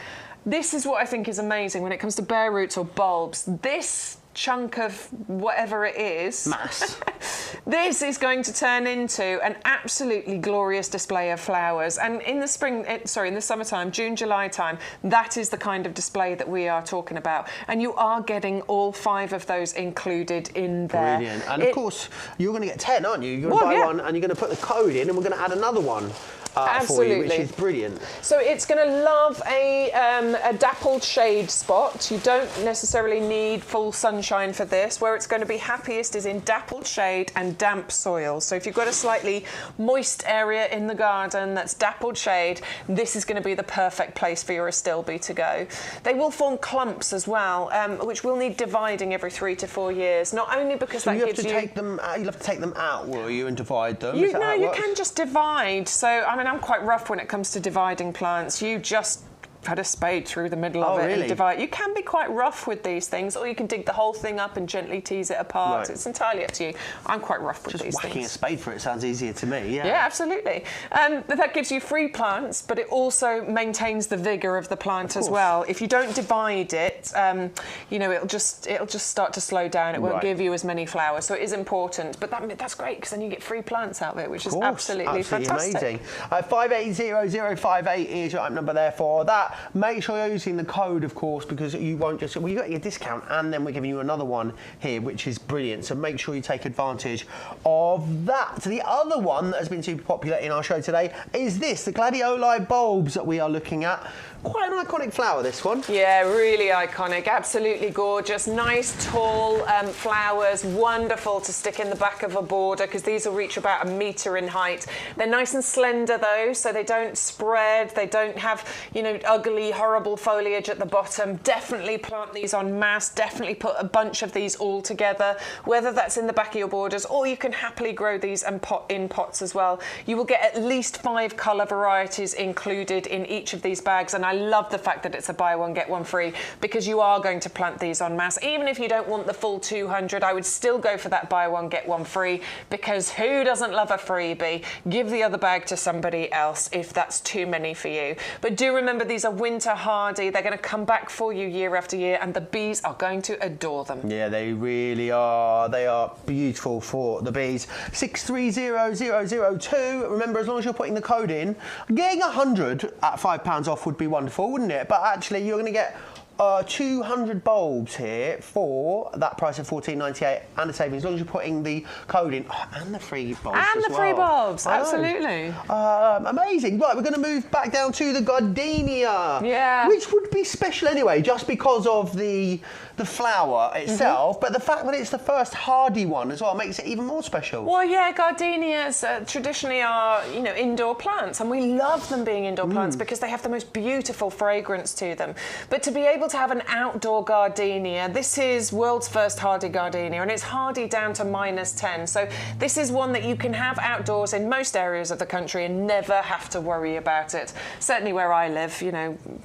This is what I think is amazing when it comes to bare roots or bulbs. This chunk of whatever it is, mass, this is going to turn into an absolutely glorious display of flowers. And in the spring, in the summertime, June, July time, that is the kind of display that we are talking about. And you are getting all 5 of those included in there. Brilliant. And of course, you're going to get 10, aren't you? You're going to buy one and you're going to put the code in, and we're going to add another one. For you, which is brilliant. So it's going to love a dappled shade spot. You don't necessarily need full sunshine for this. Where it's going to be happiest is in dappled shade and damp soil. So if you've got a slightly moist area in the garden that's dappled shade, this is going to be the perfect place for your Astilbe to go. They will form clumps as well, which will need dividing every 3 to 4 years. Not only because so that gives you... you'll have to take them out, will you, and divide them? No, you can just divide. So, I mean, I'm quite rough when it comes to dividing plants. You just had a spade through the middle of it and divide. You can be quite rough with these things, or you can dig the whole thing up and gently tease it apart. Right. It's entirely up to you. I'm quite rough with these things. Just whacking a spade for it sounds easier to me, yeah. Yeah, absolutely. But that gives you free plants, but it also maintains the vigour of the plant as well. If you don't divide it, it'll just start to slow down. It won't give you as many flowers, so it is important. But that's great, because then you get free plants out of it, which is absolutely fantastic. Amazing. 580058 is your number there for that. Make sure you're using the code, of course, because you won't just... Well, you got your discount, and then we're giving you another one here, which is brilliant. So make sure you take advantage of that. So the other one that has been super popular in our show today is this, the Gladioli bulbs that we are looking at. Quite an iconic flower, this one. Yeah, really iconic. Absolutely gorgeous. Nice, tall flowers. Wonderful to stick in the back of a border, because these will reach about 1 metre in height. They're nice and slender, though, so they don't spread. They don't have, ugly, horrible foliage at the bottom. Definitely plant these en masse. Definitely put a bunch of these all together, whether that's in the back of your borders, or you can happily grow these and in pots as well. You will get at least 5 colour varieties included in each of these bags, and I love the fact that it's a buy one, get one free, because you are going to plant these en masse. Even if you don't want the full 200, I would still go for that buy one, get one free, because who doesn't love a freebie? Give the other bag to somebody else if that's too many for you. But do remember, these are winter hardy. They're going to come back for you year after year, and the bees are going to adore them. Yeah, they really are. They are beautiful for the bees. 630002. Remember, as long as you're putting the code in, getting 100 at £5 off would be wonderful, wouldn't it? But actually, you're going to get 200 bulbs here for that price of $14.98 and a saving, as long as you're putting the code in. Oh, and the free bulbs and the free bulbs, absolutely. Amazing. Right, we're going to move back down to the gardenia. Yeah. Which would be special anyway, just because of the flower itself, but the fact that it's the first hardy one as well makes it even more special. Well, yeah, gardenias traditionally are, indoor plants, and we love them being indoor plants because they have the most beautiful fragrance to them. But to be able to have an outdoor gardenia, this is world's first hardy gardenia, and it's hardy down to -10. So this is one that you can have outdoors in most areas of the country and never have to worry about it. Certainly where I live,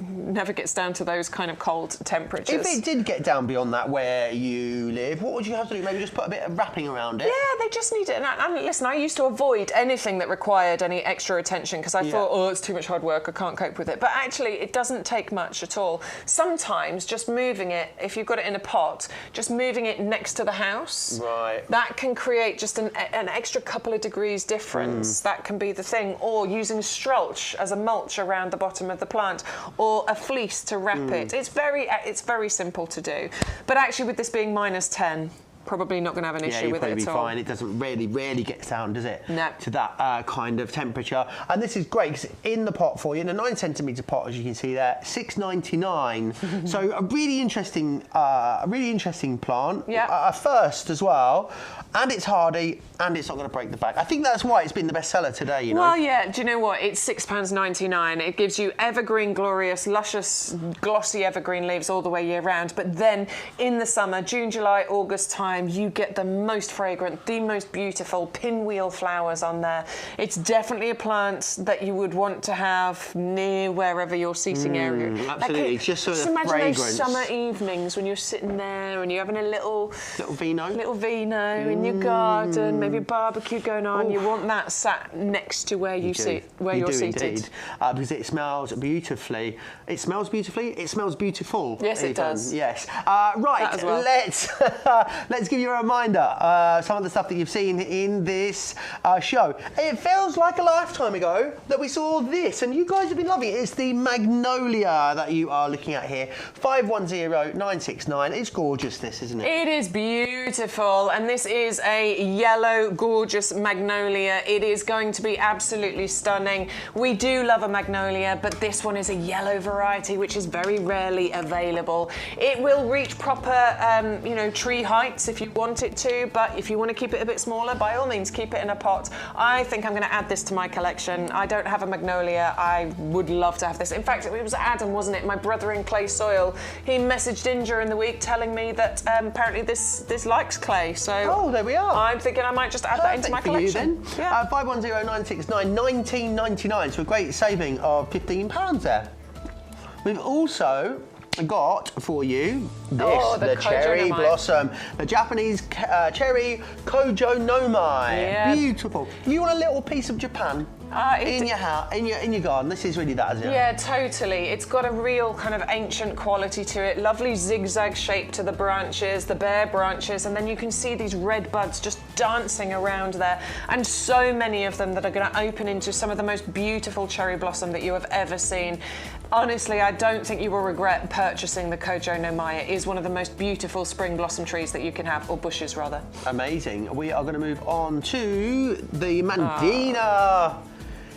never gets down to those kind of cold temperatures. If it did get down beyond that where you live, what would you have to do? Maybe just put a bit of wrapping around it? Yeah, they just need it. And listen, I used to avoid anything that required any extra attention, because I thought, it's too much hard work, I can't cope with it. But actually, it doesn't take much at all. Sometimes sometimes just moving it, if you've got it in a pot, just moving it next to the house, that can create just an extra couple of degrees difference. That can be the thing. Or using Strulch as a mulch around the bottom of the plant, or a fleece to wrap it. It's very simple to do. But actually, with this being -10, probably not going to have an issue with it at all. Fine. It doesn't really get down, does it? No. To that kind of temperature. And this is great because in the pot for you, in a 9cm pot, as you can see there, $6.99. So a really interesting plant. Yeah. First as well, and it's hardy, and it's not going to break the bank. I think that's why it's been the best seller today. You know. Well, yeah. Do you know what? It's £6.99. It gives you evergreen, glorious, luscious, glossy evergreen leaves all the way year round. But then in the summer, June, July, August time, you get the most fragrant, the most beautiful pinwheel flowers on there. It's definitely a plant that you would want to have near wherever your seating area. Absolutely, it's just sort of imagine fragrance. those summer evenings when you're sitting there and you're having a little vino in your garden, maybe a barbecue going on. You want that sat next to where you're seated. Indeed. Because it smells beautifully. It smells beautifully. It smells beautiful. Yes, it does. Yes. Right. Well. Let's give you a reminder. Some of the stuff that you've seen in this show. It feels like a lifetime ago that we saw this, and you guys have been loving it. It's the Magnolia that you are looking at here. 510969. It's gorgeous, this, isn't it? It is beautiful, and this is a yellow, gorgeous Magnolia. It is going to be absolutely stunning. We do love a Magnolia, but this one is a yellow variety, which is very rarely available. It will reach proper, tree heights if you want it to, but if you want to keep it a bit smaller, by all means, keep it in a pot. I think I'm going to add this to my collection. I don't have a Magnolia. I would love to have this. In fact, it was Adam, wasn't it? My brother in clay soil. He messaged in during the week telling me that apparently this likes clay. So there we are. I'm thinking I might just add that into my collection. You, then. Yeah. 510969, $19.99, so a great saving of £15 there. We've also got for you this, the cherry blossom, the Japanese cherry Kojonomai. Yeah. Beautiful. You want a little piece of Japan in your house, in your garden. This is really that, isn't it? Yeah, totally. It's got a real kind of ancient quality to it. Lovely zigzag shape to the branches, the bare branches, and then you can see these red buds just dancing around there, and so many of them that are going to open into some of the most beautiful cherry blossom that you have ever seen. Honestly, I don't think you will regret purchasing the Kojonomai. It is one of the most beautiful spring blossom trees that you can have, or bushes rather. Amazing. We are going to move on to the Nandina.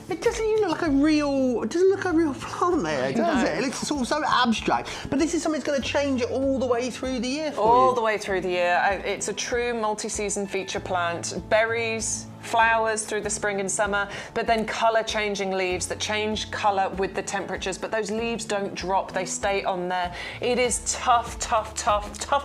It doesn't even look like a real. It doesn't look like a real plant there, does it? It looks sort of so abstract. But this is something that's going to change it all the way through the year for you. All the way through the year. It's a true multi-season feature plant. Berries, flowers through the spring and summer, but then colour-changing leaves that change colour with the temperatures, but those leaves don't drop, they stay on there. It is tough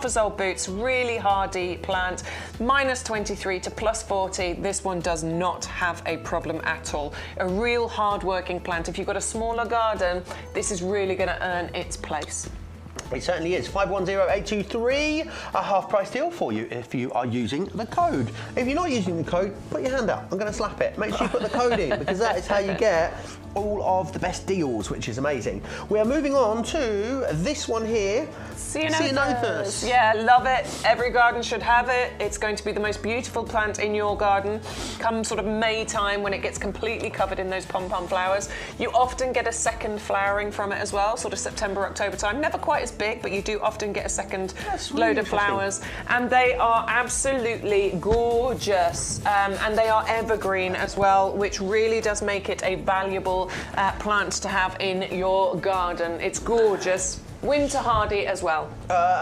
as old boots, really hardy plant. -23 to +40, this one does not have a problem at all. A real hard-working plant. If you've got a smaller garden, this is really going to earn its place. It certainly is. 510823, a half-price deal for you if you are using the code. If you're not using the code, put your hand up. I'm going to slap it. Make sure you put the code in, because that is how you get all of the best deals, which is amazing. We are moving on to this one here. Ceanothus. Yeah, love it. Every garden should have it. It's going to be the most beautiful plant in your garden. Come sort of May time, when it gets completely covered in those pom-pom flowers. You often get a second flowering from it as well, sort of September, October time. Never quite as big, but you do often get a second load of flowers. And they are absolutely gorgeous. And they are evergreen as well, which really does make it a valuable plant to have in your garden. It's gorgeous. Winter hardy as well.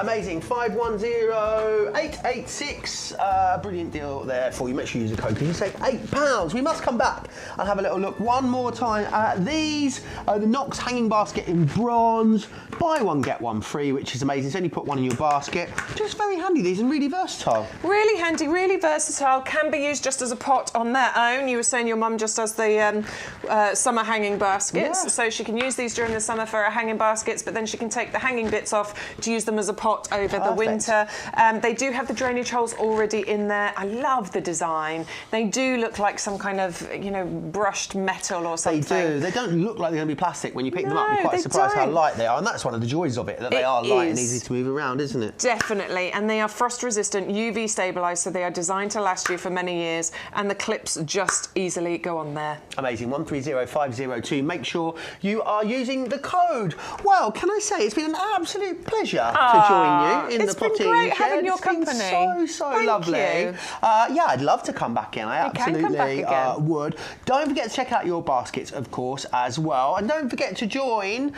Amazing. 510886. Brilliant deal there for you. Make sure you use the code because you save £8. We must come back and have a little look one more time at these. The Knox hanging basket in bronze. Buy one, get one free, which is amazing. So only put one in your basket. Just very handy, these, and really versatile. Really handy, really versatile. Can be used just as a pot on their own. You were saying your mum just does the summer hanging baskets. Yeah. So she can use these during the summer for her hanging baskets, but then she can take take the hanging bits off to use them as a pot over the winter. They do have the drainage holes already in there. I love the design. They do look like some kind of, you know, brushed metal or something. They do. They don't look like they're going to be plastic. When you pick them up, you're quite surprised how light they are. And that's one of the joys of it, that they are light and easy to move around, isn't it? Definitely. And they are frost resistant, UV stabilised, so they are designed to last you for many years. And the clips just easily go on there. Amazing. 130502. Make sure you are using the code. Well, can I say it's been an absolute pleasure to join you in the potting shed. It's been great having your company. Been so lovely. You. Yeah, I'd love to come back in. I absolutely would. Don't forget to check out your baskets, of course, as well. And don't forget to join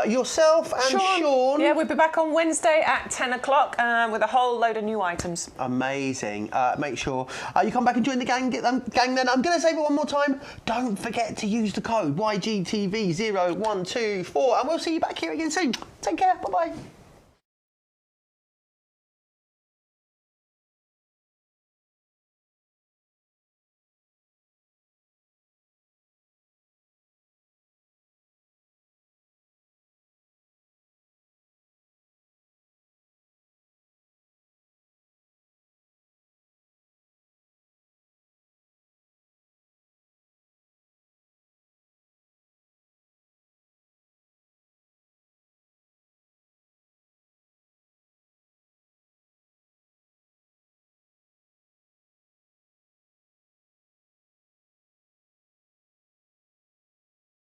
yourself and Sean. Yeah, we'll be back on Wednesday at 10 o'clock with a whole load of new items. Amazing. Make sure you come back and join the gang then. I'm going to say it one more time. Don't forget to use the code YGTV0124 and we'll see you back here again soon. Take care. Bye-bye.